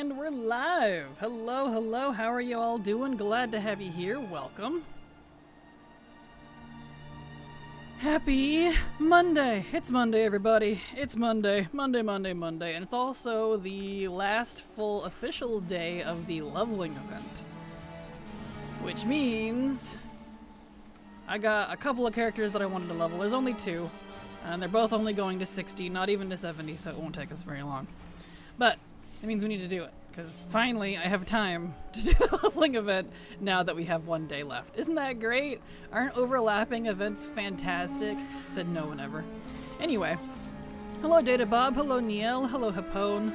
And we're live! Hello, hello, how are you all doing? Glad to have you here. Welcome. Happy Monday! It's Monday, everybody. It's Monday. Monday. And it's also the last full official day of the leveling event. Which means I got a couple of characters that I wanted to level. There's only two. And they're both only going to 60, not even to 70, so it won't take us very long. But that means we need to do it, because finally I have time to do the leveling event now that we have one day left. Isn't that great? Aren't overlapping events fantastic? Said no one ever. Anyway, hello Data Bob, hello Niel, hello Hapone.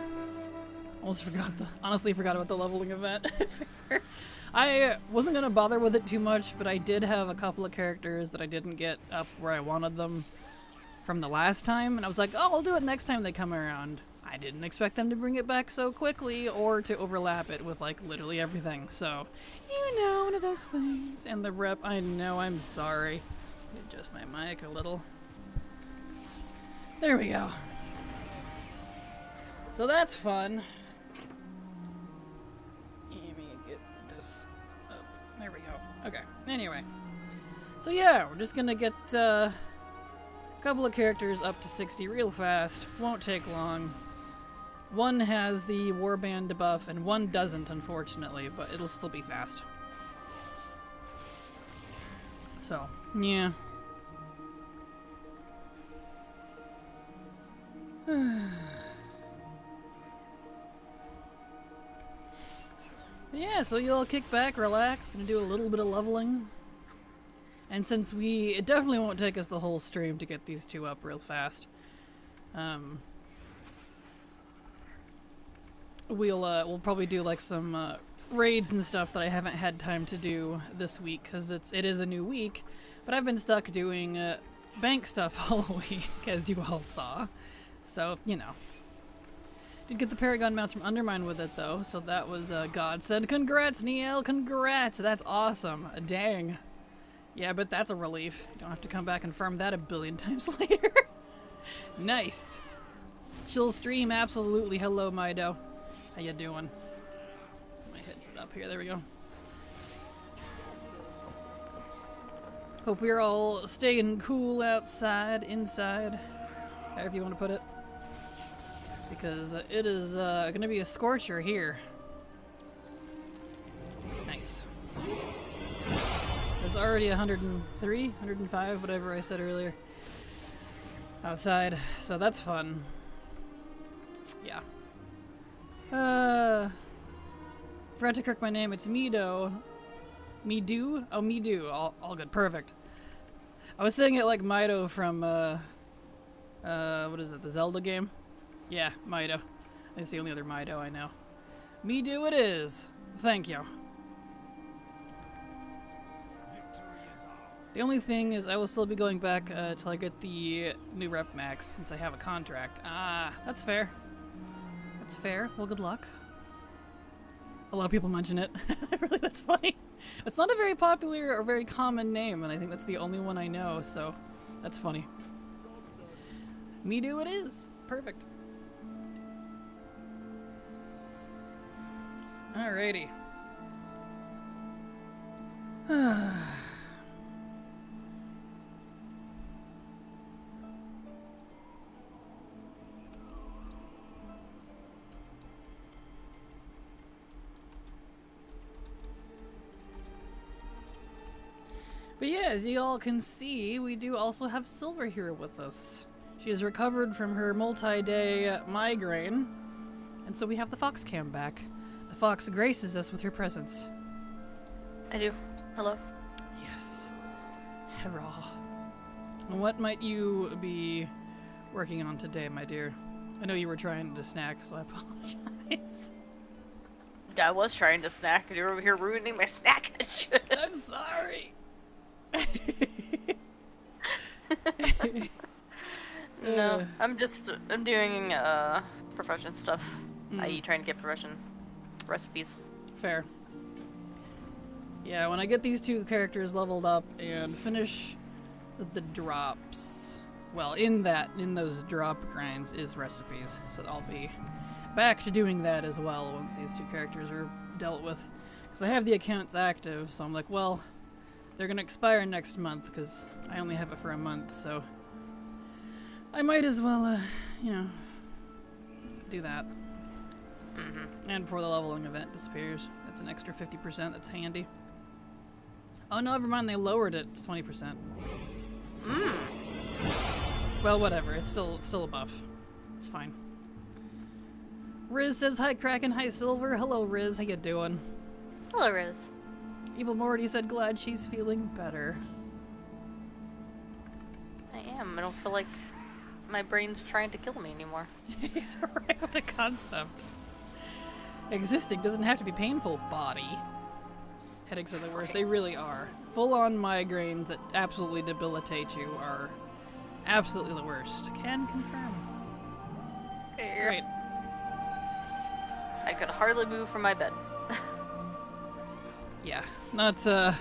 Honestly forgot about the leveling event. I wasn't going to bother with it too much, but I did have a couple of characters that I didn't get up where I wanted them from the last time, and I was like, oh, I'll do it next time they come around. I didn't expect them to bring it back so quickly or to overlap it with like literally everything. So, you know, one of those things. And the rep, I know, I'm sorry. Adjust my mic a little. There we go. So that's fun. Let me get this up. There we go. Okay. Anyway. So yeah, we're just gonna get a couple of characters up to 60 real fast. Won't take long. One has the warband debuff, and one doesn't, unfortunately, but it'll still be fast. So, yeah. Yeah, so you all kick back, relax, gonna do a little bit of leveling. And since it definitely won't take us the whole stream to get these two up real fast. We'll probably do like some raids and stuff that I haven't had time to do this week because it is a new week, but I've been stuck doing bank stuff all week, as you all saw. So you know, did get the Paragon mounts from Undermine with it though, so that was a godsend. Congrats, Niel! Congrats! That's awesome. Dang. Yeah, but that's a relief. You don't have to come back and farm that a billion times later. Nice. Chill stream, absolutely. Hello, Mido. How you doing? My headset up here. There we go. Hope we're all staying cool outside, inside, however you want to put it. Because it is going to be a scorcher here. Nice. There's already 103, 105, whatever I said earlier, outside, so that's fun. Yeah. Forgot to correct my name. It's Mido. Mido? Oh, Mido. All good. Perfect. I was saying it like Mido from, what is it, the Zelda game? Yeah, Mido. It's the only other Mido I know. Mido it is. Thank you. The only thing is I will still be going back till I get the new rep max since I have a contract. Ah, that's fair. That's fair. Well, good luck. A lot of people mention it. Really, that's funny. It's not a very popular or very common name, and I think that's the only one I know, so that's funny. Mido it is. Perfect. Alrighty. But yeah, as you all can see, we do also have Silver here with us. She has recovered from her multi-day migraine, and so we have the Fox Cam back. The Fox graces us with her presence. I do. Hello. Yes. Hurrah. And what might you be working on today, my dear? I know you were trying to snack, so I apologize. I was trying to snack, and you're over here ruining my snack. I'm sorry. No, I'm doing profession stuff, i.e. trying to get profession recipes. Fair. Yeah, when I get these two characters leveled up and finish the drops, well, in those drop grinds is recipes, so I'll be back to doing that as well once these two characters are dealt with. Because I have the accounts active, so I'm like, well, they're going to expire next month because I only have it for a month, so I might as well, you know, do that. And before the leveling event disappears, that's an extra 50%, that's handy. Oh, no, never mind, they lowered it, it's 20%. Well, whatever, it's still a buff. It's fine. Riz says, hi Kraken, hi Silver. Hello Riz, how you doing? Hello, Riz. Evil Morty said, glad she's feeling better. I am. I don't feel like my brain's trying to kill me anymore. He's alright with the concept. Existing doesn't have to be painful, body. Headaches are the worst. They really are. Full-on migraines that absolutely debilitate you are absolutely the worst. Can confirm. It's great. I could hardly move from my bed. Yeah, not fun.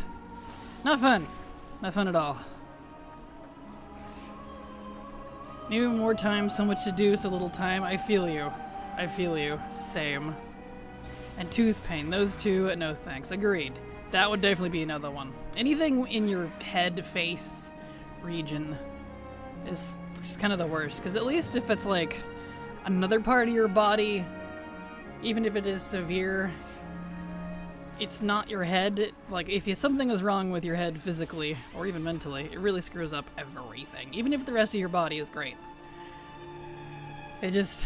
Not fun at all. Maybe more time, so much to do, so little time. I feel you. I feel you. Same. And tooth pain. Those two, no thanks. Agreed. That would definitely be another one. Anything in your head, face region is just kind of the worst. Because at least if it's like another part of your body, even if it is severe, it's not your head. Like, if something is wrong with your head physically, or even mentally, it really screws up everything. Even if the rest of your body is great. It just,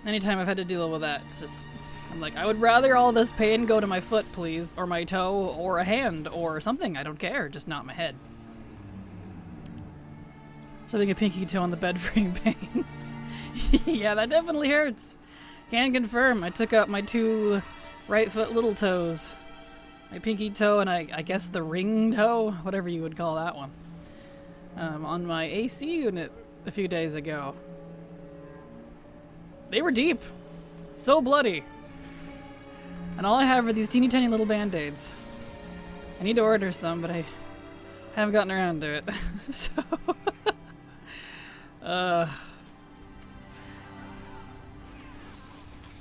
anytime I've had to deal with that, it's just, I'm like, I would rather all this pain go to my foot, please, or my toe, or a hand, or something. I don't care, just not my head. Shoving a pinky toe on the bed for pain. Yeah, that definitely hurts. Can confirm, I took out my two right foot little toes. My pinky toe and I guess the ring toe, whatever you would call that one. On my AC unit a few days ago. They were deep. So bloody. And all I have are these teeny tiny little band-aids. I need to order some, but I haven't gotten around to it. So,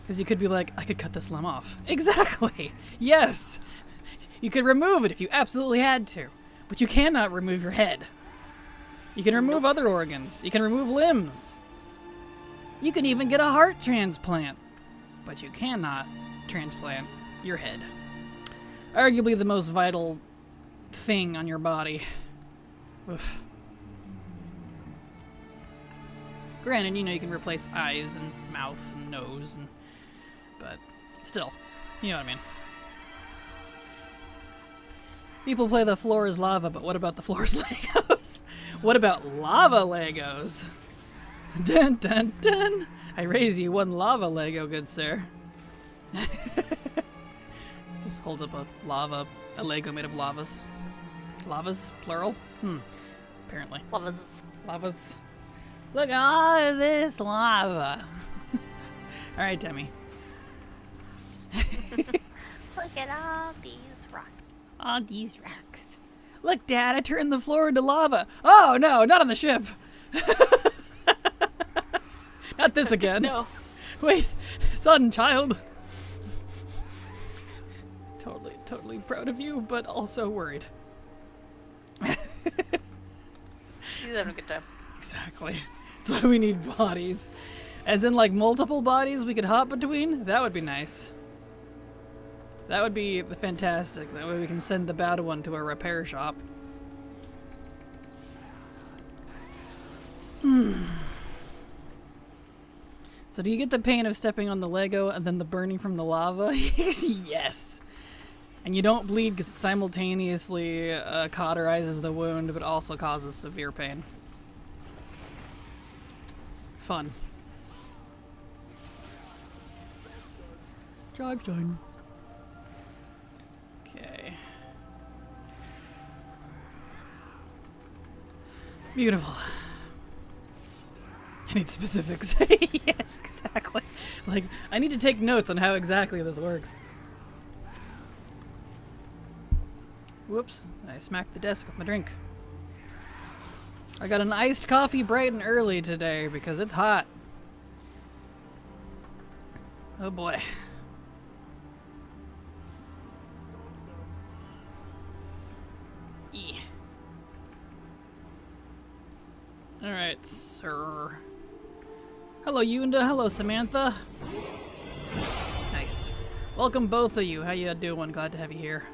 because you could be like, I could cut this limb off. Exactly! Yes! You could remove it if you absolutely had to. But you cannot remove your head. You can remove other organs. You can remove limbs. You can even get a heart transplant. But you cannot transplant your head. Arguably the most vital thing on your body. Oof. Granted, you know, you can replace eyes and mouth and nose and... But still, you know what I mean. People play the floor is lava, but what about the floor is Legos? What about lava Legos? Dun dun dun! I raise you one lava Lego, good sir. Just holds up a Lego made of lavas. Lavas, plural? Apparently. Lavas. Look at all of this lava. Alright, Demi. Look at all these rocks. All these rocks. Look, Dad, I turned the floor into lava. Oh, no, not on the ship. Not this again. No. Wait, son, child. Totally proud of you, but also worried. He's having a good time. Exactly. That's why we need bodies. As in, like, multiple bodies we could hop between? That would be nice. That would be fantastic. That way we can send the bad one to a repair shop. So do you get the pain of stepping on the Lego and then the burning from the lava? Yes. And you don't bleed because it simultaneously cauterizes the wound, but also causes severe pain. Fun. Drive done. Okay. Beautiful. I need specifics. Yes, exactly. Like, I need to take notes on how exactly this works. Whoops, I smacked the desk with my drink. I got an iced coffee bright and early today because it's hot. Oh boy. E. Alright, sir. Hello, Yunda. Hello, Samantha. Nice. Welcome, both of you. How you doing? Glad to have you here.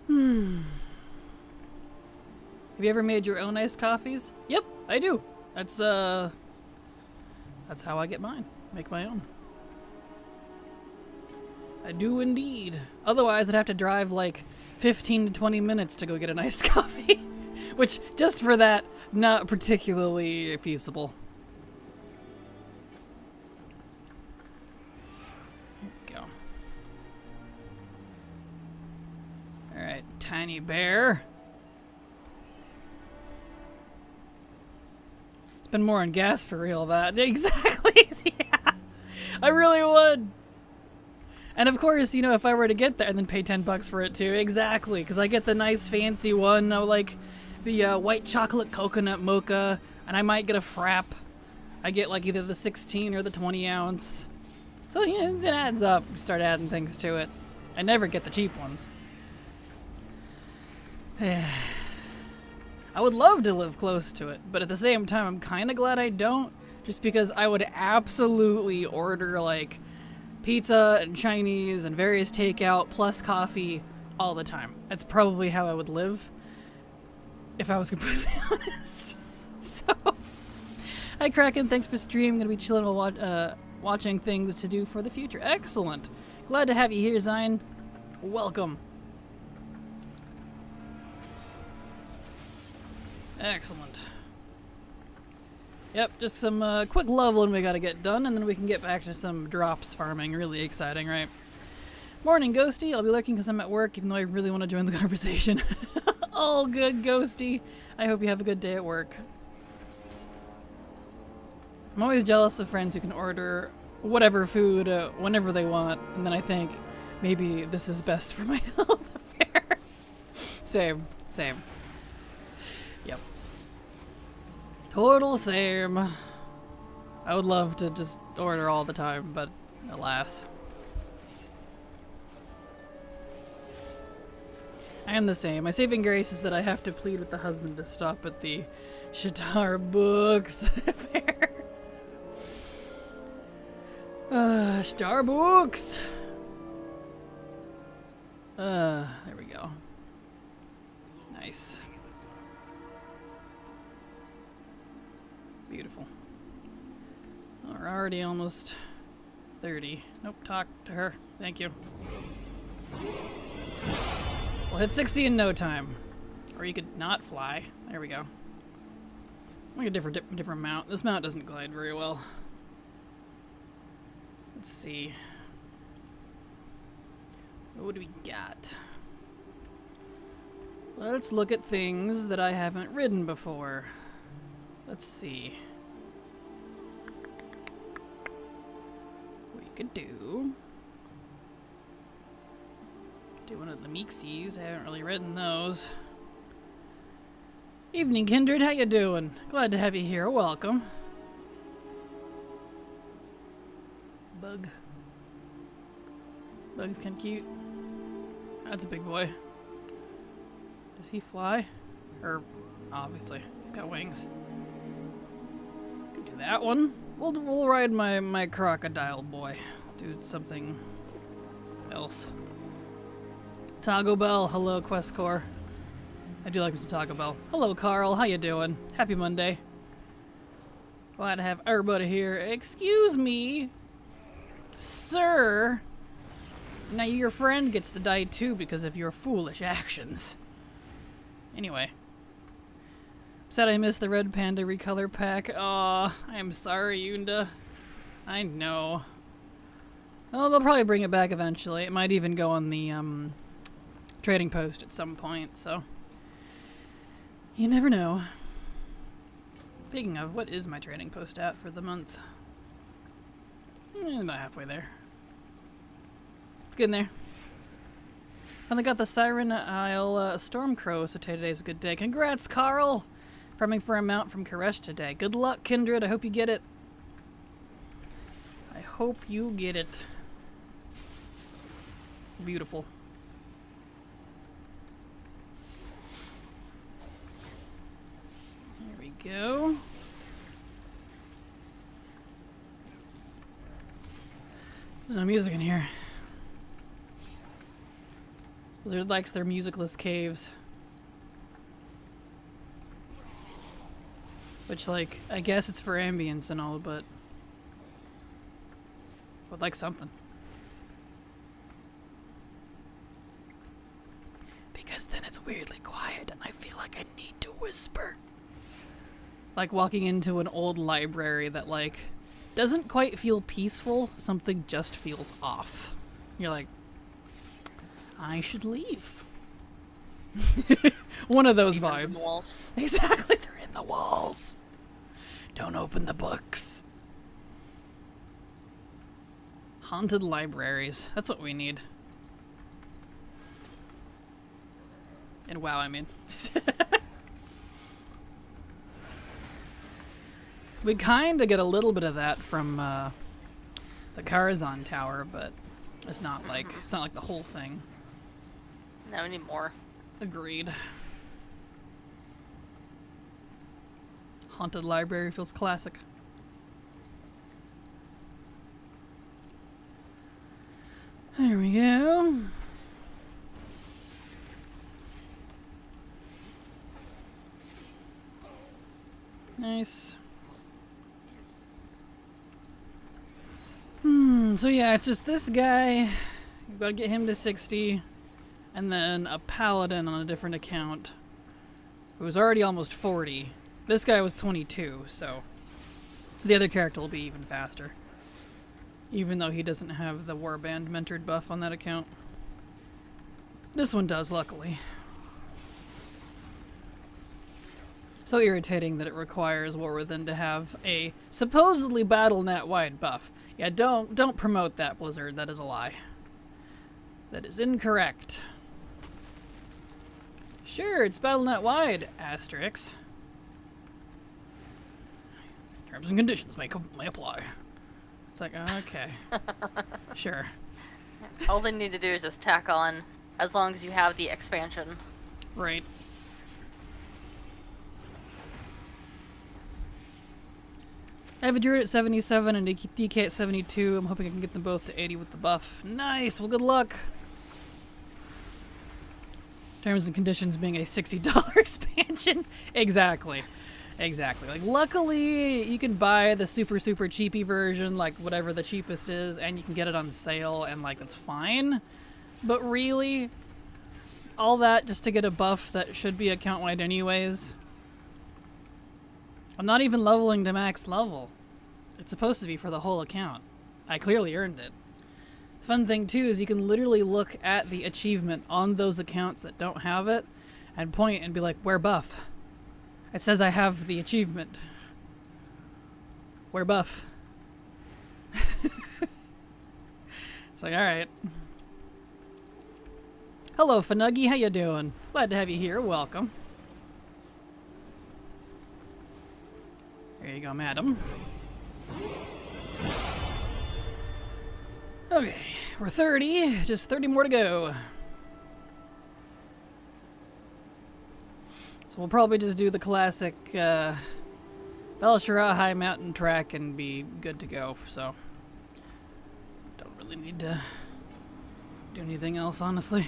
Have you ever made your own iced coffees? Yep, I do. That's how I get mine. Make my own. I do indeed. Otherwise, I'd have to drive like 15 to 20 minutes to go get an iced coffee. Which, just for that, not particularly feasible. Here we go. Alright, tiny bear. Spend more on gas for real, that. Exactly, yeah. I really would. And of course, you know, if I were to get there and then pay $10 for it too, exactly, because I get the nice fancy one, like the white chocolate coconut mocha, and I might get a frap. I get like either the 16 or the 20 ounce. So yeah, it adds up. You start adding things to it. I never get the cheap ones. I would love to live close to it, but at the same time, I'm kind of glad I don't, just because I would absolutely order like pizza and Chinese and various takeout plus coffee all the time. That's probably how I would live, if I was completely honest. So, hi Kraken, thanks for streaming. Gonna be chilling while watching things to do for the future. Excellent. Glad to have you here, Zion. Welcome. Excellent. Yep, just some quick leveling we gotta get done, and then we can get back to some drops farming. Really exciting, right? Morning, Ghosty. I'll be lurking because I'm at work, even though I really want to join the conversation. All good, Ghosty. I hope you have a good day at work. I'm always jealous of friends who can order whatever food whenever they want, and then I think, maybe this is best for my health affair. Same. Yep. Total same. I would love to just order all the time, but alas. I am the same. My saving grace is that I have to plead with the husband to stop at the Starbucks fair. Starbucks! There we go. Nice. Beautiful. Well, we're already almost 30. Nope, talk to her. Thank you. We'll hit 60 in no time. Or you could not fly. There we go. Like a different mount. This mount doesn't glide very well. Let's see. What do we got? Let's look at things that I haven't ridden before. Let's see. We could do one of the Meeksies. I haven't really ridden those. Evening, Kindred. How you doing? Glad to have you here. Welcome. Bug. Bug's kinda cute. That's a big boy. Does he fly? Or, obviously, he's got wings. Could do that one. We'll ride my crocodile boy. Do something else. Taco Bell. Hello, Questcore. I do like me some Taco Bell. Hello, Carl. How you doing? Happy Monday. Glad to have everybody here. Excuse me, sir. Now your friend gets to die too because of your foolish actions. Anyway. Said I missed the Red Panda recolor pack. Aw, I'm sorry, Yunda. I know. Well, they'll probably bring it back eventually. It might even go on the trading post at some point, so you never know. Speaking of, what is my trading post at for the month? About halfway there. It's getting there. Finally got the Siren Isle Stormcrow, so today's a good day. Congrats, Carl! Farming for a mount from Koresh today. Good luck, Kindred. I hope you get it. hope you get it. Beautiful. There we go. There's no music in here. Blizzard likes their musicless caves. Which, like, I guess it's for ambience and all, but would like something. Because then it's weirdly quiet and I feel like I need to whisper. Like walking into an old library that, like, doesn't quite feel peaceful, something just feels off. You're like, I should leave. One of those Demons vibes. in the walls. Exactly, they're in the walls. Don't open the books. Haunted libraries. That's what we need. And WoW, I mean. We kind of get a little bit of that from the Karazhan Tower, but it's not like the whole thing. No, we need more. Agreed. Haunted library feels classic. There we go. Nice. So yeah, it's just this guy. You've got to get him to 60. And then a paladin on a different account who was already almost 40. This guy was 22, so the other character will be even faster. Even though he doesn't have the warband mentored buff on that account. This one does, luckily. So irritating that it requires War Within to have a supposedly BattleNet-wide buff. Yeah, don't promote that, Blizzard. That is a lie. That is incorrect. Sure, it's BattleNet-wide, asterisk. Terms and conditions may apply. It's like, okay. Sure. All they need to do is just tack on, as long as you have the expansion. Right. I have a Druid at 77 and a DK at 72. I'm hoping I can get them both to 80 with the buff. Nice! Well, good luck! Terms and conditions being a $60 expansion. Exactly. Exactly. Like, luckily, you can buy the super cheapy version, like whatever the cheapest is, and you can get it on sale, and like, that's fine. But really, all that just to get a buff that should be account-wide anyways. I'm not even leveling to max level. It's supposed to be for the whole account. I clearly earned it. The fun thing too is you can literally look at the achievement on those accounts that don't have it and point and be like, where buff? It says I have the achievement. Where buff? It's like, alright. Hello, Fanuggy, how you doing? Glad to have you here, welcome. There you go, madam. Okay, we're 30, just 30 more to go. So we'll probably just do the classic Belshara High Mountain track and be good to go, so don't really need to do anything else, honestly.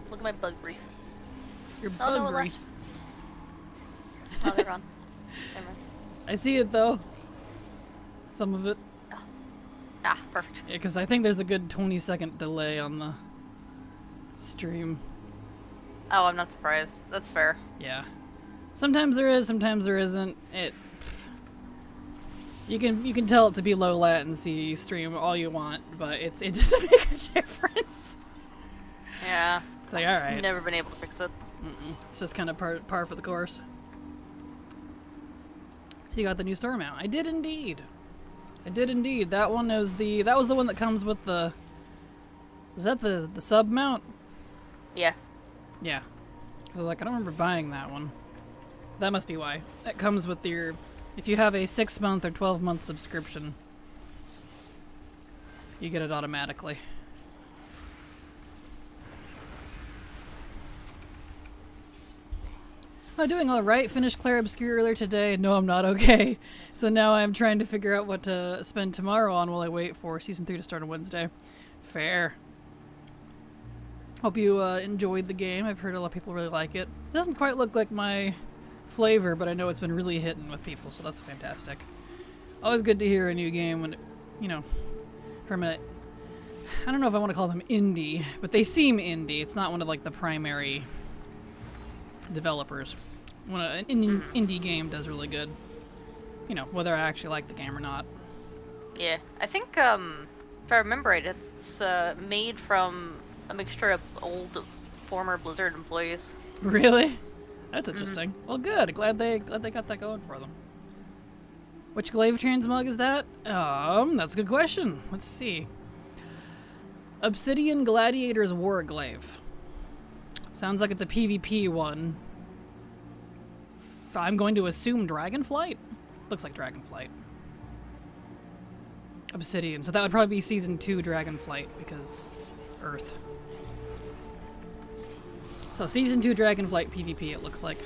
Look at my bug wreath. Your Oh, no, bug it left. wreath. Oh, they're gone. Never mind. I see it though. Some of it. Ah, perfect. Yeah, because I think there's a good 20-second delay on the stream. Oh, I'm not surprised. That's fair. Yeah. Sometimes there is, sometimes there isn't. You can tell it to be low latency stream all you want, but it doesn't make a difference. Yeah. It's like, alright. Never been able to fix it. It's just kind of par for the course. So you got the new store mount. I did indeed. I did indeed. That one was the one that comes with the. Was that the sub mount? Yeah. Yeah. Because I was like, I don't remember buying that one. That must be why. That comes with your If you have a 6-month or 12-month subscription, you get it automatically. I'm doing alright. Finished Claire Obscure earlier today. No, I'm not okay. So now I'm trying to figure out what to spend tomorrow on while I wait for Season 3 to start on Wednesday. Fair. Hope you enjoyed the game. I've heard a lot of people really like it. It doesn't quite look like my flavor, but I know it's been really hitting with people, so that's fantastic. Always good to hear a new game when, you know, from a... I don't know if I want to call them indie, but they seem indie. It's not one of, like, the primary developers. When an indie game does really good. You know, whether I actually like the game or not. Yeah, I think, if I remember right, it's made from a mixture of old, former Blizzard employees. Really? That's interesting. Well, good. Glad they got that going for them. Which glaive transmog is that? That's a good question. Let's see. Obsidian Gladiator's War Glaive. Sounds like it's a PvP one. I'm going to assume Dragonflight? Looks like Dragonflight. Obsidian. So that would probably be Season 2 Dragonflight, because Earth. So Season 2 Dragonflight PvP, it looks like.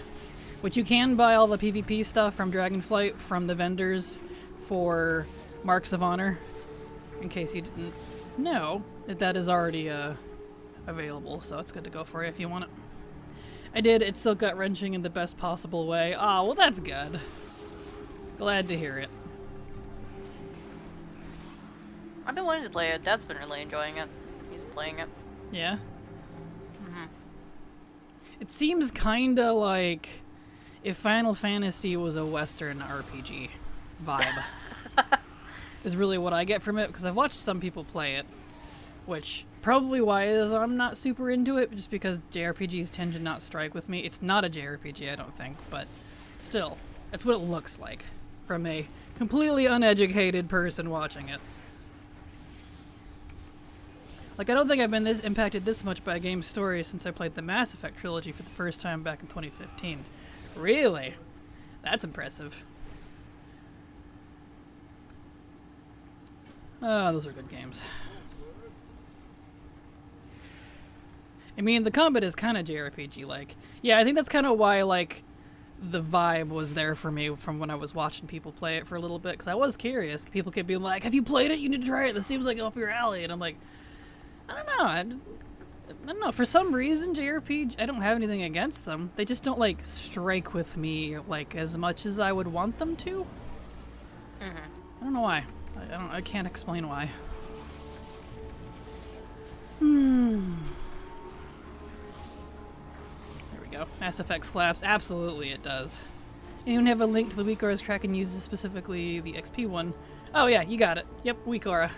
Which you can buy all the PvP stuff from Dragonflight from the vendors for Marks of Honor. In case you didn't know that is already available, so it's good to go for you if you want it. I did. It's so gut-wrenching in the best possible way. Oh, well, that's good. Glad to hear it. I've been wanting to play it. Dad's been really enjoying it. He's playing it. Yeah? It seems kinda like if Final Fantasy was a Western RPG vibe. Is really what I get from it, because I've watched some people play it, which probably why is I'm not super into it, just because JRPGs tend to not strike with me. It's not a JRPG, I don't think, but still, that's what it looks like from a completely uneducated person watching it. Like, I don't think I've been this impacted this much by a game's story since I played the Mass Effect trilogy for the first time back in 2015. Really? That's impressive. Oh, those are good games. I mean, the combat is kind of JRPG-like. Yeah, I think that's kind of why, like, the vibe was there for me from when I was watching people play it for a little bit, because I was curious. People kept being like, have you played it? You need to try it. This seems like up your alley. And I'm like, I don't know. I don't know. For some reason, JRPG, I don't have anything against them. They just don't, like, strike with me, like, as much as I would want them to. I don't know why. I can't explain why. Go. Mass Effect slaps. Absolutely it does. Anyone have a link to the weak auras Kraken uses, specifically the XP one? Oh yeah, you got it. Yep, weak aura.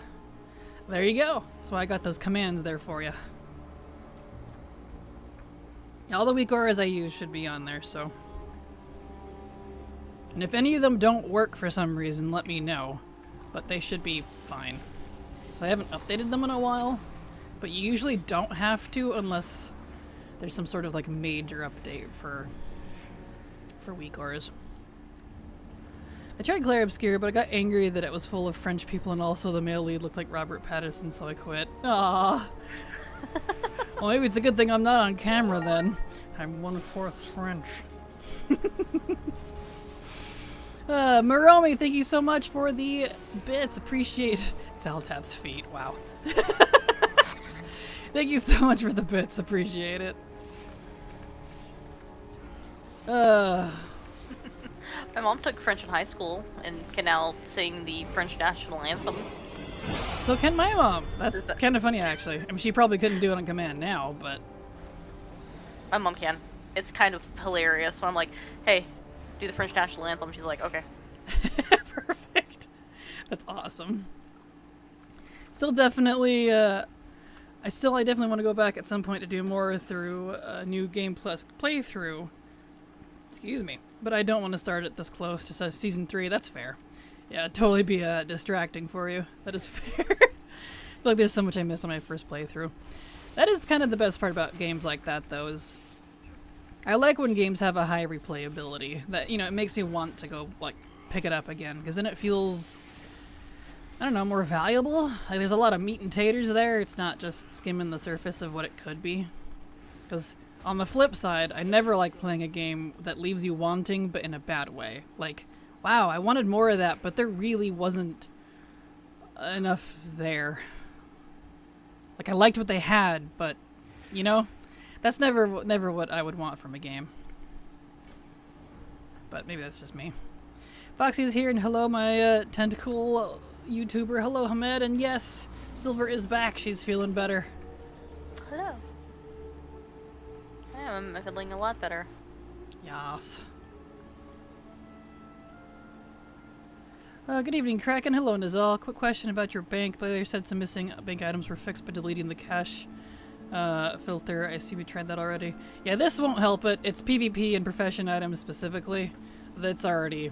There you go. That's why I got those commands there for you. Yeah, all the weak auras I use should be on there, so. And if any of them don't work for some reason, let me know. But they should be fine. So I haven't updated them in a while, but you usually don't have to unless there's some sort of like major update for weak auras. I tried Claire Obscure, but I got angry that it was full of French people and also the male lead looked like Robert Pattinson, so I quit. Aww. Well, maybe it's a good thing I'm not on camera then. I'm 1/4 French. Maromi, thank you so much for the bits. Appreciate Zaltap's feet. Wow. Thank you so much for the bits. Appreciate it. My mom took French in high school and can now sing the French national anthem. So can my mom. That's kind of funny, actually. I mean, she probably couldn't do it on command now, but... My mom can. It's kind of hilarious when I'm like, hey, do the French national anthem. She's like, okay. Perfect. That's awesome. Still definitely, I definitely want to go back at some point to do more through a new Game Plus playthrough. Excuse me. But I don't want to start it this close to Season 3. That's fair. Yeah, it'd totally be distracting for you. That is fair. I feel like there's so much I missed on my first playthrough. That is kind of the best part about games like that, though, is I like when games have a high replayability. That, you know, it makes me want to go, like, pick it up again, because then it feels, I don't know, more valuable. Like, there's a lot of meat and taters there. It's not just skimming the surface of what it could be. Because on the flip side, I never like playing a game that leaves you wanting, but in a bad way. Like, wow, I wanted more of that, but there really wasn't enough there. Like, I liked what they had, but, you know, that's never what I would want from a game. But maybe that's just me. Foxy's here, and hello, my tentacle YouTuber. Hello, Hamed, and yes, Silver is back. She's feeling better. Hello. I'm feeling a lot better. Yes. Good evening, Kraken. Hello, Nizal. Quick question about your bank. Blair said some missing bank items were fixed by deleting the cache filter. I assume you tried that already. Yeah, this won't help it. It's PvP and profession items specifically. That's already...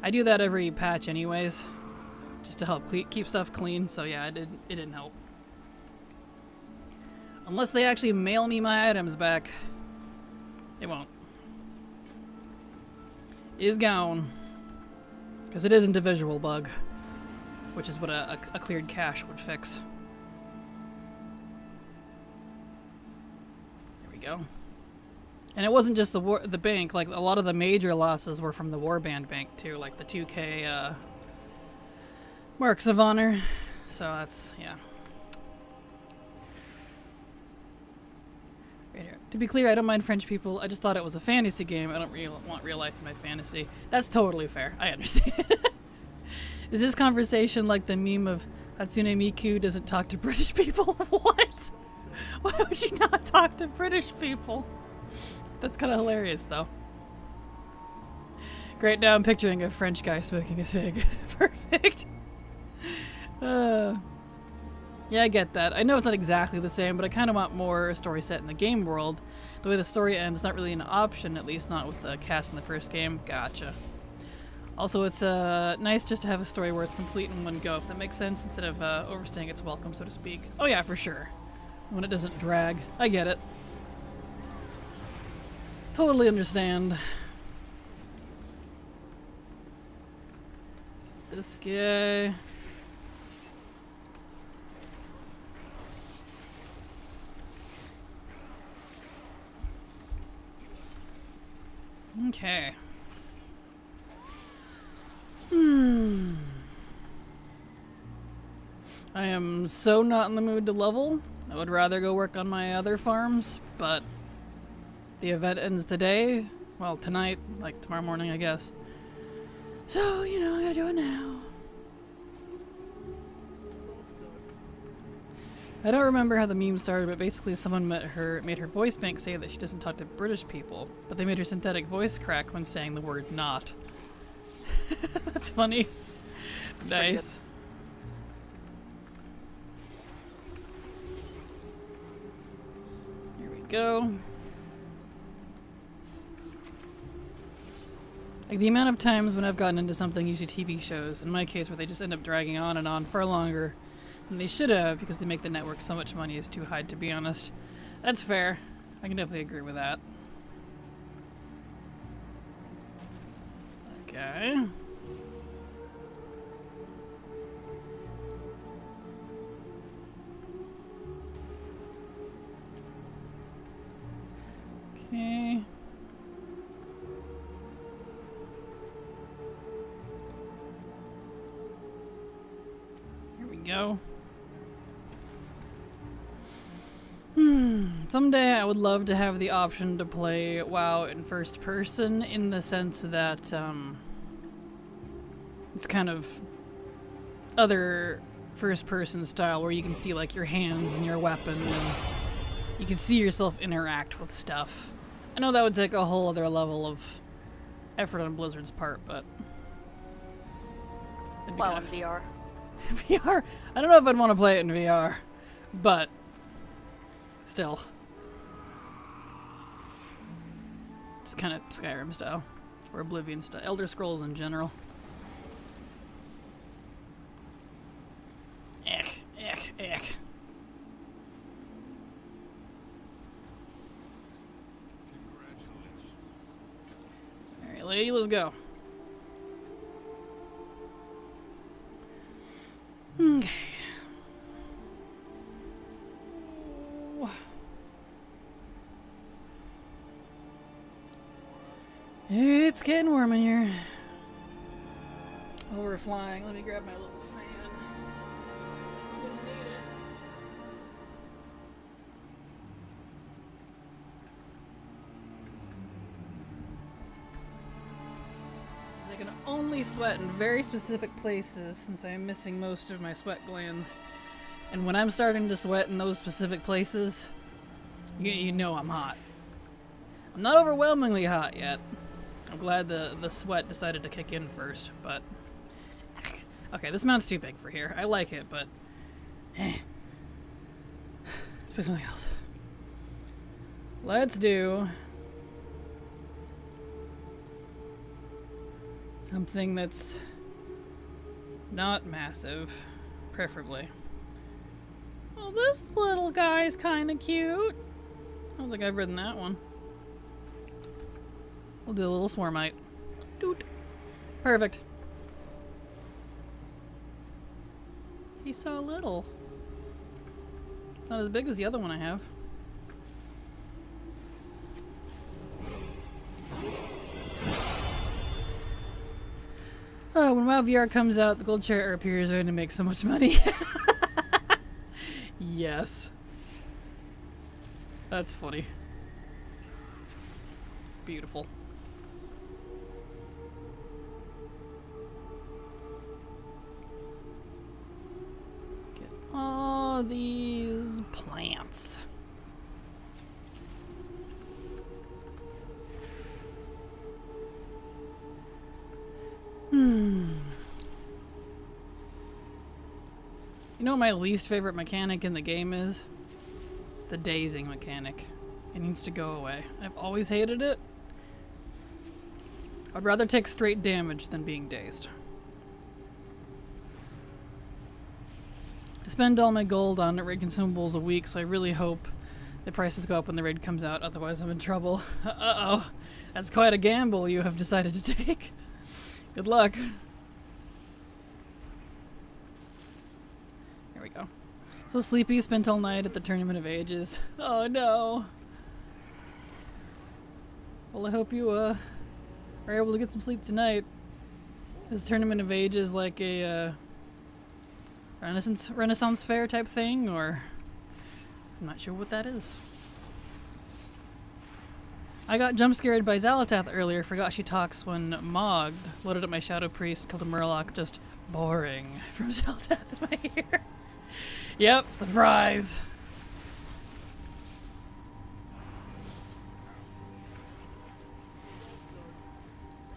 I do that every patch anyways, just to help keep stuff clean, so yeah, it didn't help. Unless they actually mail me my items back, it won't. Is gone. Because it isn't a visual bug, which is what a cleared cache would fix. There we go. And it wasn't just the bank, like a lot of the major losses were from the Warband bank too, like the 2K Marks of Honor. So that's, yeah. Right here. To be clear, I don't mind French people. I just thought it was a fantasy game. I don't really want real life in my fantasy. That's totally fair. I understand. Is this conversation like the meme of Hatsune Miku doesn't talk to British people? What? Why would she not talk to British people? That's kind of hilarious, though. Great, now I'm picturing a French guy smoking a cig. Perfect. Yeah, I get that. I know it's not exactly the same, but I kind of want more story set in the game world. The way the story ends is not really an option, at least not with the cast in the first game. Gotcha. Also, it's nice just to have a story where it's complete in one go, if that makes sense, instead of overstaying its welcome, so to speak. Oh yeah, for sure. When it doesn't drag. I get it. Totally understand. This guy. Okay. I am so not in the mood to level. I would rather go work on my other farms, but the event ends today. Well, tonight, like tomorrow morning, I guess. So, you know, I gotta do it now. I don't remember how the meme started, but basically someone made her voice bank say that she doesn't talk to British people, but they made her synthetic voice crack when saying the word not. That's funny. That's nice. Here we go. Like the amount of times when I've gotten into something, usually TV shows, in my case where they just end up dragging on and on far longer than they should have because they make the network so much money is too high, to be honest. That's fair. I can definitely agree with that. Okay. Okay. Here we go. Someday I would love to have the option to play WoW in first person, in the sense that it's kind of other first person style where you can see like your hands and your weapon and you can see yourself interact with stuff. I know that would take a whole other level of effort on Blizzard's part, but Wow, in VR. VR? I don't know if I'd want to play it in VR, but still. It's kind of Skyrim style, or Oblivion style, Elder Scrolls in general. Eck, eck, eck. Alright, lady, let's go. it's getting warm in here. While we're flying, let me grab my little fan. I'm gonna need it. I can only sweat in very specific places since I'm missing most of my sweat glands. And when I'm starting to sweat in those specific places, you know I'm hot. I'm not overwhelmingly hot yet. I'm glad the sweat decided to kick in first, but... Okay, this mount's too big for here. I like it, but... Let's pick something else. Let's do... something that's... not massive, preferably. Oh, this little guy's kinda cute. I don't think I've ridden that one. We'll do a little swarmite. Doot. Perfect. He's so little. Not as big as the other one I have. Oh, when WoW VR comes out, the gold chair appears are going to make so much money. Yes. That's funny. Beautiful. Get all these plants. You know what my least favorite mechanic in the game is? The dazing mechanic. It needs to go away. I've always hated it. I'd rather take straight damage than being dazed. I spend all my gold on raid consumables a week, so I really hope the prices go up when the raid comes out, otherwise I'm in trouble. Uh-oh. That's quite a gamble you have decided to take. Good luck. There we go. So sleepy, spent all night at the Tournament of Ages. Oh no. Well, I hope you are able to get some sleep tonight. Is Tournament of Ages like a Renaissance fair type thing, or I'm not sure what that is. I got jump scared by Xalatath earlier, forgot she talks when mogged. Loaded up my Shadow Priest, killed a Murloc, just boring from Xalatath in my ear. Yep, surprise!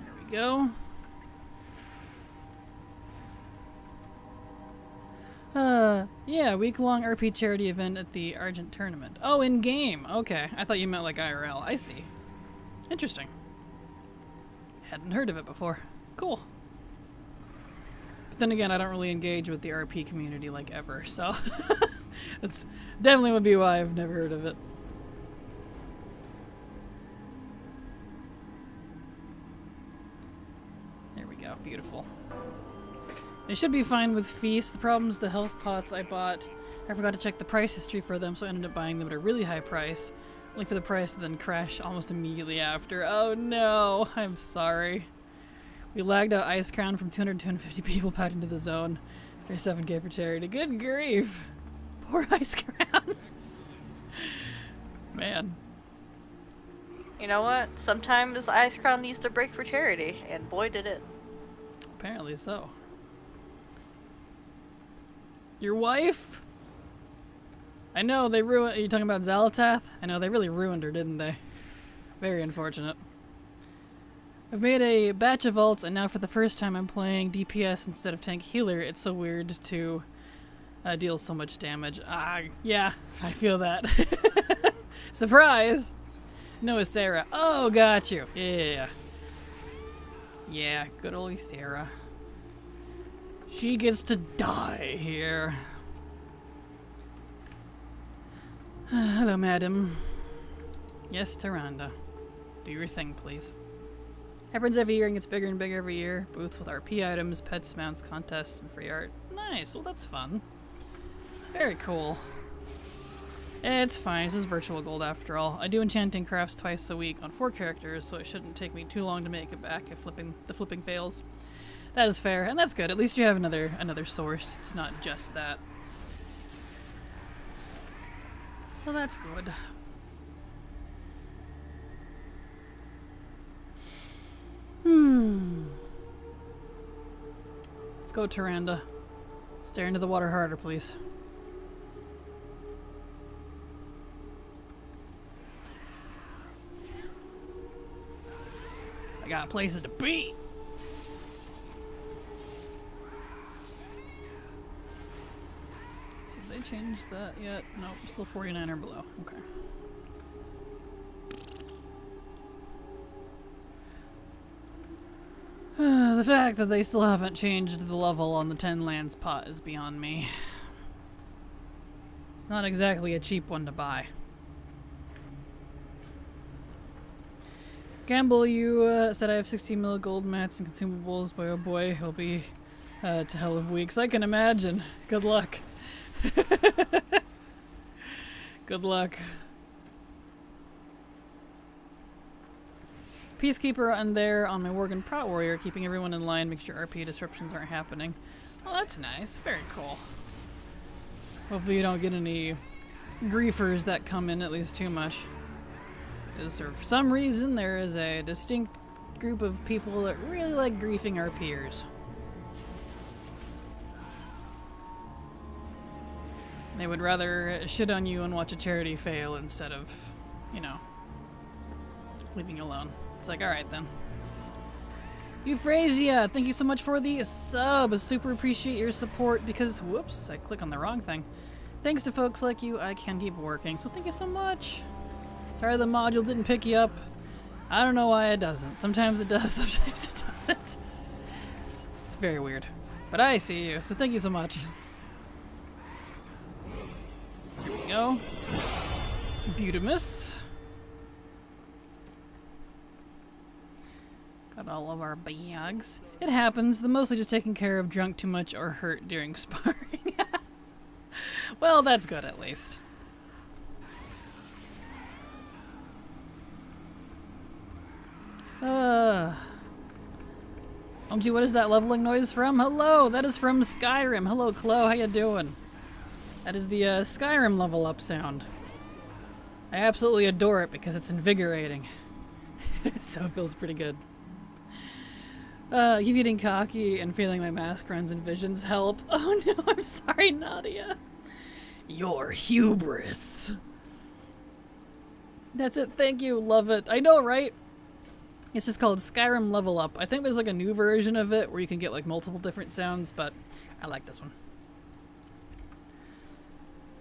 There we go. Yeah, week-long RP charity event at the Argent Tournament. Oh, in-game! Okay, I thought you meant like IRL. I see. Interesting. Hadn't heard of it before. Cool. But then again, I don't really engage with the RP community like ever, so... That's definitely would be why I've never heard of it. There we go. Beautiful. They should be fine with feast. The problem's the health pots I bought. I forgot to check the price history for them, so I ended up buying them at a really high price. Only for the price to then crash almost immediately after. Oh no, I'm sorry. We lagged out Ice Crown from 200 to 250 people packed into the zone. There's 7k for charity. Good grief. Poor Ice Crown. Man. You know what? Sometimes Ice Crown needs to break for charity, and boy did it. Apparently so. Your wife? I know they ruined. Are you talking about Xalatath? I know they really ruined her, didn't they? Very unfortunate. I've made a batch of ults, and now for the first time I'm playing DPS instead of tank healer. It's so weird to deal so much damage. Yeah, I feel that. Surprise! No, it's Sarah. Oh, got you. Yeah. Yeah, good old Sarah. She gets to die here. Hello, madam. Yes, Tyrande. Do your thing, please. Happens every year and gets bigger and bigger every year. Booths with RP items, pets, mounts, contests, and free art. Nice. Well, that's fun. Very cool. It's fine. This is virtual gold after all. I do enchanting crafts twice a week on 4 characters, so it shouldn't take me too long to make it back if the flipping fails. That is fair, and that's good. At least you have another source. It's not just that. Well, that's good. Let's go, Tyrande. Stare into the water harder, please. I got places to be. So did they change that yet? Nope, still 49 or below. Okay. The fact that they still haven't changed the level on the 10 lands pot is beyond me. It's not exactly a cheap one to buy. Gamble, you said I have 16 mil gold mats and consumables. Boy, oh boy, he'll be to hell of weeks. I can imagine. Good luck. Good luck. Peacekeeper on there on my Worgen Prot Warrior, keeping everyone in line, make sure RP disruptions aren't happening. Well, that's nice. Very cool. Hopefully you don't get any griefers that come in at least too much. Because for some reason there is a distinct group of people that really like griefing our peers. They would rather shit on you and watch a charity fail instead of, you know, leaving you alone. It's like, alright then. Euphrasia, thank you so much for the sub. Super appreciate your support because, whoops, I clicked on the wrong thing. Thanks to folks like you, I can keep working, so thank you so much. Sorry the module didn't pick you up. I don't know why it doesn't. Sometimes it does, sometimes it doesn't. It's very weird. But I see you, so thank you so much. Here we go. Beautimus. Got all of our bags. It happens. They're mostly just taking care of drunk too much or hurt during sparring. Well, that's good at least. OMG, what is that leveling noise from? Hello, that is from Skyrim. Hello, Chloe, how you doing? That is the Skyrim level up sound. I absolutely adore it because it's invigorating. So it feels pretty good. Keep getting cocky and feeling my mask runs and visions help. Oh no, I'm sorry, Nadia. Your hubris. That's it, thank you, love it. I know, right? It's just called Skyrim Level Up. I think there's like a new version of it where you can get like multiple different sounds, but I like this one.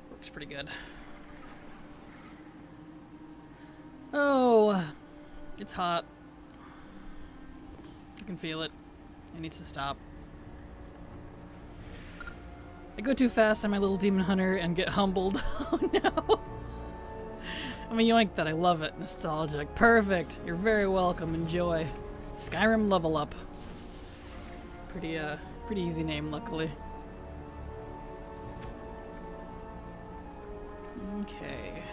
Works pretty good. Oh, it's hot. I can feel it. It needs to stop. I go too fast on my little demon hunter and get humbled. Oh no. I'm a yoink that. I love it. Nostalgic. Perfect. You're very welcome. Enjoy. Skyrim Level Up. Pretty easy name, luckily. Okay.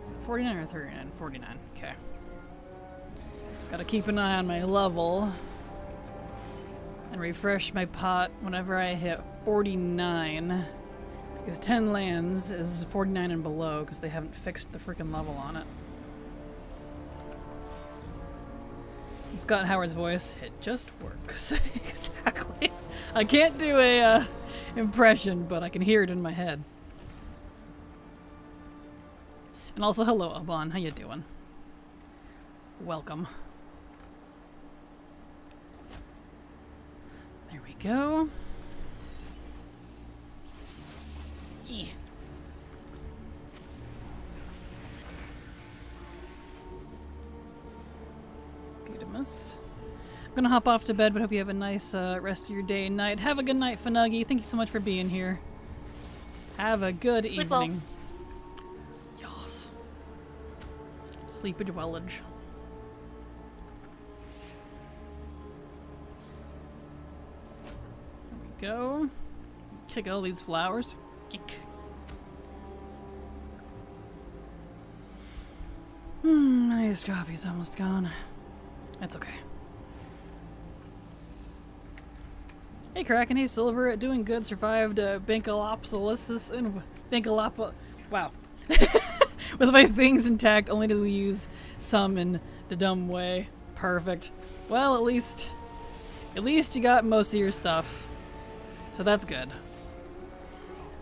Is it 49 or 39? 49. Okay. Just gotta keep an eye on my level and refresh my pot whenever I hit 49. Because 10 lands is 49 and below because they haven't fixed the freaking level on it. In Scott Howard's voice, it just works. Exactly. I can't do a impression, but I can hear it in my head. And also, hello, Aban. How you doing? Welcome. There we go. E. Beautimus. I'm gonna hop off to bed, but hope you have a nice rest of your day and night. Have a good night, Fanuggy. Thank you so much for being here. Have a good evening. Yas. Sleep at dwellage. There we go. Kick all these flowers. Kick. My iced coffee's almost gone. That's okay. Hey Kraken, hey Silver, doing good, survived Bankalopsolysis and wow. With my things intact, only to use some in the dumb way. Perfect. Well, at least you got most of your stuff. So that's good.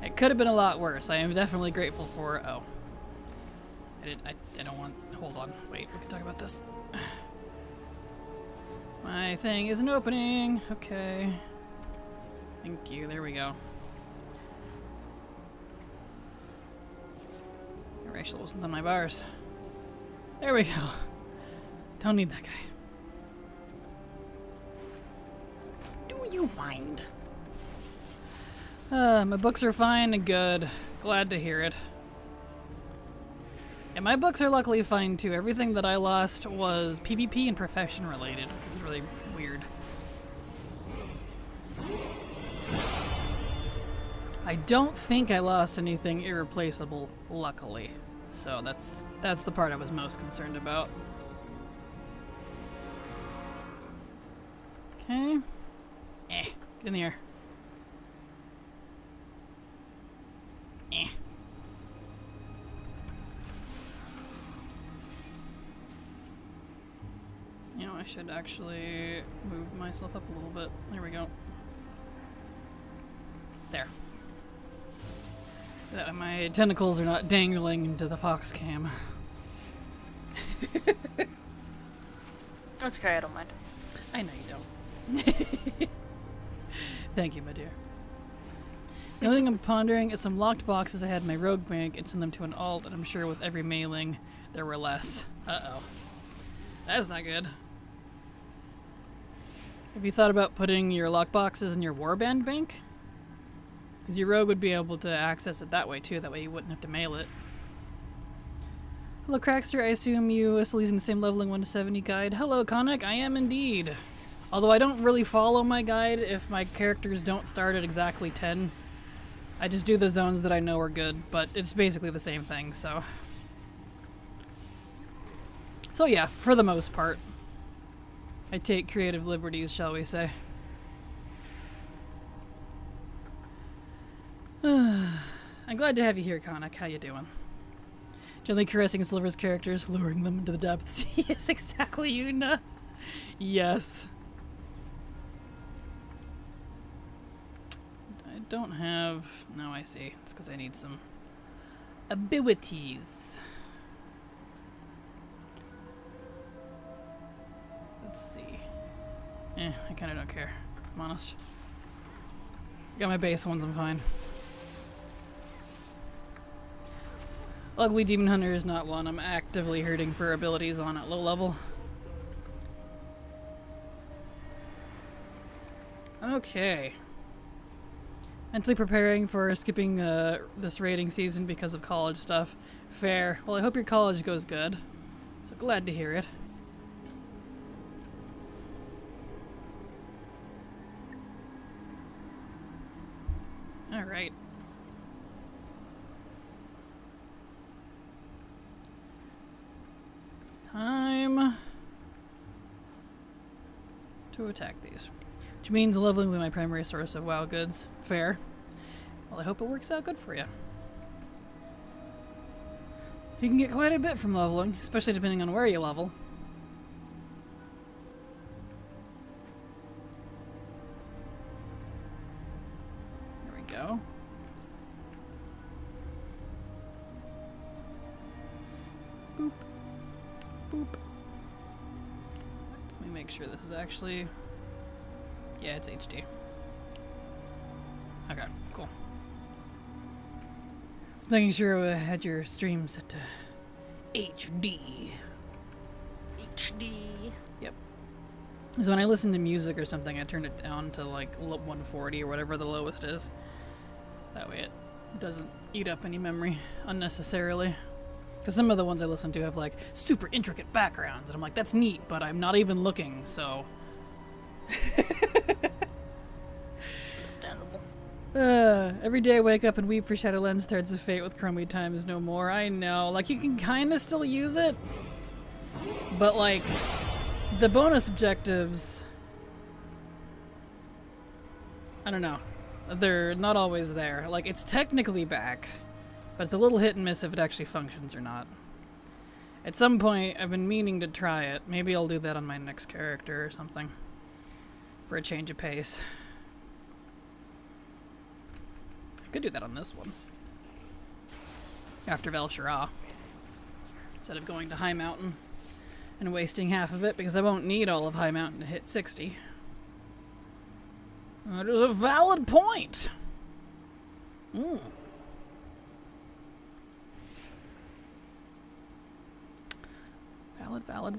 It could have been a lot worse. I am definitely grateful for it. Oh. I don't want, hold on, wait, we can talk about this. My thing isn't opening, okay. Thank you, there we go. Rachel wasn't on my bars. There we go. Don't need that guy. Do you mind? My books are fine and good. Glad to hear it. And my books are luckily fine too. Everything that I lost was PvP and profession related. It was really weird. I don't think I lost anything irreplaceable, luckily. So that's the part I was most concerned about. Okay. Get in the air. You know, I should actually move myself up a little bit. There we go. There. That way my tentacles are not dangling into the fox cam. That's okay, I don't mind. I know you don't. Thank you, my dear. The only thing I'm pondering is some locked boxes I had in my rogue bank and send them to an alt, and I'm sure with every mailing there were less. Uh-oh. That's not good. Have you thought about putting your lock boxes in your warband bank? Because your rogue would be able to access it that way too, that way you wouldn't have to mail it. Hello Crackster, I assume you are still using the same leveling 1 to 70 guide. Hello Conic, I am indeed. Although I don't really follow my guide if my characters don't start at exactly 10. I just do the zones that I know are good, but it's basically the same thing, so. So yeah, for the most part. I take creative liberties, shall we say. I'm glad to have you here, Conic. How you doing? Gently caressing Silver's characters, luring them into the depths. Yes, exactly, Una. Yes. I don't have... No, I see. It's because I need some abilities. Let's see. I kind of don't care, if I'm honest. Got my base ones, I'm fine. Ugly Demon Hunter is not one I'm actively hurting for abilities on at low level. Okay. Mentally preparing for skipping this raiding season because of college stuff. Fair. Well, I hope your college goes good. So glad to hear it. Alright. Time to attack these. Which means leveling will be my primary source of WoW goods. Fair. Well, I hope it works out good for you. You can get quite a bit from leveling, especially depending on where you level. There we go. Boop. Boop. Let me make sure this is actually... Yeah, it's HD. Okay, cool. Just making sure we had your stream set to HD. HD. Yep. So when I listen to music or something, I turn it down to like 140 or whatever the lowest is. That way it doesn't eat up any memory unnecessarily. Because some of the ones I listen to have like super intricate backgrounds, and I'm like, that's neat, but I'm not even looking, so... Understandable. Every day I wake up and weep for Shadowlands Threads of Fate with Crummy Time is no more. I know, like you can kind of still use it, But, like, the bonus objectives, I don't know. They're not always there. Like, it's technically back, but it's a little hit and miss if it actually functions or not. At some point, I've been meaning to try it. Maybe I'll do that on my next character or something. For a change of pace. I could do that on this one. After Vel'Shirah. Instead of going to High Mountain and wasting half of it, because I won't need all of High Mountain to hit 60. That is a valid point.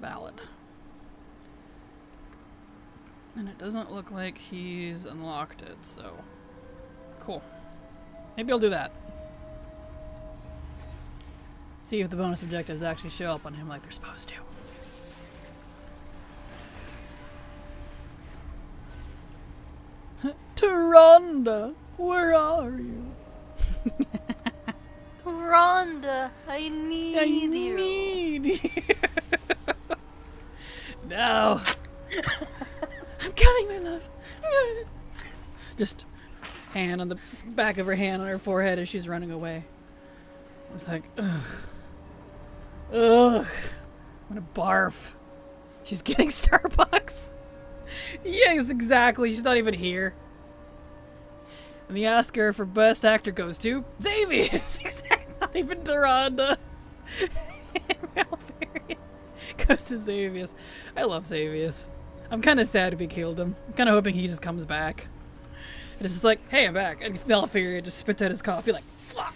Valid. And it doesn't look like he's unlocked it, so cool. Maybe I'll do that. See if the bonus objectives actually show up on him like they're supposed to. Taronda, where are you? Rhonda, I need you. No. I'm coming, my love. Just hand on the back of her hand on her forehead as she's running away. I was like, ugh. I'm gonna barf. She's getting Starbucks. Yes, exactly. She's not even here. And the Oscar for Best Actor goes to Xavius. Exactly. Not even Taronda. Malfurion goes to Xavius. I love Xavius. I'm kind of sad if he killed him. I'm kind of hoping he just comes back. And it's just like, hey, I'm back. And Malfurion just spits out his coffee like, fuck.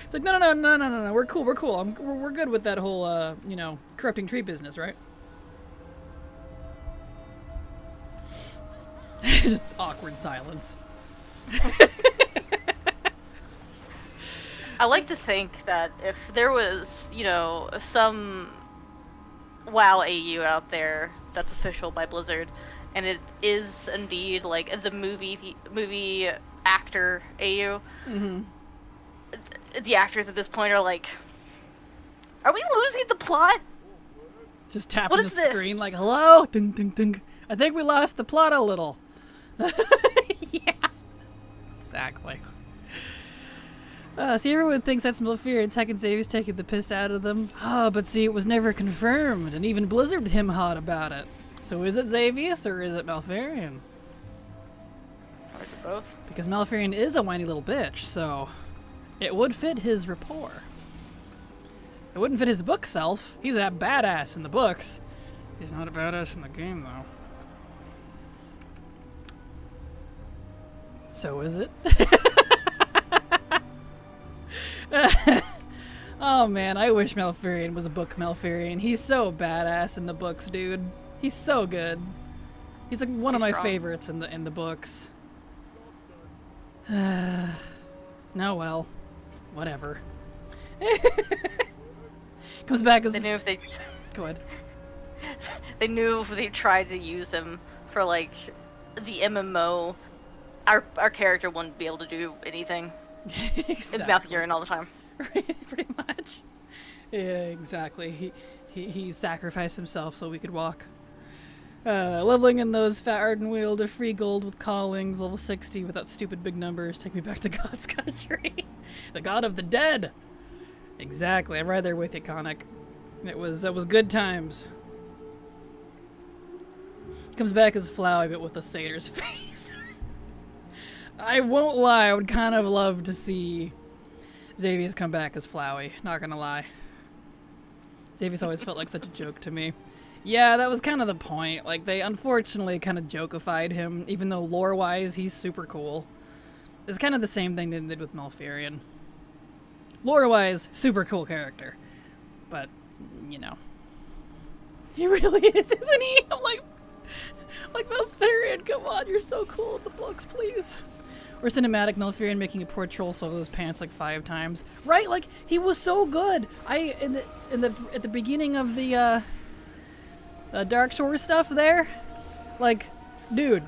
It's like, no. We're cool. We're good with that whole, corrupting tree business, right? Just awkward silence. I like to think that if there was, some WoW AU out there that's official by Blizzard, and it is indeed like the movie actor AU, the actors at this point are like, are we losing the plot? Just tapping the screen like, hello? Ding, ding, ding. I think we lost the plot a little. Yeah. Exactly. See, everyone thinks that's Malfurion's second Xavier's taking the piss out of them. But see, it was never confirmed, and even Blizzard him hot about it. So is it Xavius, or is it Malfurion? Or is it both? Because Malfurion is a whiny little bitch, so it would fit his rapport. It wouldn't fit his book self. He's a badass in the books. He's not a badass in the game, though. So is it? Oh man, I wish Malfurion was a book Malfurion. He's so badass in the books, dude. He's so good. He's like one of my favorites in the books. No, well, whatever. Comes back as they knew if they go ahead. They knew if they tried to use him for like the MMO, our character wouldn't be able to do anything. Exactly. It's Malfurion all the time. Right, pretty much. Yeah, exactly. He sacrificed himself so we could walk. Leveling in those fat Arden wheel to free gold with callings, level 60 without stupid big numbers. Take me back to God's country. The God of the dead. Exactly. I'm right there with you, Conic. That was good times. Comes back as Flowey, but with a satyr's face. I won't lie, I would kind of love to see Xavius come back as Flowey, not gonna lie. Xavius always felt like such a joke to me. Yeah, that was kind of the point. Like, they unfortunately kind of jokified him, even though lore-wise, he's super cool. It's kind of the same thing they did with Malfurion. Lore-wise, super cool character. But, he really is, isn't he? I'm like Malfurion, come on, you're so cool in the books, please. Or cinematic Malfurion making a poor troll soil his pants like 5 times. Right, like, he was so good. At the beginning of the Dark Shores stuff there, like, dude,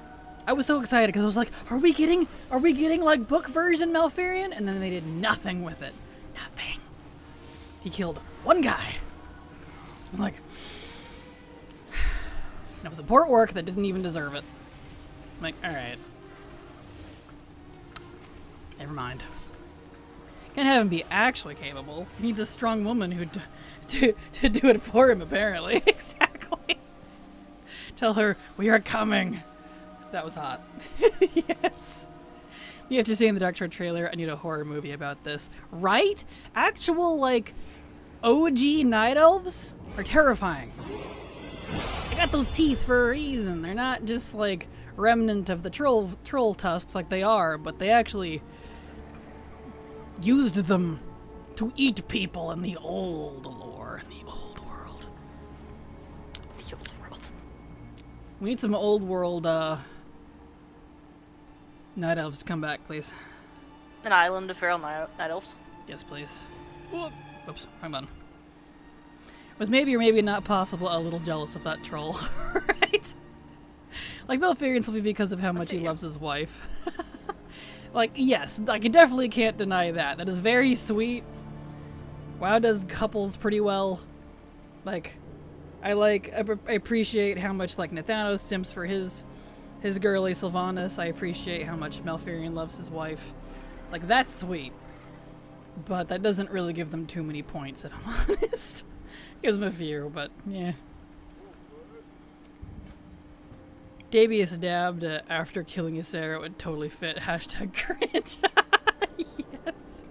I was so excited because I was like, are we getting like book version Malfurion? And then they did nothing with it. Nothing. He killed one guy. I'm like, and it was support work that didn't even deserve it. I'm like, alright. Never mind. Can't have him be actually capable. He needs a strong woman who to do it for him, apparently. Exactly. Tell her, we are coming. That was hot. Yes. You have to see in the Dark Shore trailer, I need a horror movie about this. Right? Actual, like, OG night elves are terrifying. They got those teeth for a reason. They're not just, like, remnant of the troll tusks like they are, but they actually used them to eat people in the old lore, in the old world. The old world. We need some old world, night elves to come back, please. An island of feral night elves. Yes, please. Oops, wrong button. Was maybe or maybe not possible a little jealous of that troll, right? Like, Malfurion simply because of how much he loves his wife. Like, yes, like, you definitely can't deny that. That is very sweet. WoW does couples pretty well. Like, I appreciate how much, like, Nathanos simps for his girly Sylvanas. I appreciate how much Malfurion loves his wife. Like, that's sweet. But that doesn't really give them too many points, if I'm honest. Gives them a few, but yeah. Davius dabbed after killing Ysera would totally fit. Hashtag cringe. Yes.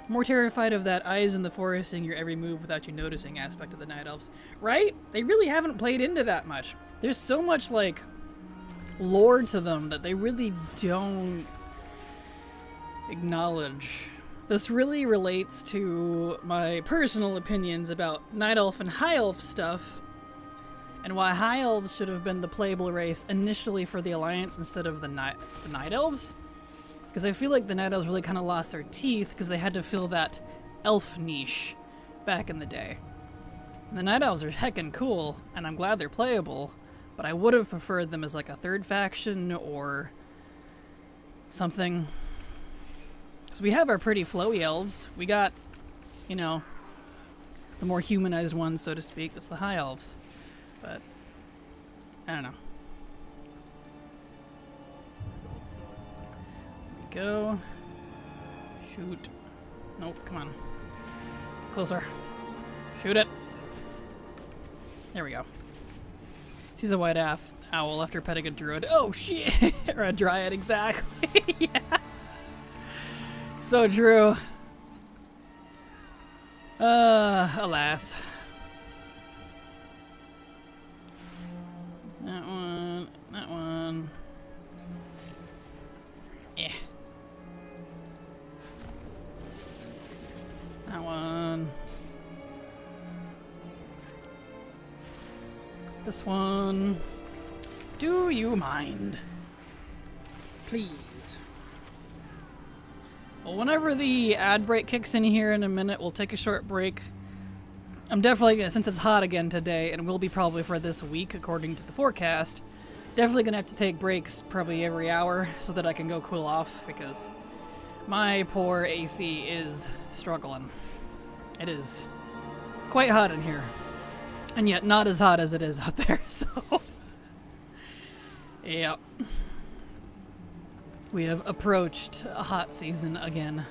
More terrified of that eyes in the forest seeing your every move without you noticing aspect of the Night Elves. Right? They really haven't played into that much. There's so much, like, lore to them that they really don't acknowledge. This really relates to my personal opinions about Night Elf and High Elf stuff, and why High Elves should have been the playable race initially for the Alliance instead of the Night Elves. Because I feel like the Night Elves really kind of lost their teeth because they had to fill that elf niche back in the day. And the Night Elves are heckin' cool, and I'm glad they're playable, but I would have preferred them as like a third faction or something. Because we have our pretty flowy elves. We got, you know, the more humanized ones, so to speak. That's the High Elves. But, I don't know. Here we go. Shoot. Nope, come on. Closer. Shoot it. There we go. Sees a white owl after petting a druid. Oh, shit! Or a dryad, exactly. Yeah. So true. Alas. That one. That one. Yeah. That one. This one. Do you mind? Please. Well, whenever the ad break kicks in here in a minute, we'll take a short break. I'm definitely gonna, since it's hot again today, and will be probably for this week according to the forecast, definitely gonna have to take breaks probably every hour so that I can go cool off, because my poor AC is struggling. It is quite hot in here, and yet not as hot as it is out there, so yeah. We have approached a hot season again.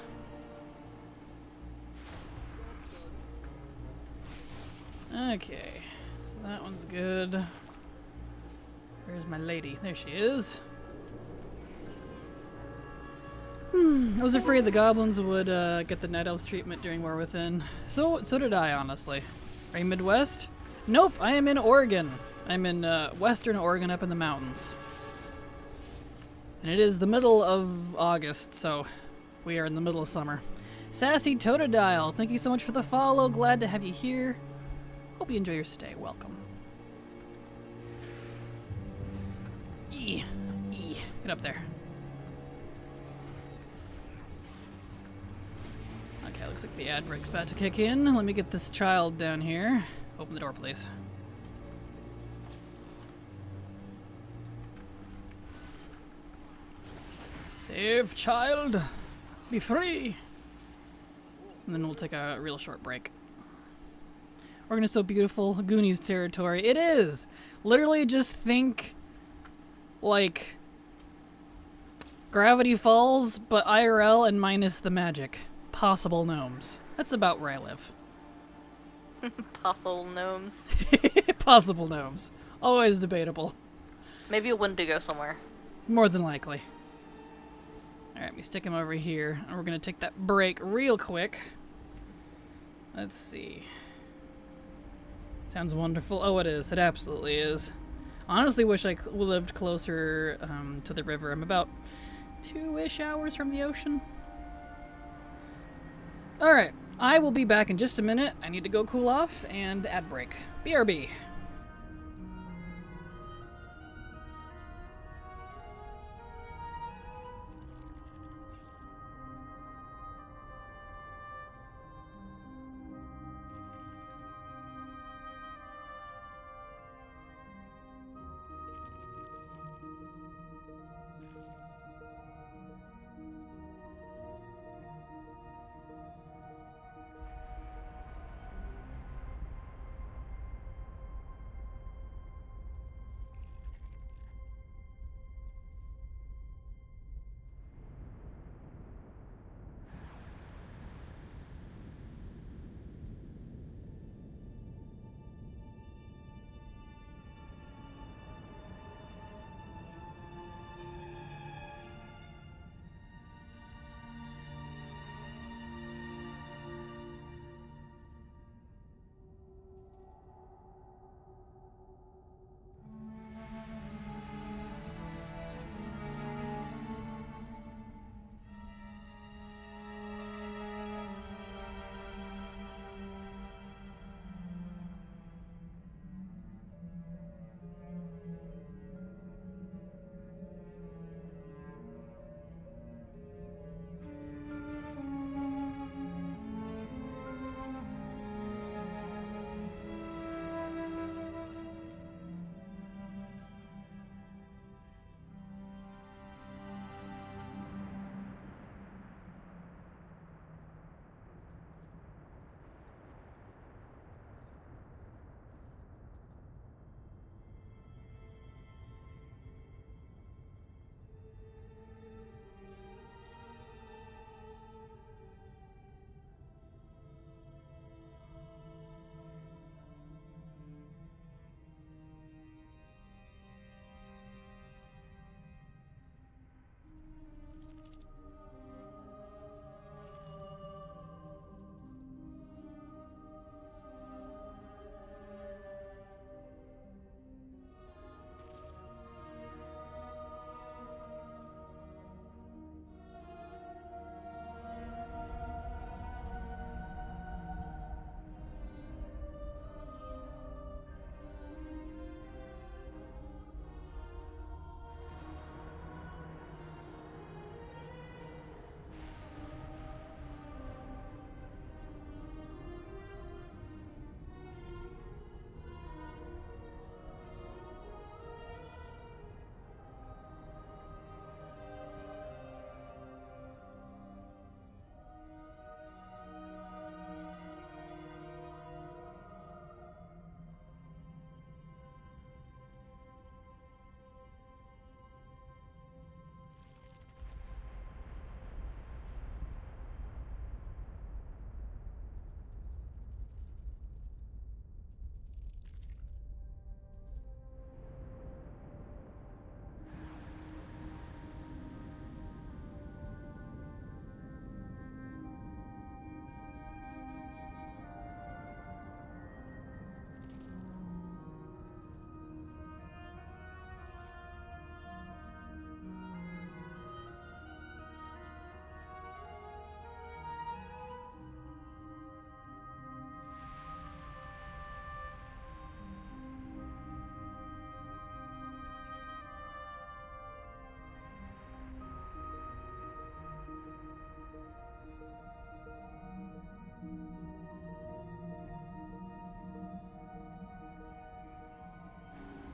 Okay, so that one's good. Where's my lady? There she is. I was afraid the goblins would get the Night Elves treatment during War Within. So did I, honestly. Are you Midwest? Nope, I am in Oregon. I'm in western Oregon up in the mountains. And it is the middle of August, so we are in the middle of summer. Sassy Totodile, thank you so much for the follow. Glad to have you here. Hope you enjoy your stay. Welcome. Get up there. Okay, looks like the ad break's about to kick in. Let me get this child down here. Open the door, please. Save, child. Be free. and then we'll take a real short break. We're gonna so beautiful Goonies territory. It is! Literally just think like Gravity Falls, but IRL and minus the magic. Possible gnomes. That's about where I live. Possible gnomes. Possible gnomes. Always debatable. Maybe a Wendigo somewhere. More than likely. Alright, we stick him over here, and we're gonna take that break real quick. Let's see. Sounds wonderful. Oh, it is. It absolutely is. Honestly wish I lived closer to the river. I'm about 2-ish hours from the ocean. Alright, I will be back in just a minute. I need to go cool off and ad break. BRB.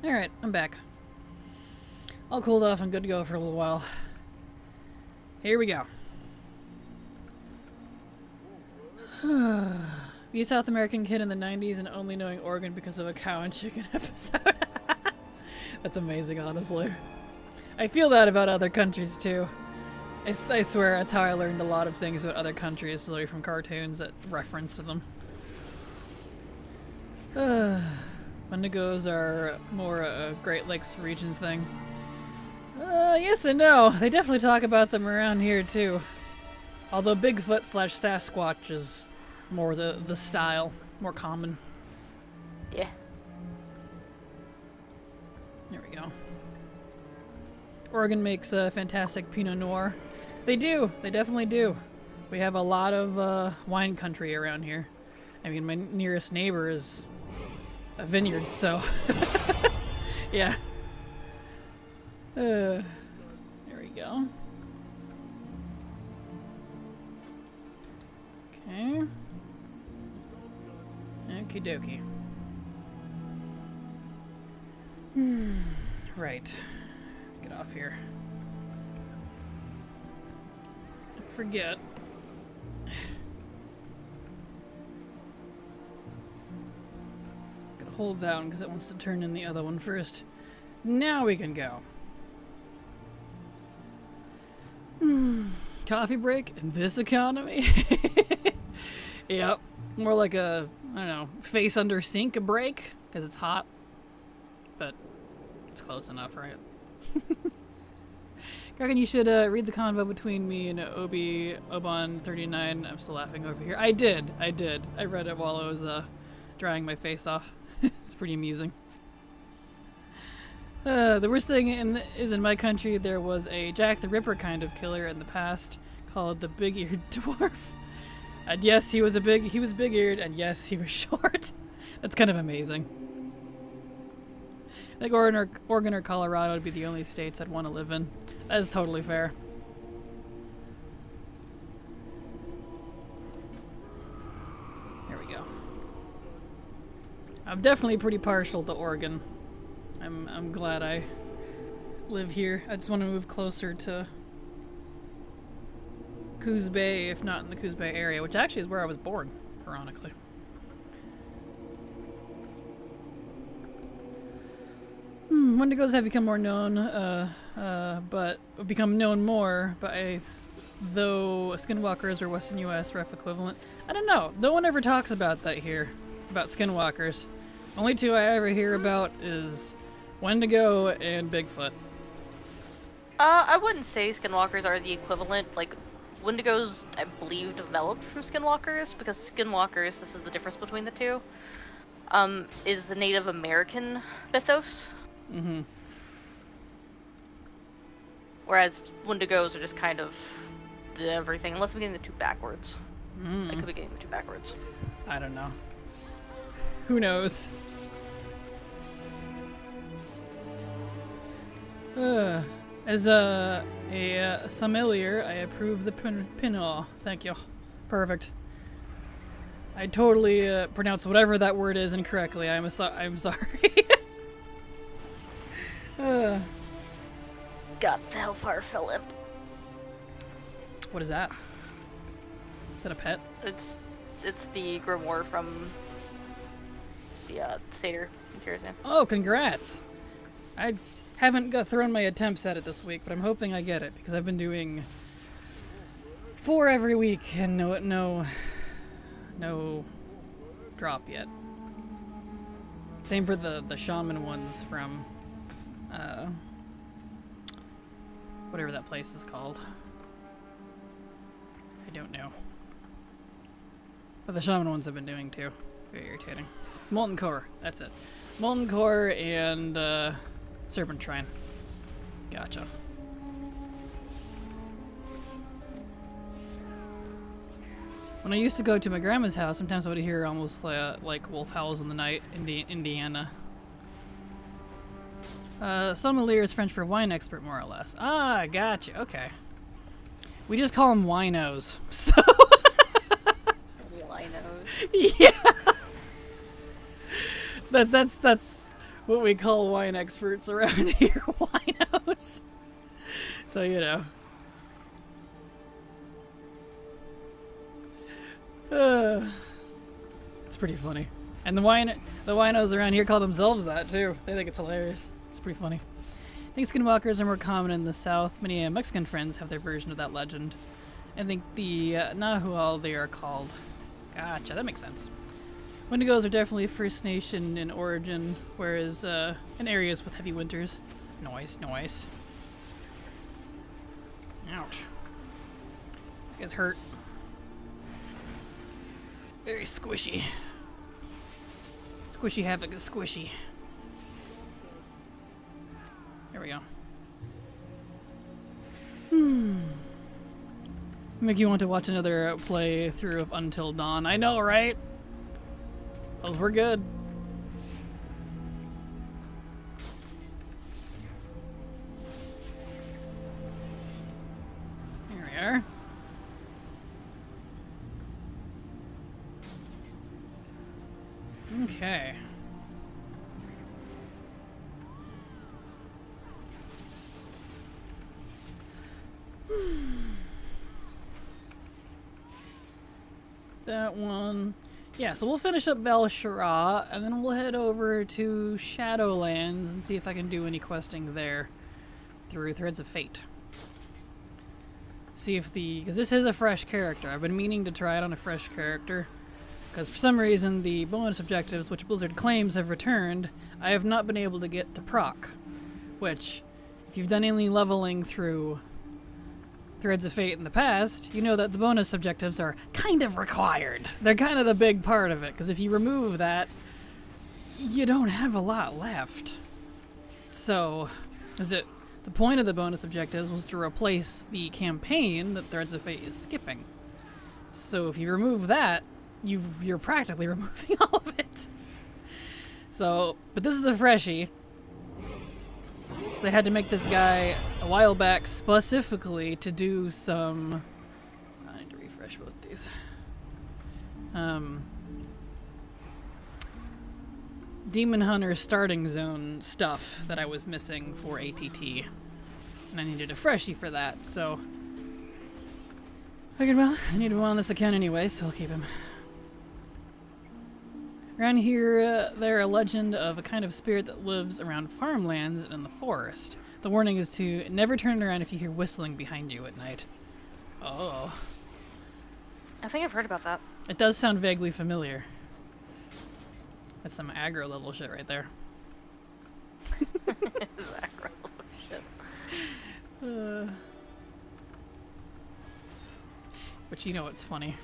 Alright, I'm back. All cooled off and good to go for a little while. Here we go. Be a South American kid in the 90s and only knowing Oregon because of a cow and chicken episode. That's amazing, honestly. I feel that about other countries, too. I swear, that's how I learned a lot of things about other countries, literally from cartoons that reference to them. Wendigos are more a Great Lakes region thing. Yes and no. They definitely talk about them around here, too. Although Bigfoot / Sasquatch is more the style, more common. Yeah. There we go. Oregon makes a fantastic Pinot Noir. They do. They definitely do. We have a lot of wine country around here. I mean, my nearest neighbor is a vineyard, so yeah. There we go. Okay. Okie dokie. Right. Get off here. Don't forget. Gotta hold that one because it wants to turn in the other one first. Now we can go. Coffee break in this economy? Yep. More like a, I don't know, face under sink break because it's hot. But it's close enough, right? Kraken, you should read the convo between me and Oban39. I'm still laughing over here. I did. I read it while I was drying my face off. It's pretty amusing. The worst thing is in my country there was a Jack the Ripper kind of killer in the past called the Big-Eared Dwarf. And yes, he was big-eared, and yes, he was short. That's kind of amazing. I think Oregon or Colorado would be the only states I'd want to live in. That is totally fair. There we go. I'm definitely pretty partial to Oregon. I'm glad I live here. I just want to move closer to Coos Bay, if not in the Coos Bay area, which actually is where I was born, ironically. Wendigos have become more known, but become known more by though skinwalkers or Western U.S. ref equivalent. I don't know. No one ever talks about that here, about skinwalkers. Only two I ever hear about is Wendigo and Bigfoot. I wouldn't say skinwalkers are the equivalent. Like, Wendigos, I believe, developed from skinwalkers because skinwalkers, this is the difference between the two, is the Native American mythos. Mm-hmm. Whereas Wendigos are just kind of everything, unless I'm getting the two backwards. I could be getting the two backwards. I don't know. Who knows? As a sommelier, I approve the Pinot. Thank you. Perfect. I totally pronounced whatever that word is incorrectly. I'm sorry. God, the hellfire Philip. What is that? Is that a pet? It's the grimoire from the Seder in Kirazan. Oh, congrats! I haven't thrown my attempts at it this week, but I'm hoping I get it because I've been doing 4 every week and no drop yet. Same for the shaman ones from whatever that place is called. I don't know. But the shaman ones I've been doing too. Very irritating. Molten Core, that's it. Molten Core and Serpent Shrine. Gotcha. When I used to go to my grandma's house, sometimes I would hear almost like wolf howls in the night in Indiana. Sommelier is French for wine expert, more or less. Ah, gotcha. Okay. We just call them winos. So. Winos. Yeah. That's what we call wine experts around here. Winos. So you know. It's pretty funny. And the winos around here call themselves that too. They think it's hilarious. It's pretty funny. I think skinwalkers are more common in the south. Many Mexican friends have their version of that legend. I think the Nahual they are called. Gotcha, that makes sense. Wendigos are definitely First Nation in origin, whereas in areas with heavy winters. Noise. Ouch. This guy's hurt. Very squishy. Squishy havoc is squishy. There we go. Make you want to watch another playthrough of Until Dawn. I know, right? Those were good. Here we are. Okay. That one. Yeah, so we'll finish up Val-Shara, and then we'll head over to Shadowlands and see if I can do any questing there through Threads of Fate. See if because this is a fresh character. I've been meaning to try it on a fresh character, because for some reason the bonus objectives, which Blizzard claims have returned, I have not been able to get to proc. Which, if you've done any leveling through Threads of Fate in the past, you know that the bonus objectives are kind of required. They're kind of the big part of it, because if you remove that, you don't have a lot left. So, the point of the bonus objectives was to replace the campaign that Threads of Fate is skipping. So if you remove that, you're practically removing all of it. So, but this is a freshie. So I had to make this guy a while back specifically to do some... I need to refresh both these. Demon Hunter starting zone stuff that I was missing for ATT. And I needed a freshie for that, so... I need one on this account anyway, so I'll keep him. Around here, they're a legend of a kind of spirit that lives around farmlands and in the forest. The warning is to never turn around if you hear whistling behind you at night. Oh. I think I've heard about that. It does sound vaguely familiar. That's some aggro level shit right there. Aggro level shit. But you know what's funny?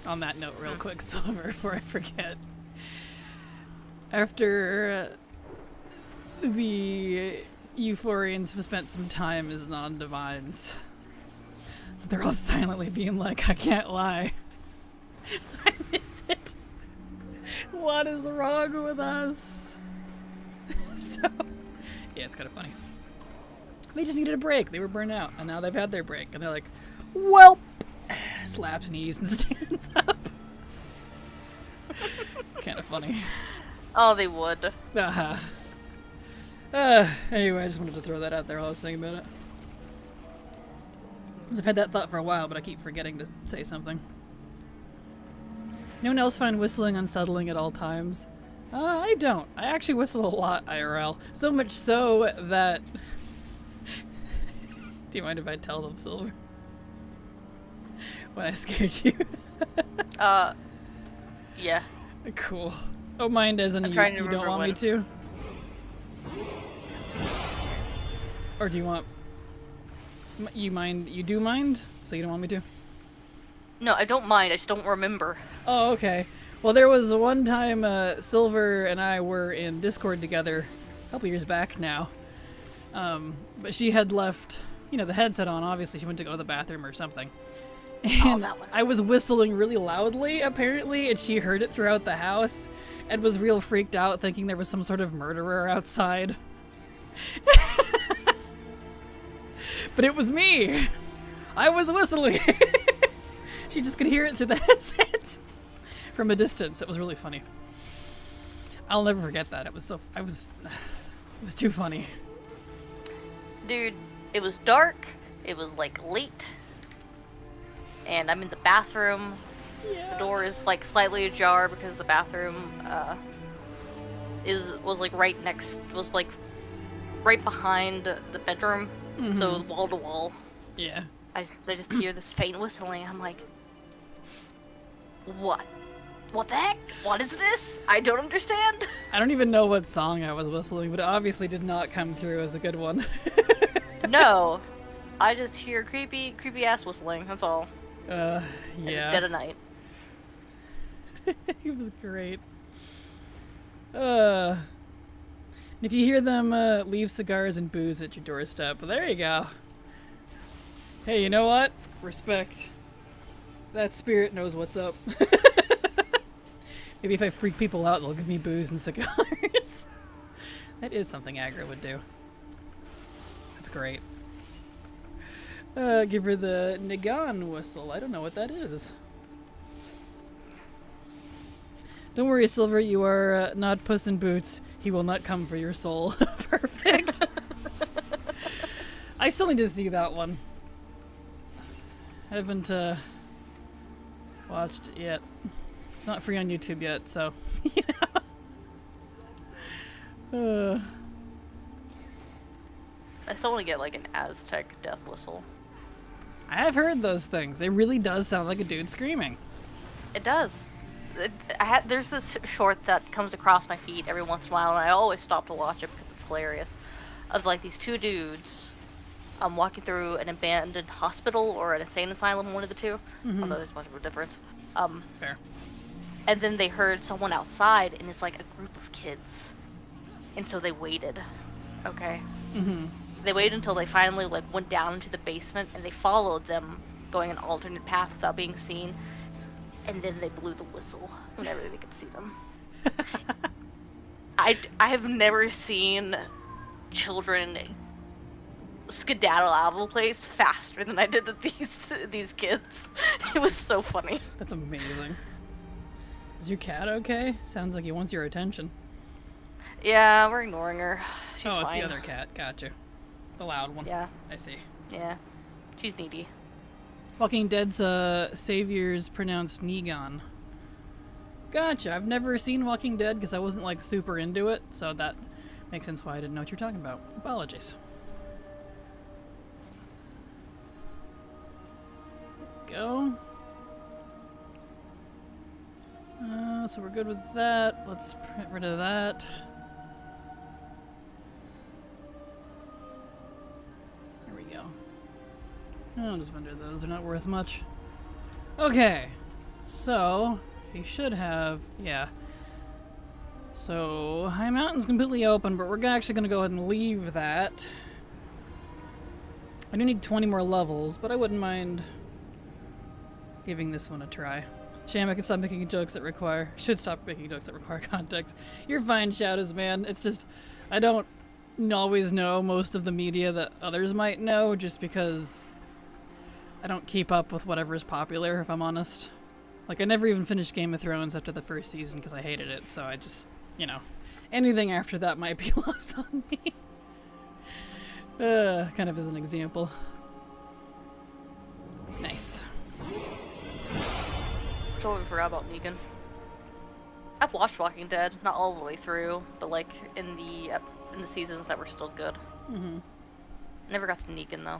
On that note, real quick, Silver, before I forget. After the Euphorians have spent some time as non-divines, they're all silently being like, I can't lie. I miss it. What is wrong with us? So, yeah, it's kind of funny. They just needed a break. They were burnt out, and now they've had their break, and they're like, welp! Slaps knees and stands up. Kind of funny. Oh, they would. Anyway, I just wanted to throw that out there while I was thinking about it. I've had that thought for a while, but I keep forgetting to say something. Anyone else find whistling unsettling at all times? I don't. I actually whistle a lot IRL. So much so that... Do you mind if I tell them, Silver? When I scared you? Yeah. Cool. Oh, mind as in you don't want me to? Or do you want... You do mind? So you don't want me to? No, I don't mind. I just don't remember. Oh, okay. Well, there was one time Silver and I were in Discord together a couple years back now. But she had left, the headset on. Obviously, she went to go to the bathroom or something. And I was whistling really loudly, apparently, and she heard it throughout the house and was real freaked out, thinking there was some sort of murderer outside. But it was me. I was whistling. She just could hear it through the headset from a distance. It was really funny. I'll never forget that. It was too funny. Dude, it was dark. It was like late. And I'm in the bathroom The door is like slightly ajar because the bathroom was like right behind the bedroom, so wall to wall. Yeah. I just hear this faint whistling. I'm like, what? What the heck? What is this? I don't understand. I don't even know what song I was whistling, but it obviously did not come through as a good one. No, I just hear creepy ass whistling. That's all. Yeah. Dead of night. It was great. And if you hear them leave cigars and booze at your doorstep, well, there you go. Hey, you know what? Respect. That spirit knows what's up. Maybe if I freak people out, they'll give me booze and cigars. That is something Aggro would do. That's great. Give her the Nigan whistle. I don't know what that is. Don't worry, Silver, you are not Puss in Boots. He will not come for your soul. Perfect. I still need to see that one. I haven't watched it yet. It's not free on YouTube yet, so yeah. I still want to get like an Aztec death whistle. I have heard those things. It really does sound like a dude screaming. It does. There's this short that comes across my feed every once in a while, and I always stop to watch it because it's hilarious. Of like these two dudes walking through an abandoned hospital or an insane asylum, one of the two. Although there's much of a difference. Fair. And then they heard someone outside, and it's like a group of kids. And so they waited. Okay? They waited until they finally like went down into the basement, and they followed them, going an alternate path without being seen. And then they blew the whistle whenever they could see them. I have never seen children skedaddle out of a place faster than I did with these kids. It was so funny. That's amazing. Is your cat okay? Sounds like he wants your attention. Yeah, we're ignoring her. She's it's fine. the other cat. Gotcha. The loud one. Yeah. I see. Yeah. She's needy. Walking Dead's savior's pronounced Negan. Gotcha. I've never seen Walking Dead because I wasn't like super into it, so that makes sense why I didn't know what you're talking about. Apologies. Go. So we're good with that. Let's get rid of that. There we go. I'll just render those. They're not worth much. Okay. So, he should have... Yeah. So, High Mountain's completely open, but we're actually going to go ahead and leave that. I do need 20 more levels, but I wouldn't mind giving this one a try. Shame I can stop making jokes that require... Should stop making jokes that require context. You're fine, Shadows, man. It's just... I don't always know most of the media that others might know, just because I don't keep up with whatever is popular, if I'm honest. Like, I never even finished Game of Thrones after the first season because I hated it, so I just, you know... Anything after that might be lost on me. Kind of as an example. Nice. Totally forgot about Negan. I've watched Walking Dead, not all the way through, but like in the seasons that were still good. Never got to Negan though.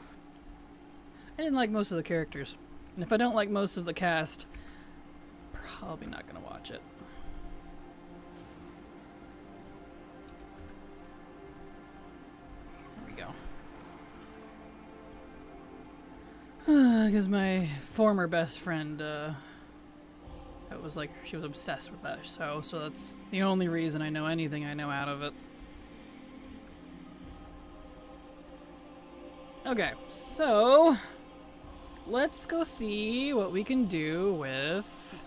I didn't like most of the characters, and if I don't like most of the cast, probably not gonna watch it. There we go. Because my former best friend, it was like she was obsessed with that show, so that's the only reason I know anything I know out of it. Okay, so let's go see what we can do with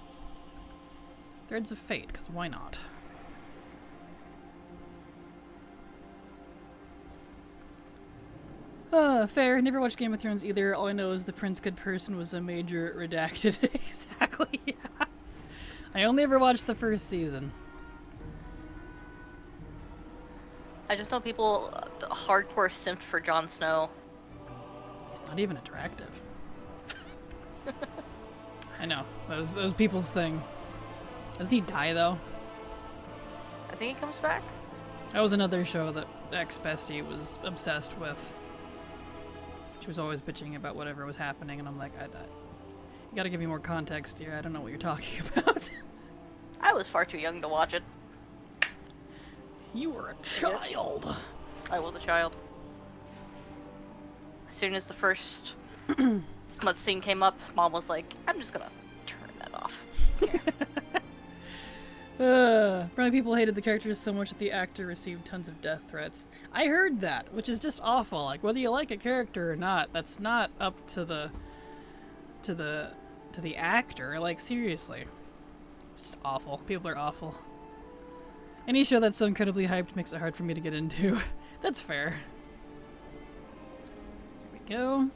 Threads of Fate, because why not? Fair. Never watched Game of Thrones either. All I know is the Prince Good Person was a major redacted. Exactly, yeah. I only ever watched the first season. I just know people hardcore simped for Jon Snow. He's not even attractive. I know. Those people's thing. Doesn't he die, though? I think he comes back. That was another show that ex-bestie was obsessed with. She was always bitching about whatever was happening, and I'm like, you gotta give me more context here. I don't know what you're talking about. I was far too young to watch it. You were a child. I was a child. As soon as the first smut scene came up, Mom was like, I'm just gonna turn that off. Okay. Probably people hated the characters so much that the actor received tons of death threats. I heard that, which is just awful. Like, whether you like a character or not, that's not up to the actor. Like, seriously. It's just awful. People are awful. Any show that's so incredibly hyped makes it hard for me to get into. That's fair. Here we go.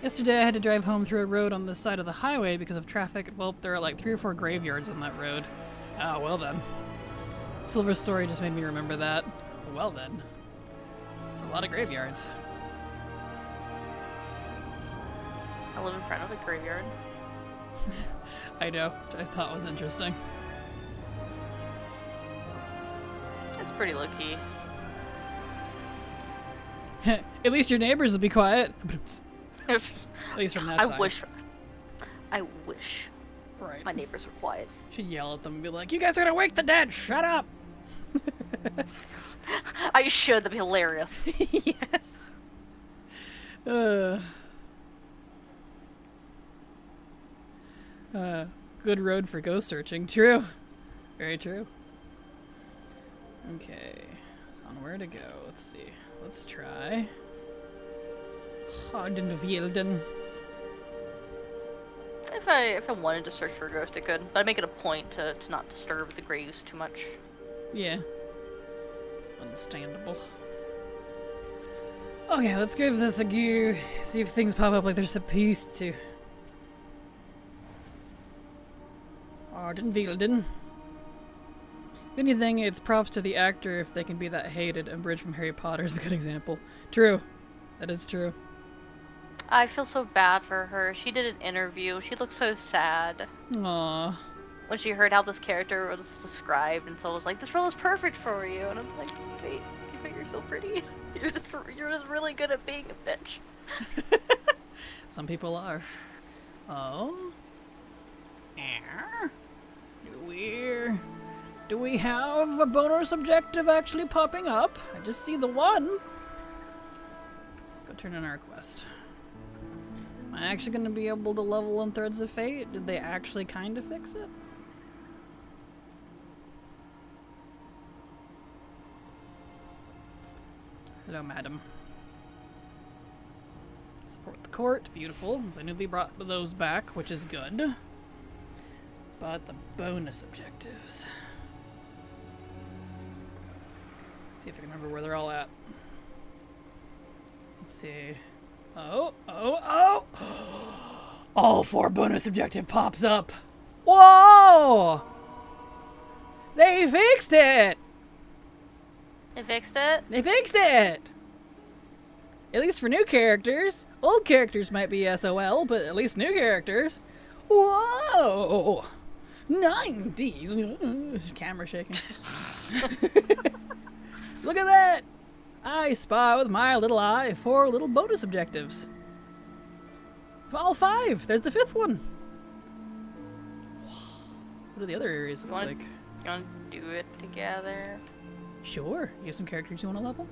Yesterday I had to drive home through a road on the side of the highway because of traffic. Well, there are like 3 or 4 graveyards on that road. Oh, well then. Silver Story just made me remember that. Well then. It's a lot of graveyards. I live in front of a graveyard. I know, which I thought was interesting. It's pretty low-key. At least your neighbors will be quiet. At least from that side. I wish Right. my neighbors were quiet. Should yell at them and be like, you guys are gonna wake the dead, shut up! I should, that'd be hilarious. Yes. Good road for ghost searching. True. Very true. Okay. So on where to go. Let's see. Let's try. Hardenwilden. If I wanted to search for a ghost, I could. But I'd make it a point to not disturb the graves too much. Yeah. Understandable. Okay, let's give this a go. See if things pop up like they're supposed to. Hardenwilden. If anything, it's props to the actor if they can be that hated, and Bridge from Harry Potter is a good example. True. That is true. I feel so bad for her. She did an interview. She looked so sad. Aww. When she heard how this character was described, and so was like, "This role is perfect for you," and I'm like, "Wait, you're so pretty. You're just really good at being a bitch." Some people are. Oh. Do we have a bonus objective actually popping up? I just see the one. Let's go turn in our quest. Am I actually going to be able to level on Threads of Fate? Did they actually kind of fix it? Hello, madam. Support the court. Beautiful. I knew they brought those back, which is good. But the bonus objectives. See if I can remember where they're all at. Let's see. Oh. All 4 bonus objective pops up. Whoa! They fixed it! They fixed it? They fixed it! At least for new characters. Old characters might be SOL, but at least new characters. Whoa! 90s. Camera shaking. Look at that! I spy with my little eye 4 little bonus objectives. All 5! There's the 5th one! What do the other areas look like? You wanna do it together? Sure. You have some characters you want to level?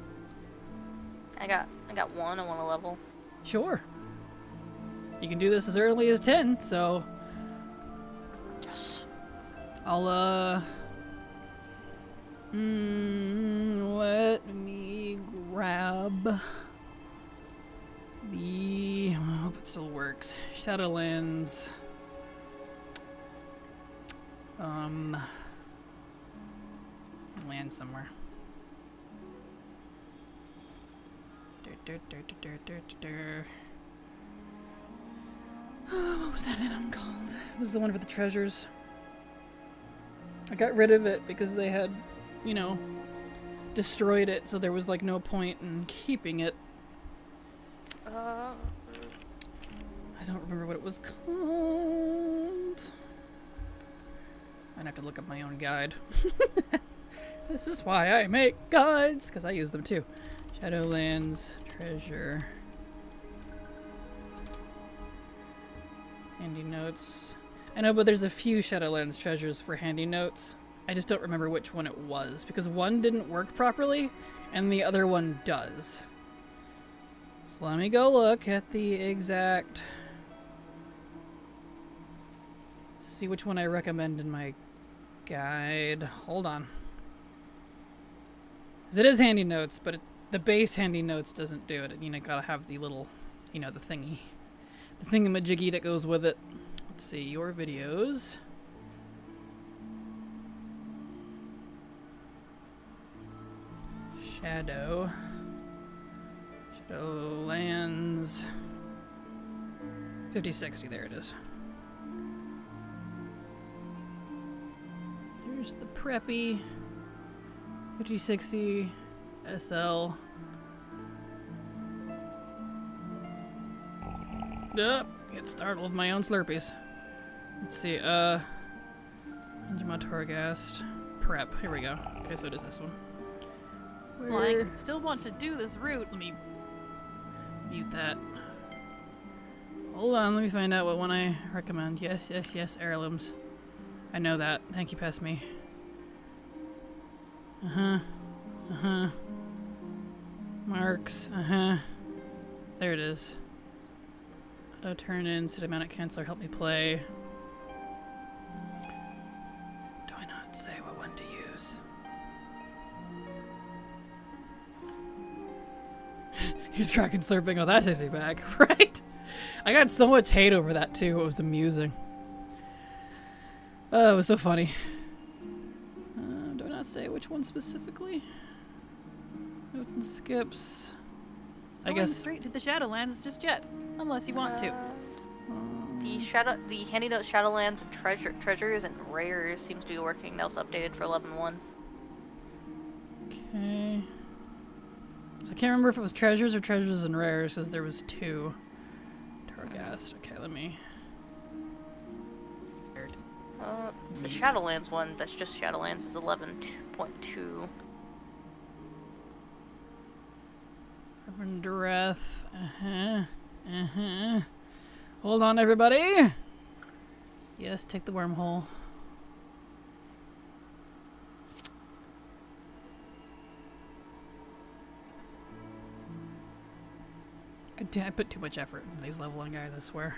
I got one I wanna level. Sure. You can do this as early as 10, so... Yes. I'll, let me grab the... I hope it still works. Shadowlands. Land somewhere. What was that item called? It was the one for the treasures. I got rid of it because they had, you know, destroyed it, so there was like no point in keeping it. I don't remember what it was called. I'd have to look up my own guide. This is why I make guides, because I use them too. Shadowlands, treasure. Handy notes. I know, but there's a few Shadowlands treasures for handy notes. I just don't remember which one it was, because one didn't work properly, and the other one does. So let me go look at the exact... See which one I recommend in my guide. Hold on. 'Cause it is handy notes, but the base handy notes doesn't do it. You know, gotta have the little, you know, the thingy. The thingamajiggy that goes with it. Let's see, your videos. Shadowlands 5060, there it is. Here's the preppy 5060 SL. Get startled with my own Slurpees. Let's see, Torghast prep. Here we go. Okay, so it is this one. Well, I can still want to do this route. Let me mute that. Hold on, let me find out what one I recommend. Yes, yes, yes, heirlooms. I know that. Thank you, pass me. Marks, There it is. Auto turn in, cinematic canceller, help me play. Do I not say what one to use? He's Kraken slurping. Oh, that takes me back, right? I got so much hate over that too. It was amusing. Oh, it was so funny. Do I not say which one specifically? Notes and skips. I guess straight to the Shadowlands just yet, unless you want to. The handy note Shadowlands and treasures and rares seems to be working. That was updated for 11.1. Okay. So I can't remember if it was treasures or treasures and rares, because there was two. Torghast. Okay, let me. The Shadowlands one, that's just Shadowlands, is 11.2. Dreth. Hold on, everybody. Yes, take the wormhole. I put too much effort in these leveling guys, I swear.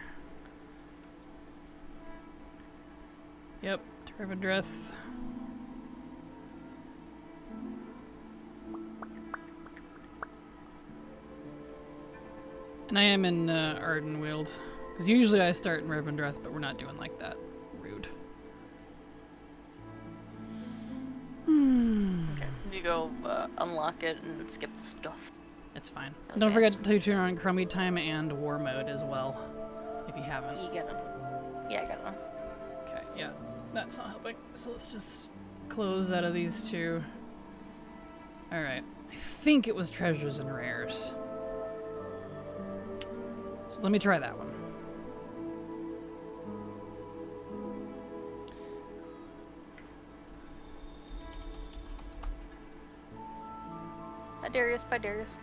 Yep, Dreth. And I am in Ardenweald, because usually I start in Revendreth, but we're not doing like that. Rude. Okay, you go unlock it and skip the stuff. It's fine. Okay. Don't forget to turn on Crummy Time and War Mode as well, if you haven't. You get it. Yeah, I got it. Okay, yeah, that's not helping. So let's just close out of these two. Alright, I think it was treasures and rares. So let me try that one. Hi Darius, bye Darius.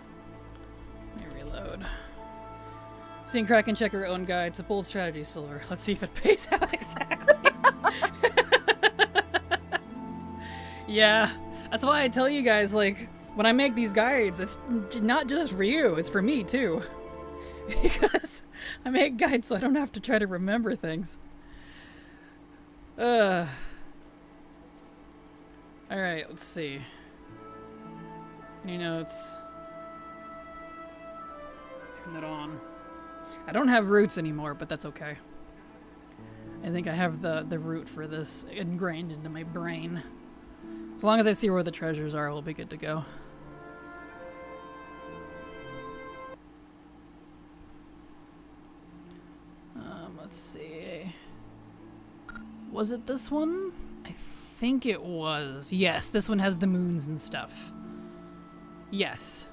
Let me reload. Seeing Kraken check her own guide. It's a bold strategy, Silver. Let's see if it pays out exactly. Yeah, that's why I tell you guys, like, when I make these guides, it's not just for you, it's for me too. Because I make guides so I don't have to try to remember things. Alright, let's see. Any notes? Turn that on. I don't have roots anymore, but that's okay. I think I have the root for this ingrained into my brain. As long as I see where the treasures are, we'll be good to go. Let's see. Was it this one? I think it was. Yes, this one has the moons and stuff. Yes.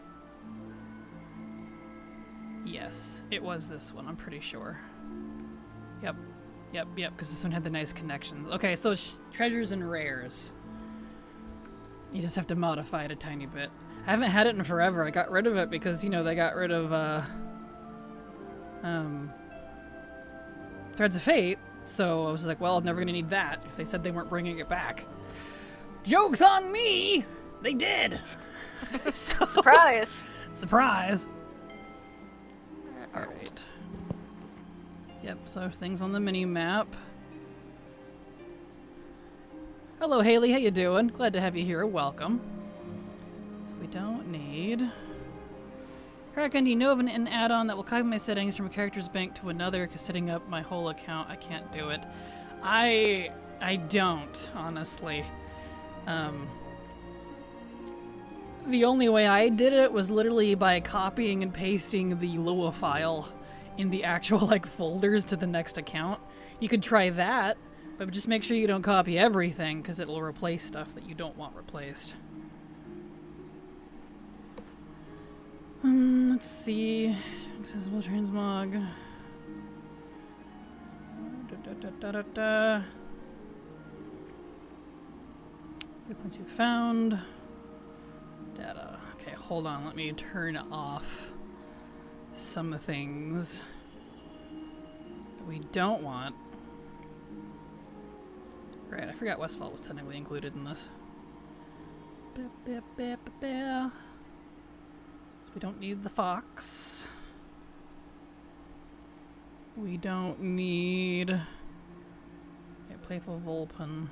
Yes, it was this one, I'm pretty sure. Yep, because this one had the nice connections. Okay, so it's treasures and rares. You just have to modify it a tiny bit. I haven't had it in forever. I got rid of it because, you know, they got rid of, Threads of Fate, so I was like, well, I'm never gonna need that, because they said they weren't bringing it back. Joke's on me! They did! So, Surprise! surprise! Alright. Yep, so things on the mini-map. Hello, Haley, how you doing? Glad to have you here, welcome. So we don't need... Kraken, do you know of an add-on that will copy my settings from a character's bank to another? Because setting up my whole account, I can't do it. I don't, honestly. The only way I did it was literally by copying and pasting the Lua file in the actual, like, folders to the next account. You could try that, but just make sure you don't copy everything, because it'll replace stuff that you don't want replaced. Let's see. Accessible transmog. Once you found data. Okay, hold on. Let me turn off some things that we don't want. Right, I forgot Westfall was technically included in this. So we don't need the fox. We don't need a playful Vulpin.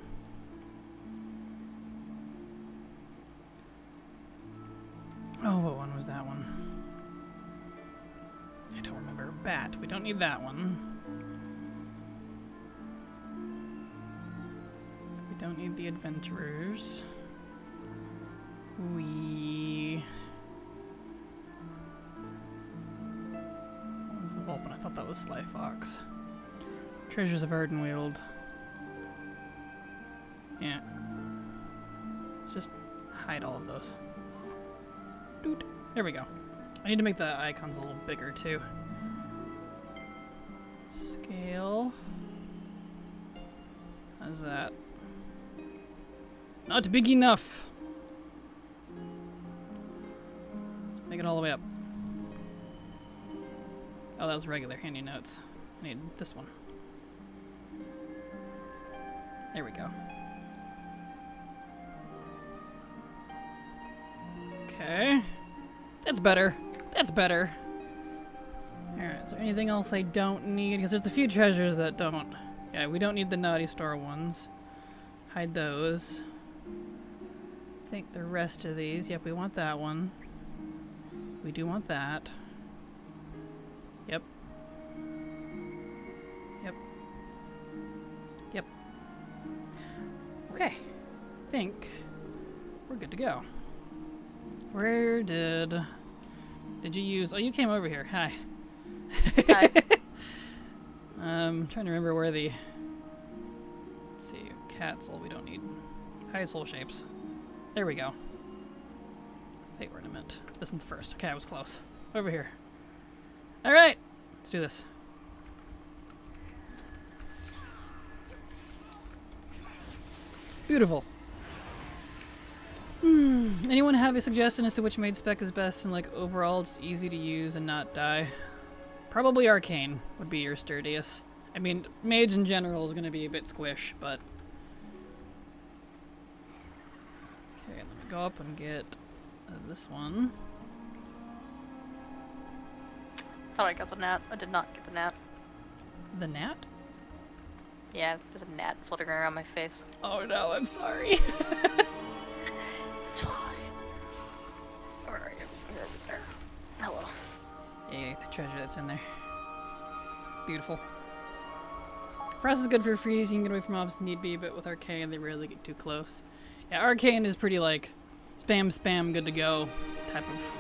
Oh, what one was that one? I don't remember. Bat. We don't need that one. We don't need the adventurers. We... What was the Vulpin? I thought that was Sly Fox. Treasures of Ardenweald. Yeah. Let's just hide all of those. Doot. There we go. I need to make the icons a little bigger too. Scale. How's that? Not big enough. Let's make it all the way up. Oh, that was regular handy notes. I need this one. There we go. Okay. That's better. That's better. Alright, is there anything else I don't need? Because there's a few treasures that don't. Yeah, we don't need the Naughty Store ones. Hide those. I think the rest of these. Yep, we want that one. We do want that. Yep. Yep. Yep. Okay. I think we're good to go. Where did you use... Oh, you came over here. Hi. Hi. Trying to remember where the... Let's see. Cat soul we don't need. Hide soul shapes. There we go. Fate ornament. This one's first. Okay, I was close. Over here. Alright! Let's do this. Beautiful. Anyone have a suggestion as to which maid spec is best and, like, overall just easy to use and not die? Probably Arcane would be your sturdiest. I mean, mage in general is going to be a bit squish, but... Okay, let me go up and get this one. Thought I got the gnat. I did not get the gnat. The gnat? Yeah, there's a gnat floating around my face. Oh no, I'm sorry. It's fine. Where are you? You're over there. Oh well. Yeah, the treasure that's in there. Beautiful. Frost is good for freeze. You can get away from mobs if need be, but with Arcane, they rarely get too close. Yeah, Arcane is pretty like spam, spam, good to go type of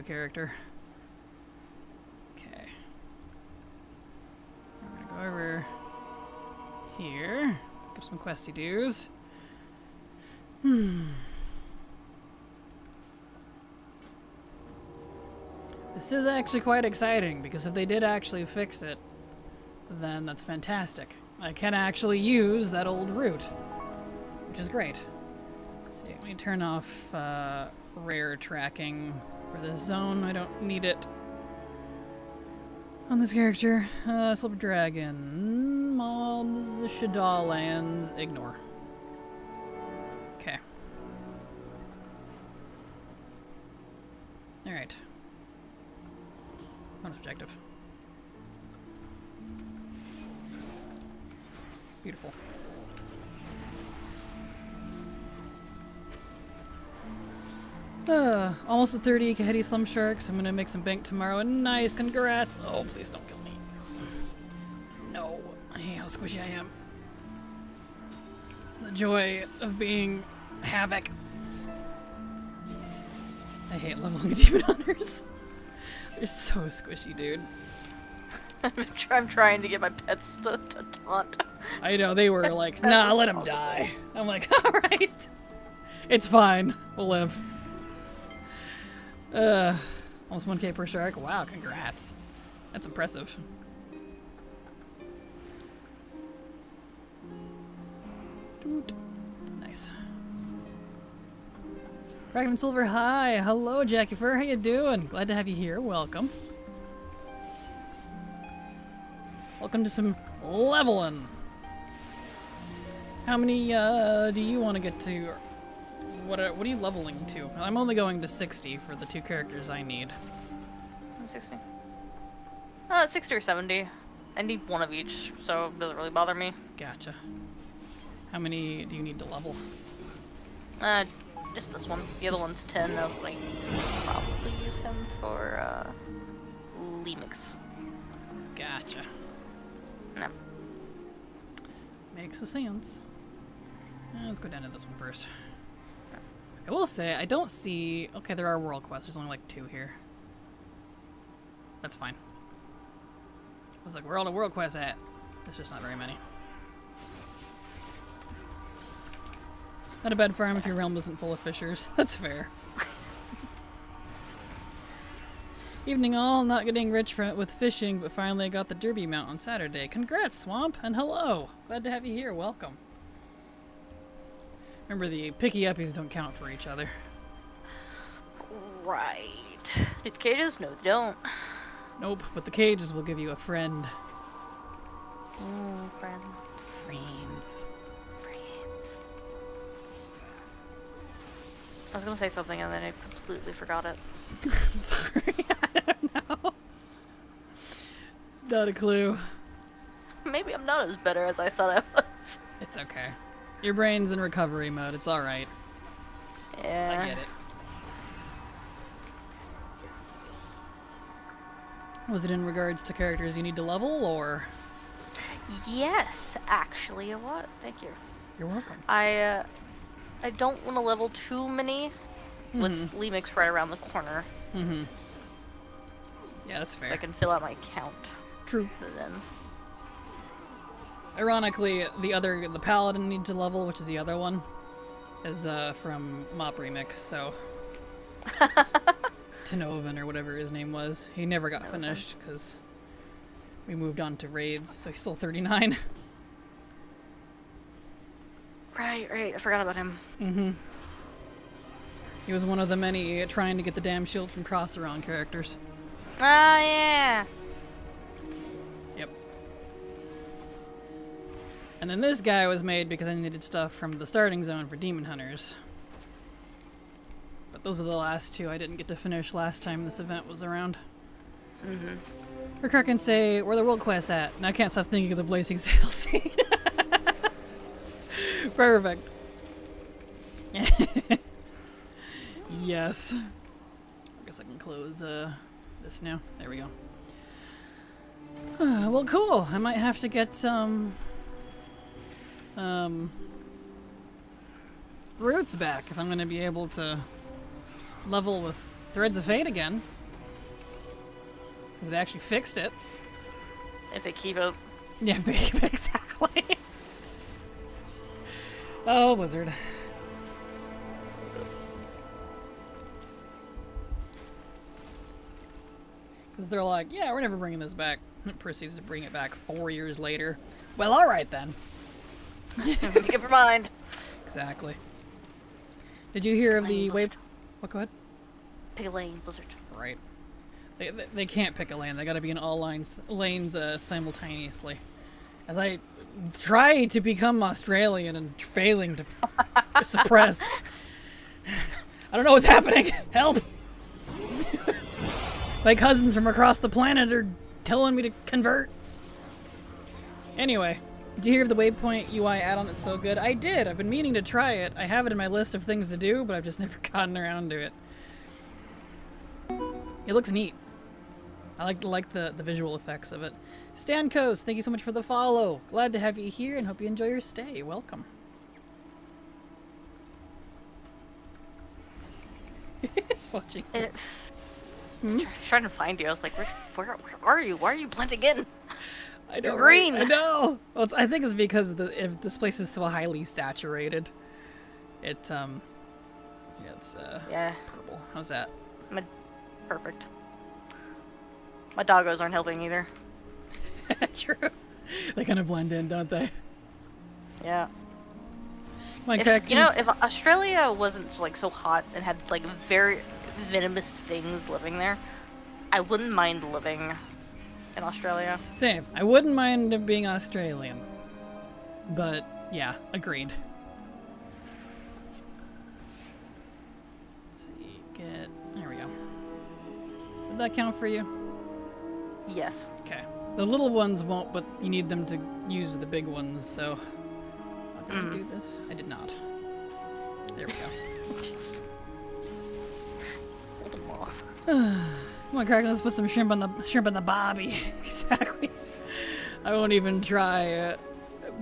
character. Okay. I'm gonna go over here. Pick up some questy doos. This is actually quite exciting, because if they did actually fix it, then that's fantastic. I can actually use that old route, which is great. Let's see, let me turn off rare tracking for this zone. I don't need it on this character. Slipper Dragon, mobs, Shadal lands, ignore. Okay. Alright. Not objective. Beautiful. Almost at 30 Kaheti Slum Sharks. I'm gonna make some bank tomorrow. Nice, congrats! Oh, please don't kill me. No. I hate how squishy I am. The joy of being Havoc. I hate leveling demon hunters. They're so squishy, dude. I'm trying to get my pets to taunt. I know, they were like, nah, let him die. I'm like, alright. It's fine. We'll live. Almost 1k per shark. Wow, congrats. That's impressive. Doot. Nice. Kraken Silver, hi. Hello, Jackie Fur. How you doing? Glad to have you here. Welcome. Welcome to some leveling. How many do you want to get to? What are you leveling to? I'm only going to 60 for the 2 characters I need. 60. 60 or 70. I need 1 of each, so it doesn't really bother me. Gotcha. How many do you need to level? Just this one. The other one's 10. I was going to probably use him for Lemix. Gotcha. No. Makes sense. Let's go down to this one first. I will say, I don't see... Okay, there are world quests. There's only like 2 here. That's fine. I was like, where are all the world quests at? There's just not very many. Not a bad farm if your realm isn't full of fishers. That's fair. Evening all, not getting rich with fishing, but finally I got the derby mount on Saturday. Congrats, Swamp, and hello! Glad to have you here. Welcome. Remember, the picky uppies don't count for each other. Right. These cages? No, they don't. Nope, but the cages will give you a friend. Friend. Friends. Friends. I was gonna say something and then I completely forgot it. I'm sorry, I don't know. Not a clue. Maybe I'm not as better as I thought I was. It's okay. Your brain's in recovery mode, it's alright. Yeah. I get it. Was it in regards to characters you need to level, or? Yes, actually it was. Thank you. You're welcome. I don't want to level too many with Lemix right around the corner. Mm-hmm. Yeah, that's fair. So I can fill out my count. True. Then. Ironically, the Paladin needs to level, which is the other one, is from Mop Remix, so... Tenovan, or whatever his name was. He never got finished, because we moved on to raids, so he's still 39. Right, I forgot about him. Mm-hmm. He was one of the many trying to get the damn shield from Crosseron characters. Ah, yeah! Yep. And then this guy was made because I needed stuff from the starting zone for Demon Hunters. But those are the last 2 I didn't get to finish last time this event was around. Mm-hmm. Or Kraken say, where the world quest at? And I can't stop thinking of the Blazing Sail scene. Perfect. Yes. I guess I can close this now. There we go. Well, cool. I might have to get some roots back if I'm going to be able to level with Threads of Fate again. Because they actually fixed it. If they keep it. Yeah, if they keep it, exactly. Oh, Blizzard. Because they're like, yeah, we're never bringing this back. And proceeds to bring it back 4 years later. Well, alright then. Make up your mind. Exactly. Did you hear of the Lane wave? Blizzard. What, go ahead? Pick a lane, Blizzard. Right. They can't pick a lane. They gotta be in all lanes simultaneously. As I try to become Australian and failing to suppress. I don't know what's happening. Help! My cousins from across the planet are telling me to convert. Anyway, did you hear of the Waypoint UI add-on? It's so good. I did. I've been meaning to try it. I have it in my list of things to do, but I've just never gotten around to it. It looks neat. I like the visual effects of it. Stan Coast, thank you so much for the follow. Glad to have you here and hope you enjoy your stay. Welcome. Just watching. Trying to find you. I was like, where are you? Why are you blending in? I know. You're green. I know. Well, I think it's because if this place is so highly saturated, it's Yeah. purple. How's that? Perfect. My doggos aren't helping either. True. They kind of blend in, don't they? Yeah. Come on, If, you know, if Australia wasn't like so hot and had like very venomous things living there, I wouldn't mind living in Australia. Same. I wouldn't mind it being Australian. But, yeah, agreed. Let's see, there we go. Did that count for you? Yes. Okay. The little ones won't, but you need them to use the big ones, so... Oh, did I do this? I did not. There we go. Hold them off. Come on, Kraken, let's put some shrimp on the bobby. Exactly. I won't even try a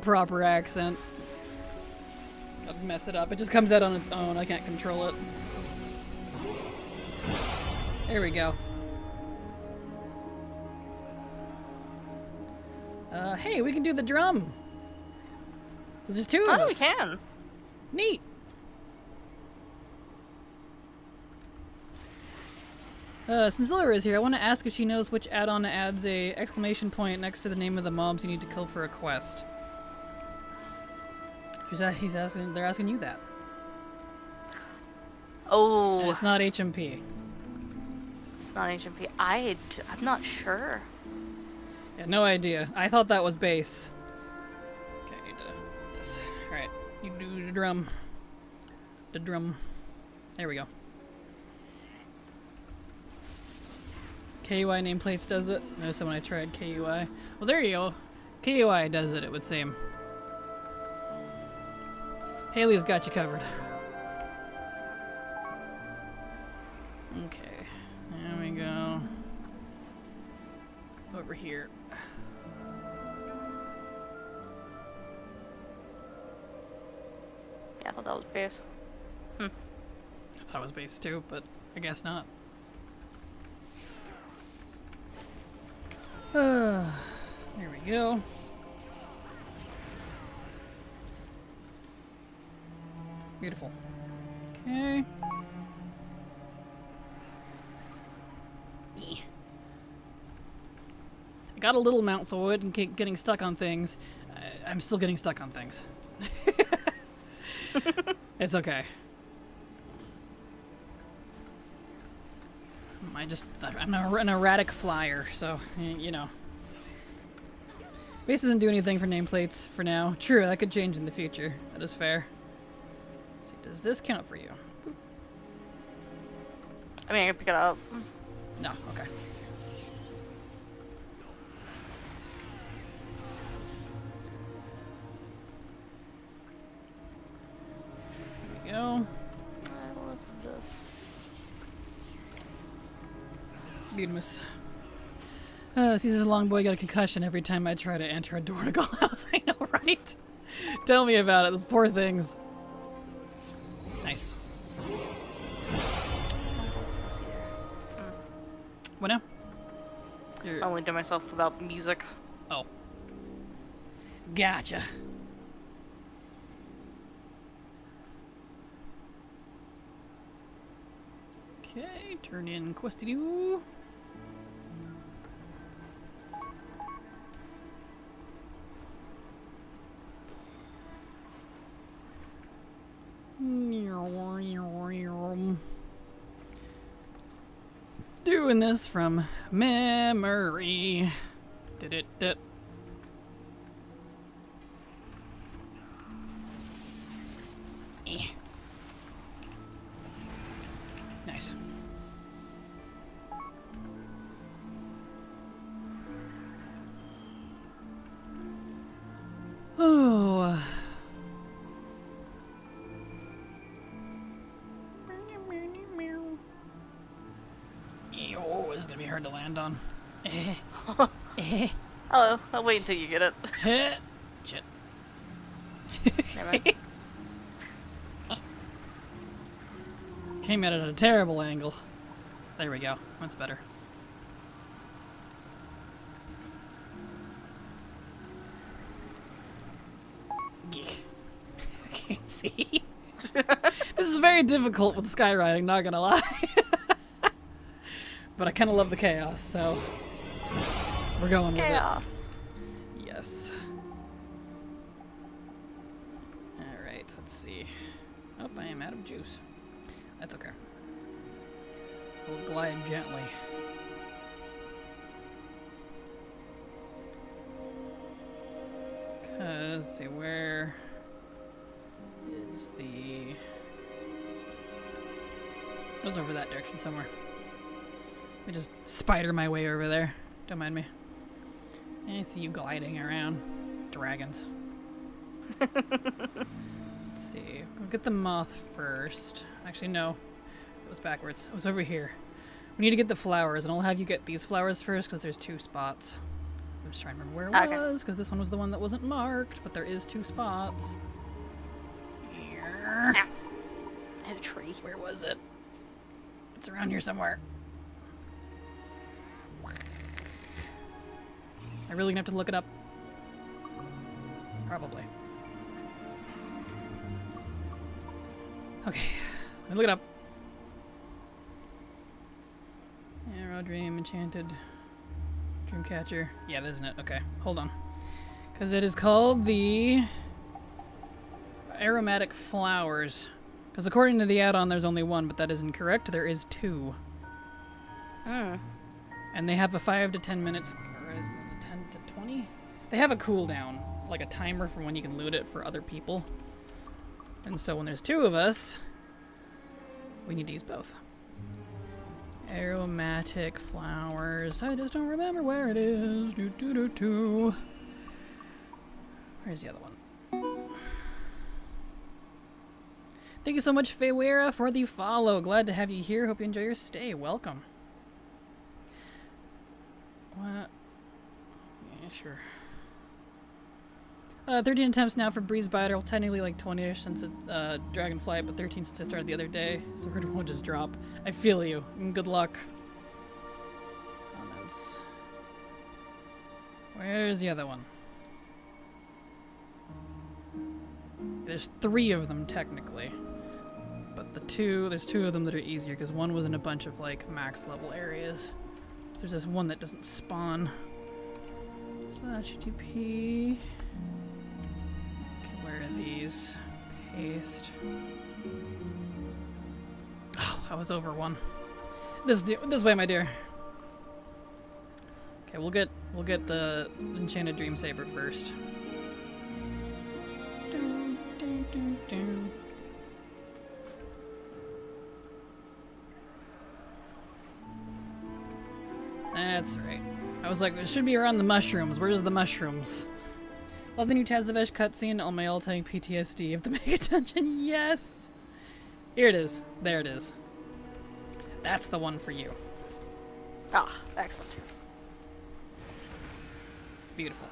proper accent. I'll mess it up. It just comes out on its own. I can't control it. There we go. Hey, we can do the drum. There's two of us. Oh, we can. Neat. Since Lyra is here, I want to ask if she knows which add-on adds a exclamation point next to the name of the mobs you need to kill for a quest. They're asking you that. Oh. And it's not HMP. It's not HMP. I'm not sure. Yeah, no idea. I thought that was base. Okay, I need to do this. Alright, you do the drum. The drum. There we go. KUI nameplates does it. Notice when I tried KUI. Well, there you go. KUI does it, it would seem. Haley's got you covered. Okay, there we go. Over here. Yeah, I thought that was base. I thought it was base too, but I guess not. There we go. Beautiful. Okay. I got a little mount so I wouldn't keep getting stuck on things. I'm still getting stuck on things. It's okay. I'm an erratic flyer, so, you know. Base doesn't do anything for nameplates for now. True, that could change in the future. That is fair. Let's see, does this count for you? Boop. I mean, I can pick it up. No, okay. There we go. Alright, what's this? Beautimus. Sees this long boy got a concussion every time I try to enter a Dornigal house. I know, right? Tell me about it, those poor things. Nice. What now? I only do myself about music. Oh. Gotcha. Okay, turn in Questy-Doo. Doing this from memory. Did it? Nice. Oh. Oh, this is gonna be hard to land on. Oh, I'll wait until you get it. Shit. Never mind. Came at it at a terrible angle. There we go. That's better. Geek. I can't see. This is very difficult with skywriting, not gonna lie. But I kind of love the chaos, so we're going with it. Chaos. Yes. Alright, let's see. Oh, I am out of juice. That's okay. We'll glide gently. Cause, let's see, where is the... It was over that direction somewhere. Let me just spider my way over there. Don't mind me. I see you gliding around. Dragons. Let's see. We'll get the moth first. Actually, no. It was backwards. It was over here. We need to get the flowers, and I'll have you get these flowers first, because there's 2 spots. I'm just trying to remember where it was, because this one was the one that wasn't marked, but there is 2 spots. Here. I hit a tree. Where was it? It's around here somewhere. I really gonna have to look it up? Probably. Okay, let me look it up. Arrow, Dream, Enchanted, Dreamcatcher. Yeah, that isn't it. Okay, hold on. Because it is called the Aromatic Flowers. Because according to the add-on, there's only 1, but that is incorrect. There is 2. Hmm. And they have a 5 to 10 minutes, or is it 10 to 20? They have a cooldown, like a timer for when you can loot it for other people. And so when there's 2 of us, we need to use both. Aromatic Flowers. I just don't remember where it is. Where's the other one? Thank you so much, Feyweira, for the follow. Glad to have you here. Hope you enjoy your stay. Welcome. What? Yeah, sure. 13 attempts now for Breeze Biter. Well, technically like 20-ish since it's Dragonflight, but 13 since I started the other day. So it won't just drop. I feel you. And good luck. Comments. Where's the other one? There's 3 of them technically. But there's 2 of them that are easier because one was in a bunch of like max level areas. There's this one that doesn't spawn. /TP. Okay, where are these? Paste. Oh, I was over one. This way, my dear. Okay, we'll get the Enchanted Dream Saber first. That's right. I was like, it should be around the mushrooms. Where's the mushrooms? Love the new Tazavesh cutscene on my all-time PTSD of the Mega Dungeon. Yes! Here it is. There it is. That's the one for you. Ah, excellent. Beautiful.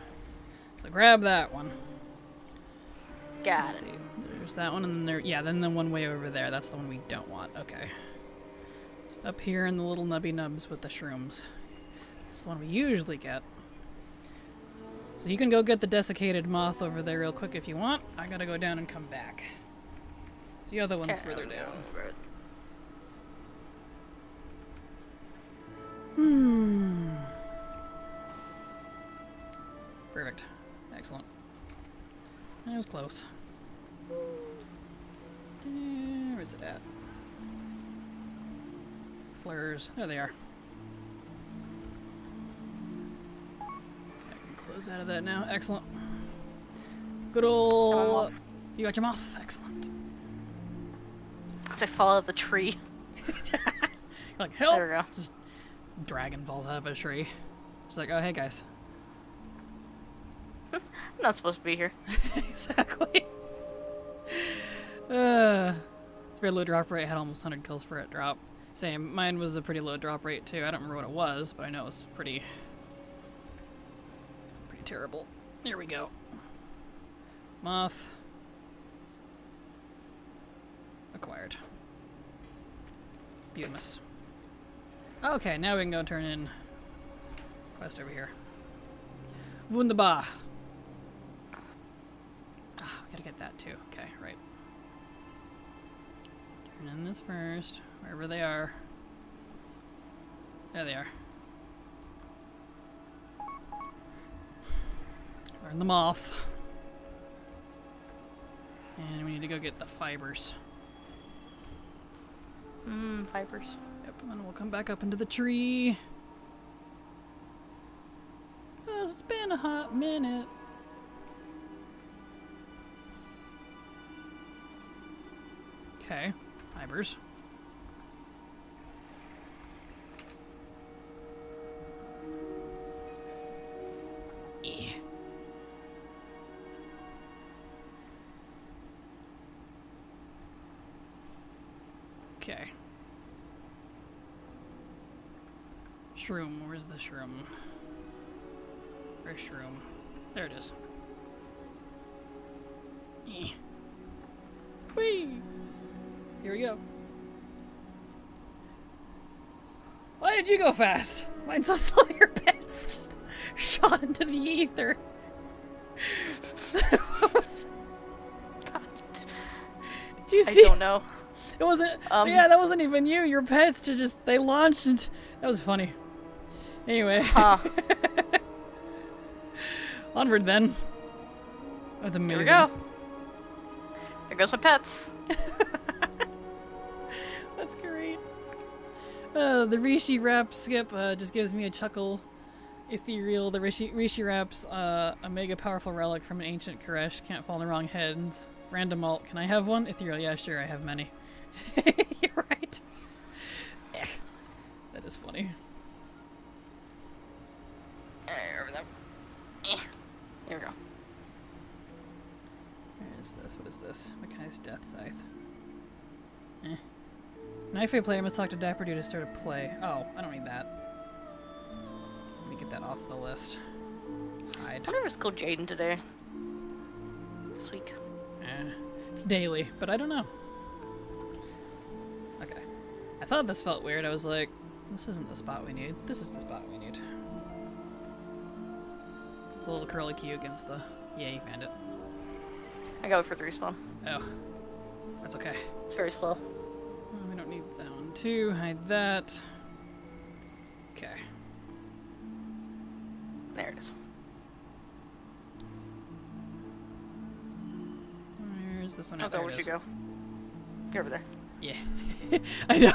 So grab that one. Got Let's it. see. There's that one, and then there. Yeah, then the one way over there. That's the one we don't want. Okay. So up here in the little nubby nubs with the shrooms. That's the one we usually get. So you can go get the desiccated moth over there real quick if you want. I gotta go down and come back. So the other one's further down. Perfect. Excellent. That was close. Where's it at? Flares. There they are. Okay, I can close out of that now. Excellent. Good ol'... You got your moth? Excellent. As I fall out of the tree. You're like, help! There we go. Just dragon falls out of a tree. Just like, oh, hey guys. I'm not supposed to be here. Exactly. It's very low drop rate. I had almost 100 kills for it drop. Same. Mine was a pretty low drop rate too. I don't remember what it was, but I know it was pretty terrible. Here we go. Moth. Acquired. Beautimous. Okay, now we can go turn in quest over here. Wunderbar. Ah, we gotta get that too. Okay, right. Turn in this first, wherever they are. There they are. Learn them off. And we need to go get the fibers. Fibers. Yep, and then we'll come back up into the tree. Oh, it's been a hot minute. Okay, fibers. Eh. Okay. Shroom, where's the shroom? Where's shroom? There it is. Eh. Whee! Here we go. Why did you go fast? Mine's so slow. Your pet's just shot into the ether. What was God. Did you see? I don't know. It wasn't. Yeah, that wasn't even you. Your pets they launched. And that was funny. Anyway. Huh. Onward then. That's amazing. Here we go. There goes my pets. That's great. The Rishi Rap skip just gives me a chuckle. Ethereal. The Rishi Rap's a mega powerful relic from an ancient Koresh. Can't fall in the wrong hands. Random alt. Can I have one? Ethereal. Yeah, sure. I have many. You're right. That is funny. Here we go. Where is this? What is this? Mekai's Death Scythe. Knife A player must talk to Dapper Dude to start a play. Oh, I don't need that. Let me get that off the list. Hide. I wonder if it's called Jaden today. This week. It's daily, but I don't know. Okay. I thought this felt weird. I was like, this isn't the spot we need. This is the spot we need. It's the little curly Q against the... Yeah, you found it. I got it for the respawn. Oh. That's okay. It's very slow. We don't need that one too. Hide that. Okay. There it is. Where's this one? Oh, There where'd it you is. go? You're over there. Yeah. I know.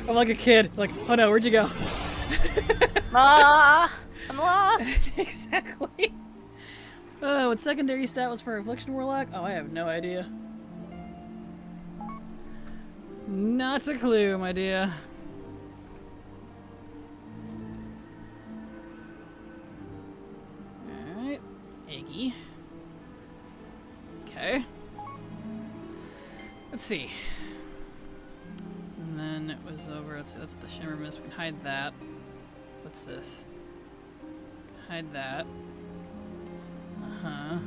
I'm like a kid. Like, oh no, where'd you go? Ah! I'm lost! Exactly. What secondary stat was for Affliction Warlock? Oh, I have no idea. Not a clue, my dear. Alright. Eggy. Okay. Let's see. And then it was over. Let's see, that's the Shimmer Mist. We can hide that. What's this? Hide that. Uh-huh.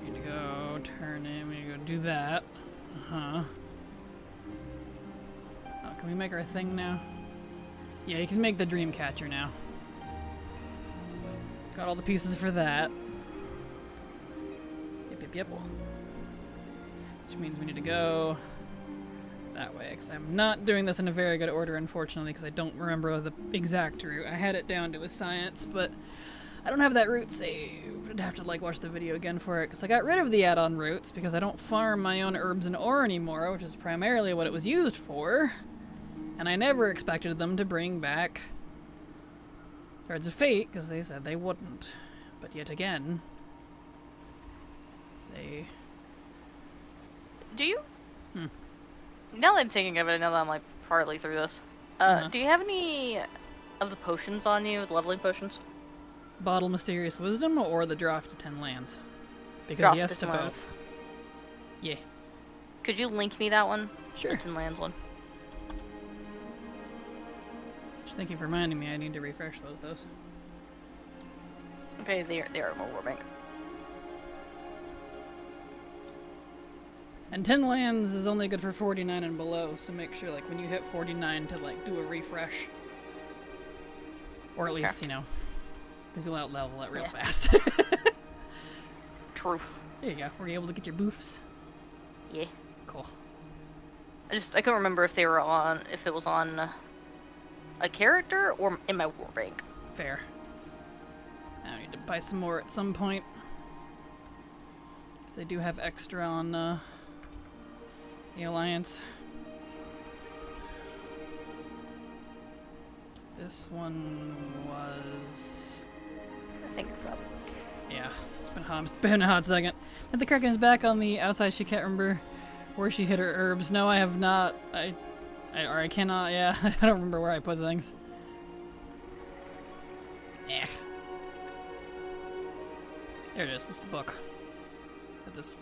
We need to go turn in. We need to go do that. Uh-huh. Oh, can we make our thing now? Yeah, you can make the Dreamcatcher now. So, got all the pieces for that. Yep. Which means we need to go that way, because I'm not doing this in a very good order, unfortunately, because I don't remember the exact route. I had it down to a science, but I don't have that route saved. I'd have to like watch the video again for it, because I got rid of the add-on routes because I don't farm my own herbs and ore anymore, which is primarily what it was used for. And I never expected them to bring back Threads of Fate, because they said they wouldn't. But yet again, they... Do you? Now that I'm thinking of it, now that I'm like partly through this, do you have any of the potions on you, the leveling potions? Bottle Mysterious Wisdom or the Draft to 10 Lands? Because Draft yes to to 10 lands. both. Yeah. Could you link me that one? Sure. The 10 lands one. Thank you for reminding me. I need to refresh both those. Okay, they are in my warbank. And 10 lands is only good for 49 and below, so make sure like when you hit 49 to like do a refresh. Or at least, you know, because you'll out-level it real fast. True. There you go. Were you able to get your boofs? Yeah. Cool. I couldn't remember if they were on, if it was on a character or in my warbank. Fair. I need to buy some more at some point. They do have extra on the Alliance. This one was... I think it's up. Yeah, it's been a hot second. And the Kraken is back on the outside. She can't remember where she hid her herbs. No, I have not. I cannot, yeah. I don't remember where I put things. Eh. There it is. It's the book. But this...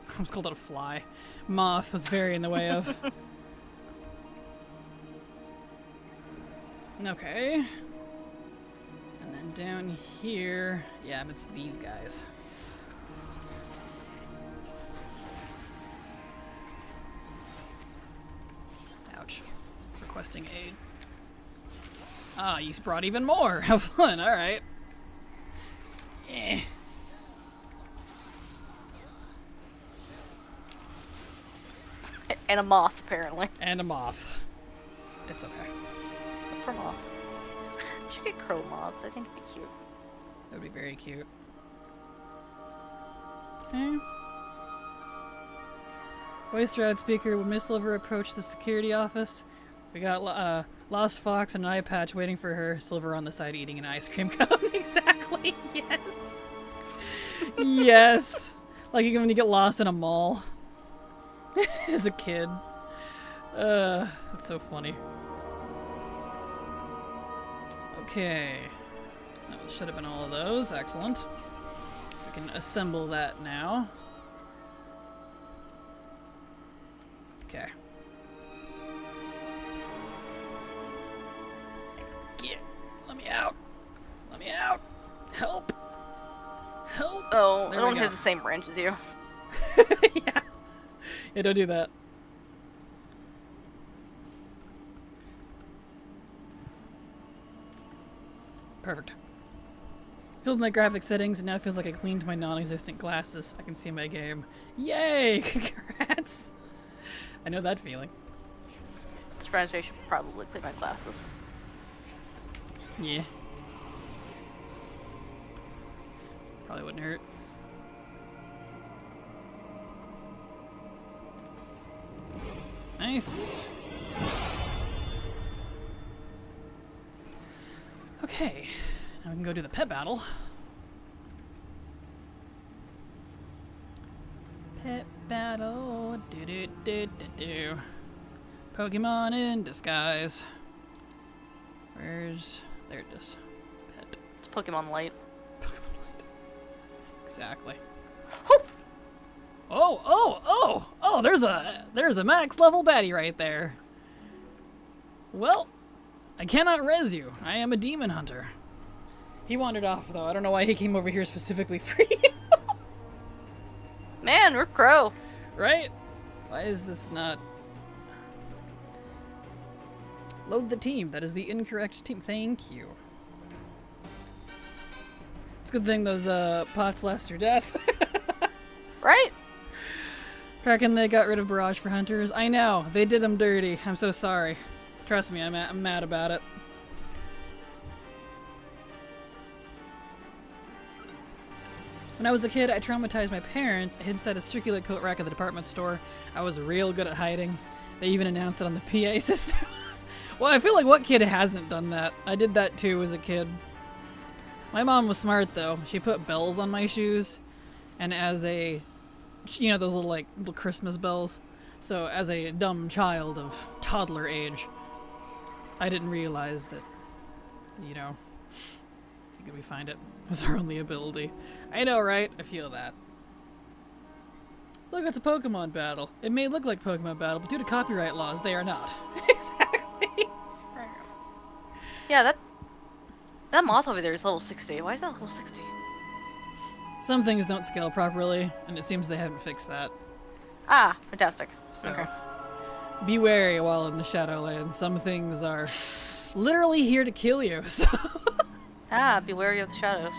I almost called it a fly. Moth was very in the way of. Okay. And then down here... Yeah, it's these guys. Ouch. Requesting aid. Ah, you brought even more. Have fun. Alright. Eh. And a moth, apparently. And a moth. It's okay. A poor moth. I should get crow moths. I think it'd be cute. That would be very cute. Okay. Voice throughout speaker. When Miss Silver approached the security office, we got Lost Fox and an eye patch waiting for her. Silver on the side eating an ice cream cone. Exactly. Yes. Yes. Like when you get lost in a mall. As a kid. That's so funny. Okay. That should have been all of those. Excellent. We can assemble that now. Okay. Get. Let me out. Let me out. Help. Help. Oh, There I don't we have go. the same branch as you. Yeah. Yeah, don't do that. Perfect. Feels my graphic settings, and now it feels like I cleaned my non-existent glasses. I can see my game. Yay! Congrats! I know that feeling. Surprised I should probably clean my glasses. Yeah. Probably wouldn't hurt. Nice. Okay, now we can go do the pet battle. Pet battle. Do do do do do. Pokemon in disguise. Where's... There it is. Pet. It's Pokemon Light. Exactly. Oh, there's a max level baddie right there. Well, I cannot res you. I am a demon hunter. He wandered off though. I don't know why he came over here specifically for you. Man, we're crow. Right? Why is this not... Load the team. That is the incorrect team. Thank you. It's a good thing those pots last through death. Right? Kraken, they got rid of Barrage for Hunters. I know. They did them dirty. I'm so sorry. Trust me, I'm mad about it. When I was a kid, I traumatized my parents. I hid inside a circular coat rack at the department store. I was real good at hiding. They even announced it on the PA system. Well, I feel like what kid hasn't done that? I did that too as a kid. My mom was smart though. She put bells on my shoes, and as a, you know, those little Christmas bells. So as a dumb child of toddler age, I didn't realize that, you know, could we find it? It was our only ability. I know, right? I feel that. Look, it's a Pokemon battle. It may look like Pokemon battle, but due to copyright laws, they are not. Exactly. Yeah, that moth over there is level 60. Why is that level 60? Some things don't scale properly, and it seems they haven't fixed that. Ah, fantastic. So, Okay. be wary while in the Shadowlands. Some things are literally here to kill you, so... Ah, be wary of the shadows.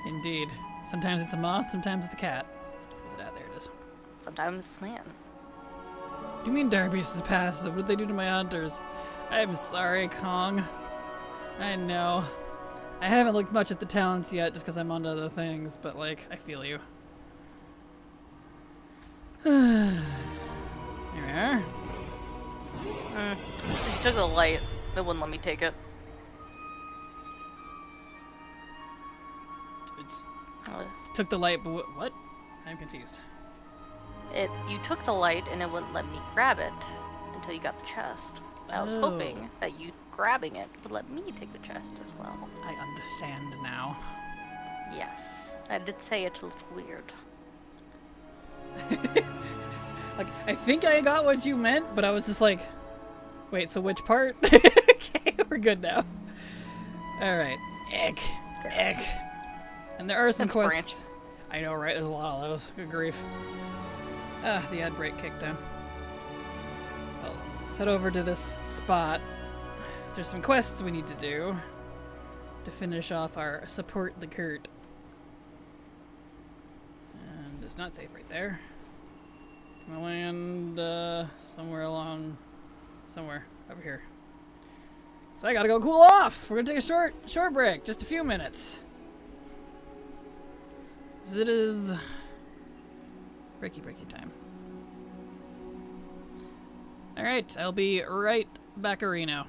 Indeed. Sometimes it's a moth, sometimes it's a cat. Where's it at? There it is. Sometimes it's man. What do you mean Darby's is passive? What did they do to my hunters? I'm sorry, Kong. I know. I haven't looked much at the talents yet just because I'm onto other things, but like, I feel you. Here we are. You took the light. They wouldn't let me take it. It's Uh, took the light, but what? I'm confused. You took the light and it wouldn't let me grab it until you got the chest. I was hoping that you grabbing it would let me take the chest as well. I understand now. Yes. I did say it looked weird. Like, I think I got what you meant, but I was just like, wait, so which part? Okay, we're good now. Alright. Ick. And there are some That's a quests. I know, right? There's a lot of those. Good grief. Ah, the ad break kicked in. Well, let's head over to this spot. So there's some quests we need to do to finish off our support the Kurt. And it's not safe right there. I'm gonna land somewhere over here. So I gotta go cool off. We're gonna take a short break, just a few minutes. 'Cause it is breaky time. Alright, I'll be right back, Reno.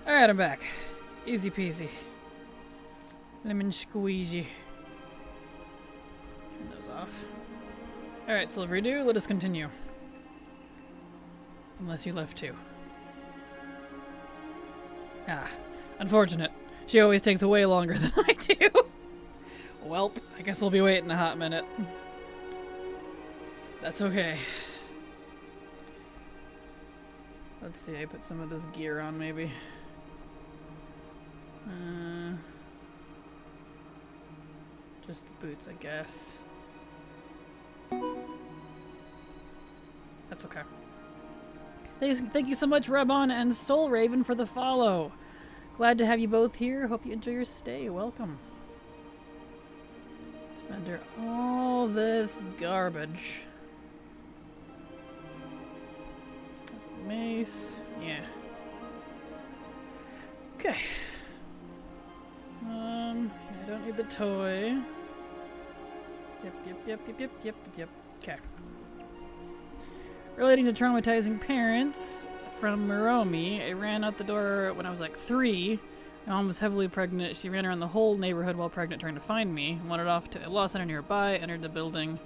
Alright, I'm back. Easy peasy. Lemon squeezy. Turn those off. Alright, so redo, let us continue. Unless you left too. Ah, unfortunate. She always takes way longer than I do. Welp, I guess we'll be waiting a hot minute. That's okay. Let's see, I put some of this gear on maybe. Just the boots, I guess. That's okay. Thank you so much, Rebon and Soul Raven, for the follow. Glad to have you both here. Hope you enjoy your stay. Welcome. Let's render all this garbage. That's a mace. Yeah. Okay. I don't need the toy. Yep. Okay. Relating to traumatizing parents from Muromi, I ran out the door when I was like 3. My mom was heavily pregnant. She ran around the whole neighborhood while pregnant trying to find me. Wandered off to a law center nearby, entered the building,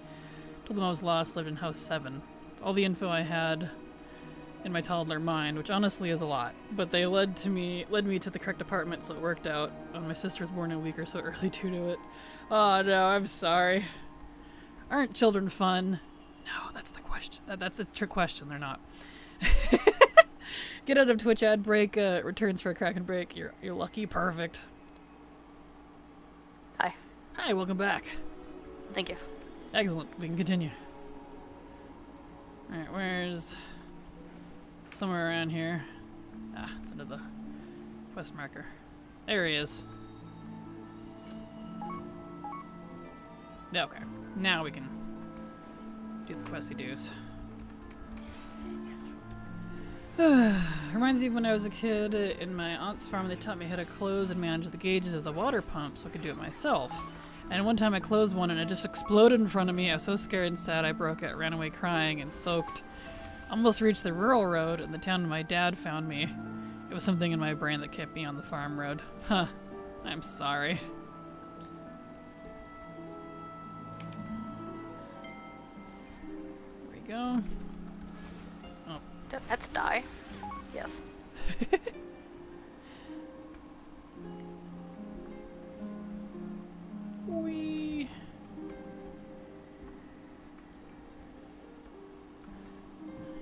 told them I was lost, lived in house 7. All the info I had in my toddler mind, which honestly is a lot, but they led me to the correct apartment, so it worked out. My sister was born a week or so early due to it. Oh no, I'm sorry. Aren't children fun? No, that's the question. That's a trick question. They're not. Get out of Twitch ad break. Returns for a Kraken break. You're lucky. Perfect. Hi. Hi. Welcome back. Thank you. Excellent. We can continue. All right. Where's somewhere around here? Ah, it's under the quest marker. There he is. Yeah. Okay. Now we can do the questy do's. Reminds me of when I was a kid in my aunt's farm. They taught me how to close and manage the gauges of the water pump so I could do it myself. And one time I closed one and it just exploded in front of me. I was so scared and sad I broke it, ran away crying and soaked. Almost reached the rural road and the town my dad found me. It was something in my brain that kept me on the farm road. Huh. I'm sorry. There we go. Oh. Did pets die? Yes. Wee.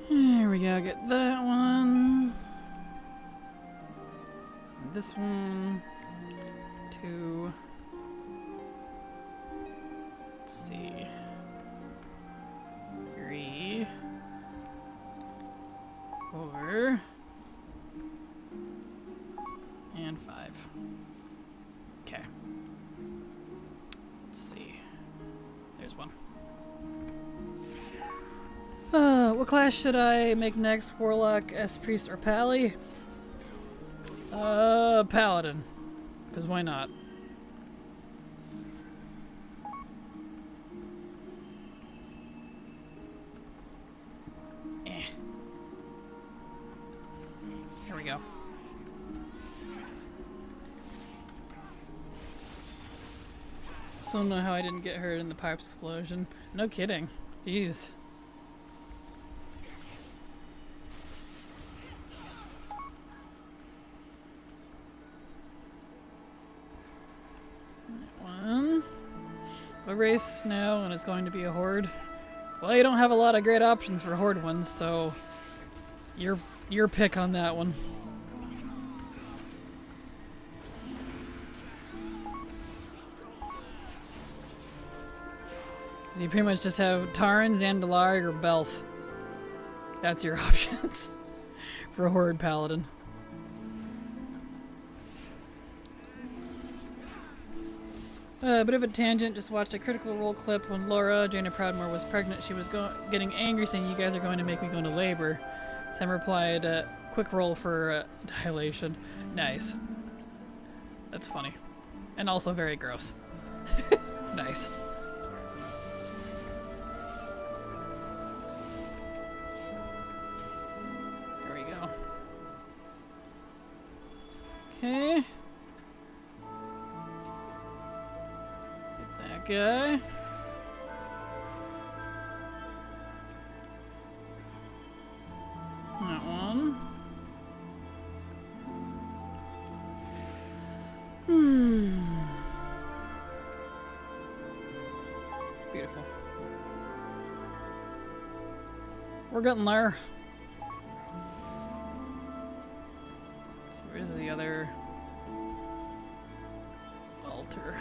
Here we go, get that one. This one. 2. Let's see. 3. 4. And 5. Okay. Let's see. There's one. What class should I make next? Warlock, S-Priest, or Pally? Paladin. Because why not? Eh. Here we go. Don't know how I didn't get hurt in the pipes explosion. No kidding. Jeez. One. A race now, and it's going to be a horde. Well, you don't have a lot of great options for horde ones, so your pick on that one. You pretty much just have Tarn, Zandalar, or Belf. That's your options for a Horde Paladin. Bit of a tangent, just watched a Critical Role clip when Laura, Jaina Proudmoore, was pregnant. She was getting angry saying, "You guys are going to make me go into labor." Sam replied, "Quick roll for dilation." Nice. That's funny. And also very gross. Nice. Okay. Get that guy. That one. Beautiful. We're getting there. So where's the other altar?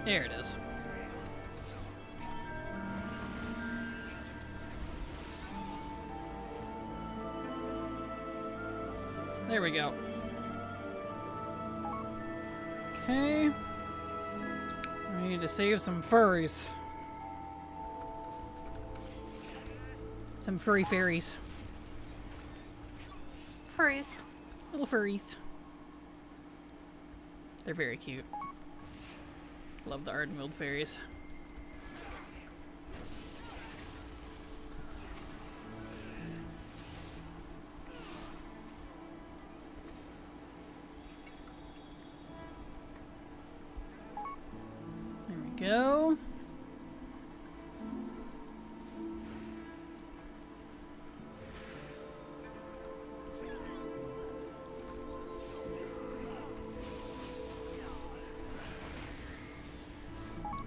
There it is. There we go. Okay. We need to save some furries. Some furry fairies. Furries. Little furries. They're very cute. Love the Ardenweald fairies. There we go.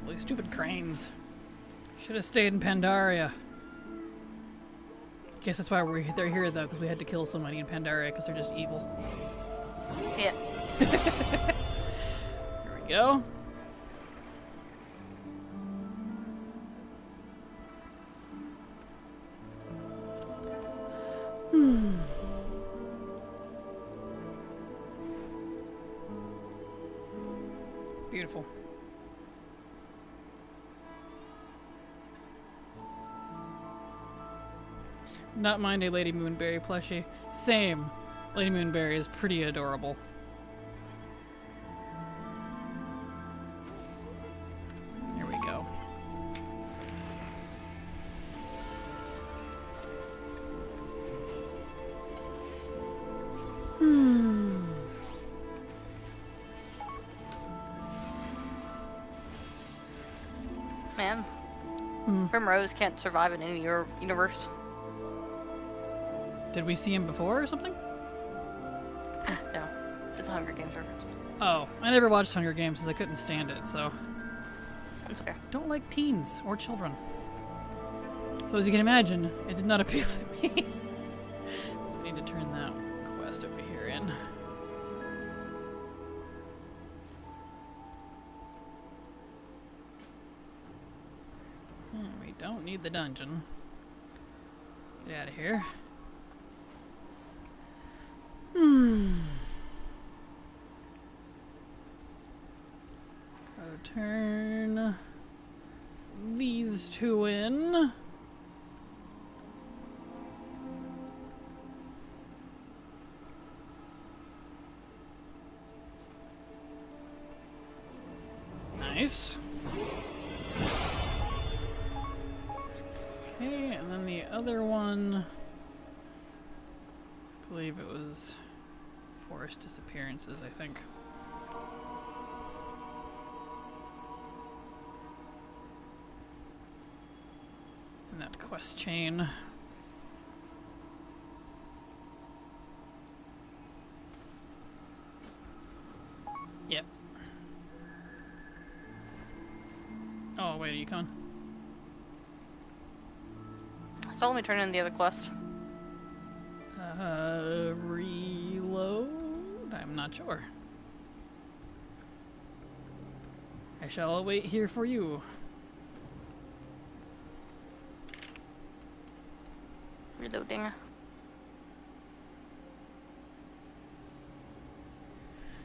Holy stupid cranes. Should have stayed in Pandaria. Guess that's why they're here though, because we had to kill so many in Pandaria because they're just evil. Yeah. Here we go. Beautiful. Not mind a Lady Moonberry plushie. Same. Lady Moonberry is pretty adorable. Here we go. Man. Primrose can't survive in any universe. Did we see him before or something? No. It's a Hunger Games reference. Oh, I never watched Hunger Games because I couldn't stand it, so. That's okay. Don't like teens or children. So as you can imagine, it did not appeal to me. So I need to turn that quest over here in. We don't need the dungeon. Get out of here. Turn these two in. Nice. Okay, and then the other one, I believe it was forest disappearances, I think. And that quest chain. Yep. Oh, wait, are you coming? So let me turn in the other quest. Reload? I'm not sure. I shall wait here for you. Reloading.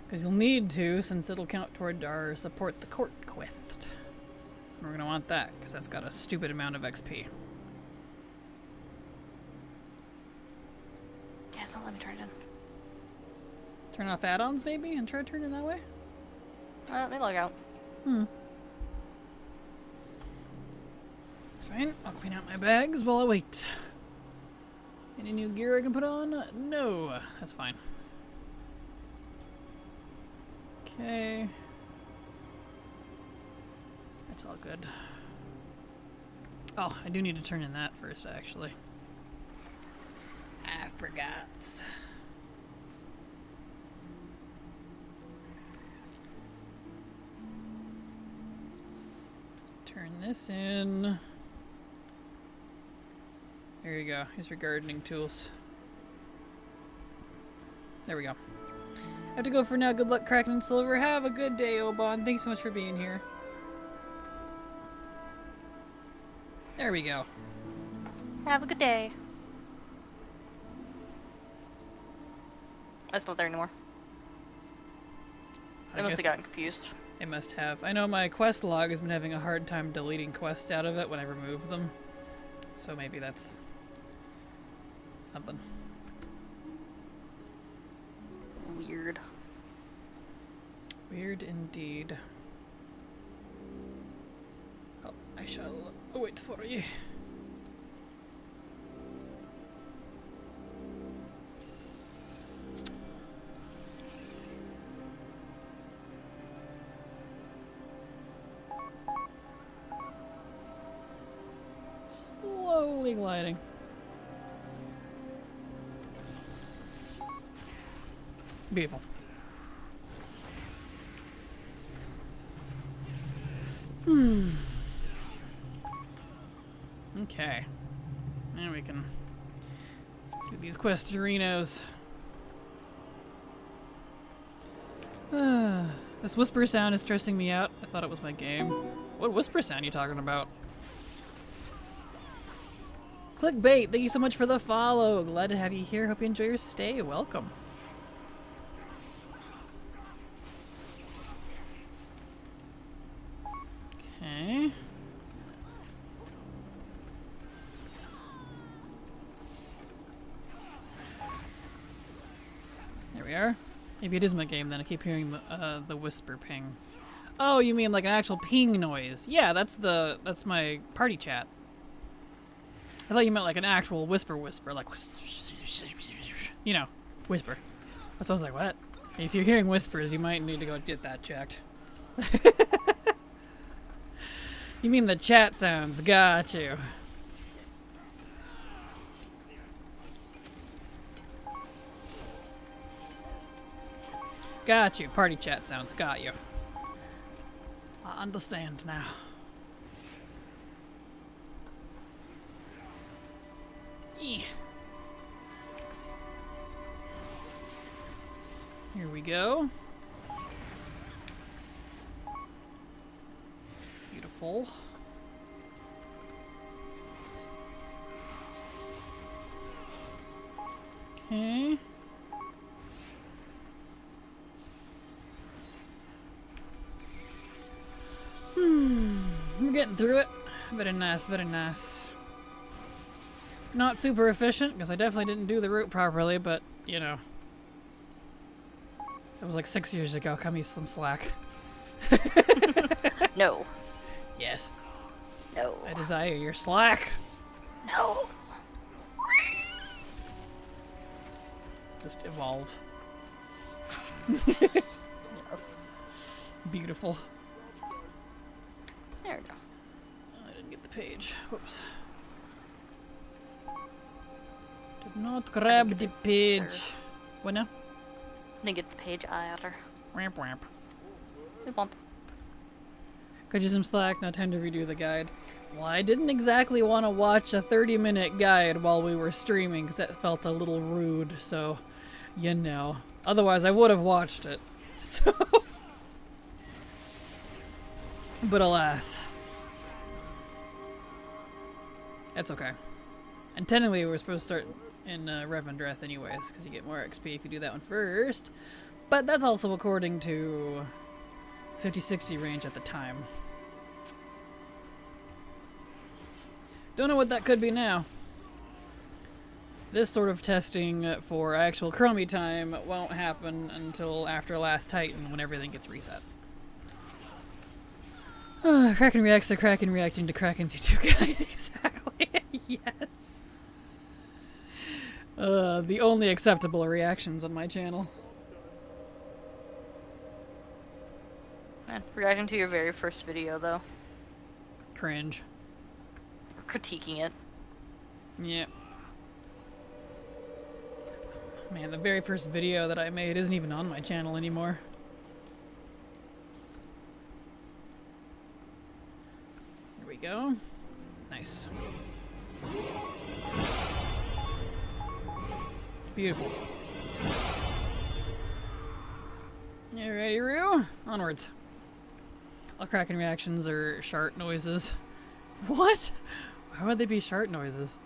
Because you'll need to, since it'll count toward our support the court quest. We're gonna want that, because that's got a stupid amount of XP. Yeah, so let me turn it in. Turn off add-ons maybe, and try to turn it that way? Let me log out. It's fine. I'll clean out my bags while I wait. Any new gear I can put on? No, that's fine. Okay. That's all good. Oh, I do need to turn in that first, actually. I forgot. Turn this in. There you go. Here's your gardening tools. There we go. I have to go for now. Good luck, Kraken and Silver. Have a good day, Oban. Thanks so much for being here. There we go. Have a good day. That's not there anymore. I must have gotten confused. It must have. I know my quest log has been having a hard time deleting quests out of it when I remove them. So maybe that's something. Weird. Weird indeed. Oh, I shall wait for you. Slowly gliding. Beautiful. Okay. Now we can do these questorinos. This whisper sound is stressing me out. I thought it was my game. What whisper sound are you talking about? Clickbait, thank you so much for the follow. Glad to have you here. Hope you enjoy your stay. Welcome. Okay. There we are. Maybe it is my game then. I keep hearing the whisper ping. Oh, you mean like an actual ping noise? Yeah, that's my party chat. I thought you meant like an actual whisper, like you know, whisper. That's why I was like, what? If you're hearing whispers, you might need to go get that checked. You mean the chat sounds? Got you. Got you. Party chat sounds. Got you. I understand now. Here we go. Beautiful. Okay. We're getting through it. Very nice, very nice. Not super efficient, because I definitely didn't do the route properly, but, you know. It was like 6 years ago. Cut me some slack. No. Yes. No. I desire your slack. No. Just evolve. Yes. Beautiful. There we go. I didn't get the page. Whoops. Did not grab the page. What now? Didn't get the page either. Ramp ramp. We won't. Cut you some slack, now time to redo the guide. Well, I didn't exactly want to watch a 30-minute guide while we were streaming, because that felt a little rude, so, you know. Otherwise, I would have watched it. So. But alas. That's okay. And technically, we were supposed to start in Revendreth anyways, because you get more XP if you do that one first. But that's also according to 50-60 range at the time. Don't know what that could be now. This sort of testing for actual Chromie time won't happen until after Last Titan, when everything gets reset. Kraken reacts to Kraken reacting to Kraken's YouTube guide. Exactly. Yes. The only acceptable reactions on my channel. Man, reacting to your very first video, though. Cringe. Critiquing it. Yep. Man, the very first video that I made isn't even on my channel anymore. Here we go. Nice. Beautiful. You ready, Rue? Onwards. All Kraken reactions are shart noises. What? Why would they be shart noises?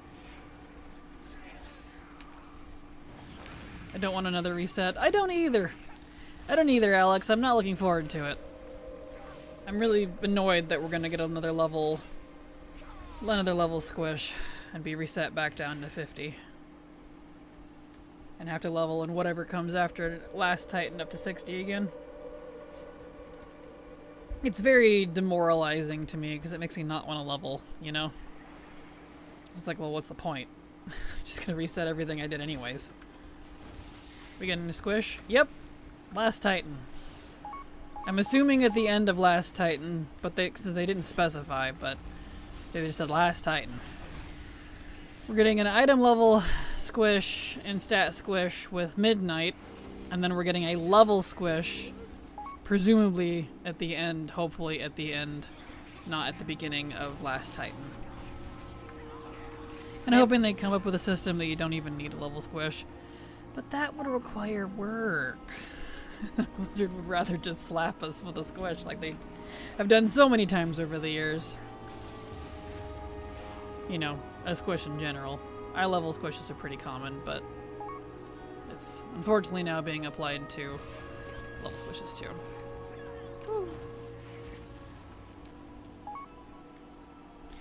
I don't want another reset. I don't either. I don't either, Alex. I'm not looking forward to it. I'm really annoyed that we're gonna get another level squish and be reset back down to 50. And have to level in whatever comes after last Titan up to 60 again. It's very demoralizing to me because it makes me not want to level, you know? It's like, well, what's the point? Just gonna reset everything I did anyways. We getting a squish? Yep. Last Titan. I'm assuming at the end of last Titan, but since they didn't specify, but they just said last Titan. We're getting an item level squish and stat squish with Midnight, and then we're getting a level squish, presumably at the end, hopefully at the end, not at the beginning of last Titan. And I'm hoping they come up with a system that you don't even need a level squish. But that would require work. Blizzard would rather just slap us with a squish like they have done so many times over the years. You know, a squish in general. Eye level squishes are pretty common, but it's unfortunately now being applied to level squishes too.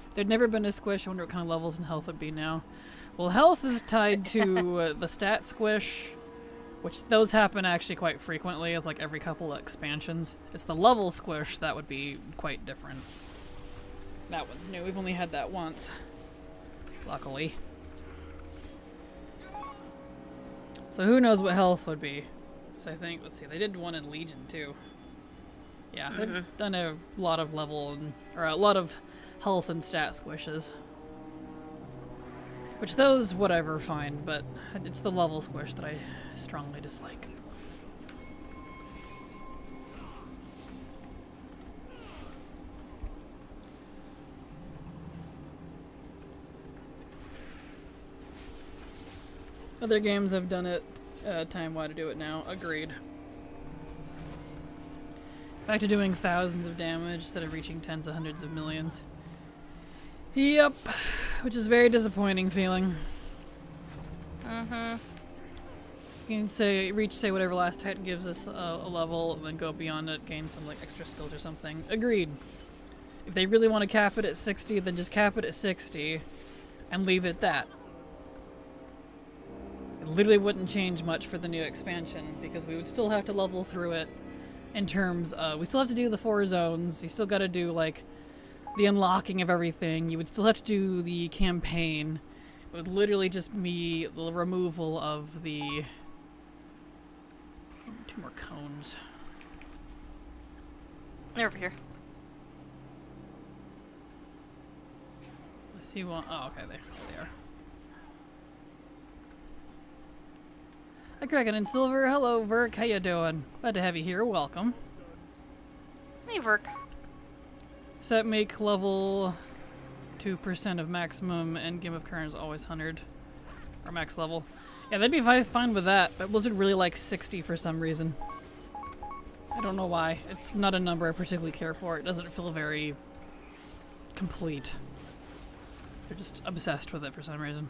If there'd never been a squish, I wonder what kind of levels and health would be now. Well, health is tied to the stat squish, which those happen actually quite frequently, with like every couple of expansions. It's the level squish that would be quite different. That one's new. We've only had that once, luckily. So who knows what health would be? So I think, let's see, they did one in Legion too. Yeah, they've done a lot of a lot of health and stat squishes. Which those, whatever, fine, but it's the level squish that I strongly dislike. Other games have done it, time why to do it now, agreed. Back to doing thousands of damage instead of reaching tens of hundreds of millions. Yep, which is very disappointing feeling. You can reach whatever last Titan gives us a level, and then go beyond it, gain some like extra skills or something. Agreed. If they really want to cap it at 60, then just cap it at 60, and leave it at that. It literally wouldn't change much for the new expansion, because we would still have to level through it in terms of, we still have to do the 4 zones, you still gotta do like the unlocking of everything, you would still have to do the campaign. It would literally just be the removal of the... 2 more cones. They're over here. I see one. Oh, okay, there they are. Hi, Kraken and Silver. Hello, Verk. How you doing? Glad to have you here. Welcome. Hey, Verk. Set make level 2% of maximum and game of current is always 100. Or max level. Yeah, they'd be fine with that, but Blizzard really likes 60 for some reason. I don't know why. It's not a number I particularly care for. It doesn't feel very complete. They're just obsessed with it for some reason.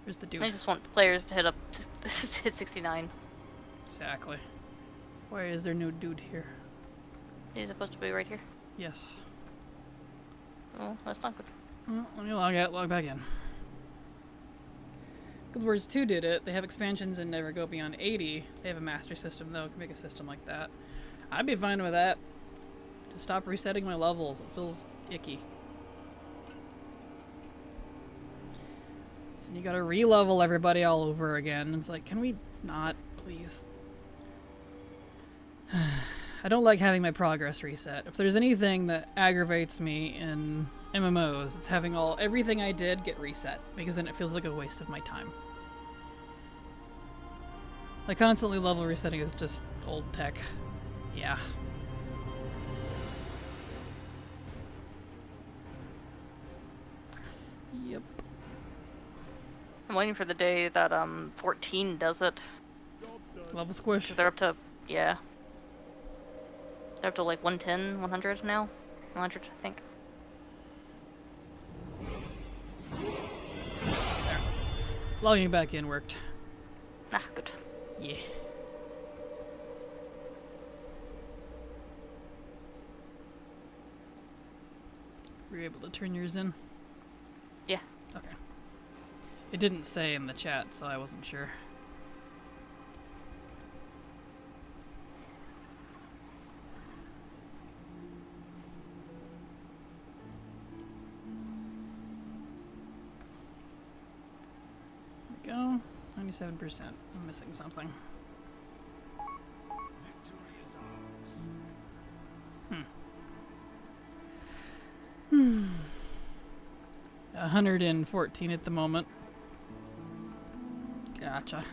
Here's the dude. I just want players to hit up to hit 69. Exactly. Why is there no dude here? He's supposed to be right here. Yes. Oh, that's not good. Well, let me log back in. Guild Wars 2 did it. They have expansions and never go beyond 80. They have a master system though. Can make a system like that. I'd be fine with that. Just stop resetting my levels. It feels icky. And you gotta re-level everybody all over again. It's like, can we not, please? I don't like having my progress reset. If there's anything that aggravates me in MMOs, it's having everything I did get reset, because then it feels like a waste of my time. Like, constantly level resetting is just old tech. Yeah. Yep. I'm waiting for the day that 14 does it. Level squish. 'Cause they're up to, yeah. They're up to like 110, 100 now. 100, I think. There. Logging back in worked. Ah, good. Yeah. Were you able to turn yours in? Yeah. Okay. It didn't say in the chat, so I wasn't sure. There we go. 97%. I'm missing something. Hmm. 114 at the moment. Gotcha.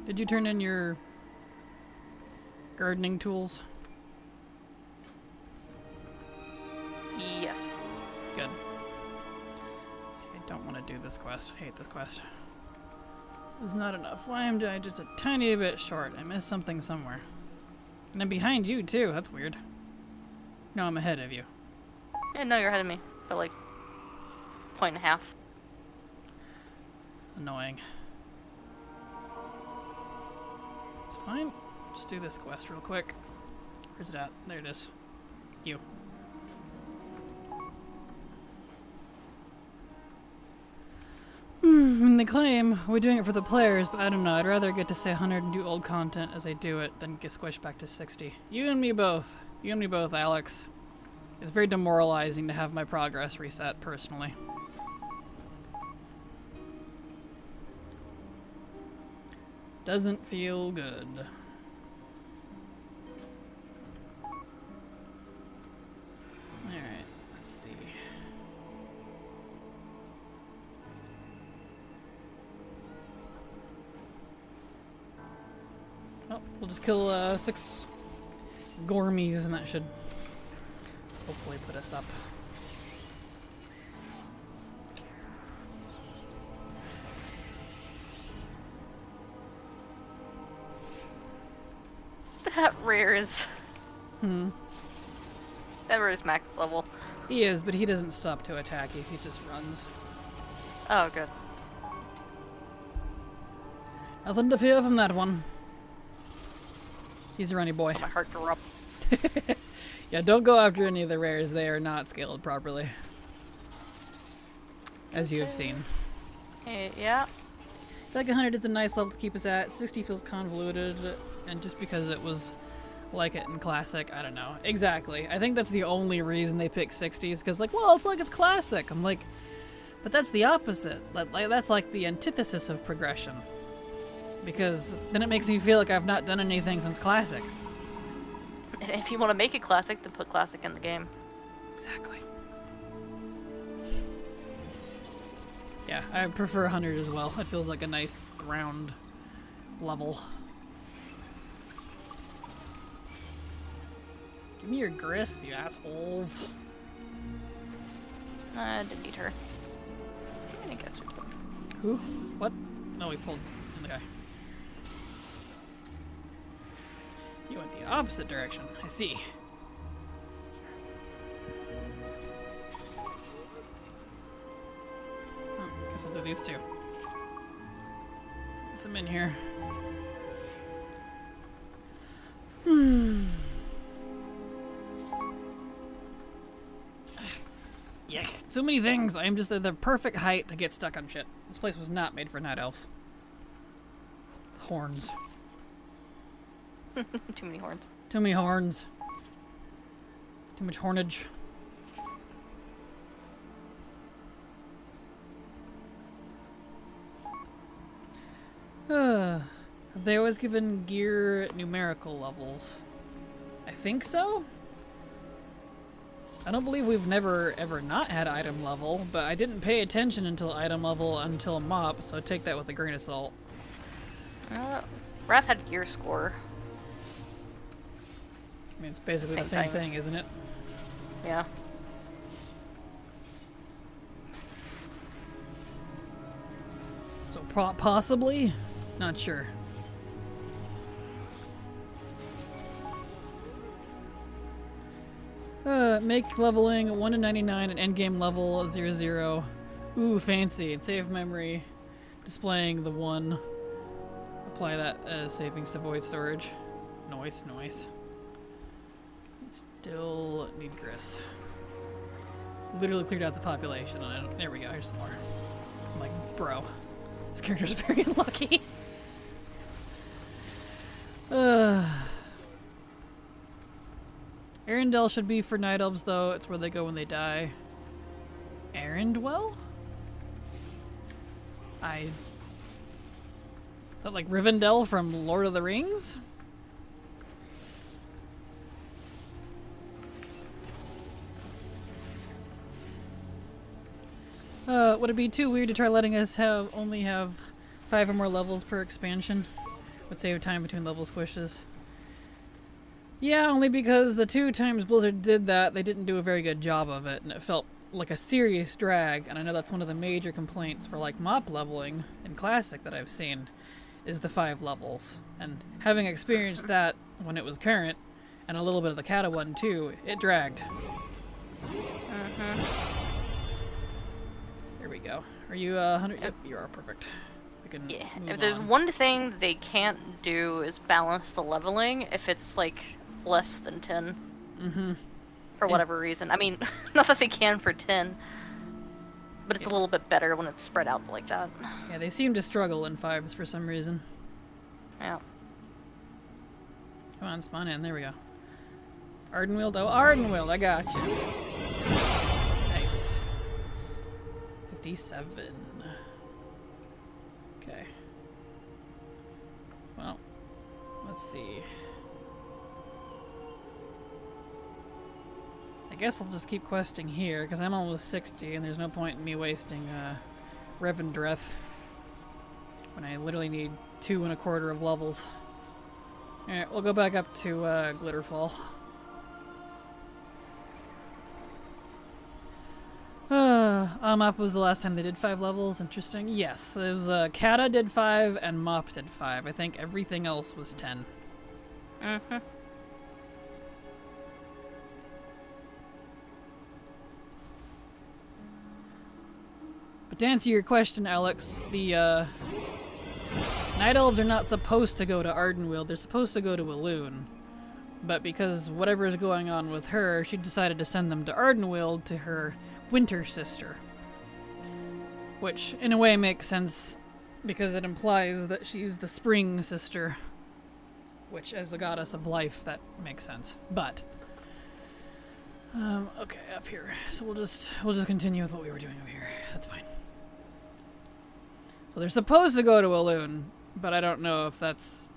Did you turn in your gardening tools? Yes. Good. See, I don't want to do this quest. I hate this quest. There's not enough. Why am I just a tiny bit short? I missed something somewhere. And I'm behind you, too. That's weird. No, I'm ahead of you. Yeah, no, you're ahead of me. By like, point and a half. Annoying. It's fine. Just do this quest real quick. Where's it at? There it is. You. And they claim we're doing it for the players, but I don't know. I'd rather get to say 100 and do old content as I do it than get squished back to 60. You and me both. You and me both, Alex. It's very demoralizing to have my progress reset, personally. Doesn't feel good. Alright, let's see. Oh, we'll just kill 6 Gormies and that should hopefully put us up. That rare is... Hmm. That rare is max level. He is, but he doesn't stop to attack you. He just runs. Oh, good. Nothing to fear from that one. He's a runny boy. Oh, my heart dropped. Yeah, don't go after any of the rares. They are not scaled properly. As you have seen. Yeah. I feel like 100 is a nice level to keep us at. 60 feels convoluted, and just because it was like it in Classic, I don't know. Exactly. I think that's the only reason they pick 60s, because like, well, it's like it's Classic. I'm like, but that's the opposite. Like, that's like the antithesis of progression. Because then it makes me feel like I've not done anything since Classic. If you want to make it Classic, then put Classic in the game. Exactly. Yeah, I prefer 100 as well. It feels like a nice round level. Give me your grist, you assholes. I didn't need her. I guess we did. Who? What? No, we pulled in the guy. You went the opposite direction. I see. Guess I'll do these two. Get some in here. Yeah, so many things. I am just at the perfect height to get stuck on shit. This place was not made for night elves. Horns. Too many horns. Too many horns. Too much hornage. Have they always given gear numerical levels? I think so. I don't believe we've never ever not had item level, but I didn't pay attention until item level until mop, so take that with a grain of salt. Wrath had gear score. I mean, it's basically the same thing, isn't it? Yeah. So possibly? Not sure. Make leveling 1 to 99 and endgame level 00. Ooh, fancy. And save memory. Displaying the 1. Apply that as savings to void storage. Nice, nice. Still need Gris. Literally cleared out the population. And there we go. Here's some more. I'm like, bro. This character's very unlucky. Arendelle should be for Night Elves, though. It's where they go when they die. Arendelle? Is that like Rivendell from Lord of the Rings? Would it be too weird to try letting us only have 5 or more levels per expansion? Would save time between level squishes. Yeah, only because the 2 times Blizzard did that, they didn't do a very good job of it, and it felt like a serious drag, and I know that's one of the major complaints for like mop leveling in Classic that I've seen, is the 5 levels. And having experienced that when it was current, and a little bit of the Kata one too, it dragged. There we go. Are you 100? Yep, you are perfect. We can move If there's on. one thing they can't do is balance the leveling if it's like less than 10. For whatever reason. I mean, not that they can for 10, but it's a little bit better when it's spread out like that. Yeah, they seem to struggle in 5s for some reason. Yeah. Come on, spawn in. There we go. Ardenweald. Oh, Ardenweald. I got you. Nice. 57. Okay. Well, let's see. I guess I'll just keep questing here, because I'm almost 60, and there's no point in me wasting Revendreth when I literally need 2 1/4 of levels. Alright, we'll go back up to Glitterfall. Mop was the last time they did 5 levels. Interesting. Yes, it was Kata did 5 and Mop did 5. I think everything else was 10. But to answer your question, Alex, the Night Elves are not supposed to go to Ardenweald. They're supposed to go to Elune. But because whatever is going on with her, she decided to send them to Ardenweald to her winter sister. Which, in a way, makes sense because it implies that she's the spring sister. Which, as the goddess of life, that makes sense. But, okay, up here. So we'll just continue with what we were doing over here. That's fine. So they're supposed to go to Elune, but I don't know if that's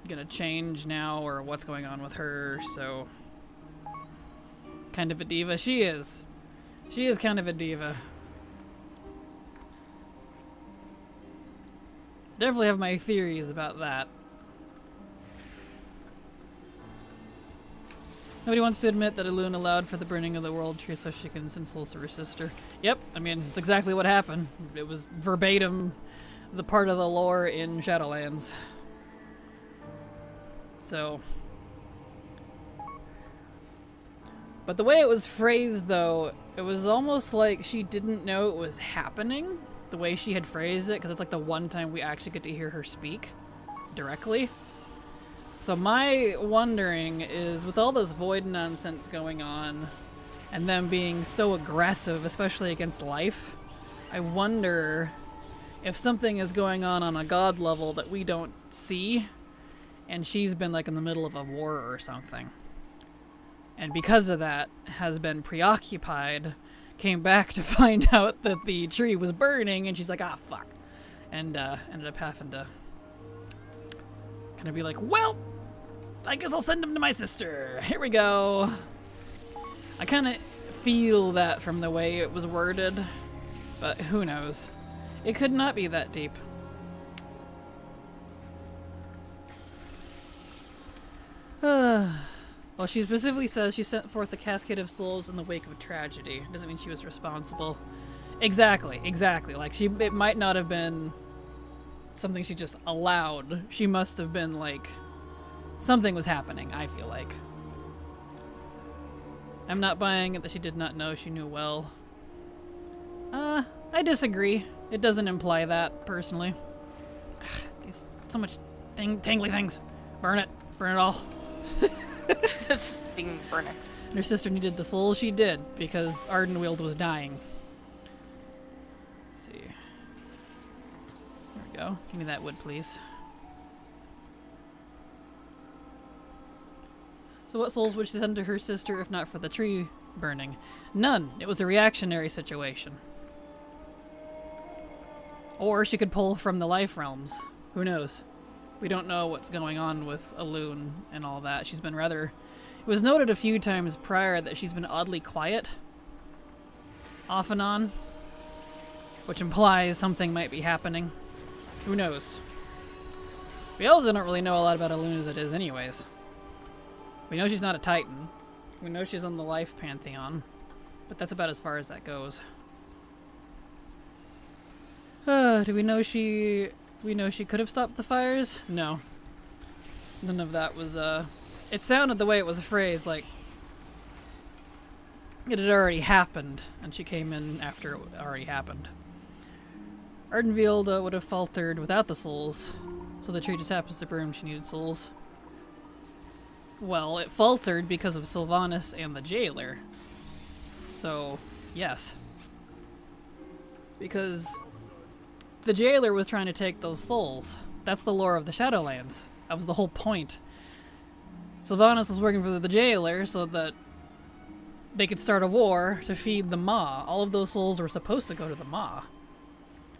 gonna change now or what's going on with her, so... Kind of a diva. She is. She is kind of a diva. Definitely have my theories about that. Nobody wants to admit that Elune allowed for the burning of the world tree so she can censor her sister. Yep, I mean, it's exactly what happened. It was verbatim the part of the lore in Shadowlands. So... But the way it was phrased, though, it was almost like she didn't know it was happening, the way she had phrased it, because it's like the one time we actually get to hear her speak directly. So my wondering is, with all this void nonsense going on, and them being so aggressive, especially against life, I wonder if something is going on a god level that we don't see, and she's been like in the middle of a war or something. And because of that, has been preoccupied, came back to find out that the tree was burning, and she's like, ah, fuck. And ended up having to Gonna be like, well, I guess I'll send him to my sister. Here we go. I kind of feel that from the way it was worded, but who knows? It could not be that deep. Well, she specifically says she sent forth the cascade of souls in the wake of a tragedy. Doesn't mean she was responsible. Exactly. Like, it might not have been something she just allowed. She must have been, like, something was happening, I feel like. I'm not buying it that she did not know. She knew well. I disagree. It doesn't imply that, personally. These so much tangly things. Burn it. Burn it all. It's being burned. Her sister needed the soul. She did, because Ardenweald was dying. Let's see. There we go. Give me that wood, please. So what souls would she send to her sister if not for the tree burning? None. It was a reactionary situation. Or she could pull from the life realms. Who knows? We don't know what's going on with Elune and all that. She's been rather... It was noted a few times prior that she's been oddly quiet. Off and on. Which implies something might be happening. Who knows? We also don't really know a lot about Elune as it is anyways. We know she's not a Titan. We know she's on the Life Pantheon. But that's about as far as that goes. Do we know she... We know she could have stopped the fires? No. None of that was, It sounded the way it was phrased, like... It had already happened, and she came in after it already happened. Ardenweald would have faltered without the souls, so the tree just happens to prove she needed souls. Well, it faltered because of Sylvanas and the jailer. So, yes. Because the jailer was trying to take those souls. That's the lore of the Shadowlands. That was the whole point. Sylvanas was working for the jailer so that they could start a war to feed the Maw. All of those souls were supposed to go to the Maw.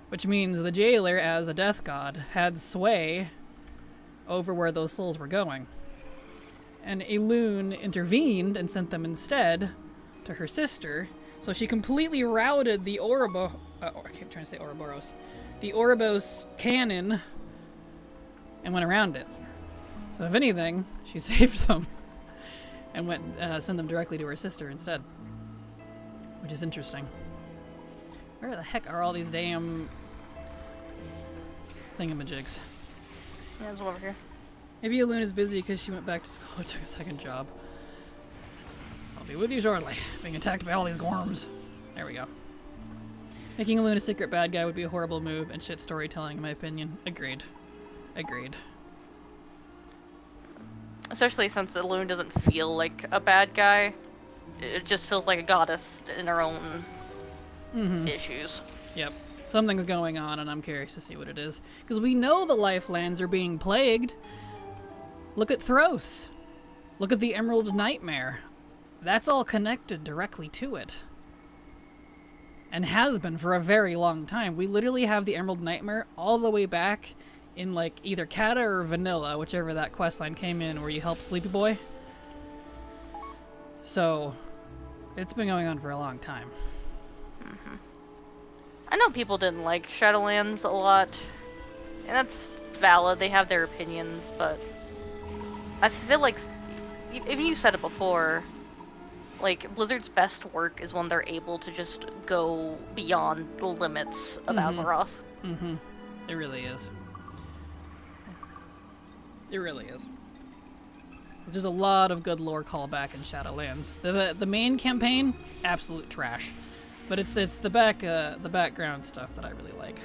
Which means the jailer, as a death god, had sway over where those souls were going. And Elune intervened and sent them instead to her sister. So she completely routed the I keep trying to say Ouroboros. The Ouroboros cannon and went around it. So if anything, she saved them and went sent them directly to her sister instead. Which is interesting. Where the heck are all these damn thingamajigs? Yeah, there's one over here. Maybe Elune is busy because she went back to school and took a second job. I'll be with you shortly. Being attacked by all these worms. There we go. Making Elune a secret bad guy would be a horrible move and shit storytelling, in my opinion. Agreed. Agreed. Especially since Elune doesn't feel like a bad guy. It just feels like a goddess in her own issues. Yep. Something's going on, and I'm curious to see what it is. Because we know the Lifelands are being plagued. Look at Thros. Look at the Emerald Nightmare. That's all connected directly to it. And has been for a very long time. We literally have the Emerald Nightmare all the way back in, like, either Kata or Vanilla, whichever that questline came in where you help Sleepy Boy. So, it's been going on for a long time. I know people didn't like Shadowlands a lot, and that's valid. They have their opinions, but I feel like, even you said it before, like, Blizzard's best work is when they're able to just go beyond the limits of Azeroth. It really is. It really is. There's a lot of good lore callback in Shadowlands. The main campaign, absolute trash. But it's the background stuff that I really like.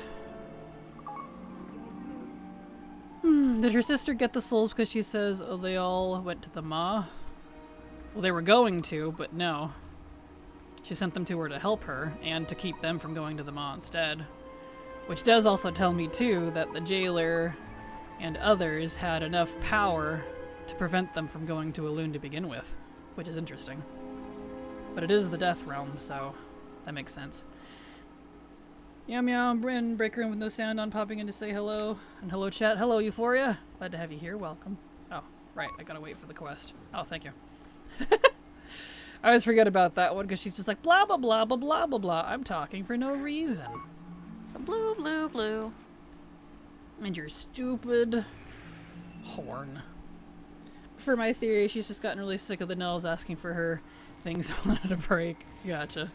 Did her sister get the souls because she says, oh, they all went to the Maw? Well, they were going to, but no. She sent them to her to help her, and to keep them from going to the Maw instead. Which does also tell me, too, that the jailer and others had enough power to prevent them from going to Elune to begin with. Which is interesting. But it is the Death Realm, so that makes sense. Meow meow, in break room with no sound on, popping in to say hello. And hello chat. Hello Euphoria. Glad to have you here. Welcome. Oh, right. I gotta wait for the quest. Oh, thank you. I always forget about that one because she's just like blah blah blah blah blah blah blah. I'm talking for no reason. Blue, blue, blue. And your stupid horn. For my theory, she's just gotten really sick of the Nels asking for her things and wanted a break. Gotcha.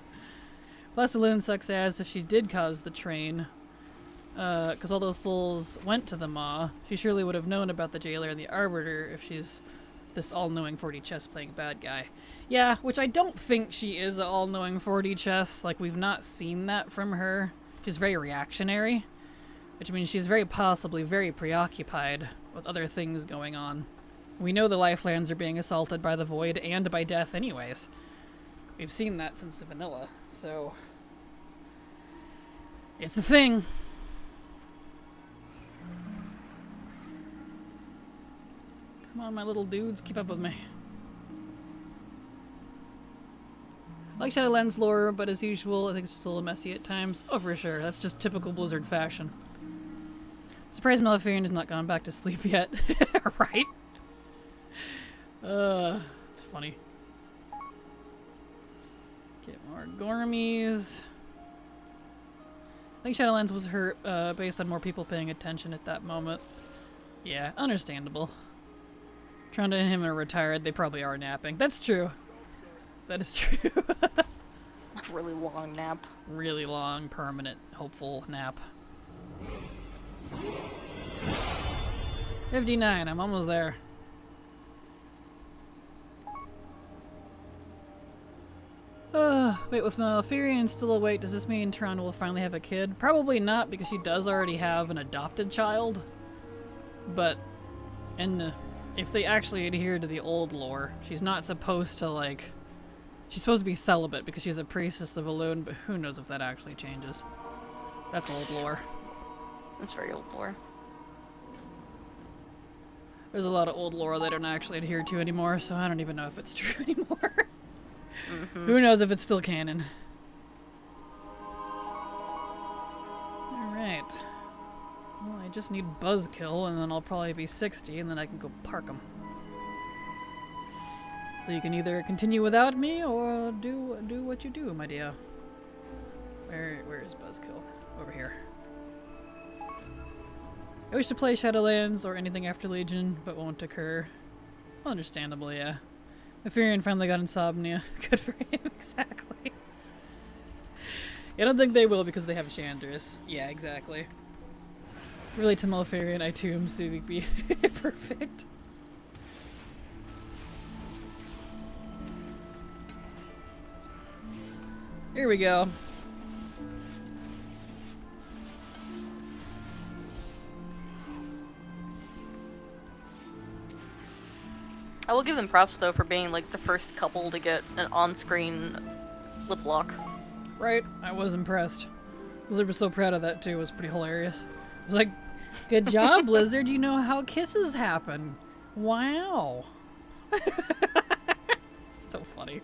Plus, the loon sucks ass if she did cause the train. Because all those souls went to the Maw. She surely would have known about the jailer and the arbiter if she's this all-knowing 4D chess playing bad guy. Yeah, which I don't think she is an all-knowing 4D chess. Like, we've not seen that from her. She's very reactionary. Which means she's very possibly very preoccupied with other things going on. We know the Lifelands are being assaulted by the Void and by Death anyways. We've seen that since the vanilla, so... It's the thing! Come on, my little dudes, keep up with me. I like Shadowlands lore, but as usual, I think it's just a little messy at times. Oh, for sure, that's just typical Blizzard fashion. Surprised Malafarian has not gone back to sleep yet. Right? It's funny. Get more Gormies. I think Shadowlands was hurt based on more people paying attention at that moment. Yeah, understandable. Trunda and him are retired. They probably are napping. That's true. That is true. Really long nap. Really long, permanent, hopeful nap. 59. I'm almost there. Wait, with Malfurion still awake, does this mean Trunda will finally have a kid? Probably not, because she does already have an adopted child. But, if they actually adhere to the old lore, she's not supposed to, like... She's supposed to be celibate because she's a priestess of Elune, but who knows if that actually changes. That's old lore. That's very old lore. There's a lot of old lore they don't actually adhere to anymore, so I don't even know if it's true anymore. Who knows if it's still canon. Alright. Well, I just need Buzzkill, and then I'll probably be 60, and then I can go park them. So you can either continue without me, or do what you do, my dear. Where is Buzzkill? Over here. I wish to play Shadowlands or anything after Legion, but won't occur. Well, understandable, yeah. Malfurion finally got insomnia. Good for him, exactly. I don't think they will because they have Chandris. Yeah, exactly. Relate to Malfurion, I too am CVP. Perfect. Here we go. I will give them props though for being like the first couple to get an on-screen lip lock. Right, I was impressed. Blizzard was so proud of that too, it was pretty hilarious. I was like, good job, Blizzard, you know how kisses happen. Wow. So funny.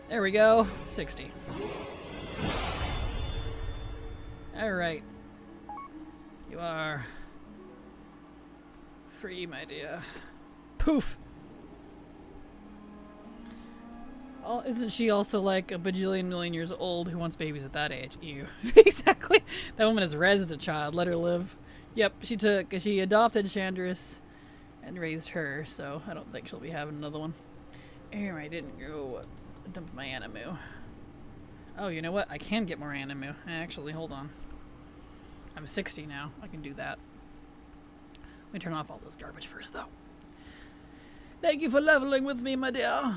There we go, 60. Alright. You are free, my dear. Poof! Isn't she also like a bajillion million years old who wants babies at that age? Ew. Exactly. That woman has raised a child. Let her live. Yep, she adopted Chandris and raised her, so I don't think she'll be having another one. I didn't go dump my Animu. Oh, you know what? I can get more Animu. Actually, hold on. I'm 60 now. I can do that. Let me turn off all this garbage first, though. Thank you for leveling with me, my dear.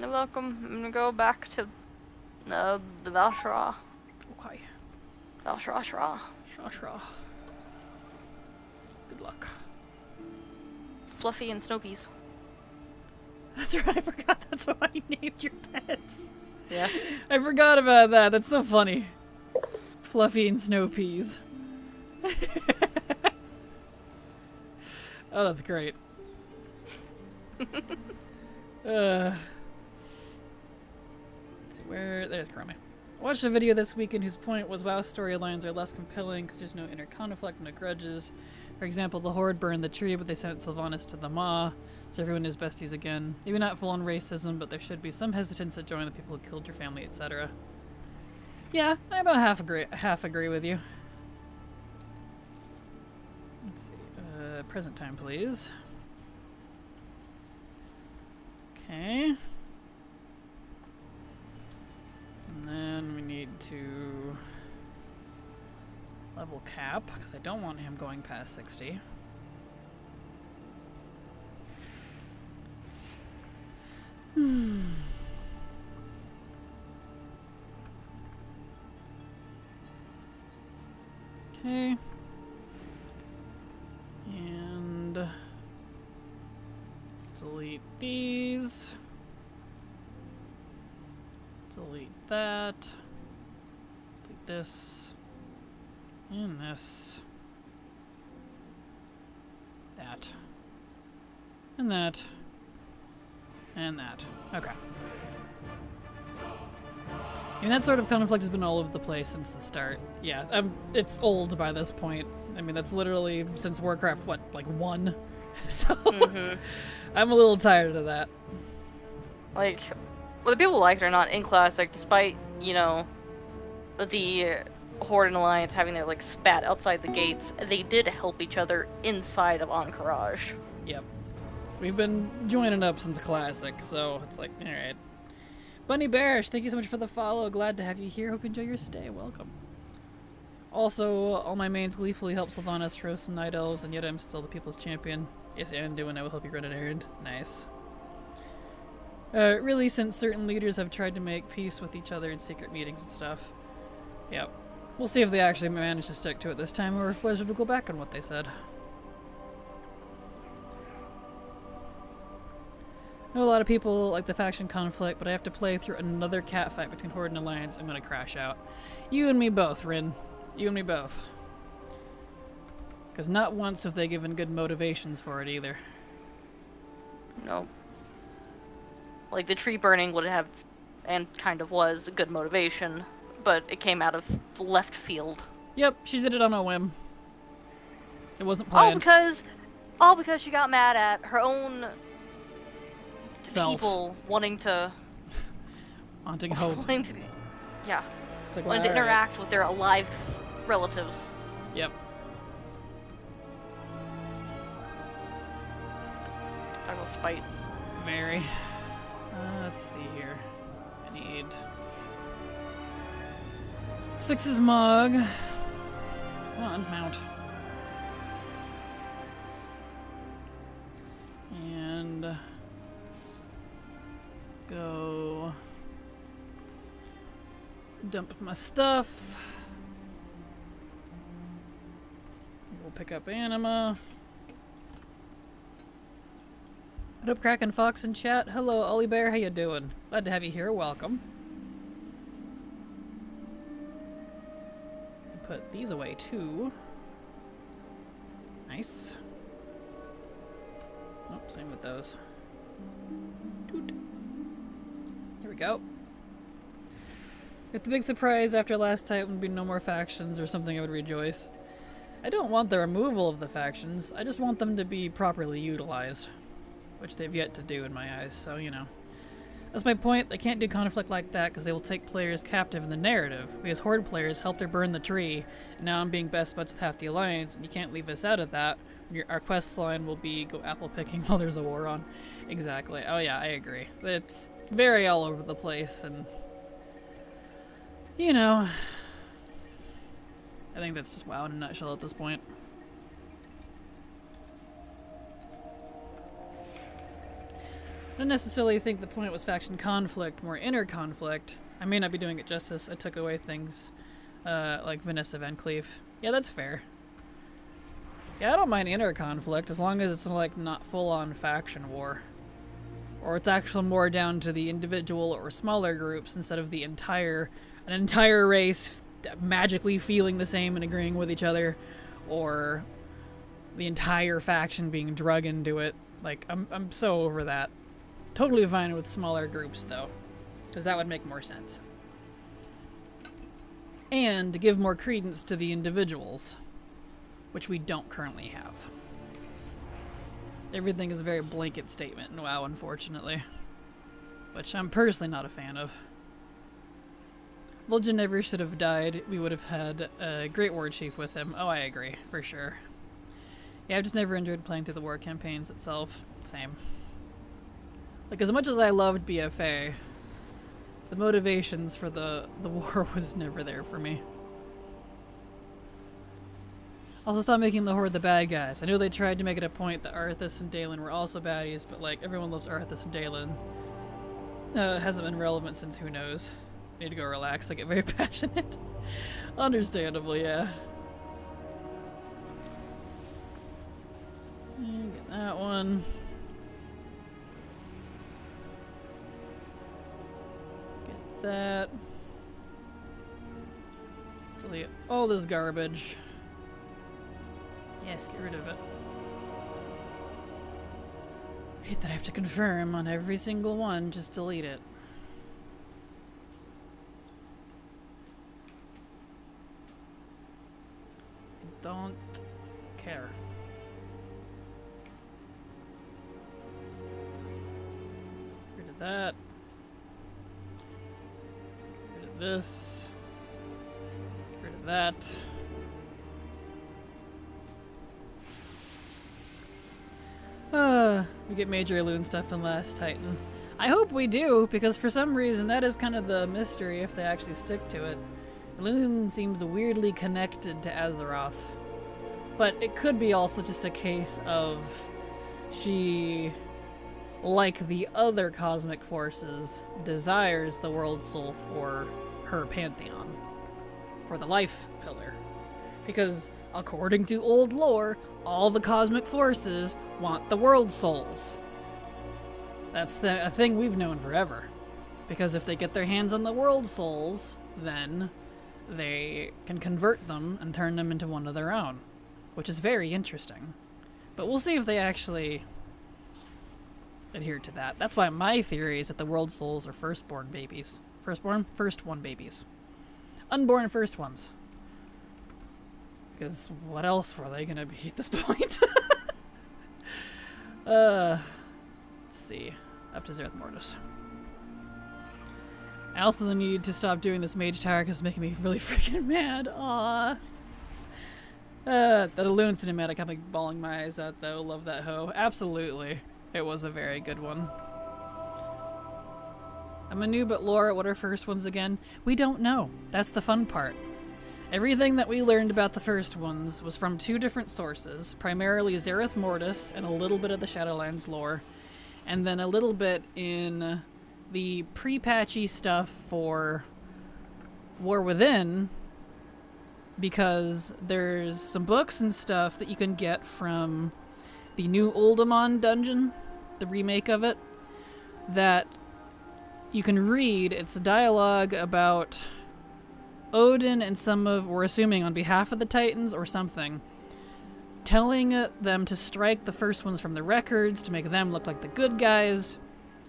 You're welcome. I'm gonna go back to the Valshra. Okay. Valshra. Shra. Good luck. Fluffy and Snowpeas. That's right, I forgot that's what I named your pets. Yeah. I forgot about that. That's so funny. Fluffy and Snow Peas. Oh, that's great. Let's see, where... There's Chromie. I watched a video this weekend whose point was WoW storylines are less compelling because there's no inner conflict, no grudges. For example, the Horde burned the tree, but they sent Sylvanas to the Maw, so everyone is besties again. Maybe not full-on racism, but there should be some hesitance to join the people who killed your family, etc. Yeah, I about half agree with you. Let's see. Present time, please. Okay. And then we need to level Cap, because I don't want him going past 60. Okay. And delete these. Delete that. Delete this. And this. That. And that. And that. Okay. I mean, that sort of conflict has been all over the place since the start. Yeah, it's old by this point. I mean, that's literally since Warcraft, what, like 1? So, I'm a little tired of that. Like, whether people like it or not, in Classic, despite, you know, the Horde and Alliance having their, like, spat outside the gates, they did help each other inside of Encourage. Yep. We've been joining up since Classic, so it's like, alright. Bunny Bearish, thank you so much for the follow. Glad to have you here. Hope you enjoy your stay. Welcome. Also, all my mains gleefully help Sylvanas throw some Night Elves, and yet I'm still the people's champion. Yes, and I will help you run an errand. Nice. Really, since certain leaders have tried to make peace with each other in secret meetings and stuff. Yep. We'll see if they actually manage to stick to it this time, or if Blizzard will go back on what they said. I know a lot of people like the faction conflict, but I have to play through another catfight between Horde and Alliance. I'm gonna crash out. You and me both, Rin. You and me both. Because not once have they given good motivations for it either. No. Like, the tree burning would have, and kind of was, a good motivation, but it came out of left field. Yep, she did it on a whim. It wasn't planned. All because she got mad at her own Self. people wanting to... Wanting hope. Yeah. It's like, Wanting to alright. interact with their alive relatives. Yep. I will spite. Mary. Let's see here. I need... Let's fix his mug. Come on, mount. And... go... dump my stuff. We'll pick up Anima. What up, Kraken Fox in chat? Hello, Ollie Bear, how you doing? Glad to have you here, welcome. Put these away too. Nice. Oh, same with those. Toot. Here we go. If the big surprise after last time would be no more factions or something, I would rejoice. I don't want the removal of the factions, I just want them to be properly utilized. Which they've yet to do in my eyes, so you know. That's my point. They can't do conflict like that because they will take players captive in the narrative. Because Horde players helped her burn the tree, and now I'm being best buds with half the Alliance, and you can't leave us out of that. Our quest line will be go apple picking while there's a war on. Exactly. Oh yeah, I agree. It's very all over the place, and you know, I think that's just WoW in a nutshell at this point. I don't necessarily think the point was faction conflict, more inner conflict. I may not be doing it justice. I took away things like Vanessa Van Cleef. Yeah, that's fair. Yeah, I don't mind inner conflict as long as it's like not full-on faction war. Or it's actually more down to the individual or smaller groups instead of an entire race magically feeling the same and agreeing with each other, or the entire faction being drug into it. Like, I'm so over that. Totally fine with smaller groups, though. Because that would make more sense. And to give more credence to the individuals, which we don't currently have. Everything is a very blanket statement in WoW, unfortunately. Which I'm personally not a fan of. Vol'jin never should have died. We would have had a great war chief with him. Oh, I agree, for sure. Yeah, I've just never enjoyed playing through the war campaigns itself. Same. Like, as much as I loved BFA, the motivations for the war was never there for me. Also, stop making the Horde the bad guys. I know they tried to make it a point that Arthas and Dalen were also baddies, but, like, everyone loves Arthas and Dalen. It hasn't been relevant since who knows. Need to go relax. I get very passionate. Understandable, yeah. And get that one. Get that. Delete all this garbage. Yes, get rid of it. Hate that I have to confirm on every single one. Just delete it. Don't care. Get rid of that. Get rid of this. Get rid of that. We get Major Loon stuff in Last Titan. I hope we do, because for some reason that is kind of the mystery if they actually stick to it. Loon seems weirdly connected to Azeroth. But it could be also just a case of she, like the other cosmic forces, desires the World Soul for her pantheon. For the life pillar. Because according to old lore, all the cosmic forces want the World Souls. That's a thing we've known forever. Because if they get their hands on the World Souls, then they can convert them and turn them into one of their own. Which is very interesting. But we'll see if they actually adhere to that. That's why my theory is that the World Souls are firstborn babies. Firstborn? First one babies. Unborn first ones. Because what else were they gonna be at this point? Let's see. Up to Zereth Mortis. I also need to stop doing this mage tower because it's making me really freaking mad. Aww. That Loon cinematic, I'm like bawling my eyes out though. Love that hoe. Absolutely. It was a very good one. I'm a noob at lore. What are first ones again? We don't know. That's the fun part. Everything that we learned about the first ones was from two different sources. Primarily Zereth Mortis and a little bit of the Shadowlands lore. And then a little bit in the pre-patchy stuff for War Within, because there's some books and stuff that you can get from the new Uldaman dungeon, the remake of it, that you can read. It's a dialogue about Odin and some of, we're assuming on behalf of the Titans or something, telling them to strike the first ones from the records to make them look like the good guys.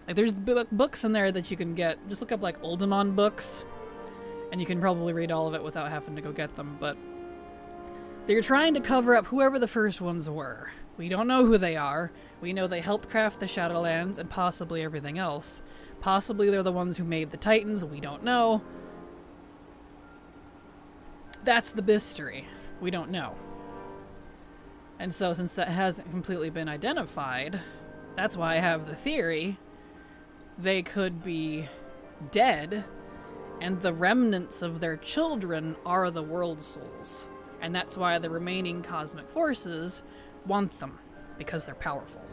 Like, there's books in there that you can get. Just look up like Uldaman books, and you can probably read all of it without having to go get them, but they're trying to cover up whoever the first ones were. We don't know who they are. We know they helped craft the Shadowlands and possibly everything else. Possibly they're the ones who made the Titans. We don't know. That's the mystery. We don't know. And so since that hasn't completely been identified, that's why I have the theory they could be dead, and the remnants of their children are the World Souls. And that's why the remaining cosmic forces want them, because they're powerful.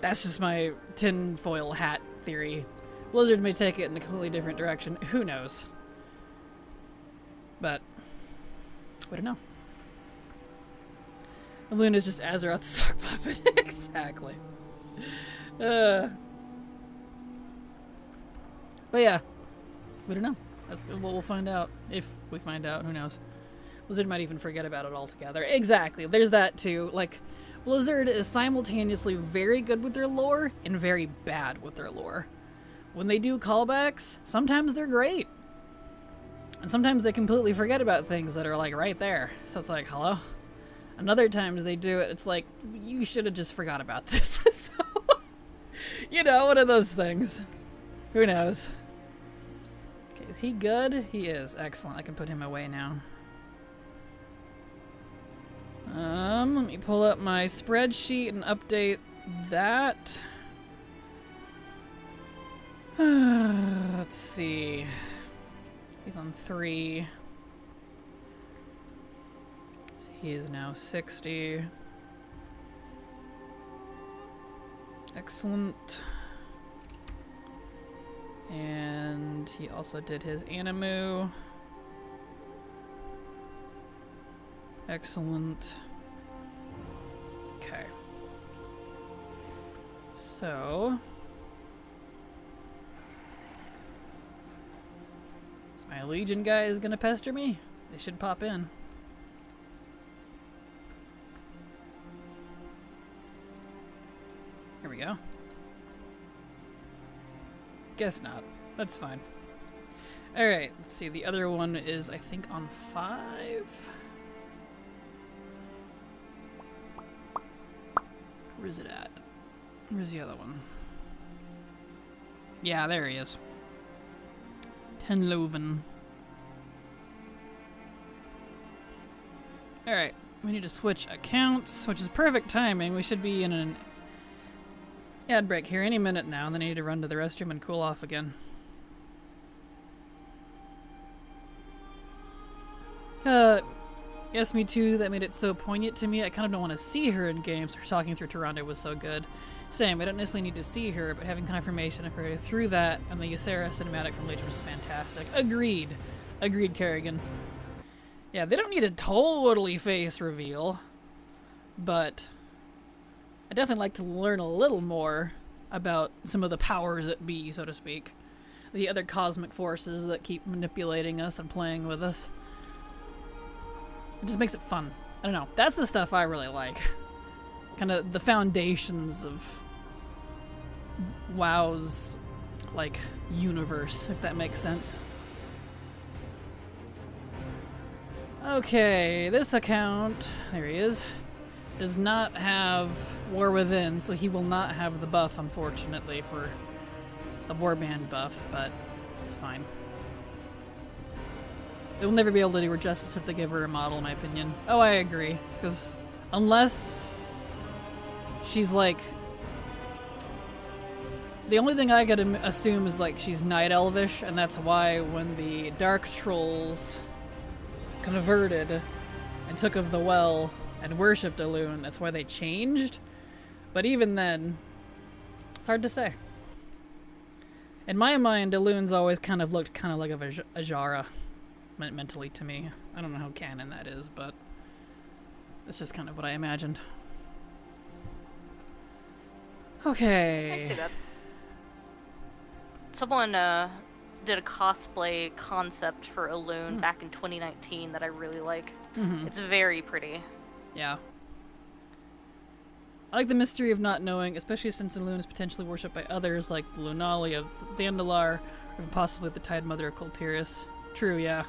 That's just my tinfoil hat theory. Blizzard may take it in a completely different direction. Who knows? But we don't know. Luna's just Azeroth's sock puppet. Exactly. But yeah, we don't know. That's what we'll find out. If we find out, who knows? Blizzard might even forget about it altogether. Exactly. There's that too. Like, Blizzard is simultaneously very good with their lore and very bad with their lore. when they do callbacks, sometimes they're great. And sometimes they completely forget about things that are like right there. So it's like, hello? And other times they do it, it's like, you should have just forgot about this. So, you know, one of those things. Who knows? Okay, is he good? He is. Excellent. I can put him away now. Let me pull up my spreadsheet and update that. Let's see. He's on 3. So he is now 60. Excellent. And he also did his Animu. Excellent. Okay. So... my Legion guy is gonna pester me. They should pop in. Here we go. Guess not. That's fine. Alright, let's see. The other one is, I think, on 5. Where is it at? Where's the other one? Yeah, there he is. Tenloven. Alright, we need to switch accounts, which is perfect timing. We should be in an ad break here any minute now, and then I need to run to the restroom and cool off again. Yes, me too. That made it so poignant to me. I kind of don't want to see her in games. Her talking through Toronto was so good. Same, I don't necessarily need to see her, but having confirmation of her through that and the Ysera cinematic from Legion was fantastic. Agreed. Agreed, Kerrigan. Yeah, they don't need a totally face reveal, but I definitely like to learn a little more about some of the powers that be, so to speak. The other cosmic forces that keep manipulating us and playing with us. It just makes it fun. I don't know. That's the stuff I really like. Kind of the foundations of WoW's, like, universe, if that makes sense. Okay, this account, there he is, does not have War Within, so he will not have the buff, unfortunately, for the Warband buff, but it's fine. They will never be able to do her justice if they give her a model, in my opinion. Oh, I agree, because unless she's like... The only thing I could assume is like she's Night Elvish, and that's why when the Dark Trolls converted and took of the well and worshipped Elune, that's why they changed. But even then, it's hard to say. In my mind, Elune's always kind of looked kind of like a Ajara, mentally to me. I don't know how canon that is, but it's just kind of what I imagined. Okay. I can see that. Someone did a cosplay concept for Elune back in 2019 that I really like. It's very pretty. Yeah. I like the mystery of not knowing, especially since Elune is potentially worshipped by others like the Lunali of Zandalar, or possibly the Tide Mother of Kultiris. True, yeah.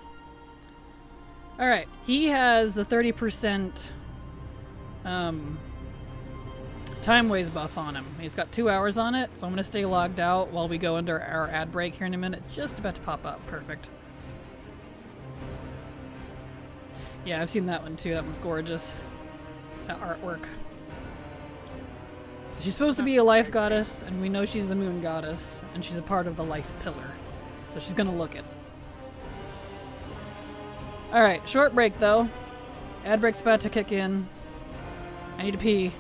Alright, he has a 30% time waste buff on him. He's got 2 hours on it, so I'm going to stay logged out while we go into our ad break here in a minute. Just about to pop up. Perfect. Yeah, I've seen that one too. That one's gorgeous. That artwork. She's supposed to be a life goddess, and we know she's the moon goddess, and she's a part of the life pillar. So she's going to look it. Alright, short break though. Ad break's about to kick in. I need to pee.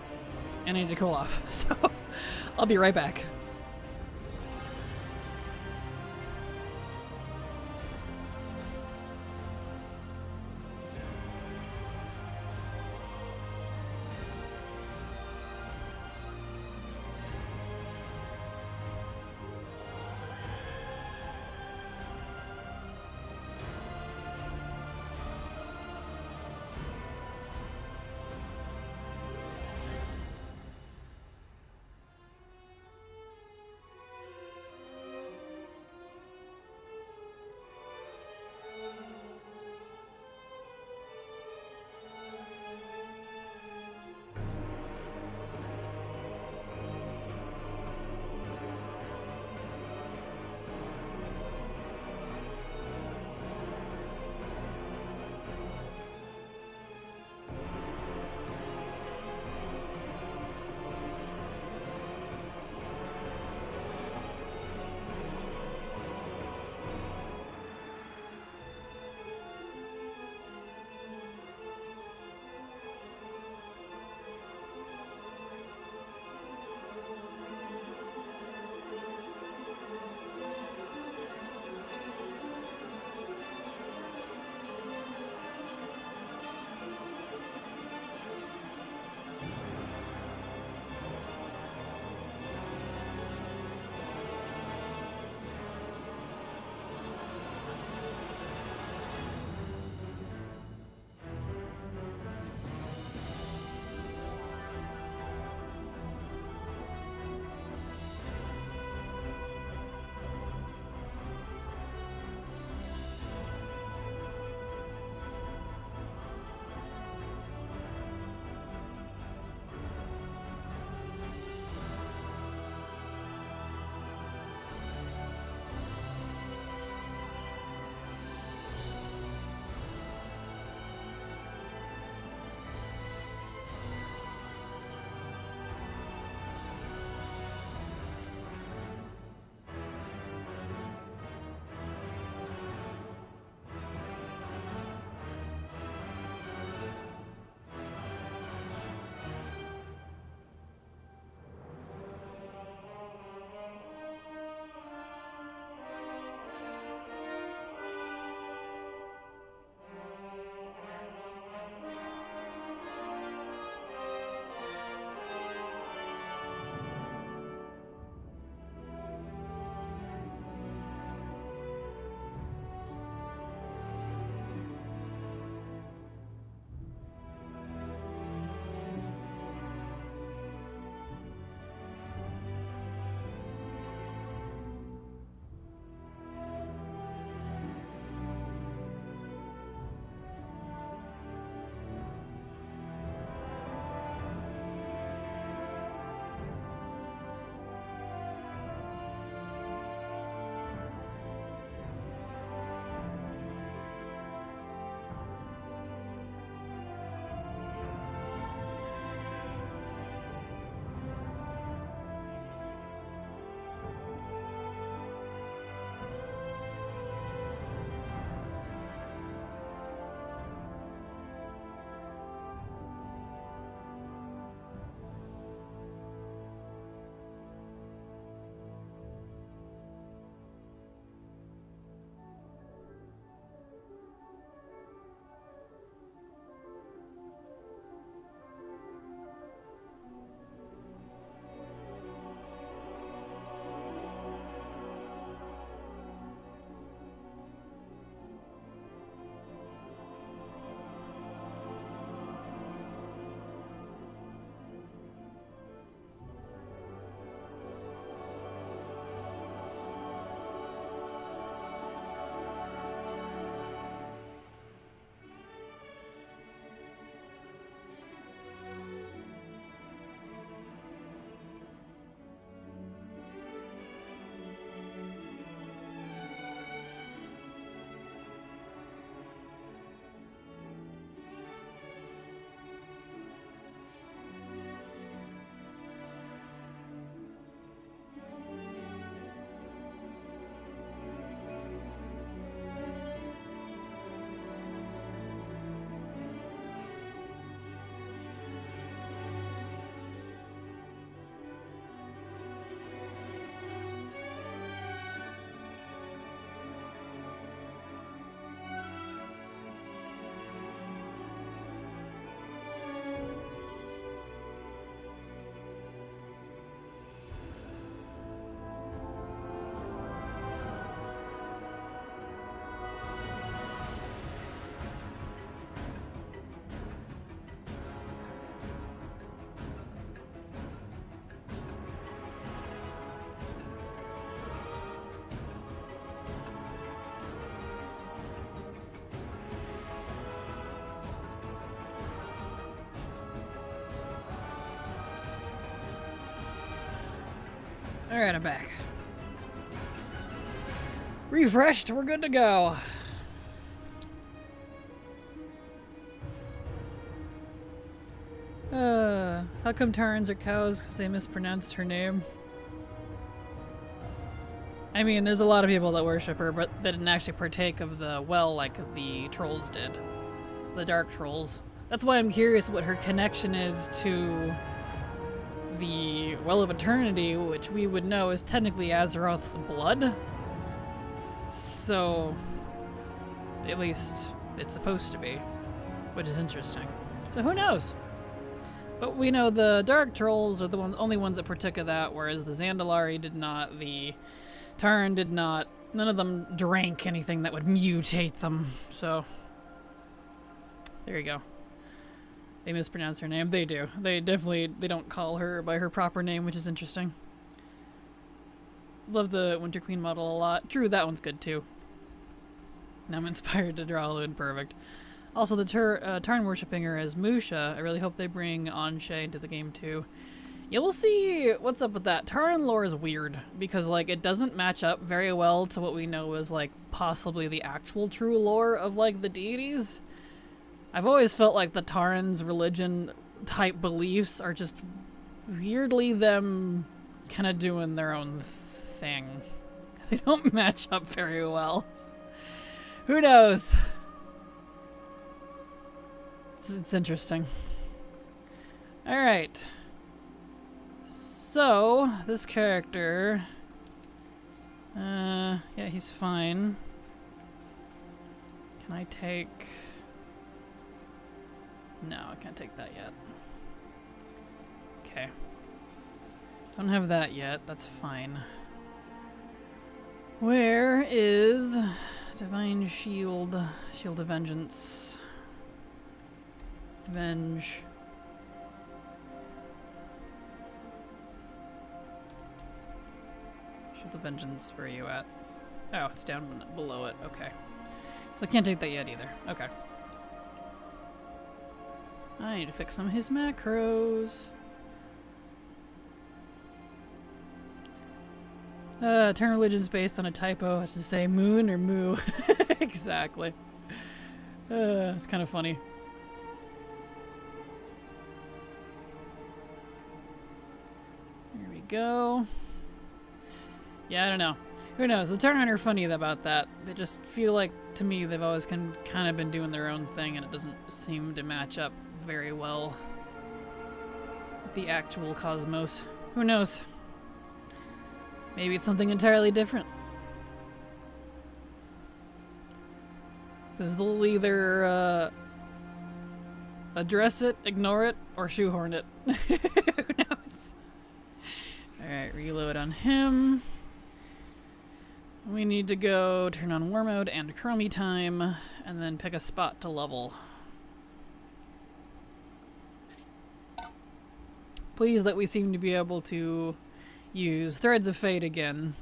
And I need to cool off, so I'll be right back. Alright, I'm back. Refreshed, we're good to go. How come Tarans are cows? Because they mispronounced her name. I mean, there's a lot of people that worship her, but that didn't actually partake of the well like the trolls did. The dark trolls. That's why I'm curious what her connection is to the Well of Eternity, which we would know is technically Azeroth's blood. So, at least it's supposed to be, which is interesting. So who knows? But we know the Dark Trolls are the only ones that partook of that, whereas the Zandalari did not, the Tarn did not. None of them drank anything that would mutate them. So, there you go. They mispronounce her name. They do. They don't call her by her proper name, which is interesting. Love the Winter Queen model a lot. True, that one's good too. Now I'm inspired to draw Lune. Perfect. Also, the Tarn worshipping her as Musha. I really hope they bring Anshe into the game too. Yeah, we'll see what's up with that. Tarn lore is weird because, like, it doesn't match up very well to what we know as, like, possibly the actual true lore of, like, the deities. I've always felt like the Tarn's religion type beliefs are just weirdly them kind of doing their own thing. They don't match up very well. Who knows? It's interesting. Alright. So, this character... yeah, he's fine. Can I take... No, I can't take that yet. Okay. Don't have that yet, that's fine. Where is Divine Shield? Shield of Vengeance. Venge. Shield of Vengeance, where are you at? Oh, it's down below it, okay. So I can't take that yet either, okay. I need to fix some of his macros. Turn religion's based on a typo. It's to say moon or moo. Exactly. It's kind of funny. Here we go. Yeah, I don't know. Who knows? The Turn are funny about that. They just feel like, to me, they've always kind of been doing their own thing, and it doesn't seem to match up very well with the actual cosmos. Who knows? Maybe it's something entirely different. Because they'll either address it, ignore it, or shoehorn it. Who knows? Alright, reload on him. We need to go turn on War Mode and Chromie Time, and then pick a spot to level. Pleased that we seem to be able to use Threads of Fate again.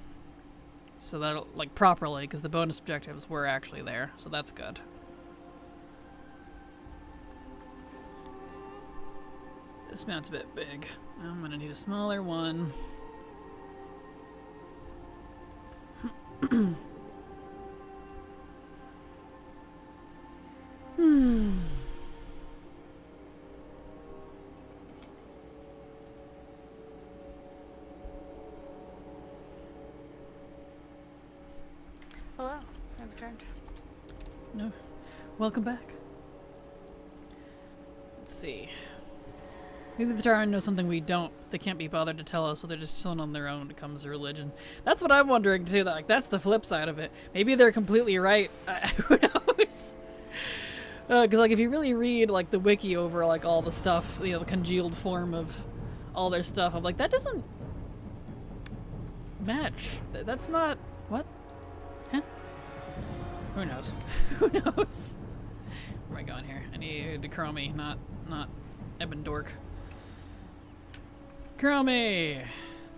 So that'll, like, properly, because the bonus objectives were actually there, so that's good. This mount's a bit big. I'm gonna need a smaller one. Hello, I've returned. No. Welcome back. Let's see. Maybe the Taran knows something we don't. They can't be bothered to tell us, so they're just chilling on their own when it comes to religion. That's what I'm wondering too. Like, that's the flip side of it. Maybe they're completely right. Who knows? Because like, if you really read like the wiki over like all the stuff, you know, the congealed form of all their stuff, I'm like, that doesn't match. That's not what? Huh? Who knows? Who knows? Where am I going here? I need to Chromie, not Ebon Dork. Chromie!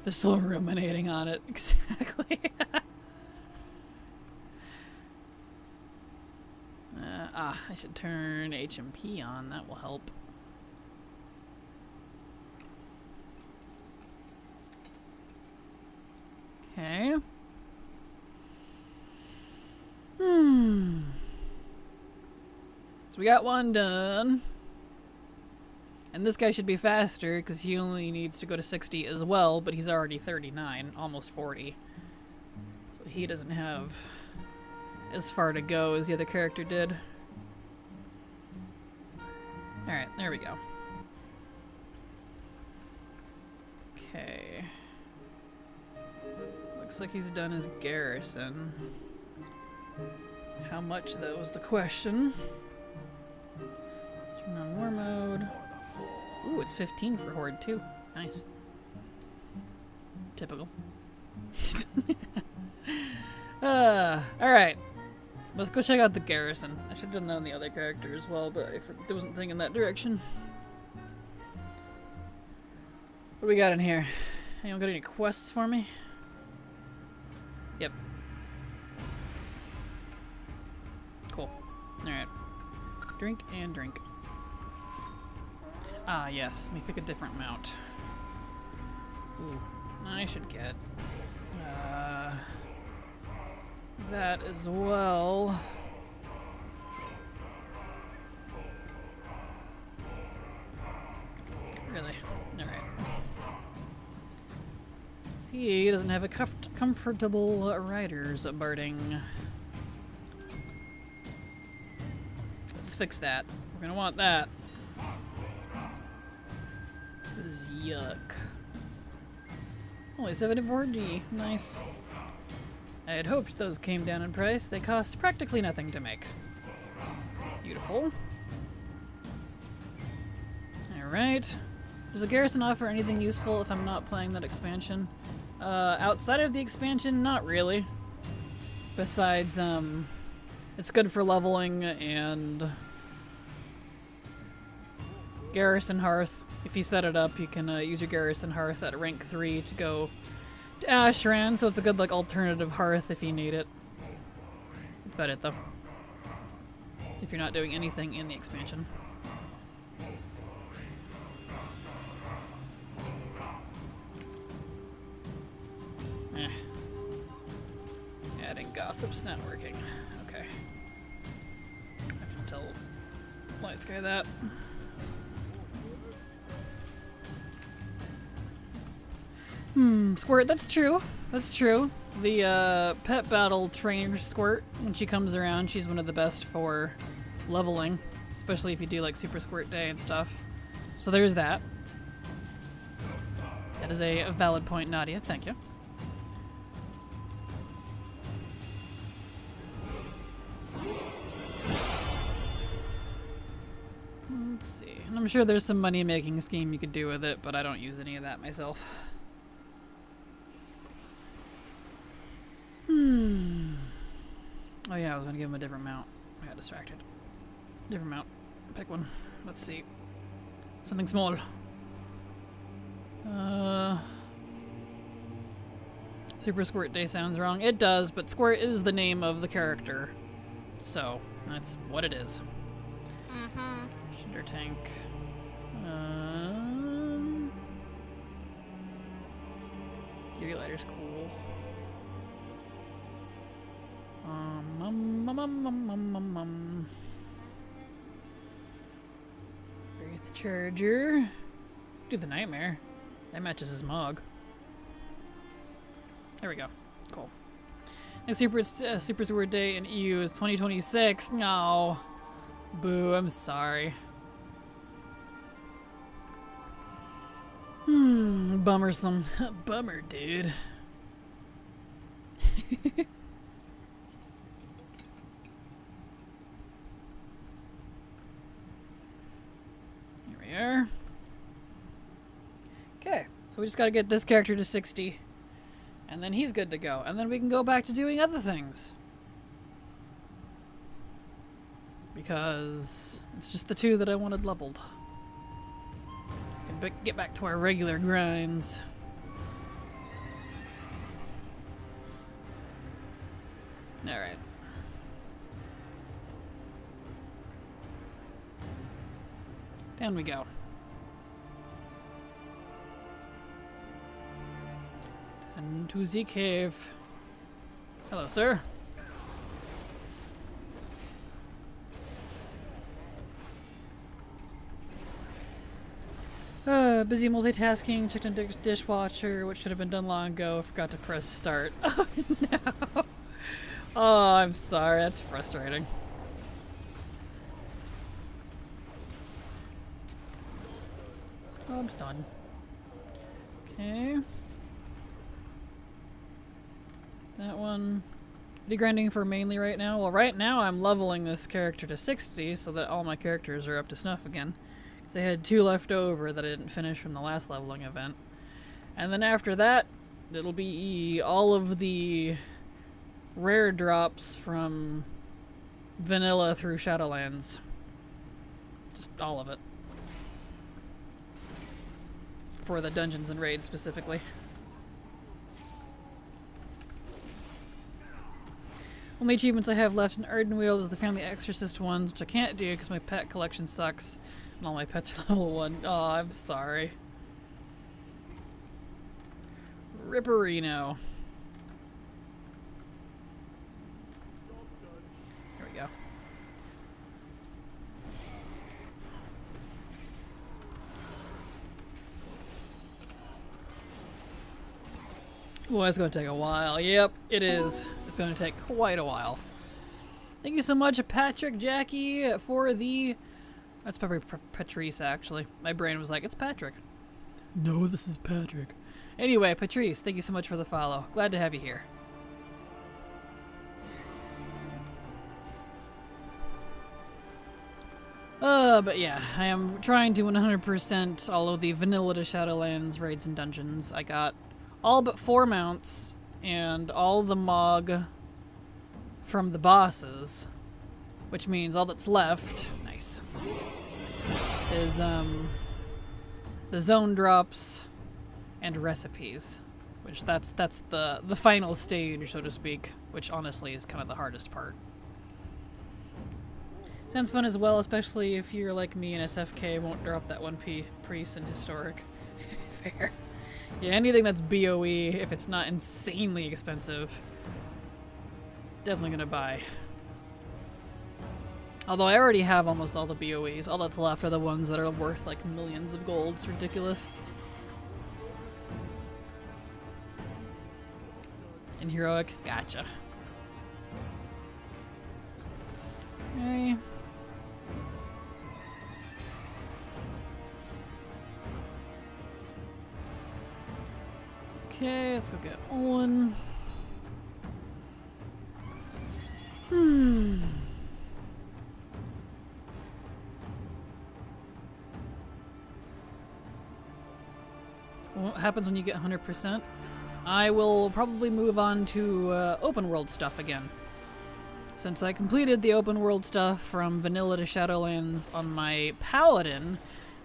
They're still ruminating on it. Exactly. I should turn HMP on. That will help. we got one done. And this guy should be faster because he only needs to go to 60 as well, but he's already 39, almost 40. So he doesn't have as far to go as the other character did. Alright, there we go. Okay. Looks like he's done his garrison. How much, though, is the question. Turn on war mode. Ooh, it's 15 for Horde, too. Nice. Typical. Alright. Let's go check out the garrison. I should have done that on the other character as well, but I wasn't thinking that direction. What do we got in here? Anyone got any quests for me? Yep. Cool. Alright. Drink and drink. Ah, yes. Let me pick a different mount. Ooh. I should get that as well. Really? Alright. See, he doesn't have a comfortable rider's birding. Let's fix that. We're gonna want that. This is yuck. Only 74G. Nice. I had hoped those came down in price. They cost practically nothing to make. Beautiful. Alright. Does the garrison offer anything useful if I'm not playing that expansion? Outside of the expansion, not really. Besides, it's good for leveling and Garrison Hearth. If you set it up, you can use your Garrison Hearth at rank 3 to go to Ashran, so it's a good like alternative hearth if you need it. That's about it though. If you're not doing anything in the expansion. Adding gossip's not working. Okay. I can tell Light Sky that. Squirt, that's true. That's true. The pet battle trainer Squirt, when she comes around, she's one of the best for leveling. Especially if you do like Super Squirt Day and stuff. So there's that. That is a valid point, Nadia. Thank you. Let's see. And I'm sure there's some money-making scheme you could do with it, but I don't use any of that myself. Oh yeah, I was gonna give him a different mount. I got distracted. Different mount. Pick one. Let's see. Something small. Super Squirt Day sounds wrong. It does, but Squirt is the name of the character. So, that's what it is. Mm-hmm. Shinder tank. Fury Lighter's cool. Wraith Charger. Do the Nightmare. That matches his Mog. There we go. Cool. Next Super Sword Day in EU is 2026. No. Boo, I'm sorry. Bummersome. Bummer, dude. Here we are. Okay, so we just gotta get this character to 60. And then he's good to go. And then we can go back to doing other things. Because it's just the two that I wanted leveled. We can get back to our regular grinds. Alright. Down we go. And to the cave. Hello, sir. Busy multitasking, checked on dishwasher, which should have been done long ago. Forgot to press start. Oh no. Oh, I'm sorry. That's frustrating. Oh, I'm done. Okay. That one. Degrinding for mainly right now. Well, right now I'm leveling this character to 60 so that all my characters are up to snuff again. Because I had 2 left over that I didn't finish from the last leveling event. And then after that, it'll be all of the rare drops from vanilla through Shadowlands. Just all of it. For the dungeons and raids specifically. Only achievements I have left in Ardenweald is the Family Exorcist ones, which I can't do because my pet collection sucks. And all my pets are level 1. Oh, I'm sorry. Ripperino. Here we go. Well, it's going to take a while. Yep, it is. It's going to take quite a while. Thank you so much, Patrick, Jackie, for the... That's probably Patrice, actually. My brain was like, it's Patrick. No, this is Patrick. Anyway, Patrice, thank you so much for the follow. Glad to have you here. But yeah, I am trying to 100% all of the vanilla to Shadowlands raids and dungeons. I got all but 4 mounts and all the Mog from the bosses, which means all that's left, nice, is the zone drops and recipes, which that's the final stage, so to speak, which honestly is kind of the hardest part. Sounds fun as well, especially if you're like me and SFK won't drop that 1p priest in historic. Fair. Yeah, anything that's BOE, if it's not insanely expensive, definitely gonna buy. Although I already have almost all the BOEs. All that's left are the ones that are worth like millions of gold. It's ridiculous. And heroic, gotcha. Okay. Okay, let's go get Olin. What happens when you get 100%? I will probably move on to open world stuff again. Since I completed the open world stuff from vanilla to Shadowlands on my Paladin,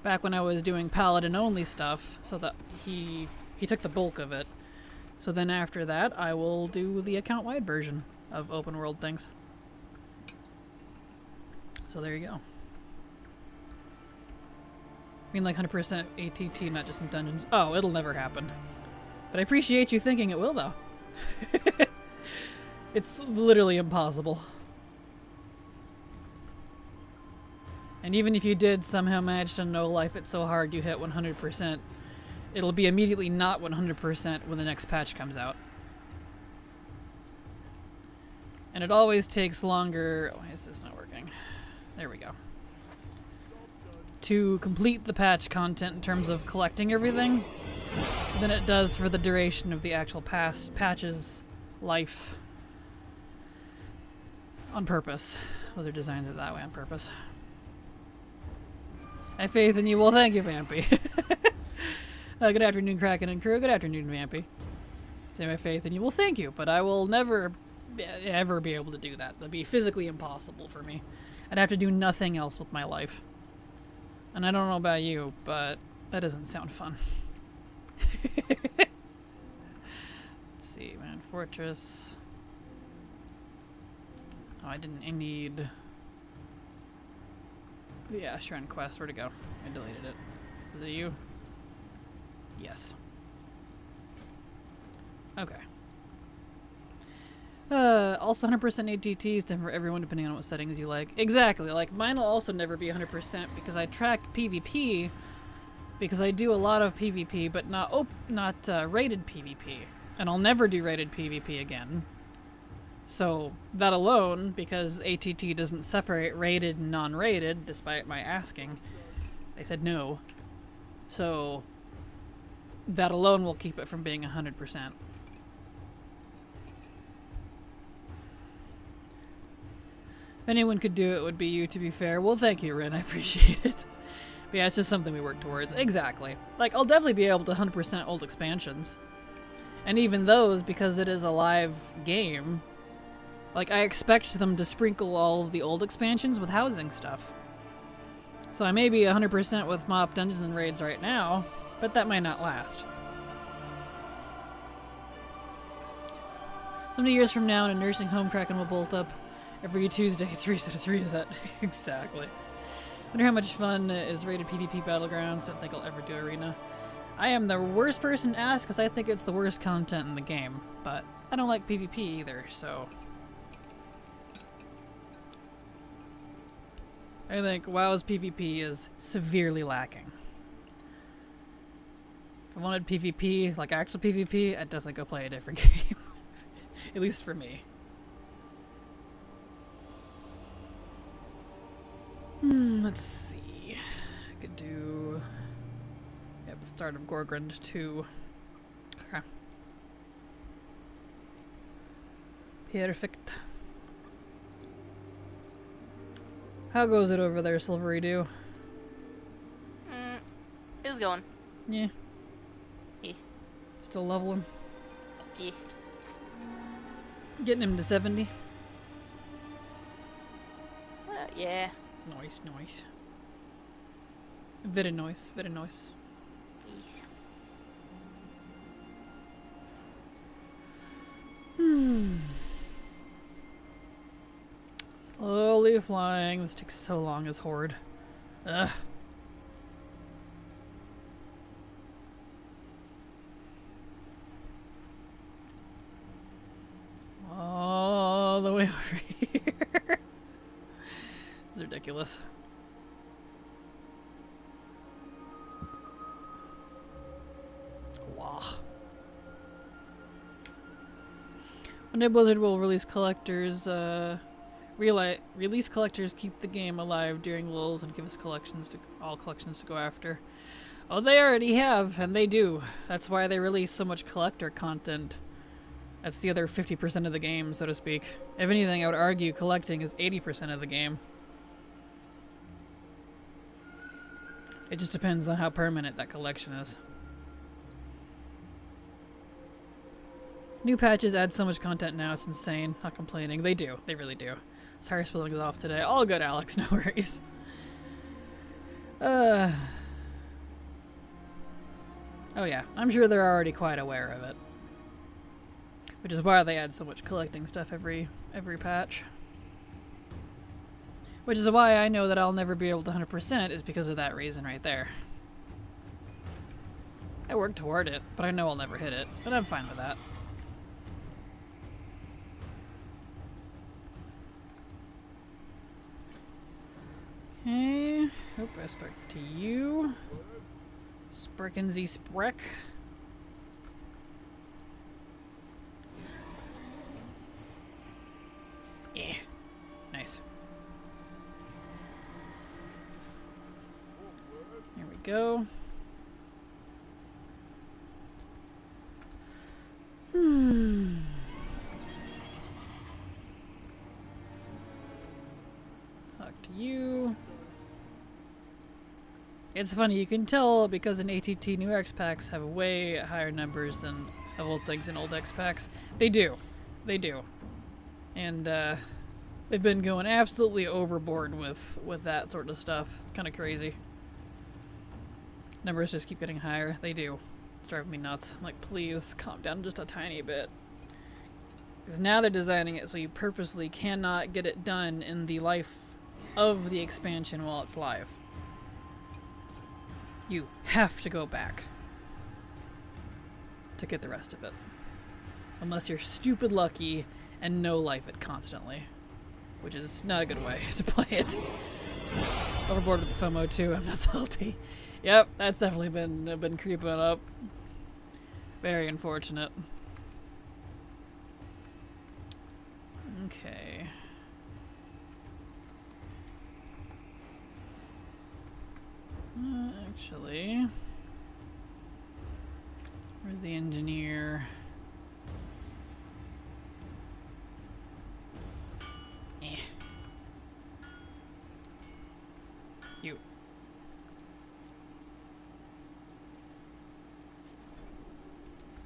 back when I was doing Paladin only stuff, so that he took the bulk of it. So then after that, I will do the account-wide version of open world things. So there you go. I mean like 100% ATT, not just in dungeons. Oh, it'll never happen. But I appreciate you thinking it will, though. It's literally impossible. And even if you did somehow manage to no life it so hard you hit 100%, it'll be immediately not 100% when the next patch comes out. And it always takes longer... Why is this not working? There we go. To complete the patch content in terms of collecting everything than it does for the duration of the actual patch's life. On purpose. Well, they're designed it that way on purpose. I have faith in you. Well, thank you, Vampy. Good afternoon, Kraken and crew. Good afternoon, Vampy. Say my faith in you. Well, thank you, but I will never, ever be able to do that. That'd be physically impossible for me. I'd have to do nothing else with my life. And I don't know about you, but that doesn't sound fun. Let's see, man. Fortress. Oh, I need the Ashran quest. Where'd it go? I deleted it. Is it you? Yes. Okay. Also 100% ATT is different for everyone depending on what settings you like. Exactly. Like, mine will also never be 100% because I track PvP because I do a lot of PvP, but not rated PvP, and I'll never do rated PvP again. So that alone, because ATT doesn't separate rated and non-rated, despite my asking, they said no. So that alone will keep it from being 100%. If anyone could do it, it would be you, to be fair. Well, thank you, Rin. I appreciate it. But yeah, it's just something we work towards. Exactly. Like, I'll definitely be able to 100% old expansions. And even those, because it is a live game, like, I expect them to sprinkle all of the old expansions with housing stuff. So I may be 100% with Mop Dungeons and Raids right now, but that might not last. So many years from now, in a nursing home, Kraken will bolt up. Every Tuesday, it's reset. Exactly. Wonder how much fun is rated PvP Battlegrounds. Don't think I'll ever do Arena. I am the worst person to ask because I think it's the worst content in the game. But I don't like PvP either, so... I think WoW's PvP is severely lacking. If I wanted PvP, like actual PvP, I'd definitely go play a different game. At least for me. Let's see. I could do... Yep, start of Gorgrund 2. Okay. Perfect. How goes it over there, Silvery Dew? It's going. Yeah. Yeah. Still leveling? Yeah. Getting him to 70? Yeah. Nice, nice. Very nice, very nice. Slowly flying. This takes so long as Horde. Ugh. All the way over here. It's ridiculous. Wow. One day Blizzard will release collectors, release collectors keep the game alive during lulls and give us all collections to go after. Oh, they already have, and they do. That's why they release so much collector content. That's the other 50% of the game, so to speak. If anything, I would argue collecting is 80% of the game. It just depends on how permanent that collection is. New patches add so much content now, it's insane. Not complaining. They do. They really do. Tire spilling is off today. All good, Alex. No worries. Oh yeah. I'm sure they're already quite aware of it. Which is why they add so much collecting stuff every patch. Which is why I know that I'll never be able to 100% is because of that reason right there. I work toward it, but I know I'll never hit it. But I'm fine with that. Okay. Hope respect to you. Sprechen Sie Sprech. Yeah. Nice. There we go. Talk to you. It's funny, you can tell because in ATT new X packs have way higher numbers than old things in old X packs. They do. They do. And they've been going absolutely overboard with that sort of stuff. It's kind of crazy. Numbers just keep getting higher. They do. It's driving me nuts. I'm like, please calm down just a tiny bit. Because now they're designing it so you purposely cannot get it done in the life of the expansion while it's live. You have to go back to get the rest of it. Unless you're stupid lucky and no life it constantly. Which is not a good way to play it. Overboard with the FOMO too, I'm not salty. Yep, that's definitely been creeping up. Very unfortunate. Okay. Actually, where's the engineer? Eh. You.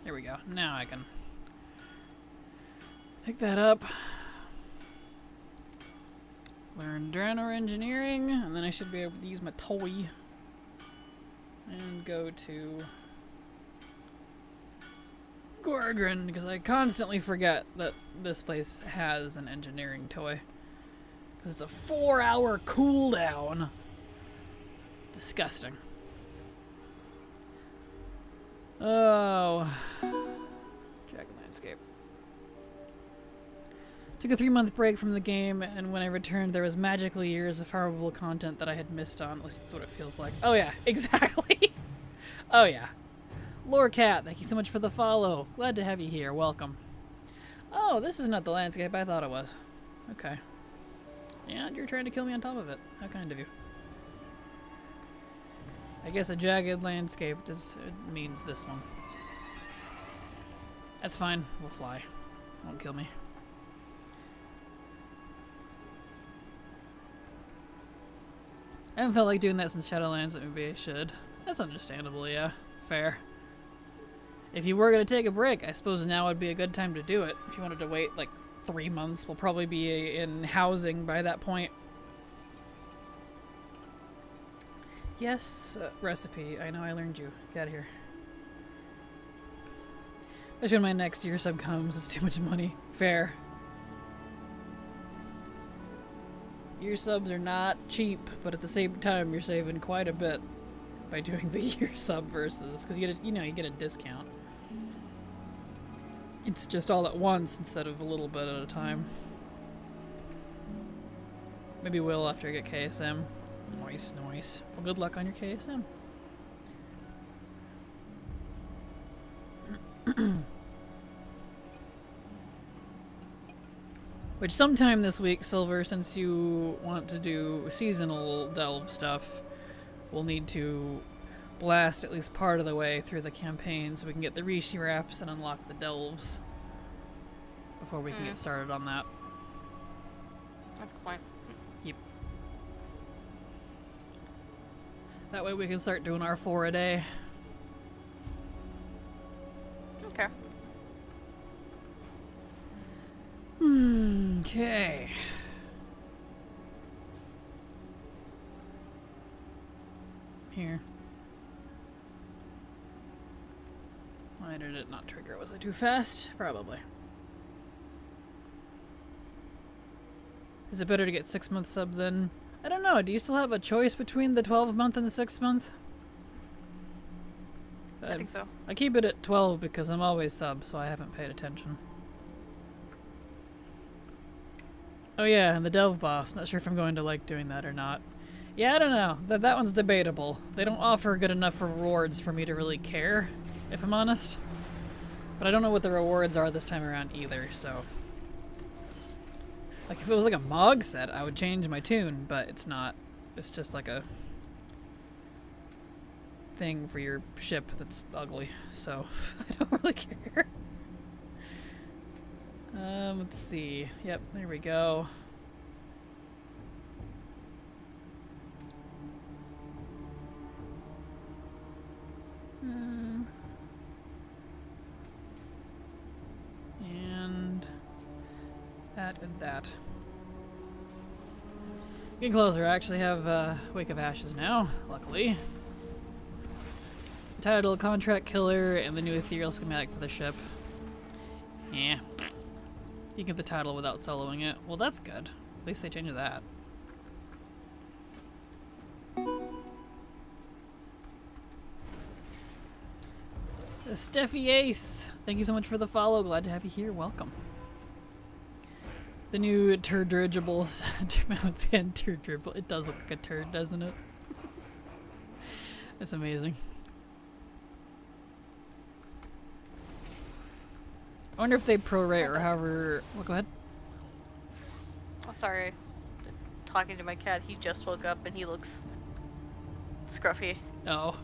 There we go. Now I can pick that up. Learn Drano engineering, and then I should be able to use my toy and go to Gorgrin, because I constantly forget that this place has an engineering toy. Because it's a 4-hour cooldown. Disgusting. Oh. Dragon Landscape. Took a 3-month break from the game, and when I returned, there was magically years of farmable content that I had missed on. At least that's what it feels like. Oh yeah, exactly. Oh yeah. Lore Cat, thank you so much for the follow. Glad to have you here. Welcome. Oh, this is not the landscape I thought it was. Okay. And you're trying to kill me on top of it. How kind of you. I guess a jagged landscape means this one. That's fine. We'll fly. Won't kill me. I haven't felt like doing that since Shadowlands, but maybe I should. That's understandable, yeah. Fair. If you were going to take a break, I suppose now would be a good time to do it. If you wanted to wait like 3 months, we'll probably be in housing by that point. Yes, recipe. I know I learned you. Get out of here. Especially when my next year sub comes, it's too much money. Fair. Year subs are not cheap, but at the same time, you're saving quite a bit by doing the year sub versus, because you get a discount. It's just all at once instead of a little bit at a time. Maybe we'll after I get KSM. Nice, nice. Well, good luck on your KSM. Which sometime this week, Silver, since you want to do seasonal delve stuff, we'll need to blast at least part of the way through the campaign so we can get the Rishi wraps and unlock the delves before we can get started on that. That's a good point. Yep. That way we can start doing our 4 a day. Okay. Okay. Here. Why did it not trigger? Was I too fast? Probably. Is it better to get 6-month sub then? I don't know. Do you still have a choice between the 12-month and the 6-month? I think so. I keep it at 12 because I'm always sub, so I haven't paid attention. Oh yeah, and the Delve boss. Not sure if I'm going to like doing that or not. Yeah, I don't know. That one's debatable. They don't offer good enough rewards for me to really care, if I'm honest. But I don't know what the rewards are this time around either, so... Like, if it was like a Mog set, I would change my tune, but it's not. It's just like a thing for your ship that's ugly, so I don't really care. Let's see. Yep, there we go. And that and that. Getting closer. I actually have Wake of Ashes now, luckily. Title, Contract Killer, and the new ethereal schematic for the ship. Yeah. You get the title without soloing it. Well, that's good. At least they changed that. Steffi Ace, thank you so much for the follow. Glad to have you here. Welcome. The new turd dirigible mounts and turd dribble. It does look like a turd, doesn't it? It's amazing. I wonder if they prorate or however. Well, go ahead. Oh, sorry. Talking to my cat, he just woke up and he looks scruffy. Oh.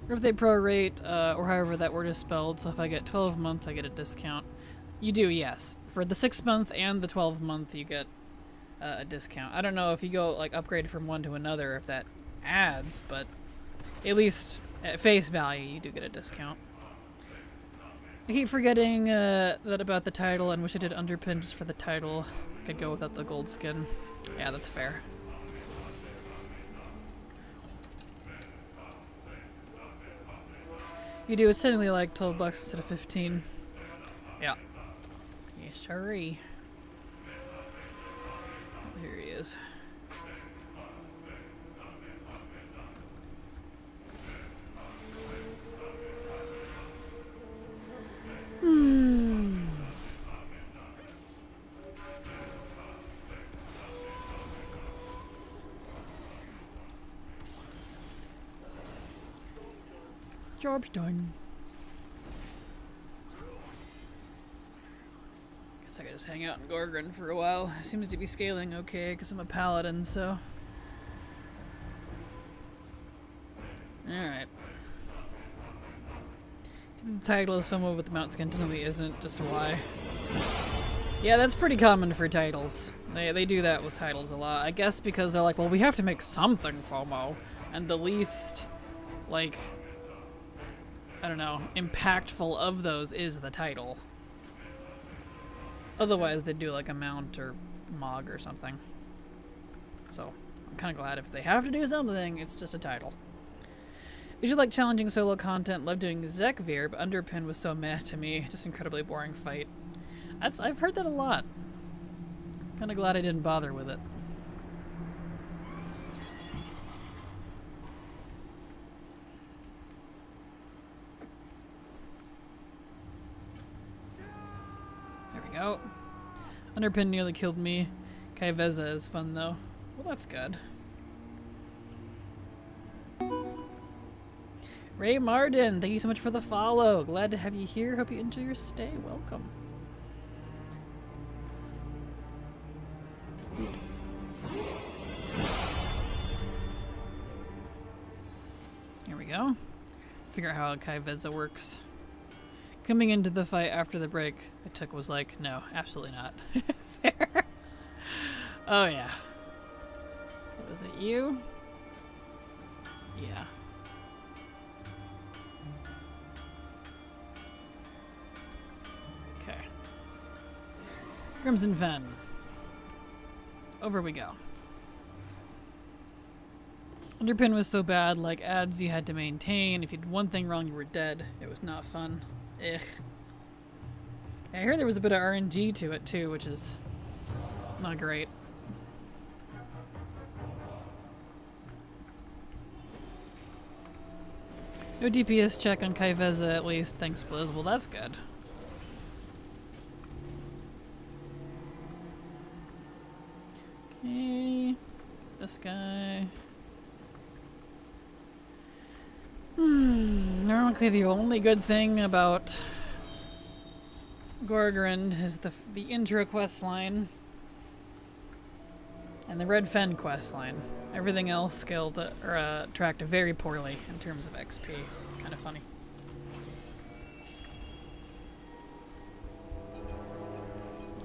Or if they prorate, or however that word is spelled, so if I get 12 months, I get a discount. You do, yes. For the 6 month and the 12 month, you get a discount. I don't know if you go, like, upgrade from one to another, if that adds, but at least at face value, you do get a discount. I keep forgetting that about the title and wish I did underpin just for the title. Could go without the gold skin. Yeah, that's fair. You do, it's technically like 12 bucks instead of 15. Yeah. Yes, sorry. Here he is. Job's done. Guess I could just hang out in Gorgon for a while. Seems to be scaling okay because I'm a paladin, so. Alright. The title is Fumble with the Mount Skin totally isn't, just why. Yeah, that's pretty common for titles. They do that with titles a lot. I guess because they're like, well, we have to make something FOMO. And the least, like, I don't know, impactful of those is the title. Otherwise, they'd do like a mount or mog or something. So, I'm kind of glad if they have to do something, it's just a title. Usually like challenging solo content, love doing Zekvir, but Underpin was so meh to me. Just incredibly boring fight. I've heard that a lot. Kind of glad I didn't bother with it. There we go. Underpin nearly killed me. Kaiveza is fun though. Well, that's good. Ray Marden, thank you so much for the follow. Glad to have you here. Hope you enjoy your stay. Welcome. Here we go. Figure out how Kaiveza works. Coming into the fight after the break I took was like, no, absolutely not. Fair. Oh yeah. So is it you? Yeah. Okay. Crimson Fen. Over we go. Underpin was so bad, like ads you had to maintain. If you did one thing wrong, you were dead. It was not fun. Ugh. I heard there was a bit of RNG to it too, which is not great. No DPS check on Kaiveza at least, thanks Blizz. Well, that's good. Okay, this guy. Ironically, the only good thing about Gorgrond is the intro quest line and the Red Fen quest line. Everything else scaled or tracked very poorly in terms of XP. Kind of funny.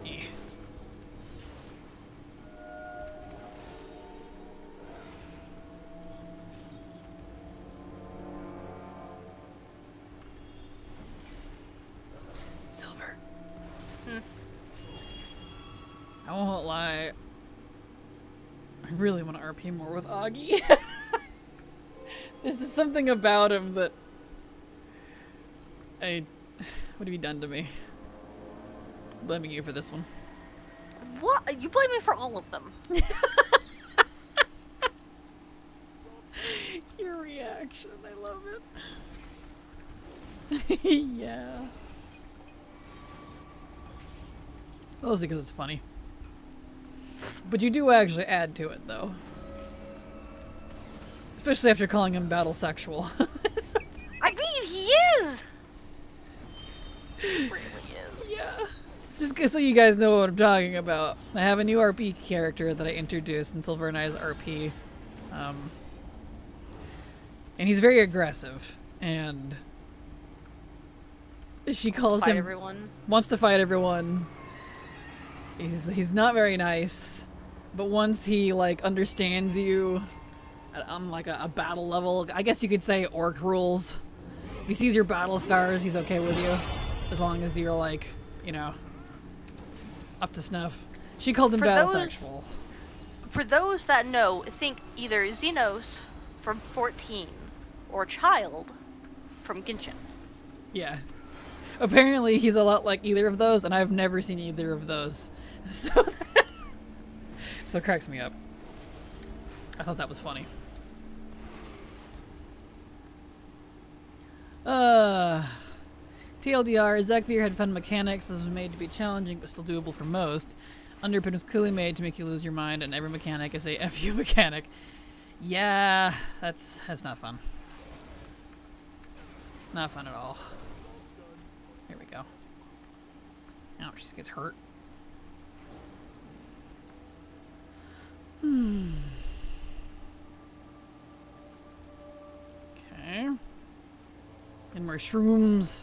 Yeah. Silver. I won't lie. I really want to RP more with Augie. There's just something about him that what have you done to me? I'm blaming you for this one. What? You blame me for all of them. Your reaction, I love it. Yeah. Mostly because it's funny. But you do actually add to it, though. Especially after calling him battle sexual. I mean, he is. He really is. Yeah. Just so you guys know what I'm talking about. I have a new RP character that I introduced in Silver and I's RP. And he's very aggressive. And she calls him... everyone. Wants to fight everyone. He's not very nice. But once he, like, understands you on, like, a battle level, I guess you could say orc rules. If he sees your battle scars, he's okay with you. As long as you're, like, you know, up to snuff. She called him battle sexual. For those that know, think either Xenos from 14 or Child from Genshin. Yeah. Apparently he's a lot like either of those, and I've never seen either of those. So so it cracks me up. I thought that was funny. TLDR, Zekvir had fun mechanics. This was made to be challenging, but still doable for most. Underpin was clearly made to make you lose your mind, and every mechanic is a FU mechanic. Yeah, that's not fun. Not fun at all. Here we go. Ouch, she gets hurt. Okay. And more shrooms.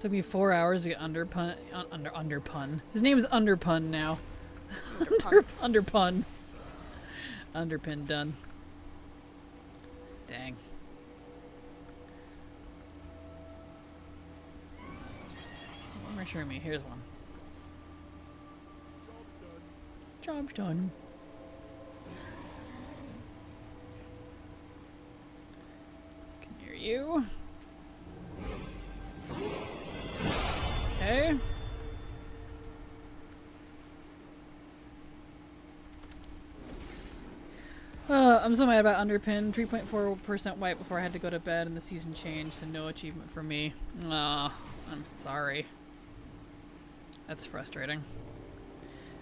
Took me 4 hours to get underpun. Underpun. His name is Underpun now. Underpun. Underpin done. Dang. One more sure me. Here's one. Job done. Can hear you. Okay. I'm so mad about Underpin. 3.4% wipe before I had to go to bed and the season changed, and no achievement for me. Aw, I'm sorry. That's frustrating.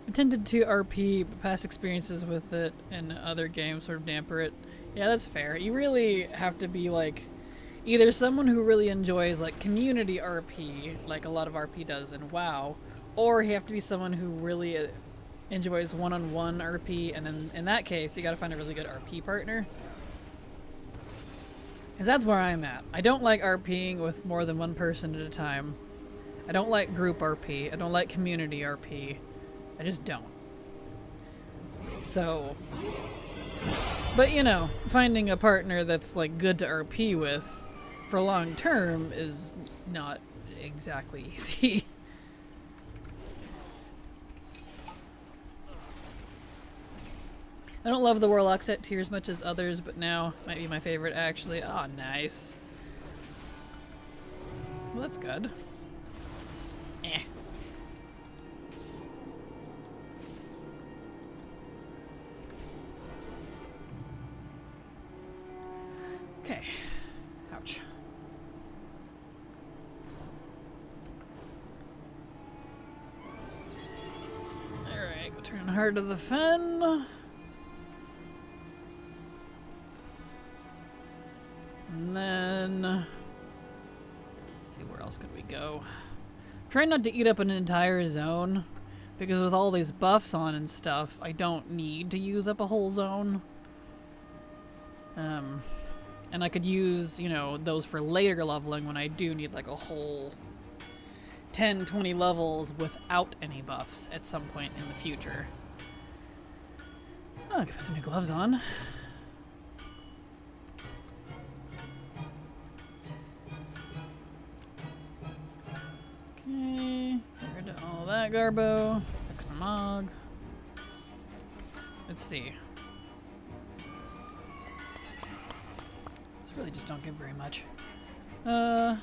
I tended to RP, but past experiences with it in other games sort of damper it. Yeah, that's fair. You really have to be like either someone who really enjoys like community RP, like a lot of RP does in WoW, or you have to be someone who really enjoys one-on-one RP, and then in that case you gotta find a really good RP partner. Because that's where I'm at. I don't like RPing with more than one person at a time. I don't like group RP. I don't like community RP. I just don't. So, but you know, finding a partner that's like good to RP with for long term is not exactly easy. I don't love the Warlock set tier as much as others, but now might be my favorite actually. Oh, nice. Well, that's good. Eh. Okay. Ouch. Alright, go turn hard to the fen. And then, let's see, where else could we go? Try not to eat up an entire zone, because with all these buffs on and stuff, I don't need to use up a whole zone. And I could use, you know, those for later leveling when I do need like a whole 10, 20 levels without any buffs at some point in the future. Oh, I can put some new gloves on. Okay, get rid of all that garbo. Fix my mog. Let's see. Really just don't give very much. Let's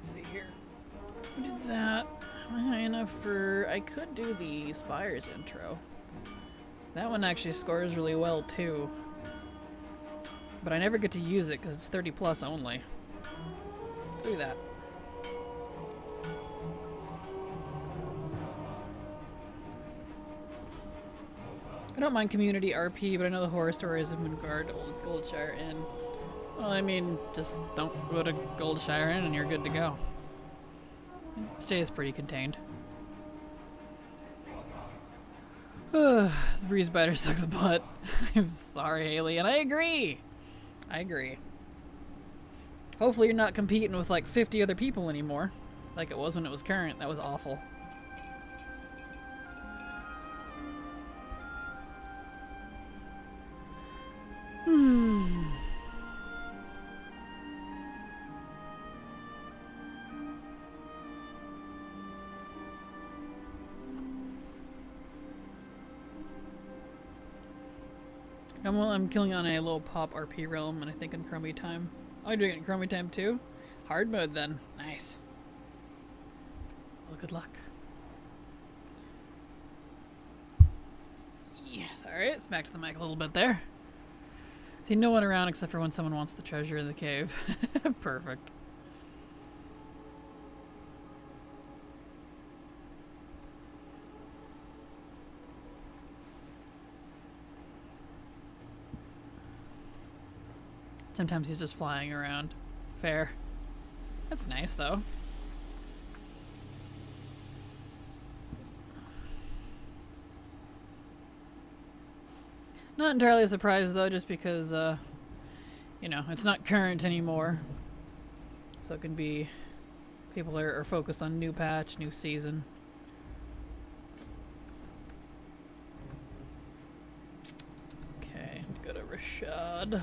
see here. Who did that? Am I high enough for... I could do the Spires intro. That one actually scores really well too. But I never get to use it because it's 30 plus only. Do that. don't mind community RP, but I know the horror stories of Midgard, Old Goldshire Inn. Well, I mean, just don't go to Goldshire Inn and you're good to go. Stays pretty contained. The breeze biter sucks butt. I'm sorry, Haley, and I agree. I agree. Hopefully you're not competing with like 50 other people anymore, like it was when it was current. That was awful. I'm killing on a low pop RP realm, and I think in Chromie time. Oh, you're doing it in Chromie time too? Hard mode then. Nice. Well, good luck. Yeah, sorry, smacked the mic a little bit there. See, no one around except for when someone wants the treasure in the cave. Perfect. Sometimes he's just flying around. Fair. That's nice, though. Not entirely surprised, though, just because, you know, it's not current anymore. So it can be... People are focused on new patch, new season. Okay, go to Rashad.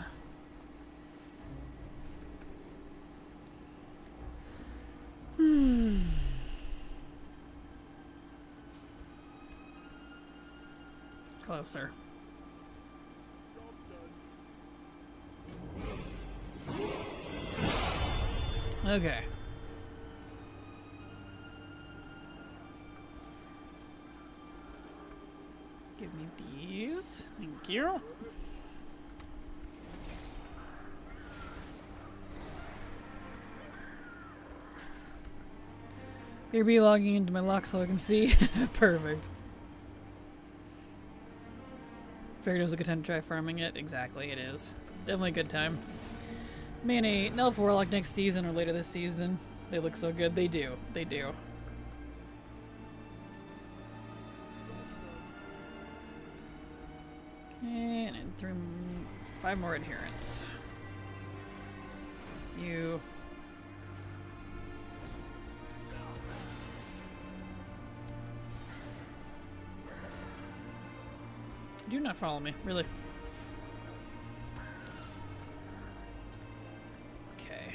Closer. Okay. Give me these. Thank you. Here be logging into my lock so I can see. Perfect. Figured it was a good time to try farming it. Exactly, it is. Definitely a good time. Man, an Elf Warlock next season or later this season. They look so good. They do. They do. Okay, and then 5 more adherents. You. Do not follow me, really. Okay.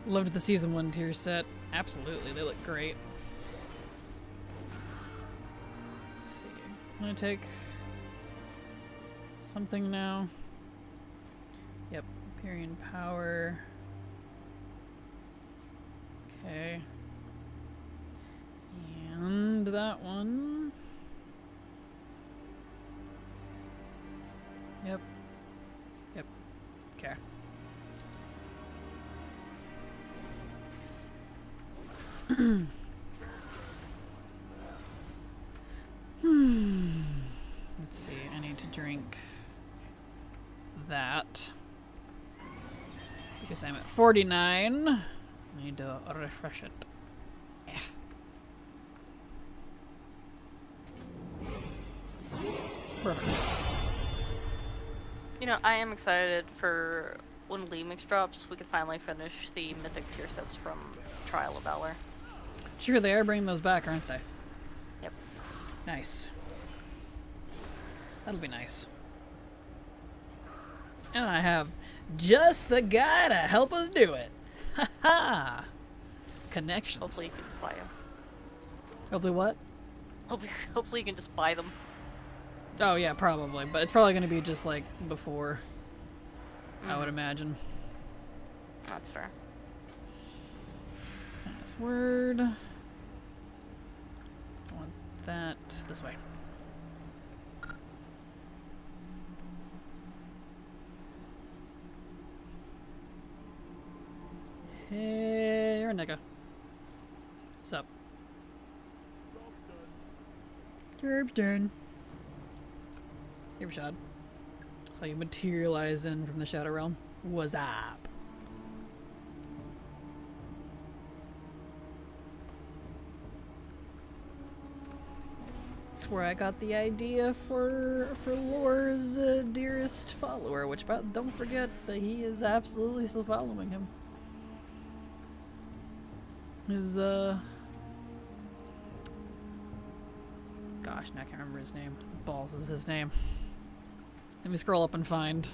Loved the season 1 tier set. Absolutely, they look great. Let's see. I'm gonna take something now. Yep, Empyrean Power. Okay. And that one. Yep. Yep. Okay. Let's see, I need to drink that. Because I'm at 49. I need to refresh it. Yeah. Perfect. You know, I am excited for when Lemix drops, we can finally finish the mythic tier sets from Trial of Valor. Sure, they are bringing those back, aren't they? Yep. Nice. That'll be nice. And I have just the guy to help us do it. Ha ha! Connections. Hopefully you can buy them. Hopefully what? Hopefully you can just buy them. Oh yeah, probably. But it's probably going to be just like before, I would imagine. That's fair. Password. I want that this way. Hey, Renega. What's up? Turb's turn. Hey, Rashad. Saw you materialize in from the Shadow Realm. What's up? That's where I got the idea for Lore's dearest follower, which don't forget that he is absolutely still following him. His gosh, now I can't remember his name. Balls is his name. Let me scroll up and find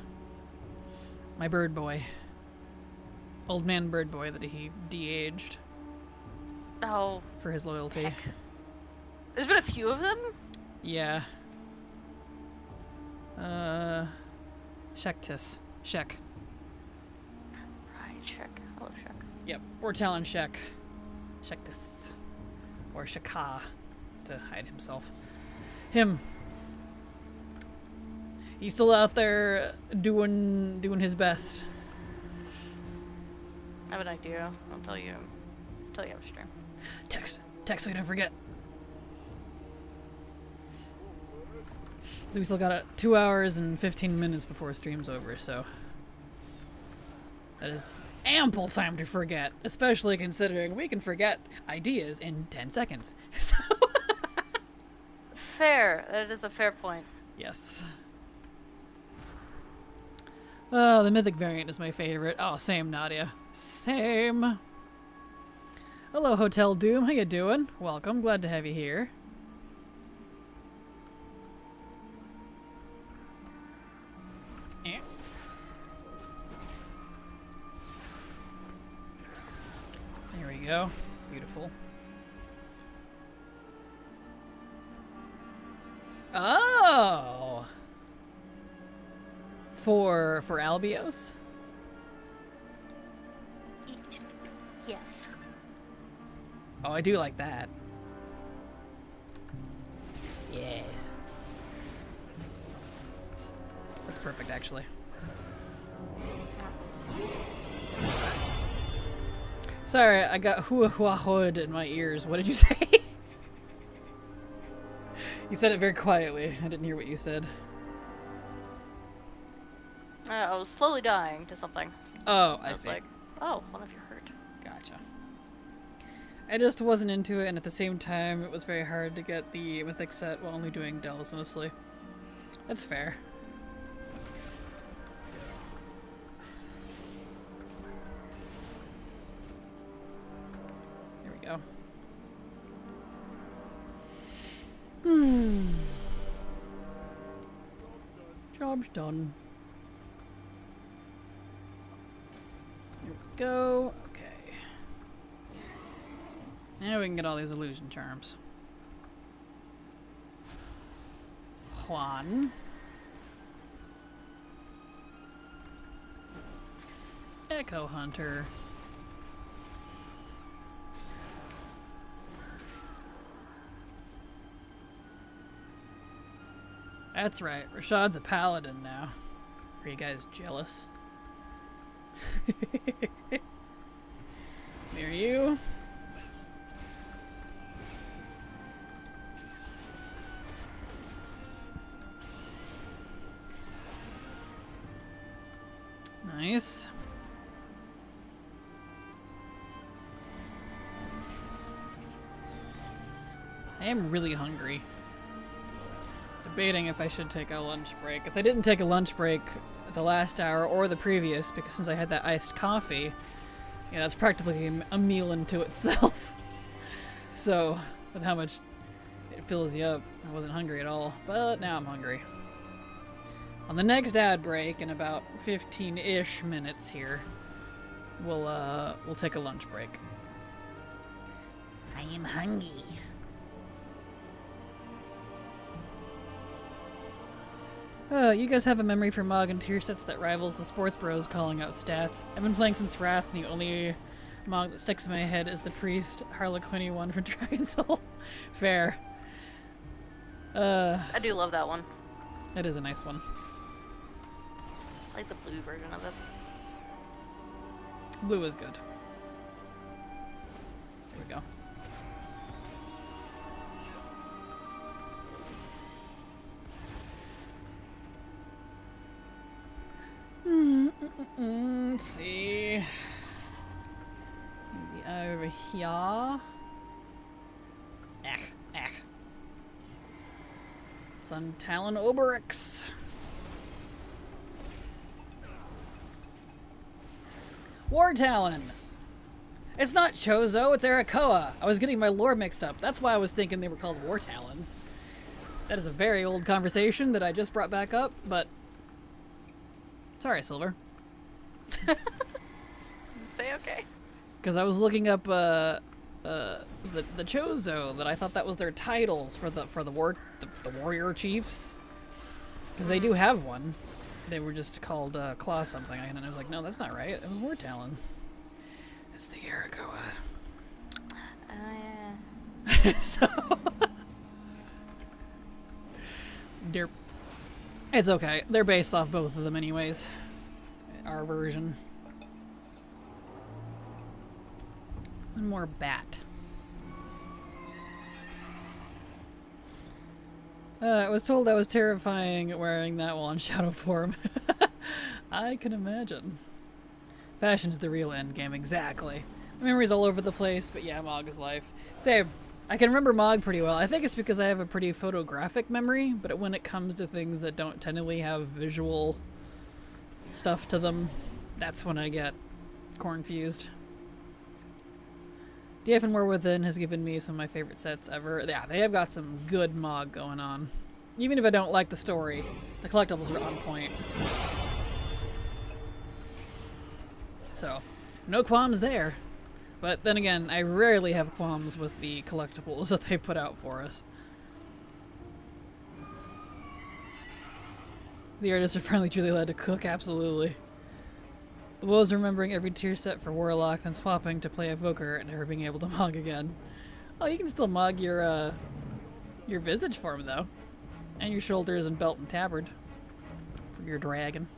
my bird boy. Old man bird boy that he de-aged. Oh. For his loyalty. Heck. There's been a few of them? Yeah. Shektis. Shek. Right, Shek. I love Shek. Yep. Or Talon Shek. Shektis. Or Shaka. To hide himself. Him. He's still out there doing his best. I have an idea. I'll tell you off stream. Text so you don't forget. So we still got 2 hours and 15 minutes before stream's over, so that is ample time to forget, especially considering we can forget ideas in 10 seconds. So Fair. That is a fair point. yes. Oh, the mythic variant is my favorite. Oh, same, Nadia. Same. Hello, Hotel Doom. How you doing? Welcome. Glad to have you here. Eh. There we go. Beautiful. Oh! For Albios? Yes. Oh, I do like that. Yes. That's perfect, actually. Sorry, I got hua-hua-hood in my ears. What did you say? You said it very quietly. I didn't hear what you said. I was slowly dying to something. Oh, I I was see. like, oh, one of you hurt. Gotcha. I just wasn't into it, and at the same time, it was very hard to get the mythic set while only doing delves mostly. That's fair. There we go. Job's done. Here we go. Okay. Now we can get all these illusion charms. Juan. Echo Hunter. That's right, Rashad's a paladin now. Are you guys jealous? Near you. Nice. I am really hungry. Debating if I should take a lunch break. Because I didn't take a lunch break the last hour or the previous, because since I had that iced coffee, yeah, that's practically a meal into itself. So, with how much it fills you up, I wasn't hungry at all. But now I'm hungry. On the next ad break, in about 15-ish minutes here, we'll take a lunch break. I am hungry. You guys have a memory for Mog and tier sets that rivals the sports bros calling out stats. I've been playing since Wrath, and the only Mog that sticks in my head is the Priest Harlequin one from Dragon Soul. Fair. I do love that one. That is a nice one. I like the blue version of it. Blue is good. There we go. Let's see. Maybe over here. Sun Talon Oberix. War Talon. It's not Chozo, it's Arakoa. I was getting my lore mixed up. That's why I was thinking they were called War Talons. That is a very old conversation that I just brought back up, but... Sorry, Silver. Say okay. Because I was looking up the Chozo, that I thought that was their titles for the warrior chiefs. Because they do have one. They were just called Claw something, and I was like, no, that's not right. It was War Talon. It's the Arakoa. Oh, yeah. So... Derp. It's okay. They're based off both of them anyways. Our version. One more bat. I was told I was terrifying wearing that while in shadow form. I can imagine. Fashion's the real end game, exactly. My memory's all over the place, but yeah, Mog is life. Same. I can remember Mog pretty well. I think it's because I have a pretty photographic memory, but when it comes to things that don't technically have visual stuff to them, that's when I get confused. DF and War Within has given me some of my favorite sets ever. Yeah, they have got some good Mog going on. Even if I don't like the story, the collectibles are on point. So, no qualms there. But then again, I rarely have qualms with the collectibles that they put out for us. The artists are finally truly allowed to cook, absolutely. The woes remembering every tier set for Warlock, then swapping to play Evoker and never being able to Mog again. Oh, you can still Mog your Visage form, though. And your shoulders and belt and tabard. For your dragon.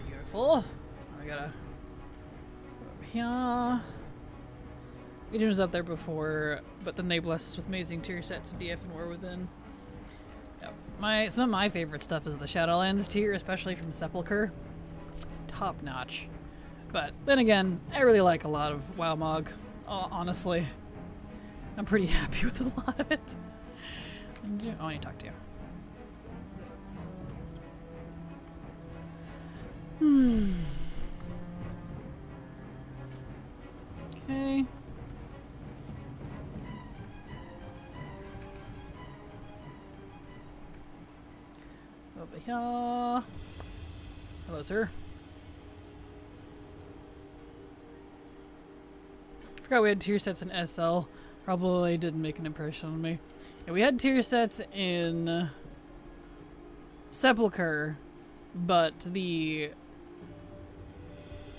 Beautiful. I gotta go over here. Legion was up there before, but then they blessed us with amazing tier sets in DF and War Within. Yep. Some of my favorite stuff is the Shadowlands tier, especially from Sepulchre. Top notch. But then again, I really like a lot of WoW Mog, honestly. I'm pretty happy with a lot of it. Oh, I need to talk to you. Okay. Over here. Hello, sir. Forgot we had tier sets in SL. Probably didn't make an impression on me. Yeah, we had tier sets in Sepulchre, but I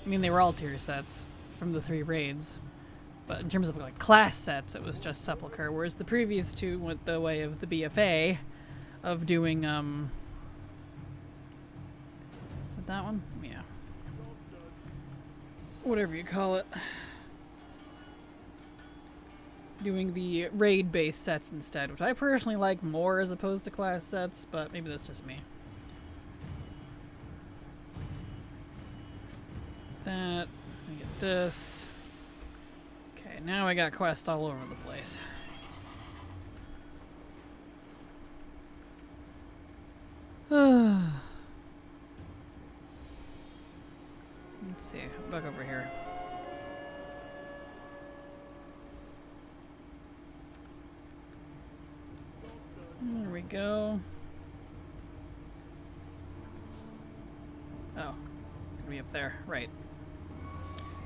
mean, they were all tier sets from the 3 raids. But in terms of like class sets, it was just Sepulchre, whereas the previous 2 went the way of the BFA of doing that one? Yeah. Whatever you call it. Doing the raid-based sets instead, which I personally like more as opposed to class sets, but maybe that's just me. That. I get this. Okay, now I got quests all over the place. Let's see, back over here. There we go. Oh, could be up there, right.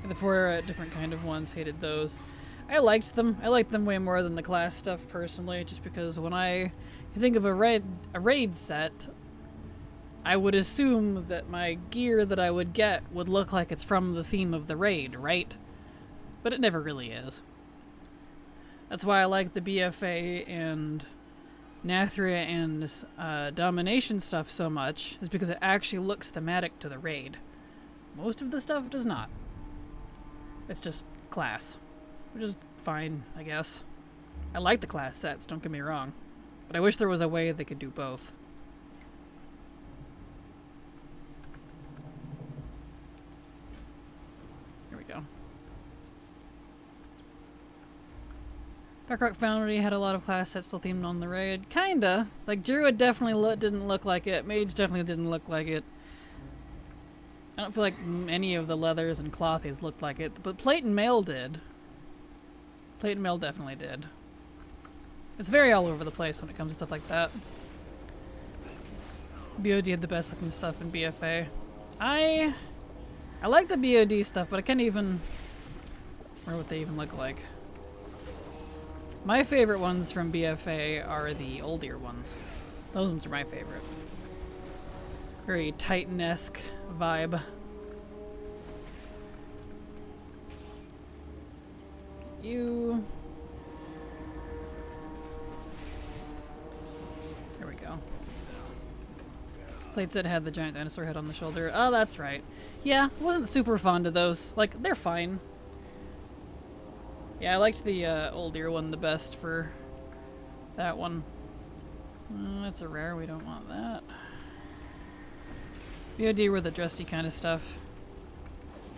And the 4 different kind of ones, hated those. I liked them. I liked them way more than the class stuff personally, just because when you think of a raid set, I would assume that my gear that I would get would look like it's from the theme of the raid, right? But it never really is. That's why I like the BFA and Nathria and Domination stuff so much, is because it actually looks thematic to the raid. Most of the stuff does not. It's just class, which is fine, I guess. I like the class sets, don't get me wrong, but I wish there was a way they could do both. Dark Rock Foundry had a lot of class sets still themed on the raid. Kinda. Like, Druid definitely didn't look like it. Mage definitely didn't look like it. I don't feel like any of the leathers and clothies looked like it, but Plate and Mail did. Plate and Mail definitely did. It's very all over the place when it comes to stuff like that. BOD had the best looking stuff in BFA. I like the BOD stuff, but I can't even remember what they even look like. My favorite ones from BFA are the older ones. Those ones are my favorite. Very Titan-esque vibe. You... There we go. Plate said had the giant dinosaur head on the shoulder. Oh, that's right. Yeah, I wasn't super fond of those. Like, they're fine. Yeah, I liked the older one the best for that one. That's a rare, we don't want that. BOD were the drusty kind of stuff.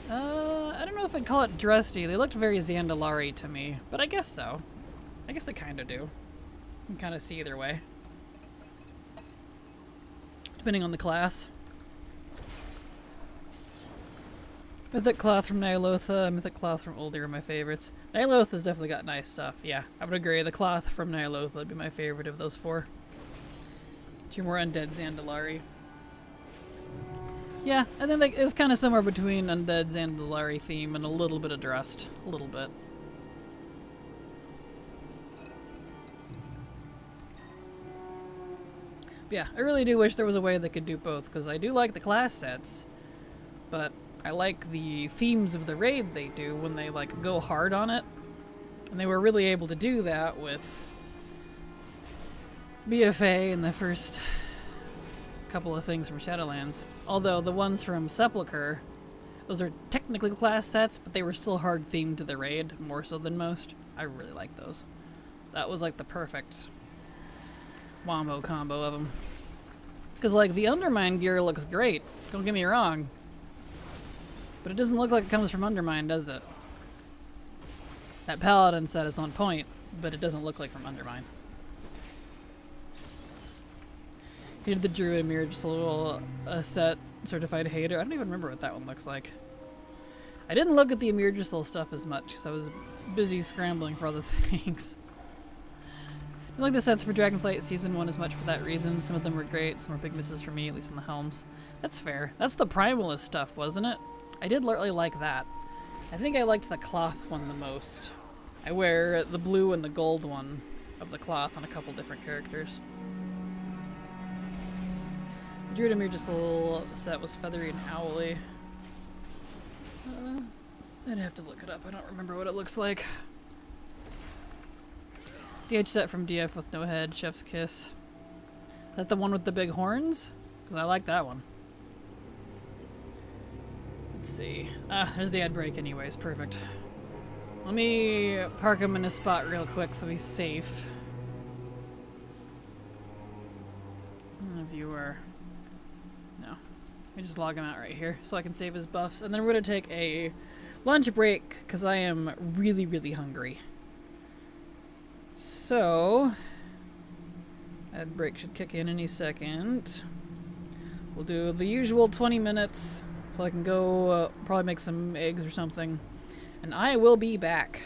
I don't know if I'd call it drusty. They looked very Zandalari to me, but I guess so. I guess they kind of do. You can kind of see either way. Depending on the class. Mythic Cloth from Nyalotha, Mythic Cloth from Older are my favorites. Nyalotha's definitely got nice stuff, yeah. I would agree, the Cloth from Nyalotha would be my favorite of those four. Two more Undead Zandalari. Yeah, I think like, it was kind of somewhere between Undead Zandalari theme and a little bit of Drust. A little bit. But yeah, I really do wish there was a way they could do both, because I do like the class sets, but I like the themes of the raid they do when they like go hard on it. And they were really able to do that with BFA and the first couple of things from Shadowlands. Although the ones from Sepulchre, those are technically class sets, but they were still hard themed to the raid, more so than most. I really like those. That was like the perfect wombo combo of them. Because like the Undermine gear looks great, don't get me wrong. But it doesn't look like it comes from Undermine, does it? That Paladin set is on point, but it doesn't look like from Undermine. He did the Druid Mirror, just a little set, Certified Hater. I don't even remember what that one looks like. I didn't look at the Emergical stuff as much, because I was busy scrambling for other things. I like the sets for Dragonflight Season 1 as much for that reason. Some of them were great, some were big misses for me, at least in the helms. That's fair. That's the Primalist stuff, wasn't it? I did really like that. I think I liked the cloth one the most. I wear the blue and the gold one of the cloth on a couple different characters. The Druid Amir just a little set was feathery and owly. I'd have to look it up. I don't remember what it looks like. DH set from DF with no head, Chef's Kiss. Is that the one with the big horns? Because I like that one. Let's see. There's the ad break anyways. Perfect. Let me park him in a spot real quick so he's safe. Viewer. No. Let me just log him out right here so I can save his buffs. And then we're going to take a lunch break because I am really, really hungry. So, ad break should kick in any second. We'll do the usual 20 minutes so I can go probably make some eggs or something. And I will be back.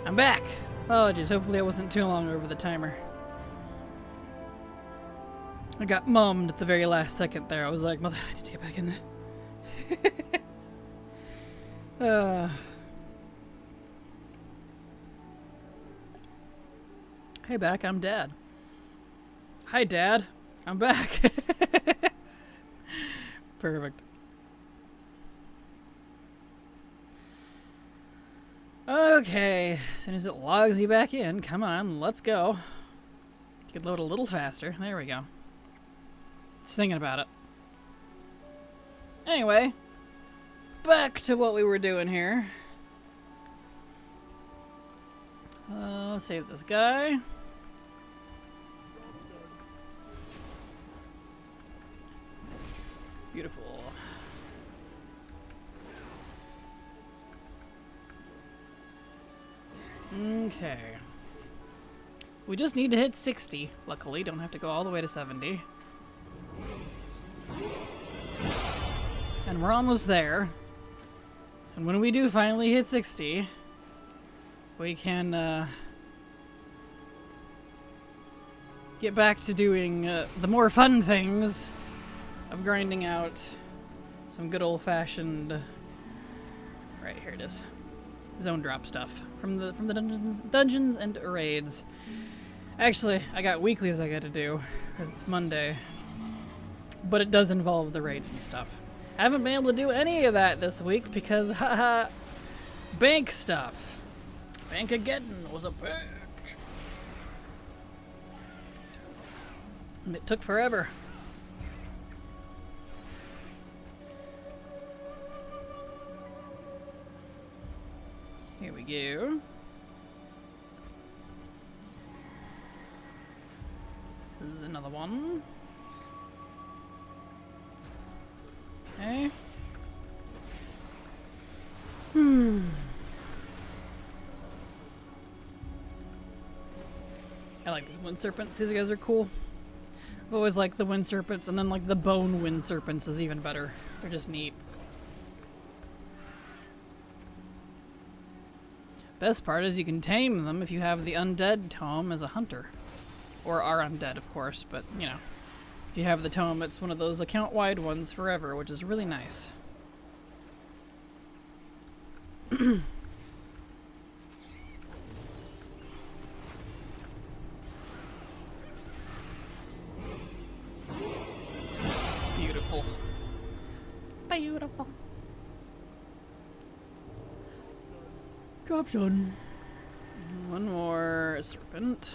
I'm back! Apologies, hopefully I wasn't too long over the timer. I got mummed at the very last second there. I was like, mother, I need to get back in there. Hey, back, I'm Dad. Hi, Dad. I'm back. Perfect. Okay, as soon as it logs you back in, come on, let's go. You could load a little faster. There we go. Just thinking about it. Anyway, back to what we were doing here. Save this guy. Beautiful. Okay. We just need to hit 60. Luckily, don't have to go all the way to 70. And we're almost there. And when we do finally hit 60, we can get back to doing the more fun things of grinding out some good old-fashioned... Right, here it is. Zone drop stuff from the dungeons and raids. Actually, I got weeklies I gotta do because it's Monday, but it does involve the raids and stuff. I haven't been able to do any of that this week because, haha, bank stuff. Bank-ageddon was a bitch. And it took forever. Here we go. This is another one. Okay. I like these wind serpents. These guys are cool. I've always liked the wind serpents, and then like the bone wind serpents is even better. They're just neat. Best part is you can tame them if you have the undead tome as a hunter. Or are undead, of course, but, you know. If you have the tome, it's one of those account-wide ones forever, which is really nice. Beautiful. Beautiful. Drop done. One more serpent.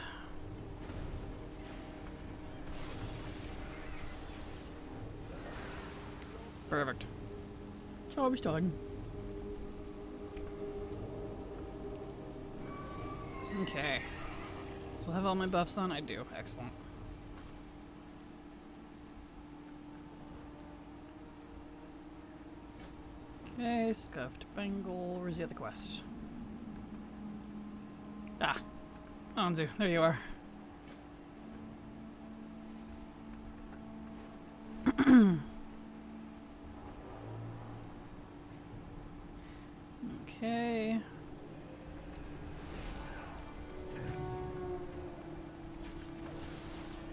Perfect. Job's done. Okay. Still have all my buffs on? I do. Excellent. Okay, Scuffed Bengal. Where's the other quest? Ah. Anzu, there you are. Okay.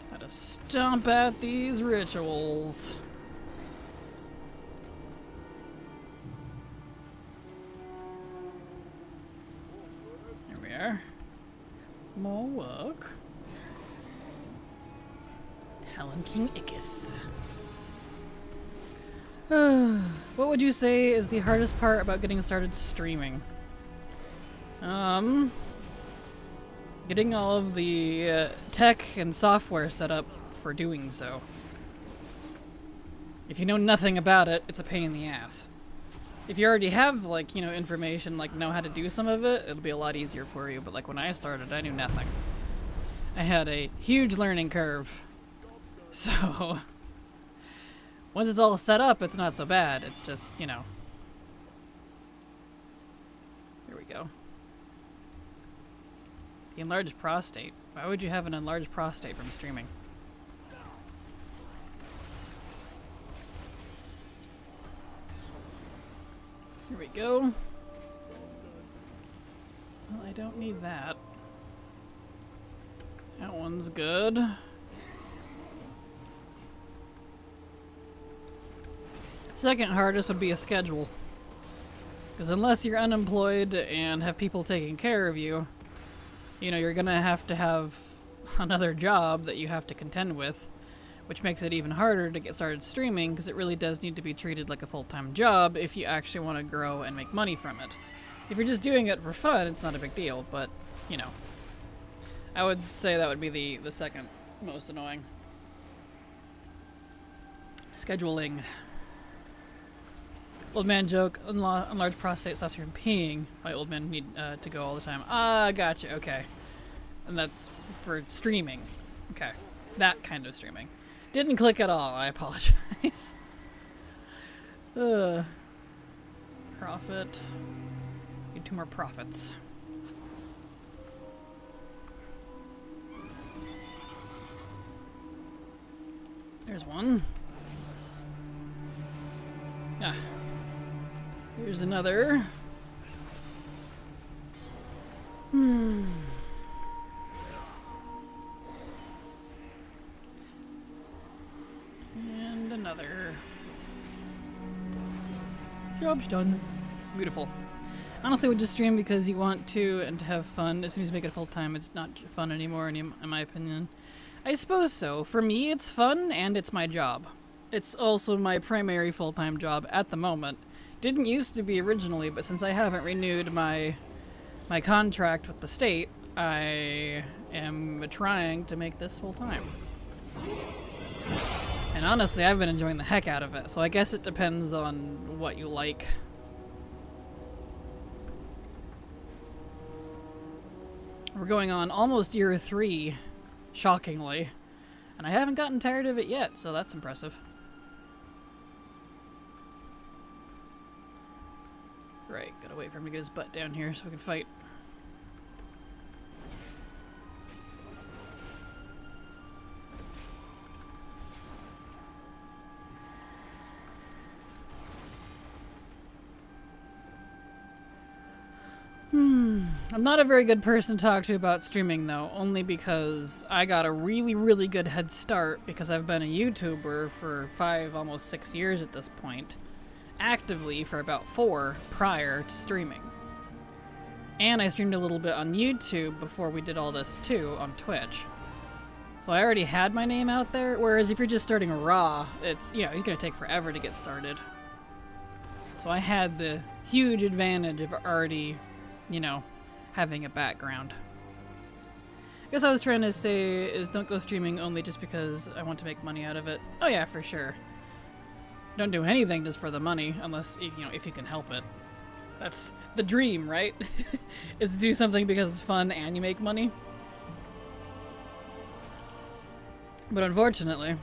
Gotta stomp at these rituals. There we are. More work. Talon King Ickis. What would you say is the hardest part about getting started streaming? Getting all of the tech and software set up for doing so. If you know nothing about it, it's a pain in the ass. If you already have, like, you know, information, like, know how to do some of it, it'll be a lot easier for you. But, like, when I started, I knew nothing. I had a huge learning curve. So... once it's all set up, it's not so bad. It's just, you know. Here we go. The enlarged prostate. Why would you have an enlarged prostate from streaming? Here we go. Well, I don't need that. That one's good. Second hardest would be a schedule. Because unless you're unemployed and have people taking care of you, you know, you're gonna have to have another job that you have to contend with, which makes it even harder to get started streaming because it really does need to be treated like a full-time job if you actually want to grow and make money from it. If you're just doing it for fun, it's not a big deal, but, you know. I would say that would be the second most annoying. Scheduling. Old man joke, enlarged prostate stops you from peeing. Why old men need to go all the time. Ah, gotcha, okay. And that's for streaming. Okay. That kind of streaming. Didn't click at all, I apologize. Profit. Need 2 more profits. There's one. Ah. Here's another. And another. Job's done. Beautiful. Honestly, I would just stream because you want to and to have fun. As soon as you make it full time, it's not fun anymore, in my opinion. I suppose so. For me, it's fun and it's my job. It's also my primary full-time job at the moment. Didn't used to be originally, but since I haven't renewed my contract with the state, I am trying to make this full-time. And honestly, I've been enjoying the heck out of it, so I guess it depends on what you like. We're going on almost year 3, shockingly. And I haven't gotten tired of it yet, so that's impressive. Right, gotta wait for him to get his butt down here so we can fight. I'm not a very good person to talk to about streaming though, only because I got a really, really good head start because I've been a YouTuber for 5, almost 6 years at this point. Actively for about 4 prior to streaming. And I streamed a little bit on YouTube before we did all this too, on Twitch. So I already had my name out there, whereas if you're just starting raw, it's, you know, you're gonna take forever to get started. So I had the huge advantage of already, you know, having a background. I guess I was trying to say is don't go streaming only just because I want to make money out of it. Oh yeah, for sure. Don't do anything just for the money, unless, you know, if you can help it. That's the dream, right? Is to do something because it's fun and you make money. But unfortunately,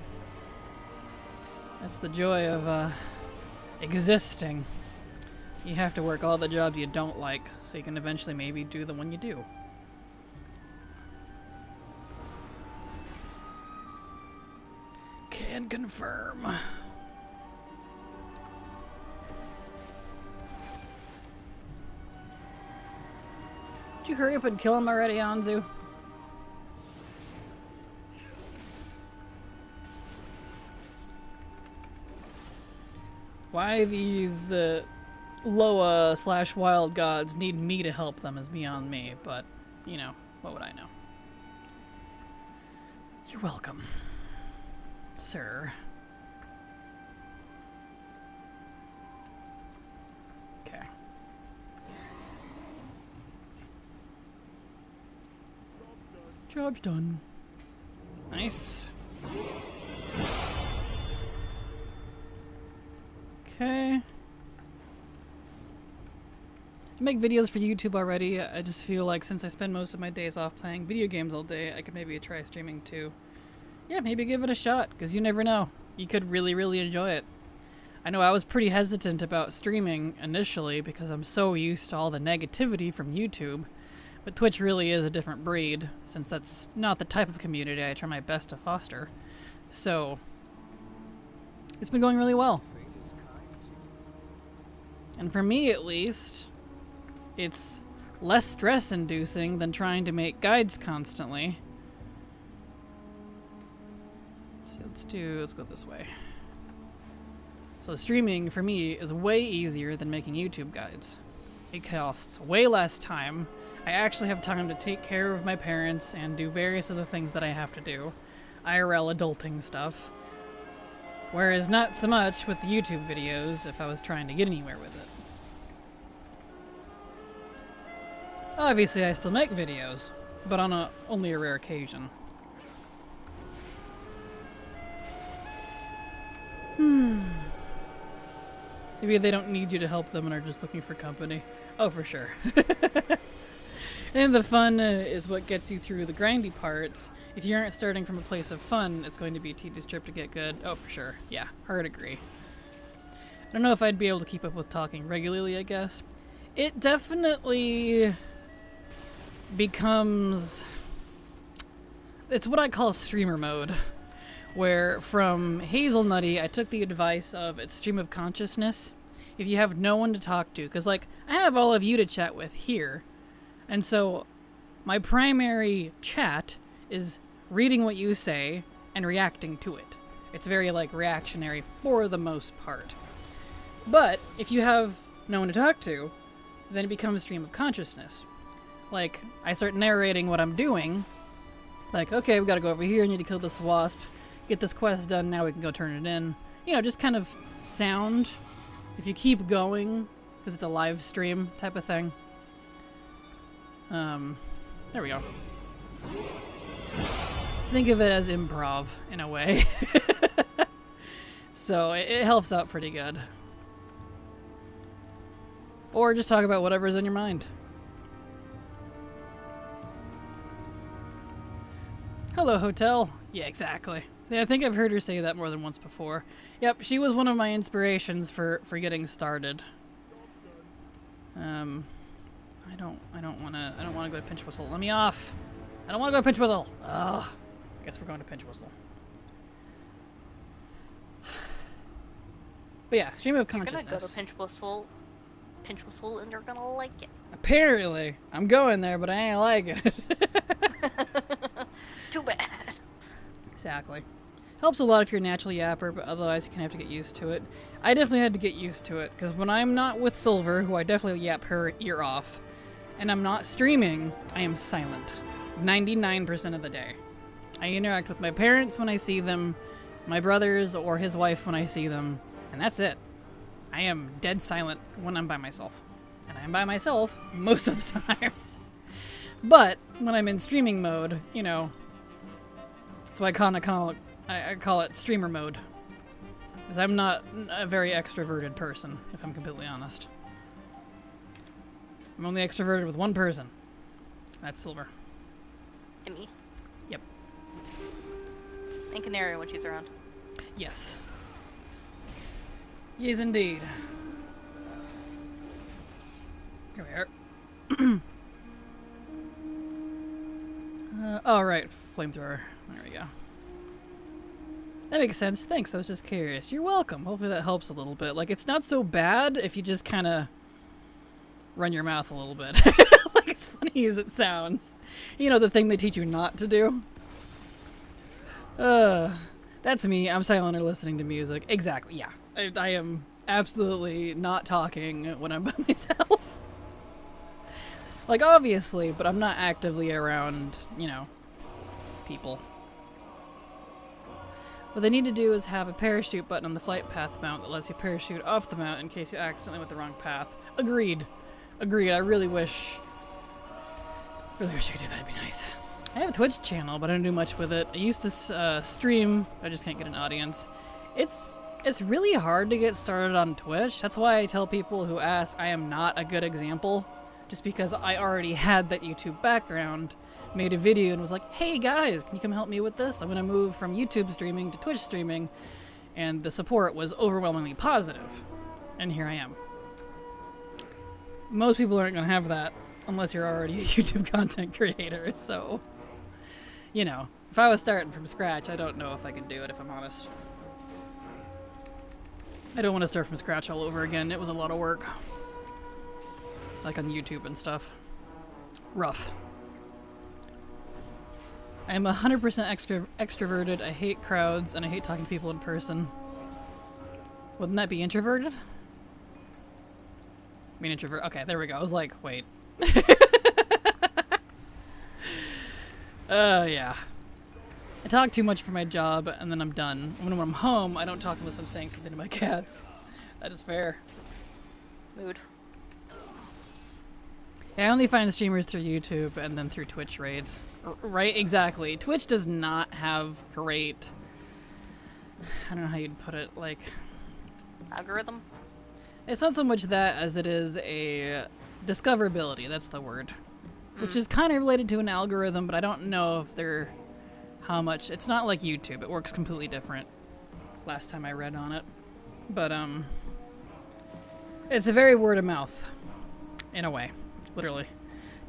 that's the joy of existing. You have to work all the jobs you don't like, so you can eventually maybe do the one you do. Can confirm. Would you hurry up and kill him already, Anzu? Why these Loa/wild gods need me to help them is beyond me, but, you know, what would I know? You're welcome, sir. Okay. Job's done. Nice. Okay. I make videos for YouTube already. I just feel like since I spend most of my days off playing video games all day, I could maybe try streaming too. Yeah, maybe give it a shot, because you never know. You could really, really enjoy it. I know I was pretty hesitant about streaming initially because I'm so used to all the negativity from YouTube, but Twitch really is a different breed, since that's not the type of community I try my best to foster. So, it's been going really well. And for me, at least, it's less stress-inducing than trying to make guides constantly. Let's go this way. So streaming for me is way easier than making YouTube guides. It costs way less time. I actually have time to take care of my parents and do various other things that I have to do. IRL adulting stuff. Whereas not so much with the YouTube videos if I was trying to get anywhere with it. Obviously I still make videos, but on only a rare occasion. Maybe they don't need you to help them and are just looking for company. Oh, for sure. And the fun is what gets you through the grindy parts. If you aren't starting from a place of fun, it's going to be a tedious trip to get good. Oh, for sure. Yeah, hard agree. I don't know if I'd be able to keep up with talking regularly, I guess. It definitely becomes... It's what I call streamer mode. Where from Hazelnutty, I took the advice of it's stream of consciousness. If you have no one to talk to, because like I have all of you to chat with here, and so my primary chat is reading what you say and reacting to it. It's very like reactionary for the most part. But if you have no one to talk to, then it becomes stream of consciousness. Like I start narrating what I'm doing. Like, okay, we gotta go over here, I need to kill this wasp. Get this quest done, now we can go turn it in. You know, just kind of sound. If you keep going, because it's a live stream type of thing. There we go. Think of it as improv, in a way. So, it helps out pretty good. Or just talk about whatever's on your mind. Hello, hotel. Yeah, exactly. Yeah, I think I've heard her say that more than once before. Yep, she was one of my inspirations for getting started. I don't wanna go to Pinch Whistle. Let me off. I don't wanna go to Pinch Whistle. Ugh. Guess we're going to Pinch Whistle. But yeah, stream of consciousness. You're gonna go to Pinch Whistle, and you're gonna like it. Apparently, I'm going there, but I ain't liking it. Too bad. Exactly. Helps a lot if you're a natural yapper, but otherwise you can have to get used to it. I definitely had to get used to it, because when I'm not with Silver, who I definitely yap her ear off, and I'm not streaming, I am silent. 99% of the day. I interact with my parents when I see them, my brothers or his wife when I see them, and that's it. I am dead silent when I'm by myself. And I'm by myself most of the time. But when I'm in streaming mode, you know, so I call it streamer mode. Because I'm not a very extroverted person, if I'm completely honest. I'm only extroverted with one person. That's Silver. And me. Yep. And Canary when she's around. Yes. Yes, indeed. Here we are. Oh, right. Flamethrower. There we go. That makes sense. Thanks. I was just curious. You're welcome. Hopefully that helps a little bit. Like, it's not so bad if you just kind of run your mouth a little bit. Like, as funny as it sounds. You know, the thing they teach you not to do? That's me. I'm silent or listening to music. Exactly. Yeah. I am absolutely not talking when I'm by myself. Like, obviously, but I'm not actively around, you know, people. What they need to do is have a parachute button on the flight path mount that lets you parachute off the mount in case you accidentally went the wrong path. Agreed. Agreed. I really wish you could do that. That'd be nice. I have a Twitch channel, but I don't do much with it. I used to stream. I just can't get an audience. It's really hard to get started on Twitch. That's why I tell people who ask, I am not a good example. Just because I already had that YouTube background, made a video and was like, hey guys, can you come help me with this? I'm going to move from YouTube streaming to Twitch streaming. And the support was overwhelmingly positive. And here I am. Most people aren't going to have that unless you're already a YouTube content creator, so... You know, if I was starting from scratch, I don't know if I could do it, if I'm honest. I don't want to start from scratch all over again. It was a lot of work. Like on YouTube and stuff. rough. I am 100% extroverted. I hate crowds and I hate talking to people in person. Wouldn't that be introverted? I mean introvert. Okay, there we go. I was like, wait. Yeah. I talk too much for my job and then I'm done. When I'm home, I don't talk unless I'm saying something to my cats. That is fair. Mood. Yeah, I only find streamers through YouTube and then through Twitch raids. Right, exactly. Twitch does not have great... I don't know how you'd put it, like... Algorithm? It's not so much that as it is a discoverability, that's the word. Which is kind of related to an algorithm, but I don't know if they're... how much... It's not like YouTube, it works completely different. Last time I read on it. But, it's a very word of mouth. In a way. Literally.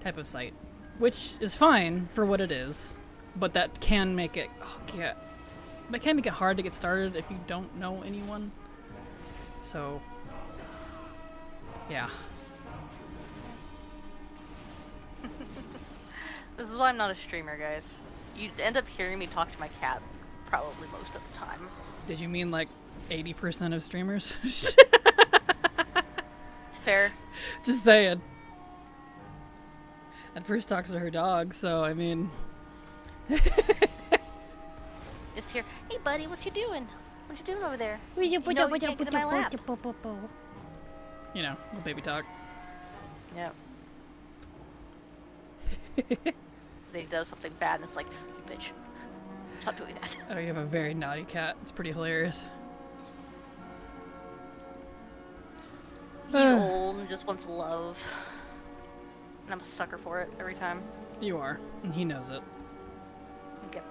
Type of site. Which is fine for what it is, but that can make it... Oh, yeah. That can make it hard to get started if you don't know anyone. So... yeah. This is why I'm not a streamer, guys. You'd end up hearing me talk to my cat probably most of the time. Did you mean like 80% of streamers? Fair. Just saying. And Bruce talks to her dog, so I mean... Just here, hey buddy, what you doing? What you doing over there? You know you can't get in my lap. You know, little baby talk. Yep. Then he does something bad and it's like, you bitch. Stop doing that. I know you have a very naughty cat. It's pretty hilarious. He's old and just wants love. And I'm a sucker for it every time. You are, and he knows it. Okay.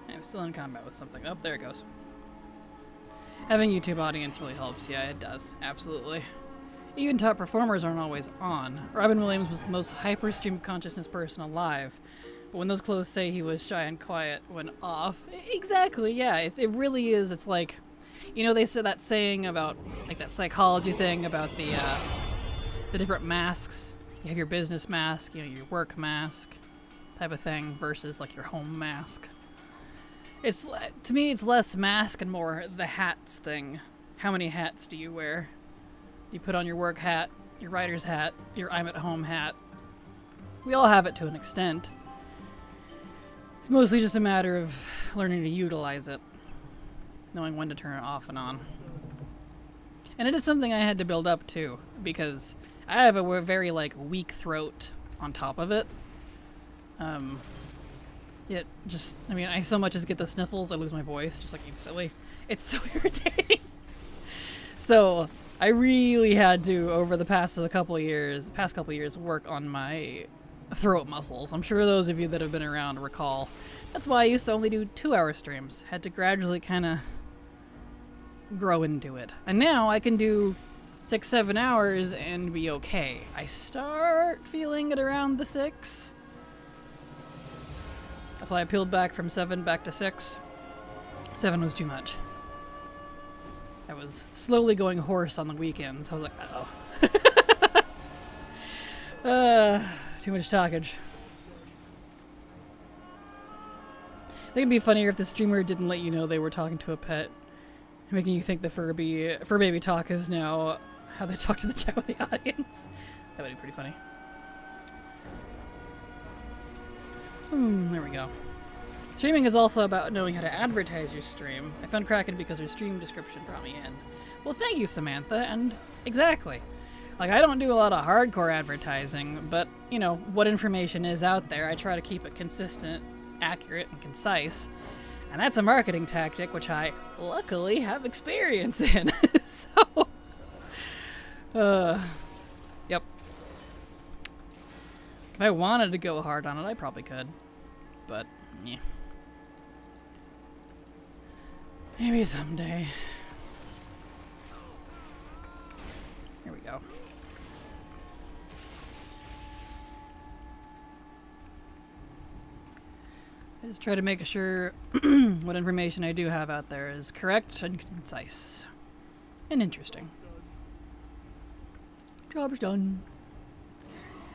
I'm still in combat with something. Oh, there it goes. Having a YouTube audience really helps. Yeah, it does. Absolutely. Even top performers aren't always on. Robin Williams was the most hyper stream of consciousness person alive. But when those clothes say he was shy and quiet when off... Exactly, yeah. It really is. It's like... You know, they said that saying about... Like that psychology thing about the different masks. You have your business mask, you know, your work mask type of thing versus like your home mask. It's, to me, it's less mask and more the hats thing. How many hats do you wear? You put on your work hat, your writer's hat, your I'm at home hat. We all have it to an extent. It's mostly just a matter of learning to utilize it. Knowing when to turn it off and on. And it is something I had to build up too, because I have a very like weak throat on top of it. It just, I mean, I so much as get the sniffles, I lose my voice just like instantly. It's so irritating. So I really had to, over the past couple years, work on my throat muscles. I'm sure those of you that have been around recall. That's why I used to only do 2-hour streams. Had to gradually kind of grow into it. And now I can do 6-7 hours and be okay. I start feeling it around the 6. That's why I peeled back from 7 back to 6. 7 was too much. I was slowly going hoarse on the weekends. I was like, uh-oh. Too much talkage. I think it'd be funnier if the streamer didn't let you know they were talking to a pet, making you think the fur baby talk is now how they talk to the chat with the audience. That would be pretty funny. There we go. Streaming is also about knowing how to advertise your stream. I found Kraken because her stream description brought me in. Well, thank you, Samantha, and exactly. Like, I don't do a lot of hardcore advertising, but, you know, what information is out there, I try to keep it consistent, accurate, and concise. And that's a marketing tactic, which I, luckily, have experience in. So, yep. If I wanted to go hard on it, I probably could. But, yeah. Maybe someday. Here we go. I just try to make sure what information I do have out there is correct and concise. And interesting. Job's done.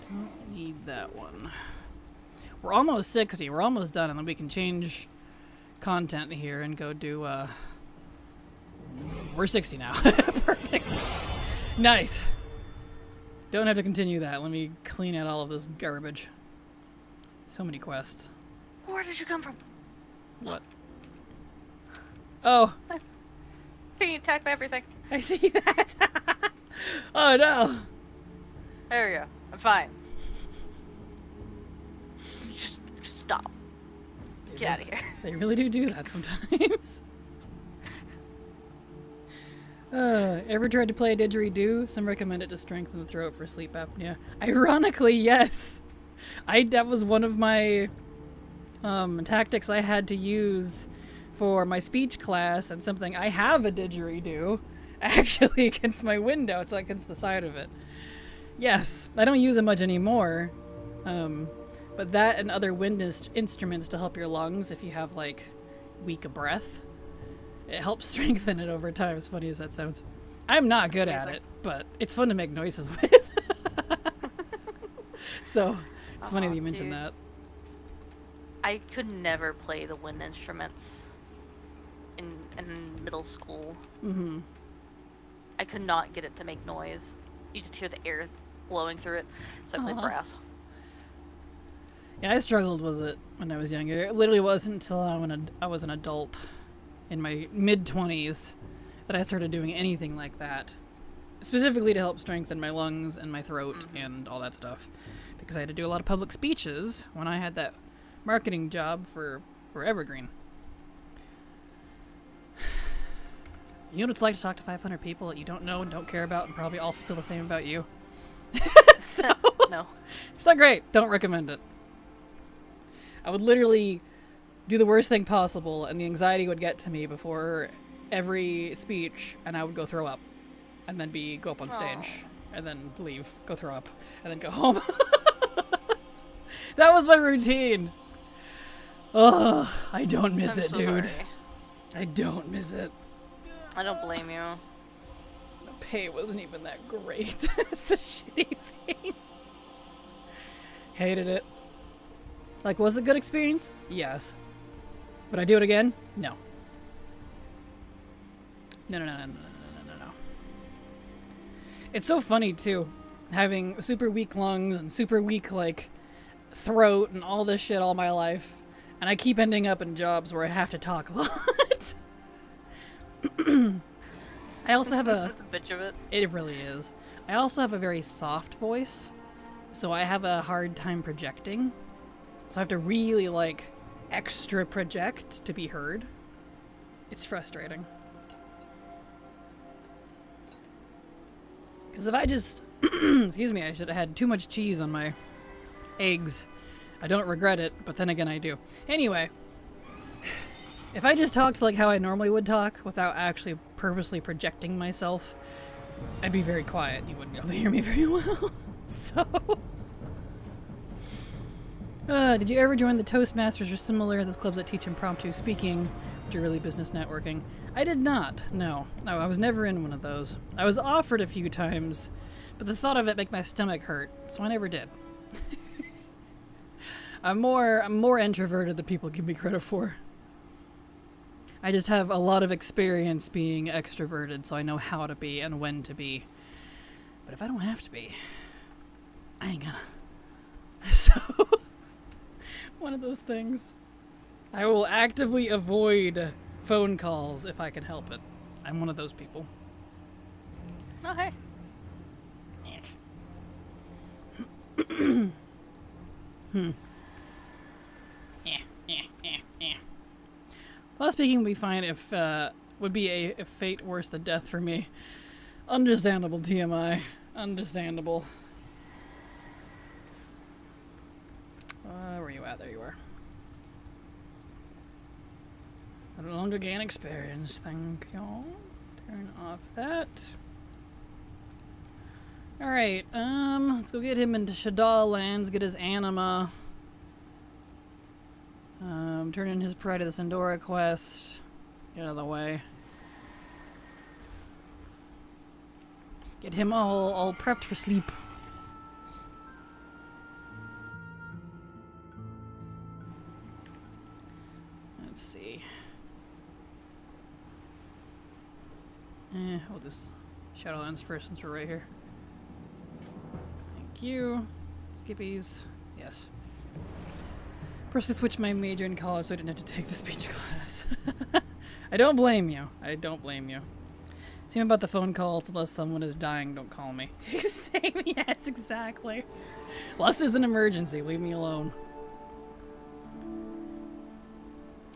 Don't need that one. We're almost 60. We're almost done, and then we can change content here and go do, we're 60 now. Perfect. Nice. Don't have to continue that. Let me clean out all of this garbage. So many quests. Where did you come from? What? Oh. Being attacked by everything. I see that. Oh no. There we go. I'm fine. Just stop. Get out of here. They really do that sometimes. Ever tried to play a didgeridoo? Some recommend it to strengthen the throat for sleep apnea. Ironically, yes. That was one of my tactics I had to use for my speech class, and something I have a didgeridoo actually against my window. It's against the side of it. Yes, I don't use it much anymore. But that and other wind instruments to help your lungs if you have like weak breath. It helps strengthen it over time, as funny as that sounds. I'm not good at it, but it's fun to make noises with. So, it's funny that you mentioned that. I could never play the wind instruments in middle school. Mm-hmm. I could not get it to make noise. You just hear the air blowing through it. So I played brass. Yeah, I struggled with it when I was younger. It literally wasn't until I was an adult in my mid-20s that I started doing anything like that. Specifically to help strengthen my lungs and my throat and all that stuff. Because I had to do a lot of public speeches when I had that marketing job for Evergreen. You know what it's like to talk to 500 people that you don't know and don't care about and probably also feel the same about you? So, no. It's not great. Don't recommend it. I would literally do the worst thing possible, and the anxiety would get to me before every speech, and I would go throw up. And then go up on stage, and then leave, go throw up, and then go home. That was my routine. Ugh, I don't miss it, so dude. sorry. I don't miss it. I don't blame you. The pay wasn't even that great. It's the shitty thing. Hated it. Like, was it a good experience? Yes. Would I do it again? No. No. It's so funny, too, having super weak lungs and super weak, like, throat and all this shit all my life. And I keep ending up in jobs where I have to talk a lot. I also have a... The bitch of it. It really is. I also have a very soft voice, so I have a hard time projecting. So I have to really, like, extra project to be heard. It's frustrating. Because if I just... excuse me, I should have had too much cheese on my eggs. I don't regret it, but then again I do. Anyway, if I just talked like how I normally would talk without actually purposely projecting myself, I'd be very quiet. You wouldn't be able to hear me very well. So... did you ever join the Toastmasters or similar, those clubs that teach impromptu speaking, which are really business networking? I did not, no. No, I was never in one of those. I was offered a few times, but the thought of it made my stomach hurt, so I never did. I'm more introverted than people give me credit for. I just have a lot of experience being extroverted, so I know how to be and when to be. But if I don't have to be, I ain't gonna. So... one of those things. I will actively avoid phone calls if I can help it. I'm one of those people. Oh, hey. Well, speaking would be fine if, would be a fate worse than death for me. Understandable, TMI. Understandable. Where are you at? There you are. I no longer gain experience, thank you. Turn off that. Alright, let's go get him into Shadal lands, get his anima. Turn in his Pride of the Sandora quest. Get out of the way. Get him all prepped for sleep. We'll just Shadowlands first since we're right here. Thank you. Skippies. Yes. Personally switched my major in college so I didn't have to take the speech class. I don't blame you. I don't blame you. Same about the phone calls. Unless someone is dying, don't call me. Same, yes, exactly. Unless there's an emergency, leave me alone.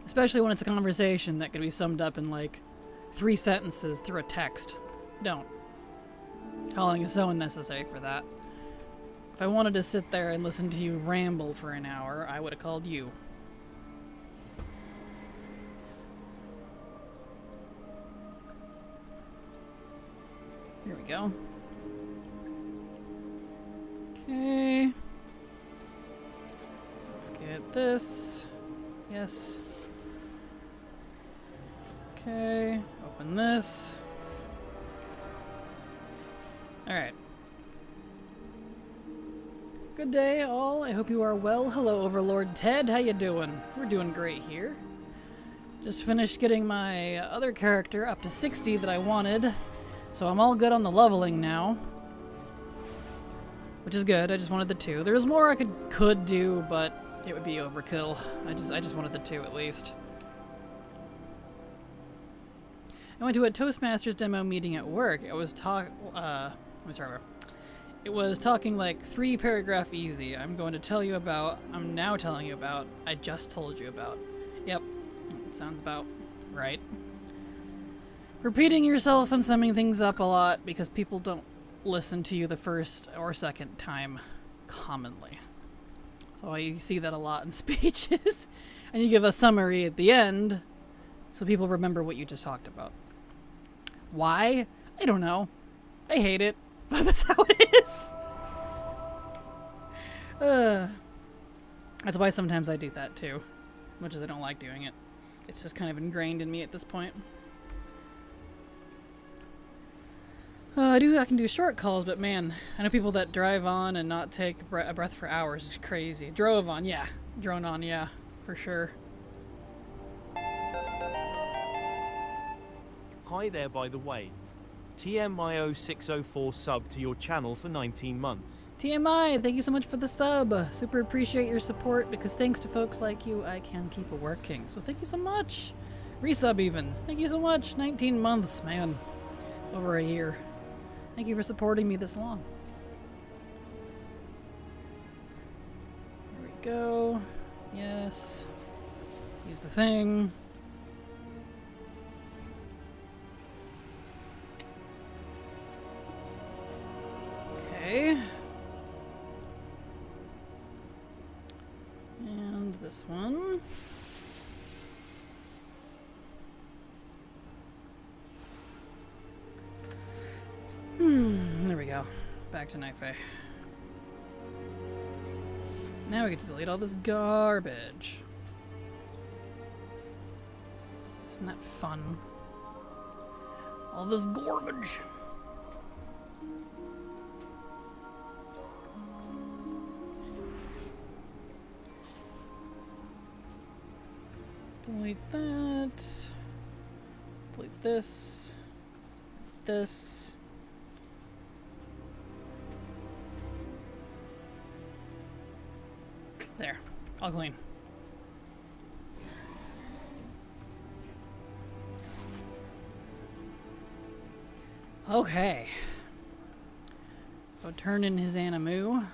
Especially when it's a conversation that could be summed up in like 3 sentences through a text. Don't. Calling is so unnecessary for that. If I wanted to sit there and listen to you ramble for an hour, I would have called you. Here we go. Okay. Let's get this. Yes. Okay. Open this. Alright. Good day, all. I hope you are well. Hello, Overlord Ted. How you doing? We're doing great here. Just finished getting my other character up to 60 that I wanted. So I'm all good on the leveling now. Which is good. I just wanted the 2. There's more I could do, but it would be overkill. I just wanted the 2 at least. I went to a Toastmasters demo meeting at work. It was It was talking like 3 paragraph easy. I'm now telling you about, I just told you about. Yep, sounds about right. Repeating yourself and summing things up a lot because people don't listen to you the first or second time commonly. So I see that a lot in speeches. And you give a summary at the end so people remember what you just talked about. Why? I don't know. I hate it. But that's how it is. That's why sometimes I do that too. Much as I don't like doing it. It's just kind of ingrained in me at this point. I can do short calls, but man, I know people that drive on and not take a breath for hours. It's crazy. Drone on, yeah, for sure. Hi there, by the way. TMIO604 sub to your channel for 19 months. TMI, thank you so much for the sub. Super appreciate your support because thanks to folks like you, I can keep working. So thank you so much. Resub even. Thank you so much. 19 months, man. Over a year. Thank you for supporting me this long. Here we go. Yes. Use the thing. Okay. And this one. There we go. Back to Night Fae. Now we get to delete all this garbage. Isn't that fun? All this garbage. Delete that. Delete this. This. There. All clean. Okay. So turn in his Animu.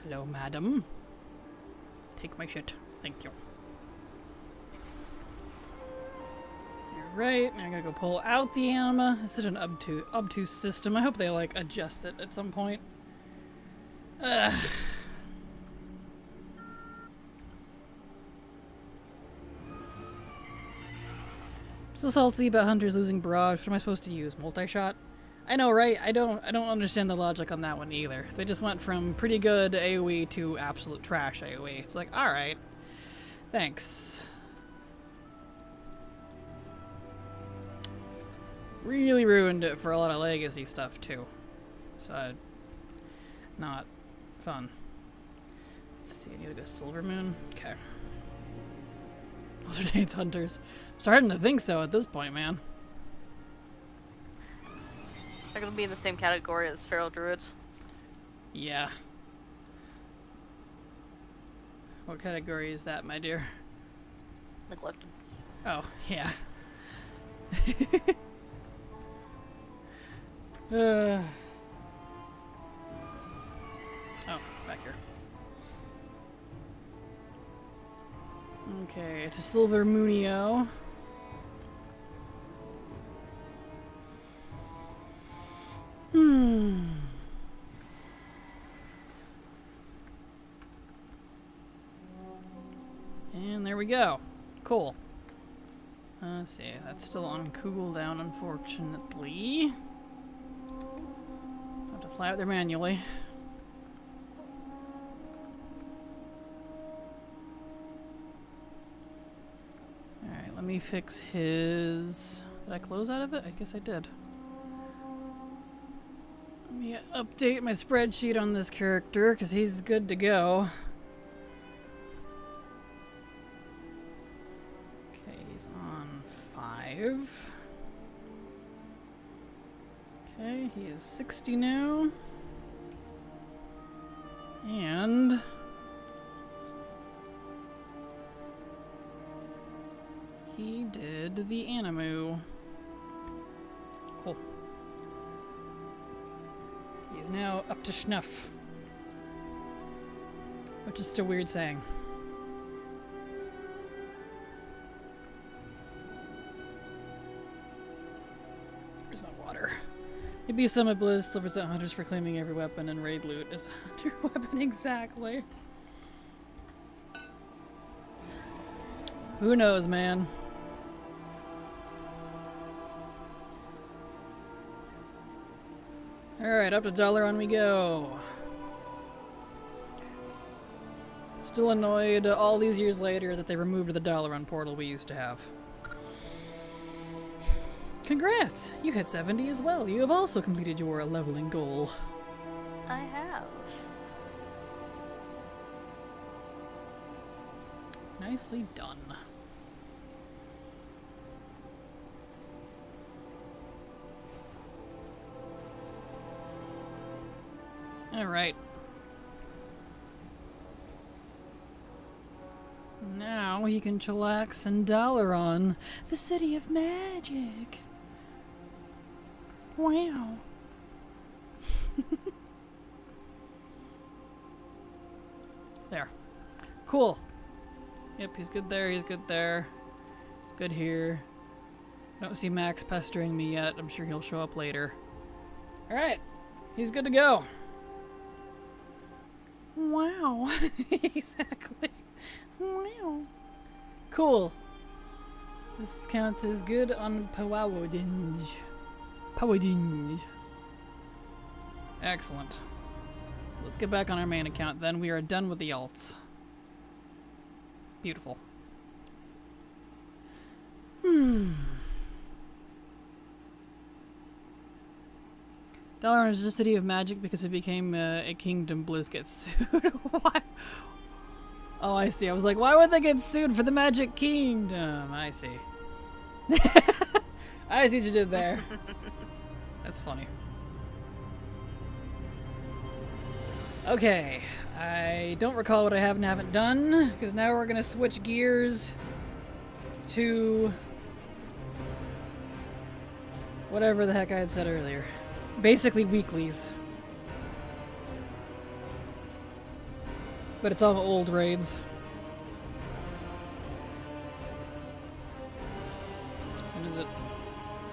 Hello, madam. Take my shit. Thank you. Right, now I gotta go pull out the anima. It's such an obtuse system. I hope they like adjust it at some point. Ugh. I'm so salty about hunters losing barrage. What am I supposed to use? Multi-shot? I know, right? I don't understand the logic on that one either. They just went from pretty good AoE to absolute trash AoE. It's like, alright. Thanks. Really ruined it for a lot of legacy stuff too. So, not fun. Let's see, I need to go Silver Moon. Okay. Blizzard hates hunters. I'm starting to think so at this point, man. They're gonna be in the same category as feral druids. Yeah. What category is that, my dear? Neglected. Oh, yeah. Oh, back here. Okay, to Silver Munio. And there we go. Cool. Let's see, that's still on cooldown, unfortunately. Have to fly out there manually. Alright, let me fix his... Did I close out of it? I guess I did. Let me update my spreadsheet on this character, because he's good to go. Okay, he's on 5. Okay, he is 60 now. And... he did the Animu. Cool. He is now up to snuff. Which is still weird saying. Where's my water? Maybe some of Blizz still resent hunters for claiming every weapon and raid loot is a hunter weapon exactly. Who knows, man? Alright, up to Dalaran we go. Still annoyed all these years later that they removed the Dalaran portal we used to have. Congrats! You hit 70 as well. You have also completed your leveling goal. I have. Nicely done. Alright. Now he can chillax in Dalaran, the city of magic. Wow. There. Cool. Yep, he's good there, he's good there. He's good here. I don't see Max pestering me yet. I'm sure he'll show up later. Alright. He's good to go. Wow. Exactly. Wow. Cool. This counts as good on Pawadinj. Pawadinj. Excellent. Let's get back on our main account then. We are done with the alts. Beautiful. Dalaran is just a city of magic because it became a kingdom. Blizz gets sued. Why? Oh, I see. I was like, why would they get sued for the Magic Kingdom? I see. I see what you did there. That's funny. Okay. I don't recall what I have and haven't done, because now we're going to switch gears to whatever the heck I had said earlier. Basically weeklies. But it's all old raids. As soon as it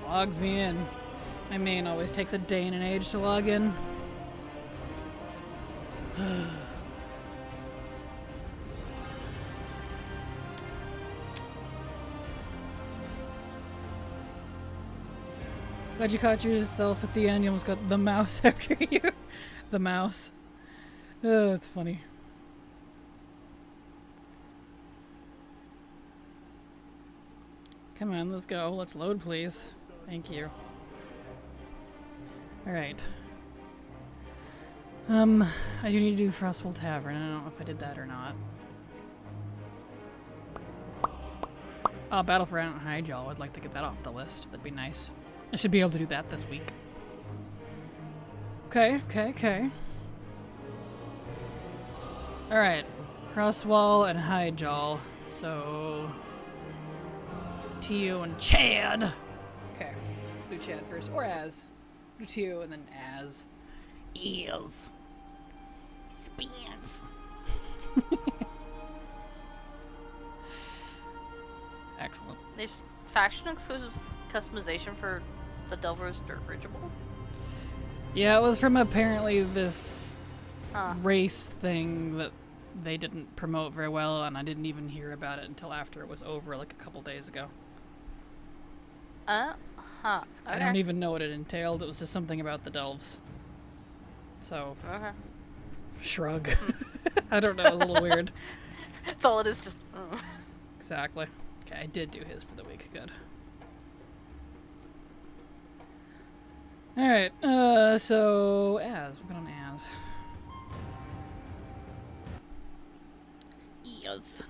logs me in. My main always takes a day and an age to log in. Glad you caught yourself at the end. You almost got the mouse after you. The mouse. Oh, that's funny. Come on, let's go. Let's load, please. Thank you. Alright. I do need to do Frostful Tavern. I don't know if I did that or not. Oh, Battle for Aunt Hyjal. I'd like to get that off the list. That'd be nice. I should be able to do that this week. Okay. Alright. Crosswall and Hyjal. So... Tio and Chad. Okay. Do Chad first. Or Az. Do Tio and then Az. Eels. Spans. Excellent. There's faction exclusive customization for the Delver's dirigible? Yeah, it was from apparently this Huh. race thing that they didn't promote very well, and I didn't even hear about it until after it was over, like a couple days ago. Huh. Okay. I don't even know what it entailed. It was just something about the Delves. So, Okay. shrug. I don't know, it was a little weird. That's all it is, just... Exactly. Okay, I did do his for the week. Good. Alright, so... Az. We'll go on Az. Yes.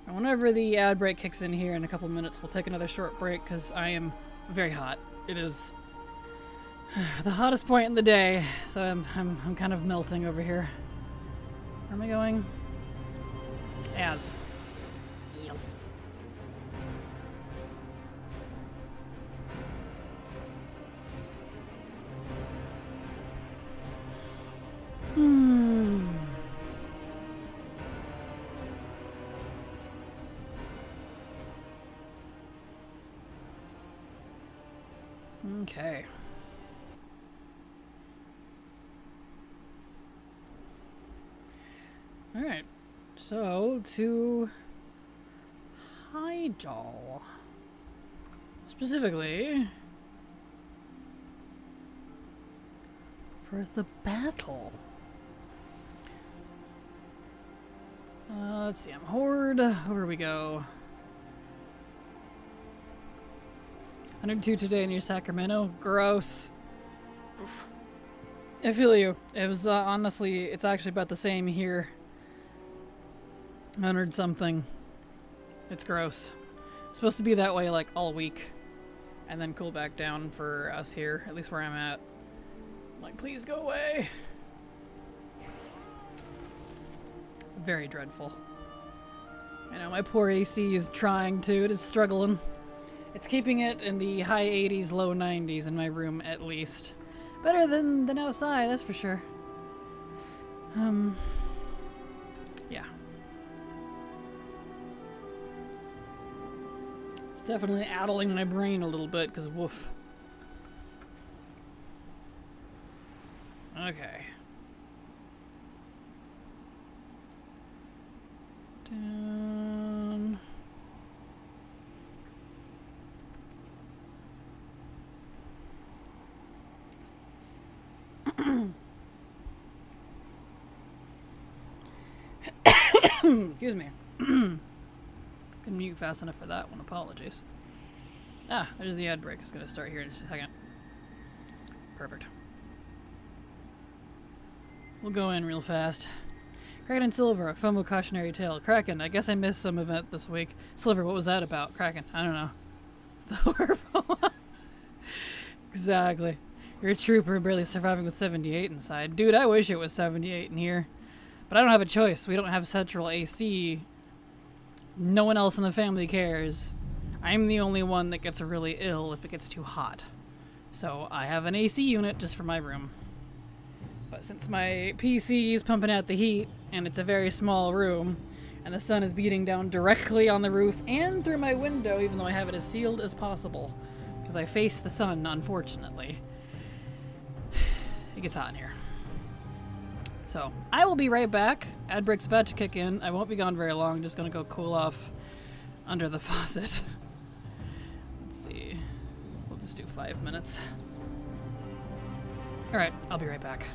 And whenever the ad break kicks in here in a couple minutes, we'll take another short break, because I am very hot. It is the hottest point in the day, so I'm kind of melting over here. Where am I going? Az. Yes. Okay. Alright. So, to Hyjal. Specifically, for the battle. Let's see, I'm Horde. Where we go? 102 today near Sacramento. Gross. Oof. I feel you. It was honestly, it's actually about the same here. 100 something. It's gross. It's supposed to be that way like all week, and then cool back down for us here, at least where I'm at. I'm like, please go away. Very dreadful. I know my poor AC is trying to. It is struggling. It's keeping it in the high 80s, low 90s in my room at least. Better than outside, that's for sure. Yeah. It's definitely addling my brain a little bit, because woof. Okay. Down. Excuse me. Couldn't mute fast enough for that one. Apologies. Ah, there's the ad break. It's going to start here in just a second. Perfect. We'll go in real fast. Kraken and Silver, a FOMO cautionary tale. Kraken, I guess I missed some event this week. Silver, what was that about? Kraken, I don't know. The horror FOMO. Exactly. You're a trooper barely surviving with 78 inside. Dude, I wish it was 78 in here. But I don't have a choice. We don't have central AC. No one else in the family cares. I'm the only one that gets really ill if it gets too hot. So I have an AC unit just for my room. But since my PC is pumping out the heat, and it's a very small room, and the sun is beating down directly on the roof and through my window, even though I have it as sealed as possible, because I face the sun, unfortunately, it gets hot in here. So, I will be right back. Ad break's about to kick in. I won't be gone very long. Just gonna go cool off under the faucet. Let's see. We'll just do 5 minutes. Alright, I'll be right back.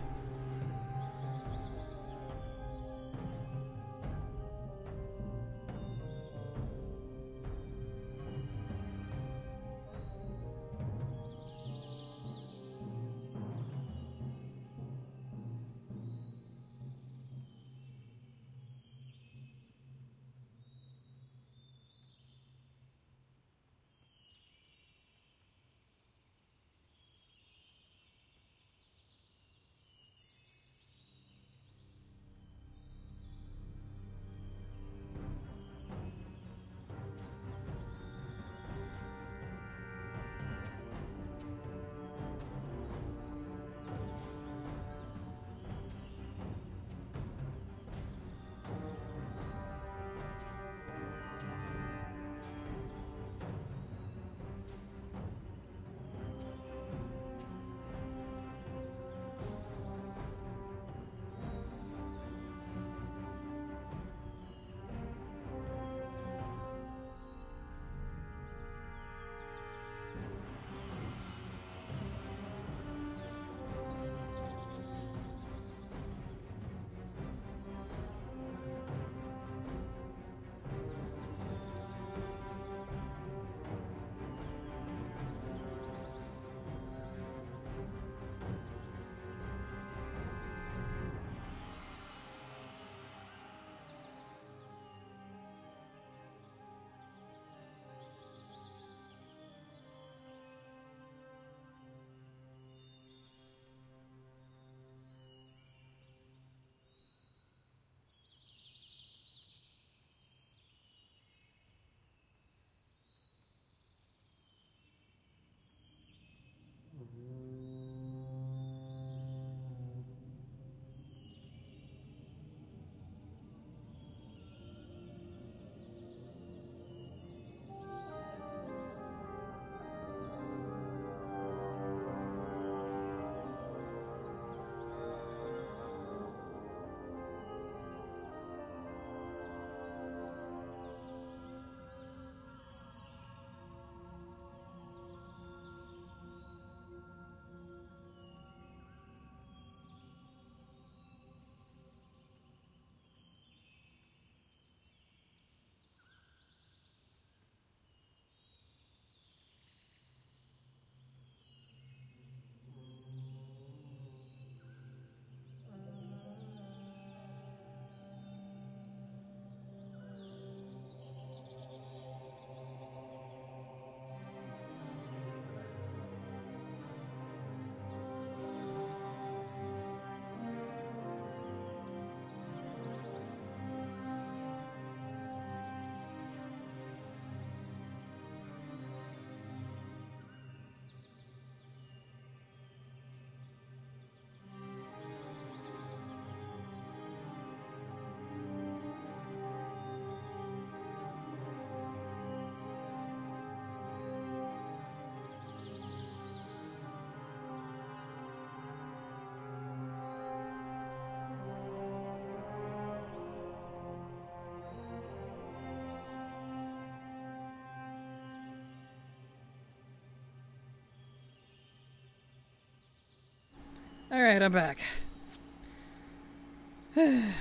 Alright, I'm back.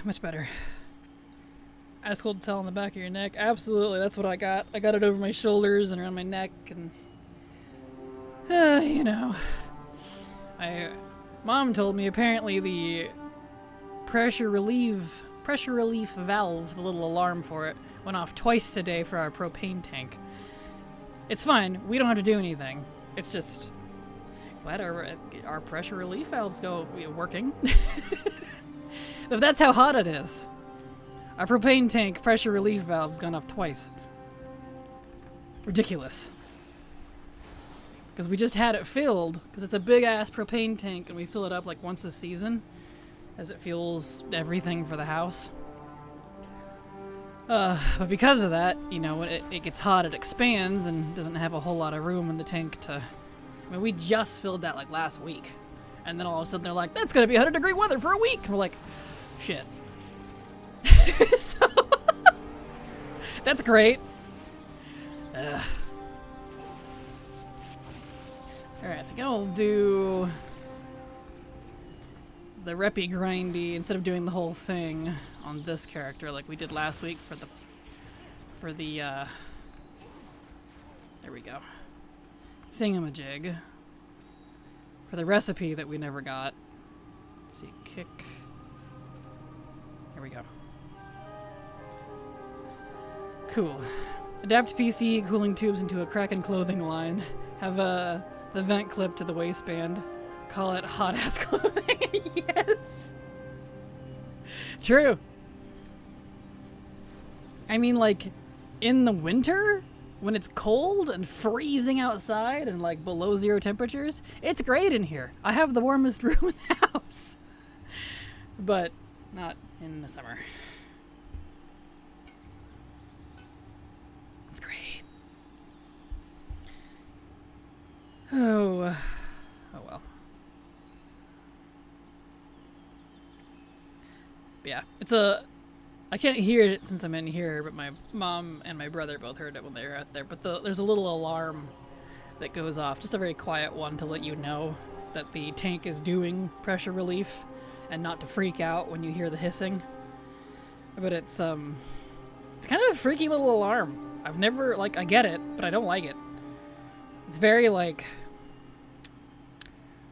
Much better. Ice cold towel on the back of your neck. Absolutely, that's what I got. I got it over my shoulders and around my neck, and you know. My mom told me apparently the pressure relief valve, the little alarm for it, went off twice today for our propane tank. It's fine. We don't have to do anything. It's just glad our pressure relief valves go working. If that's how hot it is. Our propane tank pressure relief valve's gone off twice. Ridiculous. Because we just had it filled, because it's a big ass propane tank and we fill it up like once a season as it fuels everything for the house. But because of that, you know, when it gets hot, it expands and doesn't have a whole lot of room in the tank to... I mean, we just filled that like last week. And then all of a sudden they're like, that's gonna be 100-degree weather for a week! And we're like, shit. So, that's great. Alright, I think I'll do the reppy grindy instead of doing the whole thing on this character like we did last week for the there we go, thingamajig, for the recipe that we never got. Let's see, kick, there we go. Cool. Adapt PC cooling tubes into a Kraken clothing line. Have the vent clip to the waistband. Call it hot ass clothing. Yes. True. I mean, like, in the winter, when it's cold and freezing outside and like below 0 temperatures, it's great in here. I have the warmest room in the house. But not in the summer. It's great. Oh well. But yeah, I can't hear it since I'm in here, but my mom and my brother both heard it when they were out there. But there's a little alarm that goes off, just a very quiet one to let you know that the tank is doing pressure relief and not to freak out when you hear the hissing. But it's kind of a freaky little alarm. I've never, like, I get it, but I don't like it. It's very, like,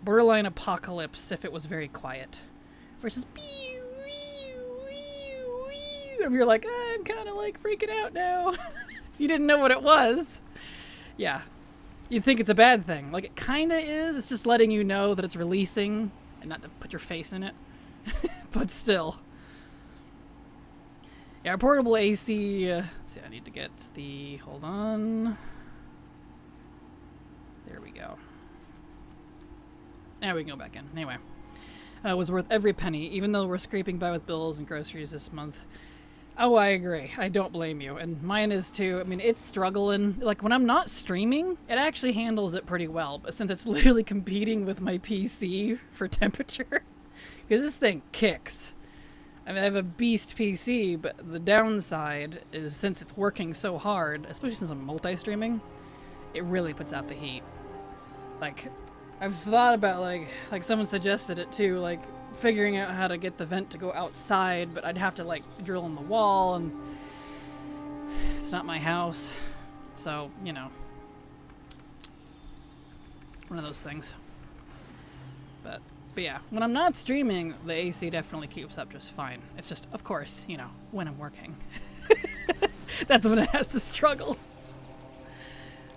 borderline apocalypse if it was very quiet. Versus and you're like, I'm kind of, like, freaking out now. If you didn't know what it was. Yeah. You'd think it's a bad thing. Like, it kind of is. It's just letting you know that it's releasing and not to put your face in it. But still. Yeah, our portable AC, let's see, I need to get the, hold on. There we go. Now we can go back in. Anyway, was worth every penny, even though we're scraping by with bills and groceries this month. Oh, I agree. I don't blame you. And mine is too. I mean, it's struggling. Like, when I'm not streaming, it actually handles it pretty well. But since it's literally competing with my PC for temperature, because this thing kicks. I mean, I have a beast PC, but the downside is since it's working so hard, especially since I'm multi-streaming, it really puts out the heat. Like, I've thought about, like someone suggested it too, like, figuring out how to get the vent to go outside, but I'd have to, like, drill in the wall, and it's not my house, so, you know, one of those things. But yeah, when I'm not streaming, the AC definitely keeps up just fine. It's just, of course, you know, when I'm working. That's when it has to struggle.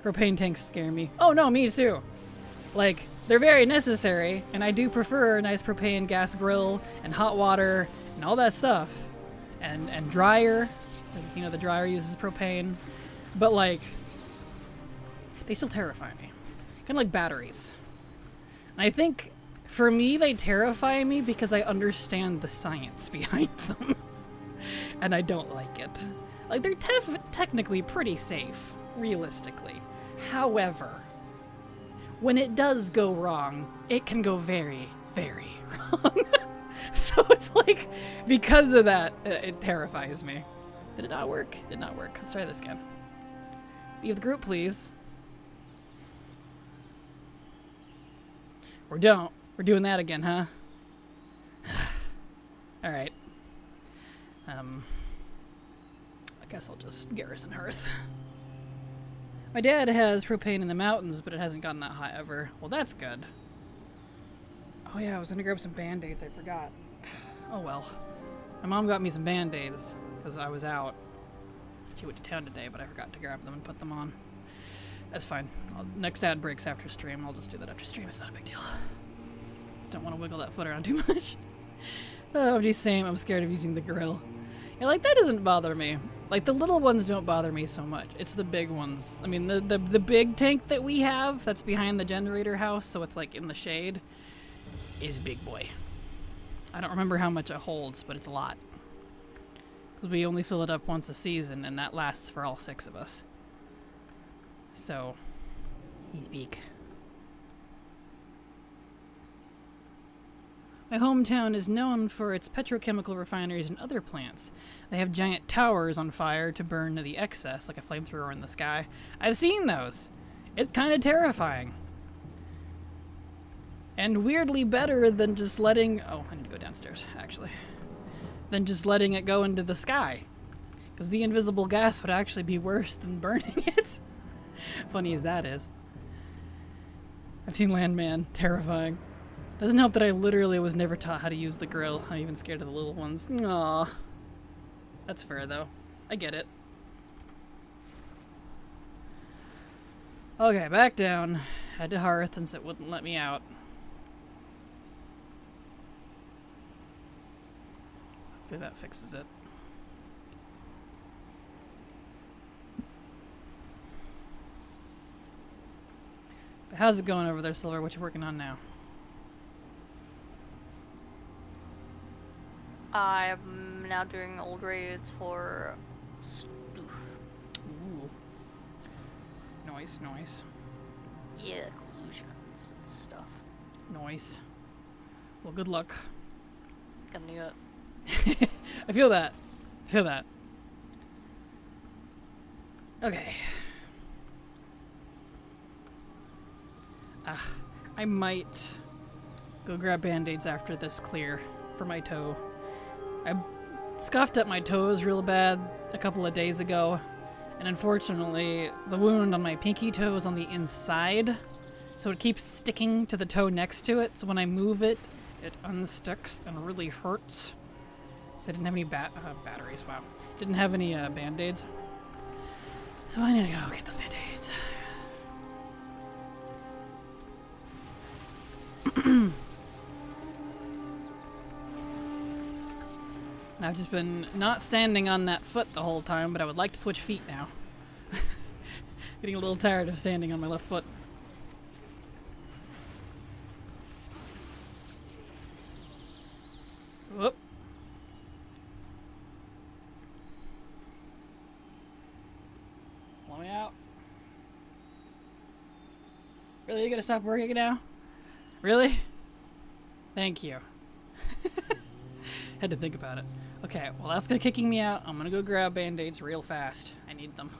Propane tanks scare me. Oh no, me too. Like, they're very necessary, and I do prefer a nice propane gas grill and hot water and all that stuff. And dryer, as you know, the dryer uses propane. But like, they still terrify me. Kind of like batteries. And I think, for me, they terrify me because I understand the science behind them. And I don't like it. Like, they're technically pretty safe, realistically. However, when it does go wrong, it can go very, very wrong. So it's like, because of that, it terrifies me. Did it not work? Did not work. Let's try this again. Leave the group, please. Or don't. We're doing that again, huh? Alright. I guess I'll just garrison Hearth. My dad has propane in the mountains, but it hasn't gotten that hot ever. Well, that's good. Oh yeah, I was gonna grab some band-aids, I forgot. Oh well. My mom got me some band-aids, because I was out. She went to town today, but I forgot to grab them and put them on. That's fine. Next ad breaks after stream. I'll just do that after stream. It's not a big deal. Just don't want to wiggle that foot around too much. Oh, geez, same. I'm scared of using the grill. Yeah, like, that doesn't bother me. Like, the little ones don't bother me so much. It's the big ones. I mean, the big tank that we have that's behind the generator house, so it's, like, in the shade, is big boy. I don't remember how much it holds, but it's a lot. Because we only fill it up once a season, and that lasts for all 6 of us. So, he's big. My hometown is known for its petrochemical refineries and other plants. They have giant towers on fire to burn the excess, like a flamethrower in the sky. I've seen those. It's kind of terrifying. And weirdly better than just letting... Oh, I need to go downstairs, actually. Than just letting it go into the sky. Because the invisible gas would actually be worse than burning it. Funny as that is. I've seen Landman. Terrifying. Doesn't help that I literally was never taught how to use the grill. I'm even scared of the little ones. Aww. That's fair, though. I get it. Okay, back down. Head to Hearth since it wouldn't let me out. Hopefully that fixes it. How's it going over there, Silver? What you working on now? I'm now doing old raids for Stoof. Ooh. Nice, nice. Yeah, collusions and stuff. Nice. Well, good luck. Gonna do it. I feel that. I feel that. Okay. I might go grab band-aids after this clear for my toe. I scuffed up my toes real bad a couple of days ago, and unfortunately the wound on my pinky toe is on the inside, so it keeps sticking to the toe next to it, so when I move it, it unsticks and really hurts. So I didn't have any batteries, wow. Didn't have any band-aids. So I need to go get those band-aids. I've just been not standing on that foot the whole time, but I would like to switch feet now. Getting a little tired of standing on my left foot. Whoop. Let me out. Really, you gonna stop working now? Really? Thank you. Had to think about it. Okay, well that's gonna kicking me out. I'm gonna go grab band-aids real fast. I need them.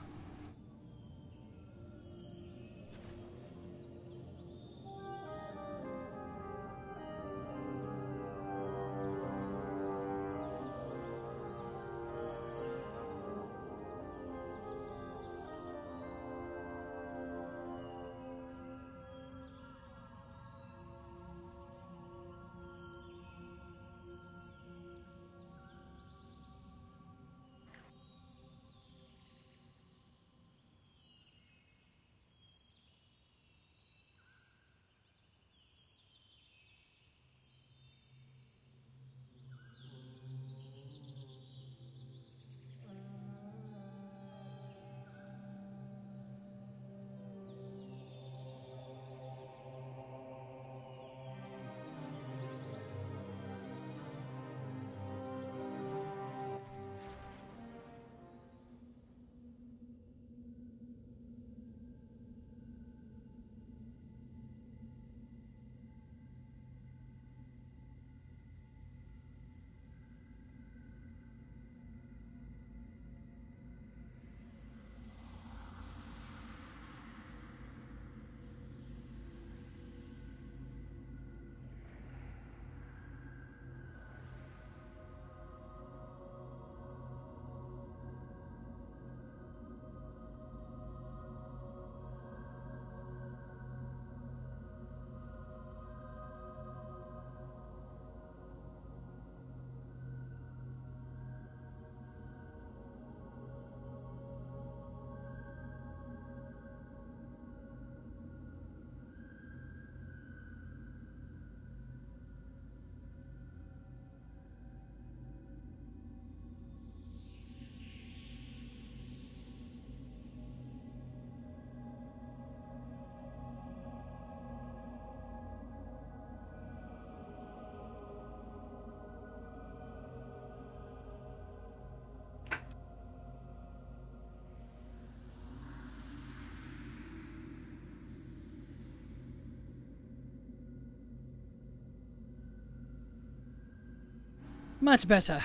Much better.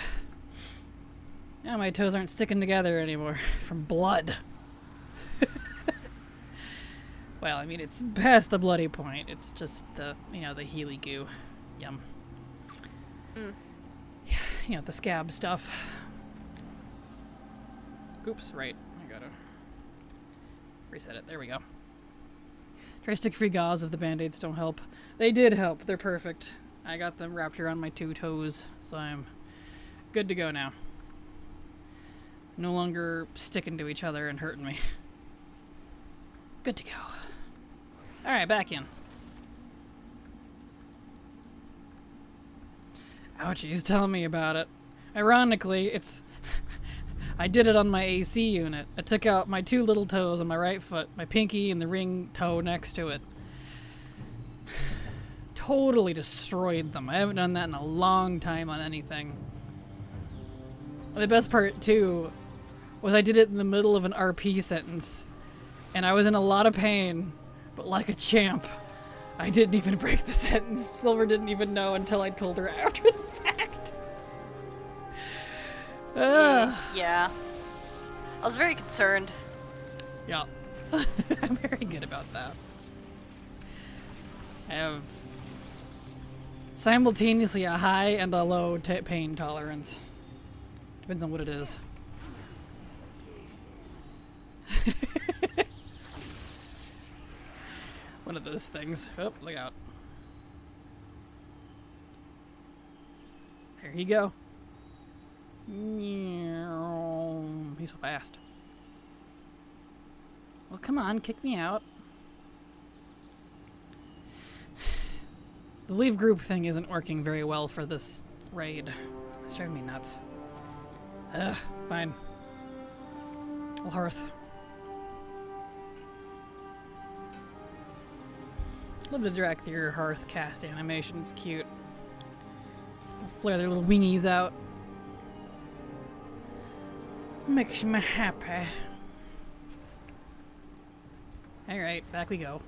Now my toes aren't sticking together anymore from blood. Well, I mean, it's past the bloody point. It's just the, the Healy goo. Yum. Yeah, the scab stuff. Oops, right. I gotta reset it. There we go. Try stick-free gauze if the band-aids don't help. They did help. They're perfect. I got them wrapped around my 2 toes, so I'm good to go now. No longer sticking to each other and hurting me. Good to go. Alright, back in. Ouchies, tell me about it. Ironically, I did it on my AC unit. I took out my 2 little toes on my right foot, my pinky and the ring toe next to it. Totally destroyed them. I haven't done that in a long time on anything. The best part, too, was I did it in the middle of an RP sentence. And I was in a lot of pain, but like a champ, I didn't even break the sentence. Silver didn't even know until I told her after the fact. Yeah. I was very concerned. Yeah. I'm very good about that. I have simultaneously a high and a low pain tolerance. Depends on what it is. One of those things. Oh, look out. There you go. He's so fast. Well, come on, kick me out. The leave group thing isn't working very well for this raid. It's driving me nuts. Ugh, fine. Well, hearth. Love the direct your hearth cast animation. It's cute. Flare their little wingies out. Makes me happy. Alright, back we go.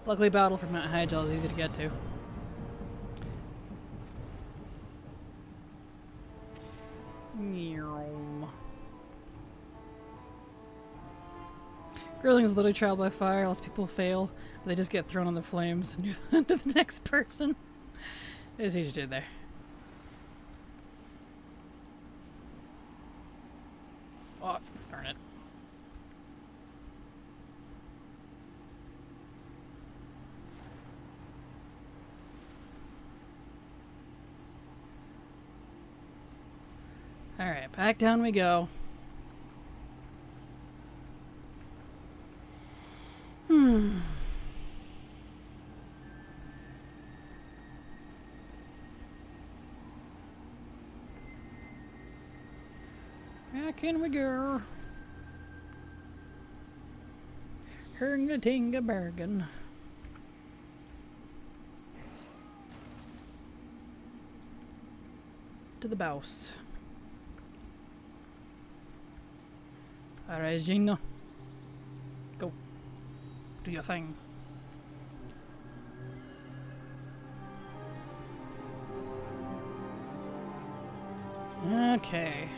Luckily, battle for Mount Hyjal is easy to get to. Grilling is literally trial by fire. Lots of people fail. They just get thrown on the flames and move to the next person. As you did there. Oh, darn it. Alright, back down we go. Back in we go. Hernga Bergen. To the boss. Alright, Gina. Go. Do your thing. Okay.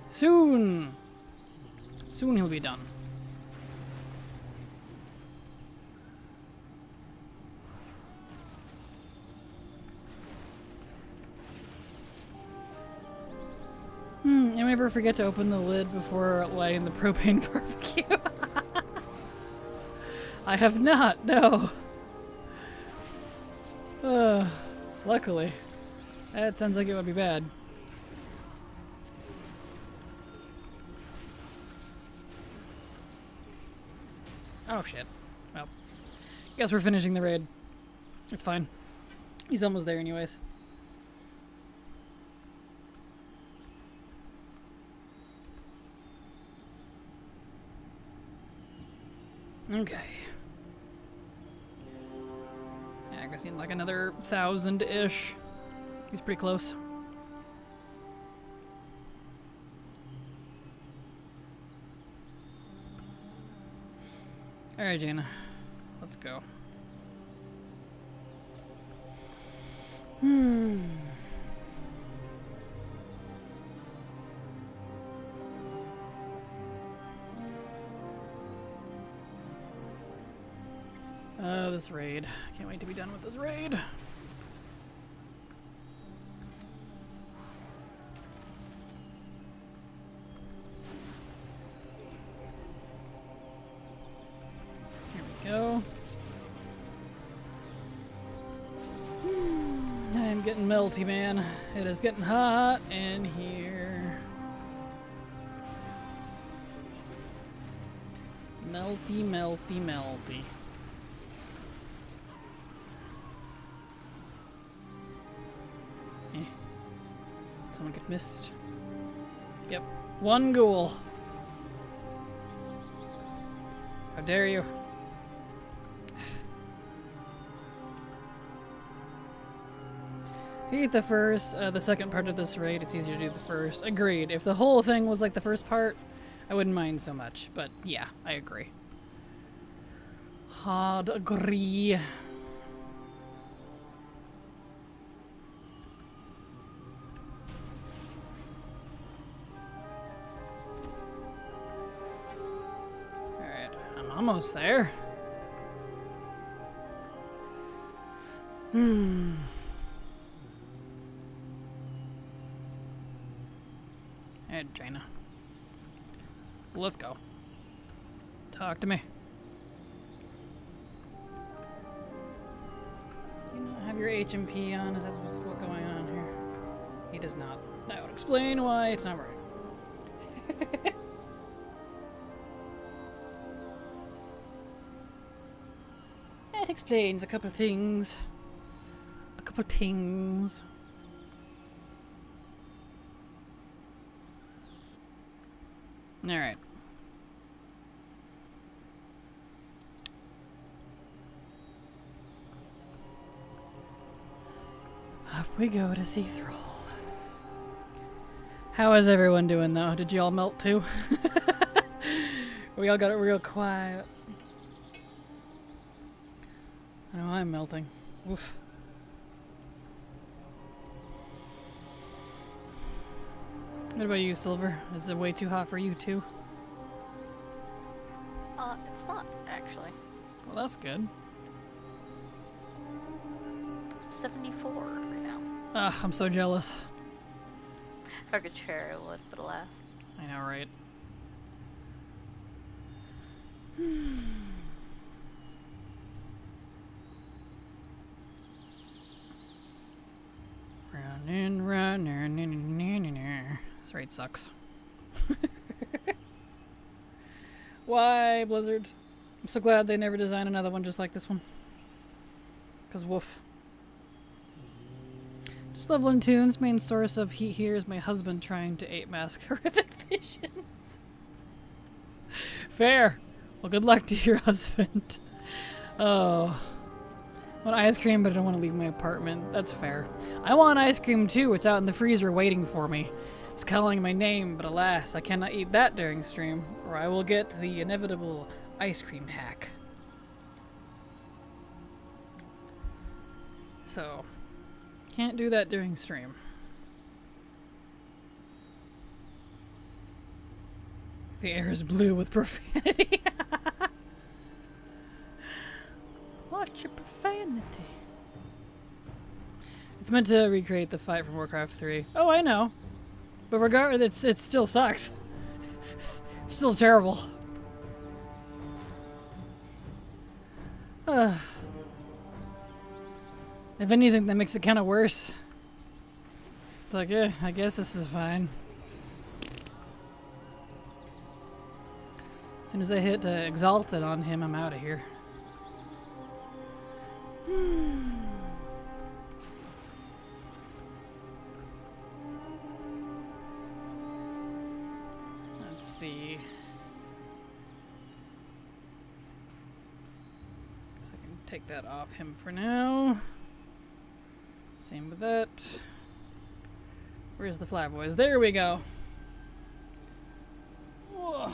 Soon he'll be done. Am I ever forget to open the lid before lighting the propane barbecue? I have not, no. Luckily. That sounds like it would be bad. Oh shit. Well, guess we're finishing the raid. It's fine. He's almost there anyways. Okay. Yeah, I guess need like another 1,000-ish. He's pretty close. Alright, Jaina. Let's go. Oh, this raid. Can't wait to be done with this raid. Here we go. I'm getting melty, man. It is getting hot in here. Melty, melty, melty. Someone get missed. Yep. One ghoul. How dare you? Hate the second part of this raid. It's easier to do the first. Agreed. If the whole thing was like the first part, I wouldn't mind so much. But yeah, I agree. Hard agree. Alright, I'm almost there. Alright, China. Let's go. Talk to me. Do you not have your HMP on? Is that what's going on here? He does not. That would explain why it's not right. That explains a couple of things. A couple of things. Alright. Up we go to see Thrall. How is everyone doing though? Did you all melt too? We all got it real quiet. I know I'm melting. Oof. What about you, Silver? Is it way too hot for you too? It's not, actually. Well, that's good. 74 right now. Ah, I'm so jealous. If I could share, it would, but alas. I know, right? This raid sucks. Why, Blizzard? I'm so glad they never designed another one just like this one. Cause woof. Just leveling tunes. Main source of heat here is my husband trying to 8-mask horrific visions. Fair. Well, good luck to your husband. Oh. I want ice cream, but I don't want to leave my apartment. That's fair. I want ice cream too. It's out in the freezer waiting for me. It's calling my name, but alas, I cannot eat that during stream, or I will get the inevitable ice cream hack. So, can't do that during stream. The air is blue with profanity. Watch your profanity. It's meant to recreate the fight from Warcraft 3. Oh, I know. But regardless, it still sucks. It's still terrible. If anything, that makes it kind of worse. It's like, eh, I guess this is fine. As soon as I hit Exalted on him, I'm out of here. Let's see. Guess I can take that off him for now. Same with that. Where's the flat boys? There we go. Whoa.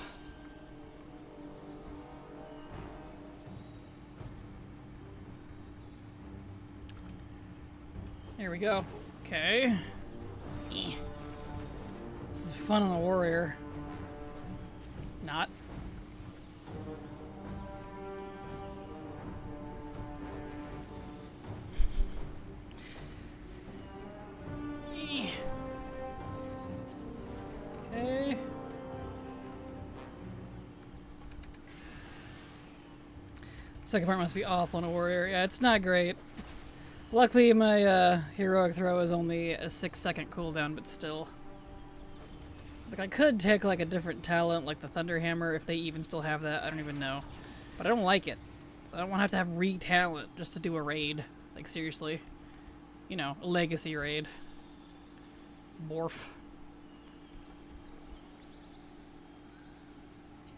There we go. Okay. This is fun on a warrior. Not. Second part must be awful in a warrior. Yeah, it's not great. Luckily, my heroic throw is only a 6-second cooldown, but still. Like, I could take, like, a different talent, like the Thunderhammer, if they even still have that. I don't even know. But I don't like it. So I don't want to have re-talent just to do a raid. Like, seriously. You know, a legacy raid. Morph.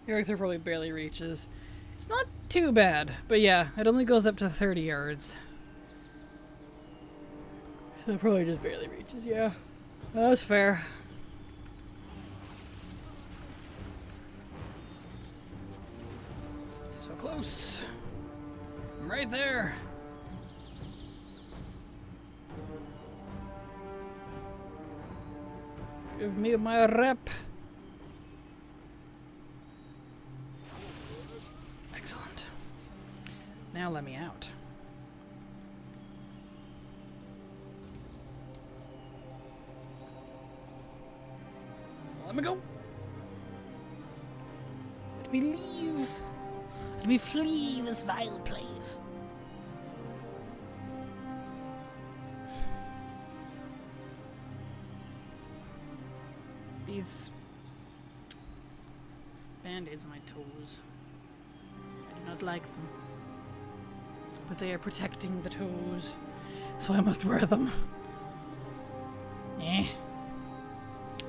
Heroic throw probably barely reaches. It's not too bad, but yeah, it only goes up to 30 yards. So it probably just barely reaches, yeah. That's fair. So close. I'm right there. Give me my rep. Excellent. Now let me out. Let me go. Let me leave. Let me flee this vile place. These band-aids on my toes. I do not like them. But they are protecting the toes, so I must wear them. Eh.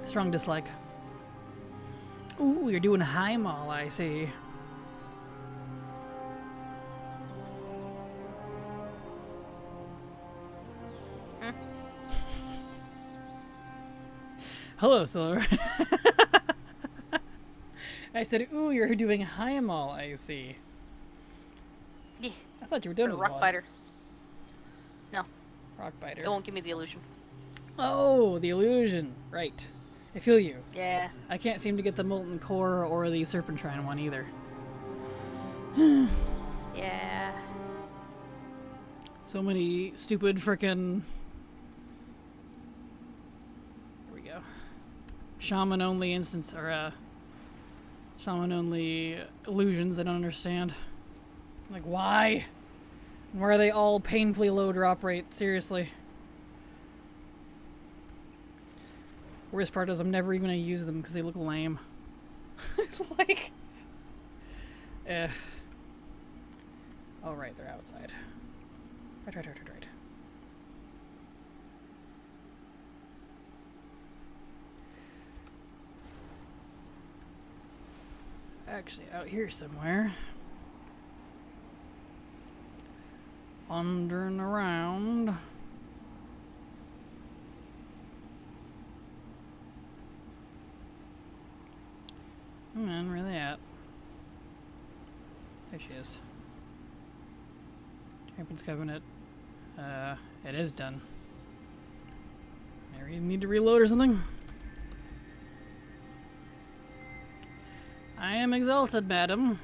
Strong dislike. Ooh, you're doing high mall, I see. Hello, Silver. I said, ooh, you're doing high mall, I see. Yeah. I thought you were done with Rock biter. No, Rock biter. it won't give me the illusion. Oh, the illusion. Right. I feel you. Yeah. I can't seem to get the Molten Core or the Serpentine one either. Yeah. So many stupid frickin'... Here we go. Shaman-only instance, or, shaman-only illusions I don't understand. Like, why? And why are they all painfully low drop rate? Seriously. Worst part is I'm never even gonna use them because they look lame. Like... Eh. Oh, right, they're outside. Right. Actually, out here somewhere. Wandering around. Man, where are they at? There she is. Champion's Covenant. It is done. Maybe you need to reload or something? I am exalted, madam.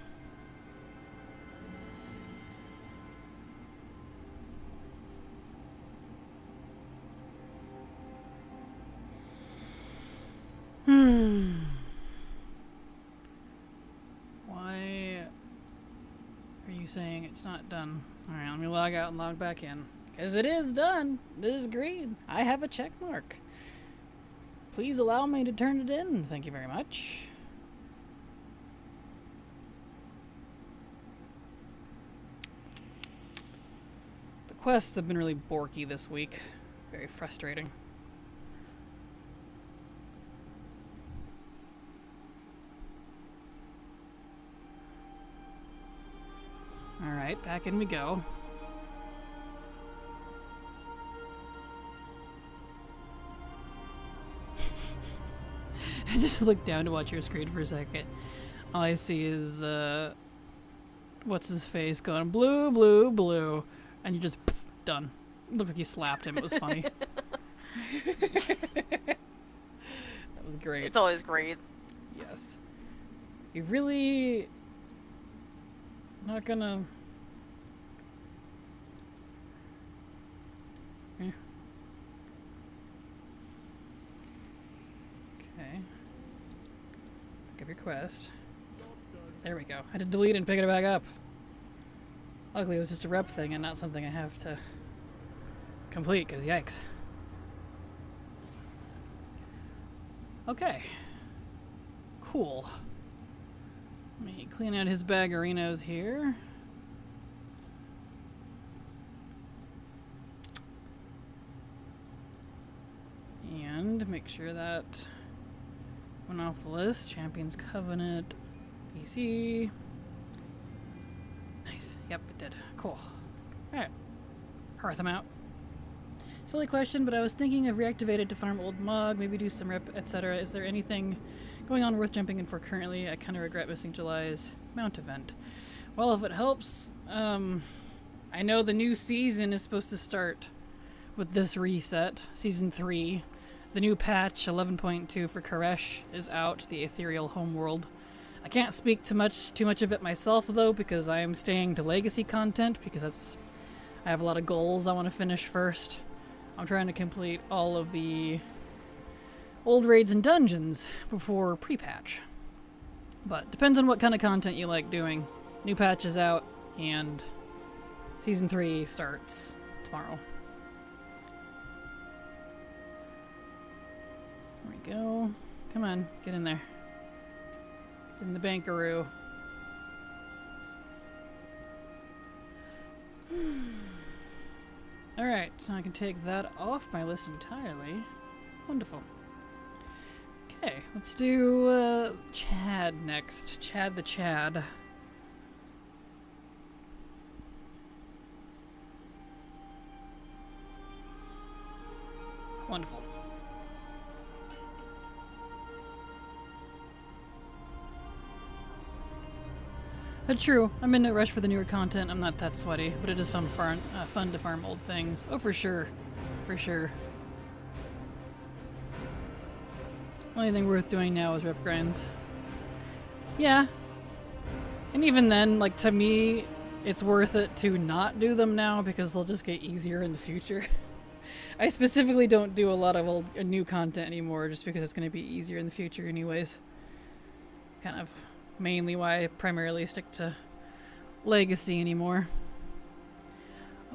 Why are you saying it's not done? Alright, let me log out and log back in. Because it is done. It is green. I have a check mark. Please allow me to turn it in. Thank you very much. The quests have been really borky this week. Very frustrating. Alright, back in we go. I just looked down to watch your screen for a second. All I see is, what's his face going blue, blue, blue. And you just, done. It looked like you slapped him. It was funny. That was great. It's always great. Yes. You really not gonna... Eh. Okay. Pick up your quest. There we go. I had to delete it and pick it back up. Luckily it was just a rep thing and not something I have to complete, because yikes. Okay. Cool. Let me clean out his bagarinos here. And make sure that went off the list. Champions Covenant, PC. Nice. Yep, it did. Cool. Alright. Hearth him out. Silly question, but I was thinking of reactivated to farm old Mog, maybe do some rep, etc. Is there anything going on worth jumping in for currently? I kind of regret missing July's mount event. Well, if it helps, I know the new season is supposed to start with this reset, Season 3. The new patch, 11.2 for Koresh, is out, the Ethereal Homeworld. I can't speak too much of it myself, though, because I am staying to Legacy content, because I have a lot of goals I want to finish first. I'm trying to complete all of the old raids and dungeons before pre-patch. But depends on what kind of content you like doing. New patch is out, and Season 3 starts tomorrow. There we go. Come on, get in there. Get in the bankaroo. Alright, so I can take that off my list entirely. Wonderful. Okay, let's do Chad next. Chad the Chad. Wonderful. But true, I'm in no rush for the newer content. I'm not that sweaty, but it is fun to farm old things. Oh, for sure. For sure. Only thing worth doing now is rep grinds. Yeah. And even then, like, to me, it's worth it to not do them now because they'll just get easier in the future. I specifically don't do a lot of new content anymore just because it's going to be easier in the future anyways. Kind of mainly why I primarily stick to Legacy anymore.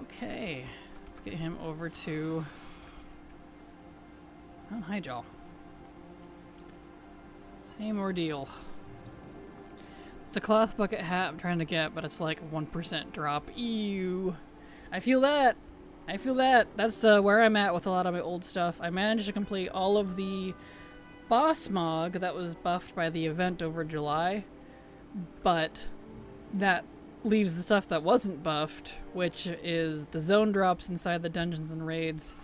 Okay, let's get him over to hi Joel. Same ordeal. It's a cloth bucket hat I'm trying to get, but it's like 1% drop. Ew. I feel that. I feel that. That's where I'm at with a lot of my old stuff. I managed to complete all of the boss mog that was buffed by the event over July, but that leaves the stuff that wasn't buffed, which is the zone drops inside the dungeons and raids,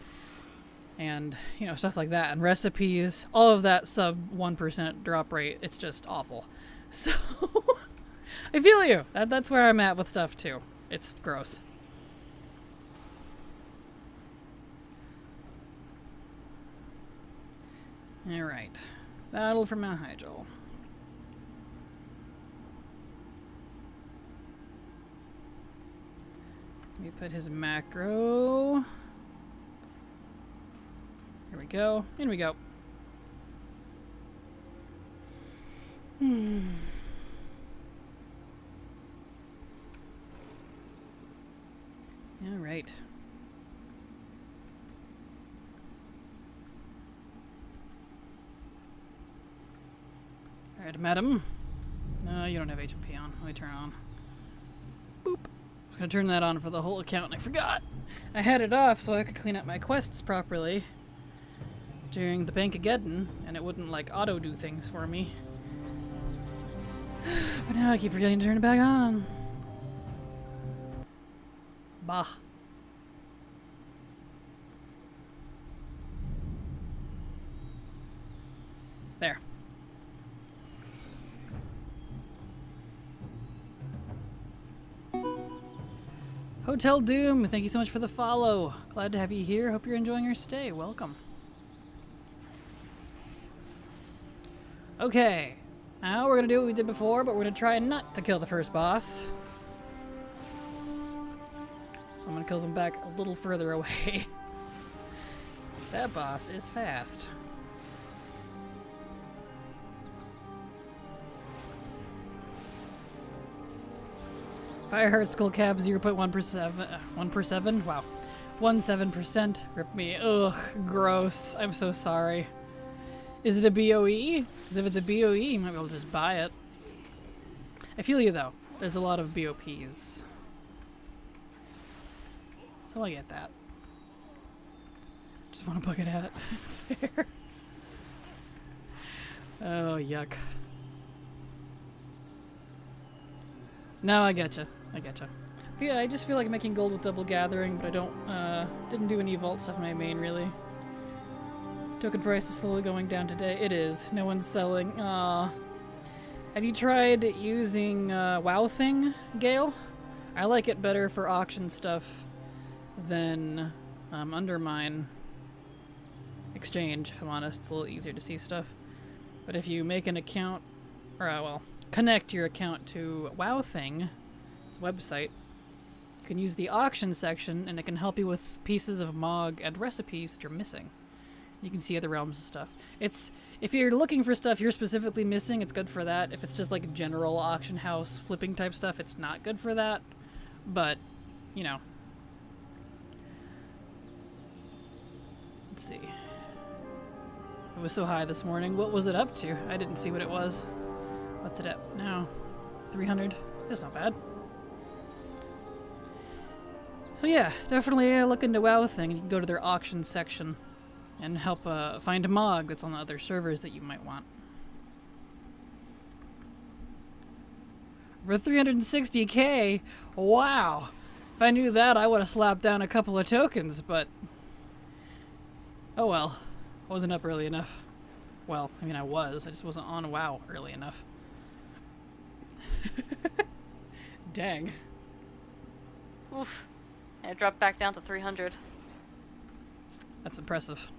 and, you know, stuff like that, and recipes, all of that sub 1% drop rate. It's just awful. So, I feel you. That's where I'm at with stuff, too. It's gross. Alright. Battle for Mount Hyjal. Let me put his macro. Here we go. In we go. Alright. Alright, madam. No, you don't have HMP on. Let me turn it on. Boop. I was gonna turn that on for the whole account and I forgot. I had it off so I could clean up my quests properly during the Bank of Geddon, and it wouldn't like auto do things for me. But now I keep forgetting to turn it back on. Bah. There. Hotel Doom, thank you so much for the follow. Glad to have you here. Hope you're enjoying your stay. Welcome. Okay. Now we're going to do what we did before, but we're going to try not to kill the first boss. So I'm going to kill them back a little further away. That boss is fast. Fireheart Skull Cap 0.1%. 1%? Wow. 17%. Rip me. Ugh, gross. I'm so sorry. Is it a BOE? Because if it's a BOE, you might be able to just buy it. I feel you though. There's a lot of BOPs. So I get that. Just want a bucket hat. Fair. Oh, yuck. No, I getcha. I getcha. Yeah, I just feel like making gold with double gathering, but I didn't do any vault stuff in my main, really. Token price is slowly going down today. It is. No one's selling. Aww. Have you tried using WoW Thing, Gale? I like it better for auction stuff than Undermine Exchange, if I'm honest. It's a little easier to see stuff. But if you make an account, or well, connect your account to WoW Thing, its website, you can use the auction section and it can help you with pieces of MOG and recipes that you're missing. You can see other realms and stuff. It's, if you're looking for stuff you're specifically missing, it's good for that. If it's just like general auction house flipping type stuff, it's not good for that. But, you know. Let's see. It was so high this morning. What was it up to? I didn't see what it was. What's it at now? 300? That's not bad. So yeah, definitely look into WoW Thing. You can go to their auction section and help find a MOG that's on the other servers that you might want. For 360k? Wow! If I knew that, I would have slapped down a couple of tokens, but... oh well. I wasn't up early enough. Well, I mean I was, I just wasn't on WoW early enough. Dang. Oof. I dropped back down to 300. That's impressive.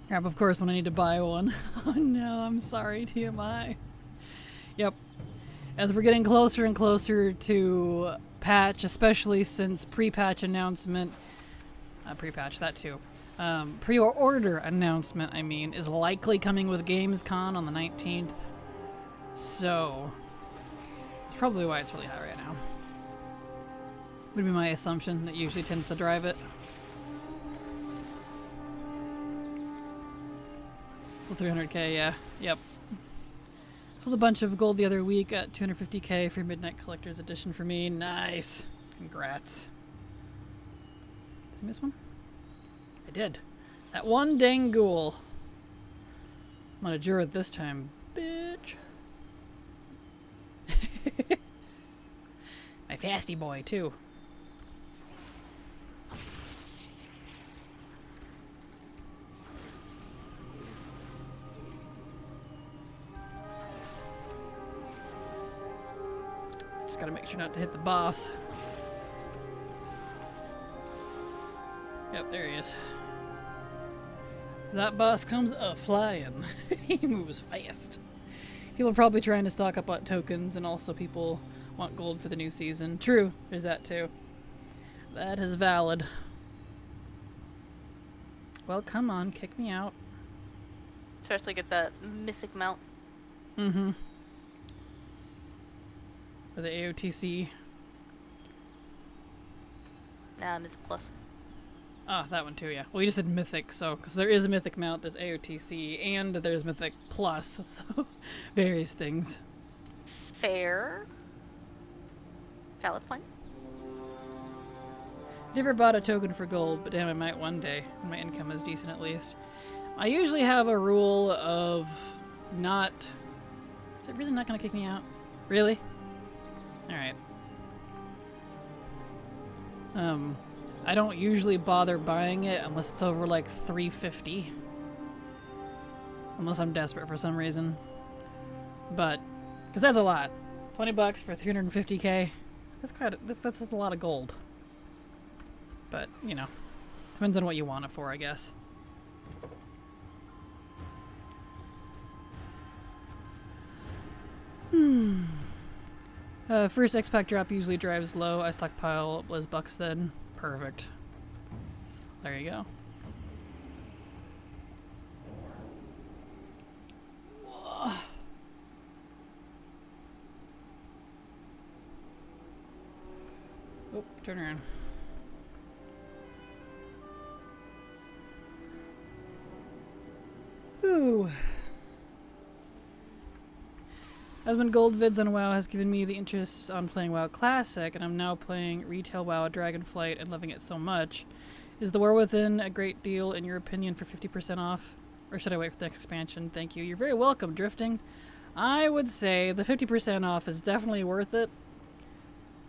Crap, of course, when I need to buy one. Oh no, I'm sorry, TMI. Yep. As we're getting closer and closer to patch, especially since pre-patch announcement, pre-patch, that too. Pre-order announcement, I mean, is likely coming with Gamescom on the 19th. So, that's probably why it's really high right now. Would be my assumption. That usually tends to drive it. Still 300k, yeah. Yep. Sold a bunch of gold the other week at 250k for Midnight Collector's Edition for me. Nice. Congrats. Did I miss one? I did. That one dang ghoul. I'm on a Jura this time, bitch. My fasty boy, too. Just gotta make sure not to hit the boss. Yep, there he is. As that boss comes flying. He moves fast. People are probably trying to stock up on tokens, and also people want gold for the new season. True, there's that too. That is valid. Well, come on, kick me out. Especially get that mythic mount. Mm-hmm. For the AOTC. Nah, mythic plus. Ah, that one too, yeah. Well, you just said Mythic, so, because there is a Mythic mount, there's AOTC, and there's Mythic Plus, so various things. Fair. Valid point. Never bought a token for gold, but damn, I might one day, when my income is decent at least. I usually have a rule of not... Is it really not going to kick me out? Really? Alright. I don't usually bother buying it unless it's over like 350. Unless I'm desperate for some reason. But, because that's a lot. 20 bucks for 350k. That's just a lot of gold. But, you know, depends on what you want it for, I guess. First X-Pack drop usually drives low. I stockpile Blizz Bucks then. Perfect. There you go. Oh, turn around. Ooh. Husband Gold Vids on WoW has given me the interest on playing WoW Classic, and I'm now playing Retail WoW Dragonflight and loving it so much. Is the War Within a great deal, in your opinion, for 50% off? Or should I wait for the next expansion? Thank you. You're very welcome, Drifting. I would say the 50% off is definitely worth it,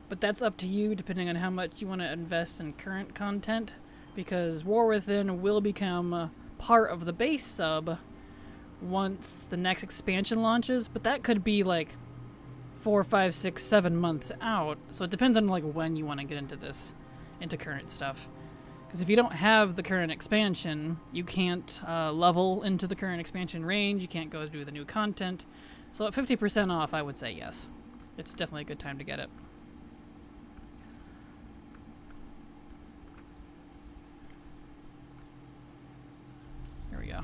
but that's up to you depending on how much you want to invest in current content, because War Within will become part of the base sub once the next expansion launches, but that could be like 4, 5, 6, 7 months out. So it depends on like when you want to get into this, into current stuff. Because if you don't have the current expansion, you can't level into the current expansion range. You can't go do the new content. So at 50% off, I would say yes. It's definitely a good time to get it. Here we go.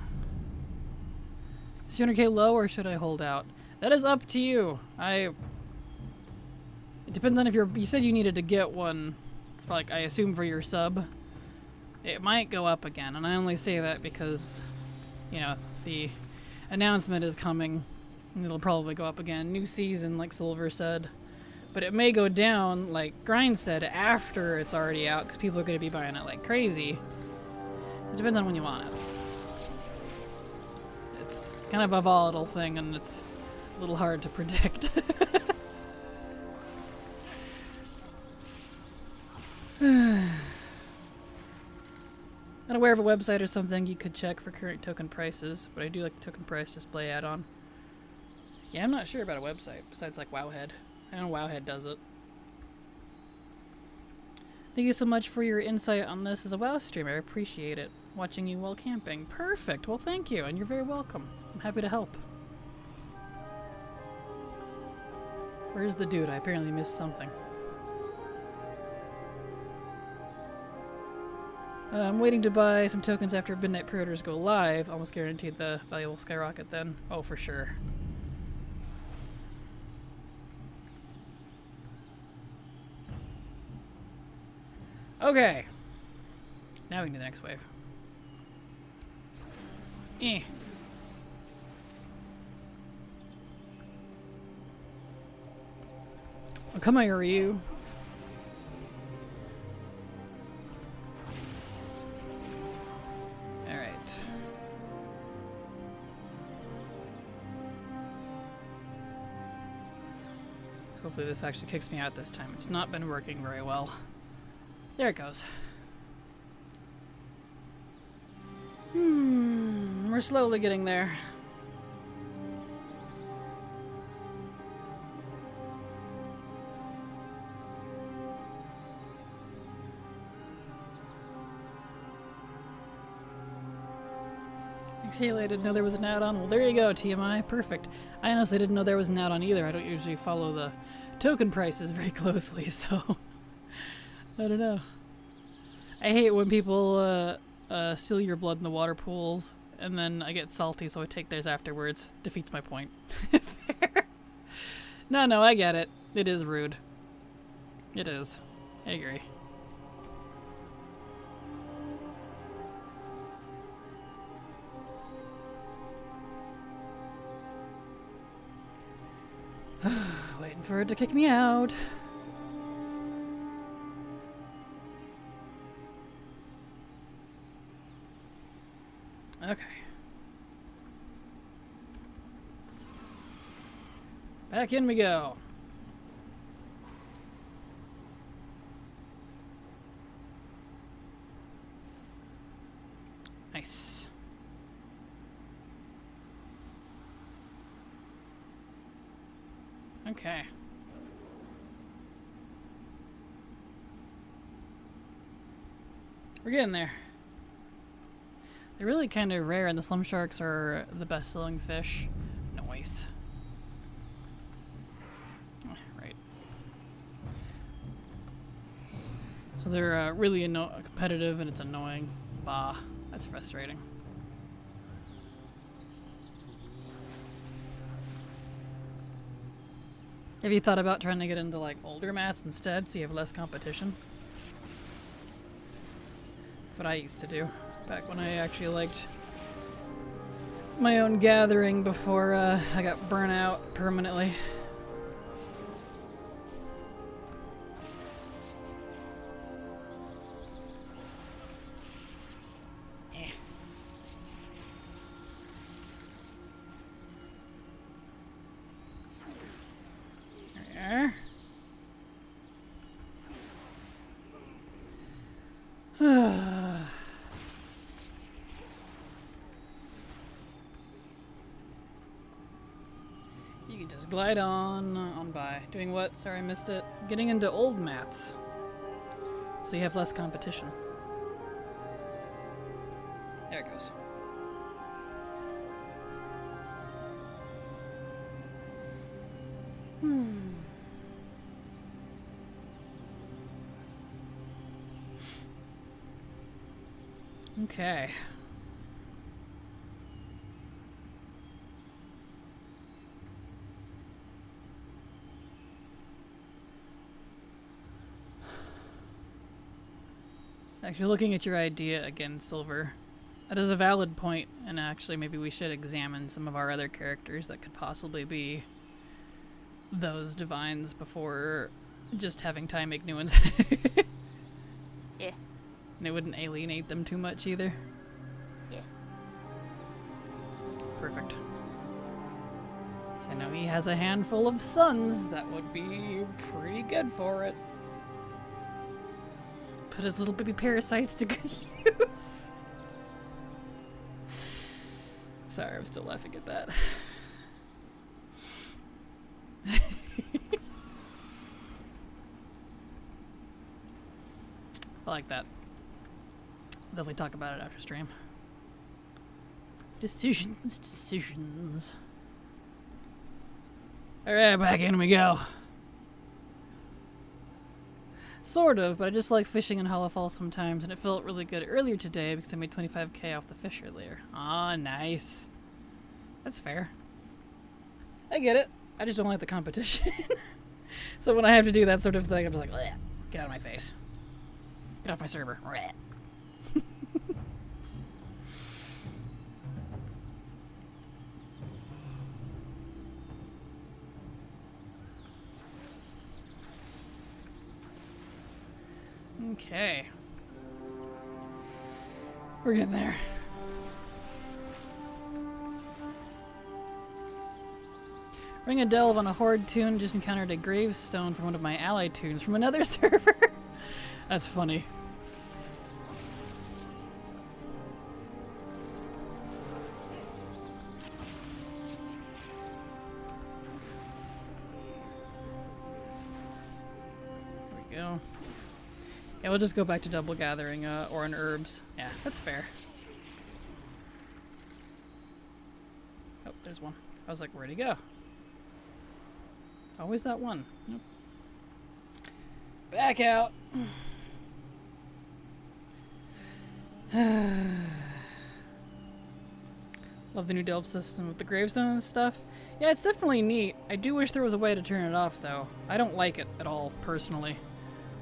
Is 200k low or should I hold out? That is up to you. It depends on if you said you needed to get one, for like, I assume for your sub. It might go up again, and I only say that because, you know, the announcement is coming, and it'll probably go up again. New season, like Silver said. But it may go down, like Grind said, after it's already out, because people are going to be buying it like crazy. It depends on when you want it. It's kind of a volatile thing, and it's a little hard to predict. Not aware of a website or something you could check for current token prices, but I do like the token price display add-on. Yeah, I'm not sure about a website, besides like Wowhead. I know Wowhead does it. Thank you so much for your insight on this as a WoW streamer. I appreciate it. Watching you while camping. Perfect. Well, thank you, and you're very welcome. I'm happy to help. Where's the dude? I apparently missed something. I'm waiting to buy some tokens after Midnight Pre-orders go live. Almost guaranteed the value will skyrocket then. Oh, for sure. Okay. Now we can do the next wave. Oh, come here, you. Alright. Hopefully this actually kicks me out this time. It's not been working very well. There it goes. We're slowly getting there. Kayla, I didn't know there was an add-on. Well, there you go, TMI. Perfect. I honestly didn't know there was an add-on either. I don't usually follow the token prices very closely, so I don't know. I hate when people steal your blood in the water pools, and then I get salty, so I take theirs afterwards. Defeats my point. Fair. No, I get it. It is rude. It is. I agree. Waiting for it to kick me out. Okay. Back in we go. Nice. Okay. We're getting there. They're really kind of rare, and the slum sharks are the best-selling fish. Nice. So So they're really competitive and it's annoying. Bah, that's frustrating. Have you thought about trying to get into like older mats instead so you have less competition? That's what I used to do back when I actually liked my own gathering before I got burnt out permanently. You can just glide on by. Doing what? Sorry, I missed it. Getting into old mats. So you have less competition. There it goes. Okay. Actually, looking at your idea again, Silver, that is a valid point, and actually maybe we should examine some of our other characters that could possibly be those divines before just having Ty make new ones. Yeah. And it wouldn't alienate them too much either. Yeah. Perfect. So I know he has a handful of sons that would be pretty good for it. Put his little baby parasites to good use. Sorry, I'm still laughing at that. I like that. I'll definitely talk about it after stream. Decisions. Alright, back in we go. Sort of, but I just like fishing in Hollow Falls sometimes, and it felt really good earlier today because I made 25k off the fish earlier. Ah, nice. That's fair. I get it. I just don't like the competition. So when I have to do that sort of thing, I'm just like, bleh, get out of my face. Get off my server. Rat. Okay. We're getting there. Ring a delve on a horde tune, just encountered a gravestone from one of my ally tunes from another server. That's funny. There we go. Yeah, we'll just go back to double gathering or in herbs. Yeah, that's fair. Oh, there's one. I was like, where'd he go? Always that one. Nope. Back out. Love the new delve system with the gravestone and stuff. Yeah, it's definitely neat. I do wish there was a way to turn it off, though. I don't like it at all, personally.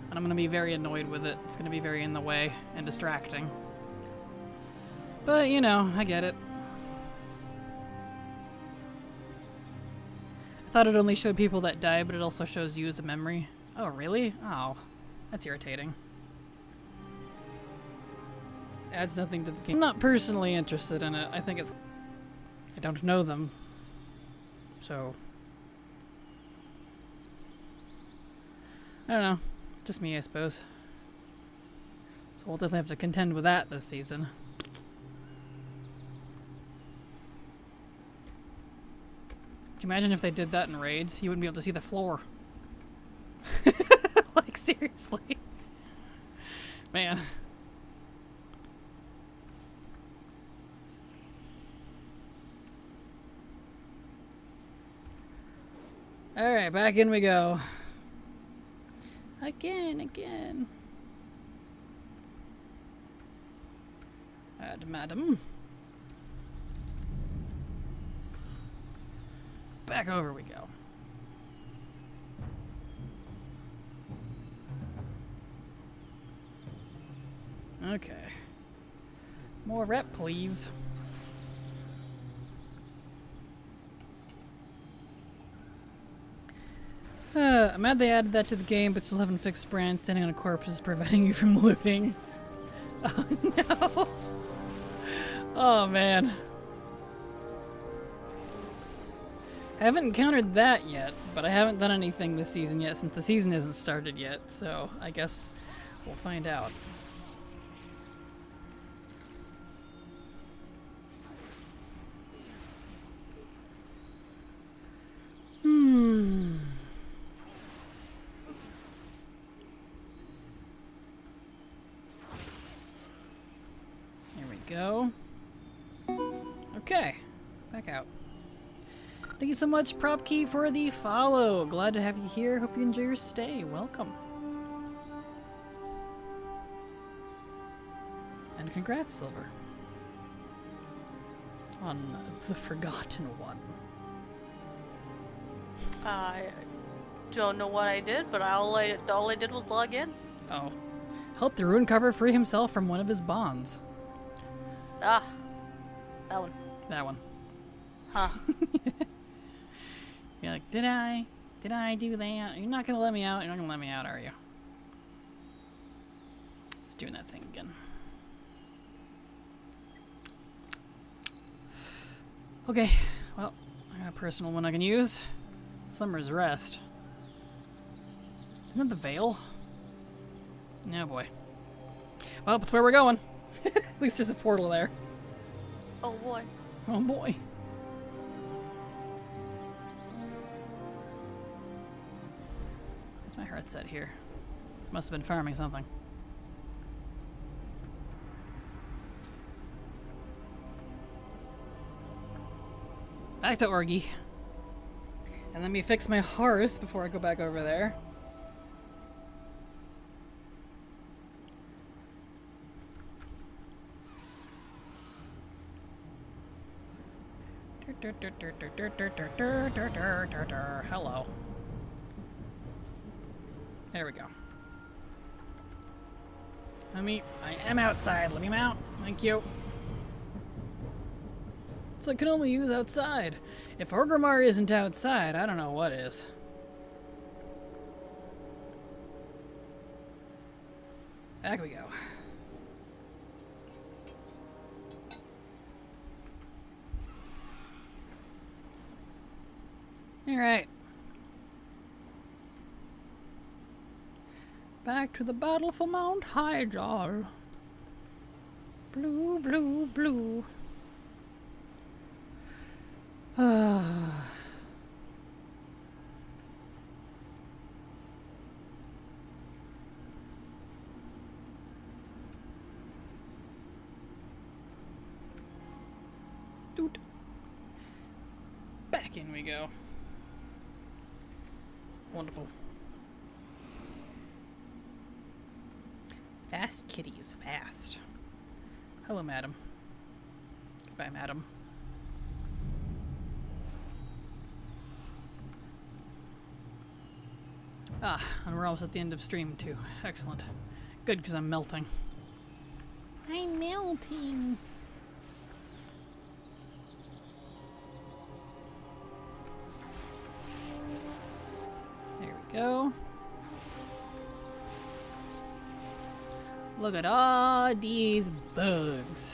And I'm going to be very annoyed with it. It's going to be very in the way and distracting. But, you know, I get it. I thought it only showed people that died, but it also shows you as a memory. Oh, really? Oh, that's irritating. Adds nothing to the game. I'm not personally interested in it. I think it's... I don't know them. So... I don't know. Just me, I suppose. So we'll definitely have to contend with that this season. Can you imagine if they did that in raids? You wouldn't be able to see the floor. Like, seriously. Man. Alright, back in we go. Again. Add madam. Back over we go. Okay. More rep, please. I'm mad they added that to the game, but still haven't fixed brand. Standing on a corpse is preventing you from looting. Oh no. Oh man. I haven't encountered that yet, but I haven't done anything this season yet since the season hasn't started yet, so I guess we'll find out. Here we go. Okay, back out. Thank you so much, Prop Key, for the follow. Glad to have you here. Hope you enjoy your stay. Welcome. And congrats, Silver. On the Forgotten One. I don't know what I did, but all I did was log in. Oh. Helped the Rune Carver free himself from one of his bonds. Ah. That one. That one. Huh. You're like, did I do that? You're not gonna let me out? You're not gonna let me out, are you? It's doing that thing again. Okay, well, I got a personal one I can use. Summer's Rest. Isn't that the Veil? No, boy. Well, that's where we're going. At least there's a portal there. Oh boy. Oh boy. What's my heart set here? Must have been farming something. Back to Orgy. And let me fix my hearth before I go back over there. Hello. There we go. I am outside. Let me mount. Thank you. So I can only use outside. If Orgrimmar isn't outside, I don't know what is. Back we go. Alright. Back to the battle for Mount Hyjal. Blue, blue, blue. Doot. Back in we go. Wonderful. Fast kitties, fast. Hello, madam. Goodbye, madam. Ah, and we're almost at the end of stream, too. Excellent. Good, because I'm melting. I'm melting. There we go. Look at all these bugs.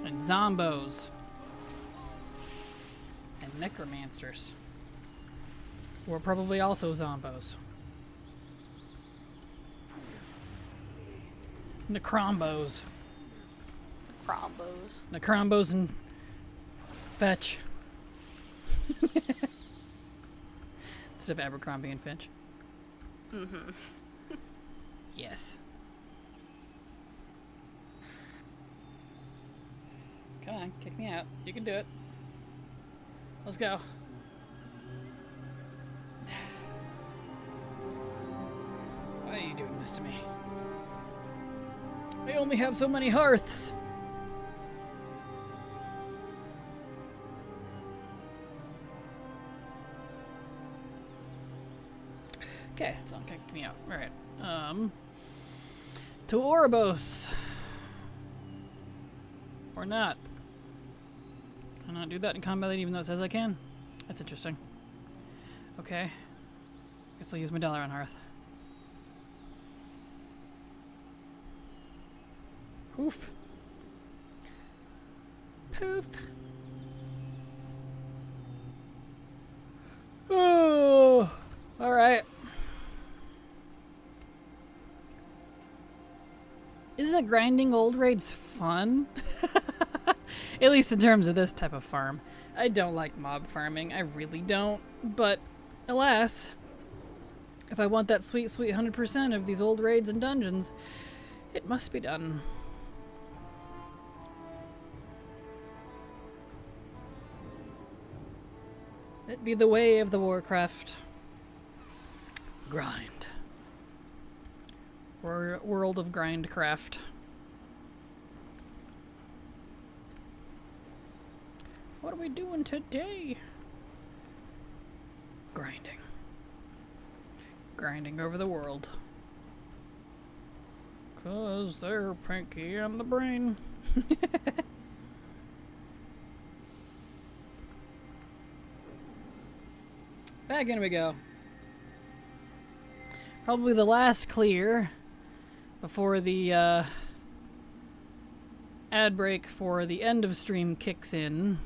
And zombos. And necromancers. We're probably also zombos. Necrombos. Crombos. Necrombos and Fetch. Instead of Abercrombie and Fitch. Mm-hmm. Yes. Come on, kick me out. You can do it. Let's go. Why are you doing this to me? I only have so many hearths. Okay, it's not kicking me out. Alright. To Ouroboros. Or not. Can I not do that in combat even though it says I can? That's interesting. Okay. Guess I'll use my dollar on hearth. Poof. Poof. Oh, all right. Isn't grinding old raids fun? At least in terms of this type of farm. I don't like mob farming. I really don't. But alas, if I want that sweet, sweet 100% of these old raids and dungeons, it must be done. It be the way of the Warcraft. Grind. World of Grindcraft. What are we doing today? Grinding. Grinding over the world. 'Cause they're pinky on the brain. Back in we go. Probably the last clear before the ad break for the end of stream kicks in.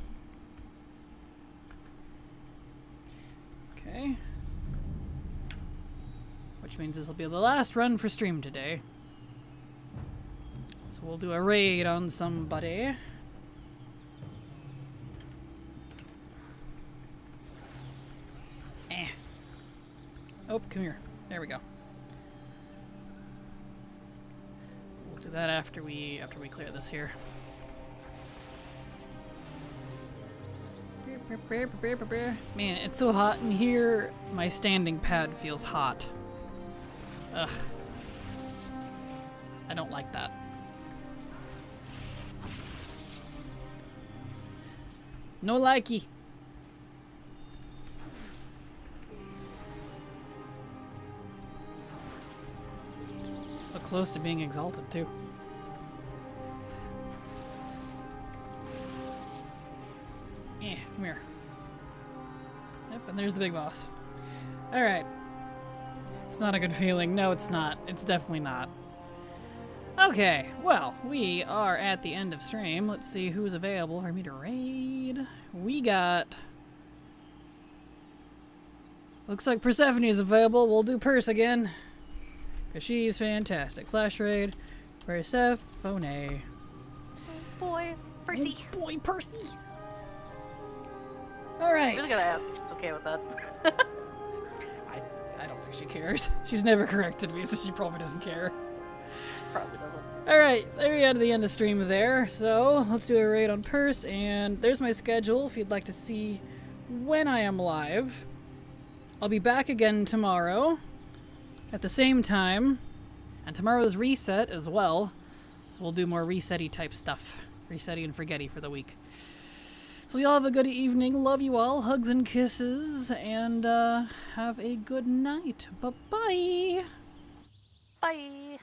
Okay. Which means this will be the last run for stream today. So we'll do a raid on somebody. Oh, come here. There we go. We'll do that after we clear this here. Man, it's so hot in here. My standing pad feels hot. Ugh. I don't like that. No likey. So close to being exalted, too. Come here. Yep, and there's the big boss. Alright. It's not a good feeling. No, it's not. It's definitely not. Okay, well, we are at the end of stream. Let's see who's available for me to raid. We got... Looks like Persephone is available. We'll do Perse again. Because she's fantastic. Slash raid. Persephone. Oh boy, Percy. Oh boy, Percy. Alright. I'm really gonna ask if it's okay with that. I don't think she cares. She's never corrected me, so she probably doesn't care. Probably doesn't. Alright, there we are to the end of stream there. So, let's do a raid on Perse, and there's my schedule if you'd like to see when I am live. I'll be back again tomorrow at the same time, and tomorrow's reset as well. So we'll do more reset-y type stuff. Reset-y and forgetty for the week. So y'all have a good evening. Love you all. Hugs and kisses. And have a good night. Bye-bye. Bye.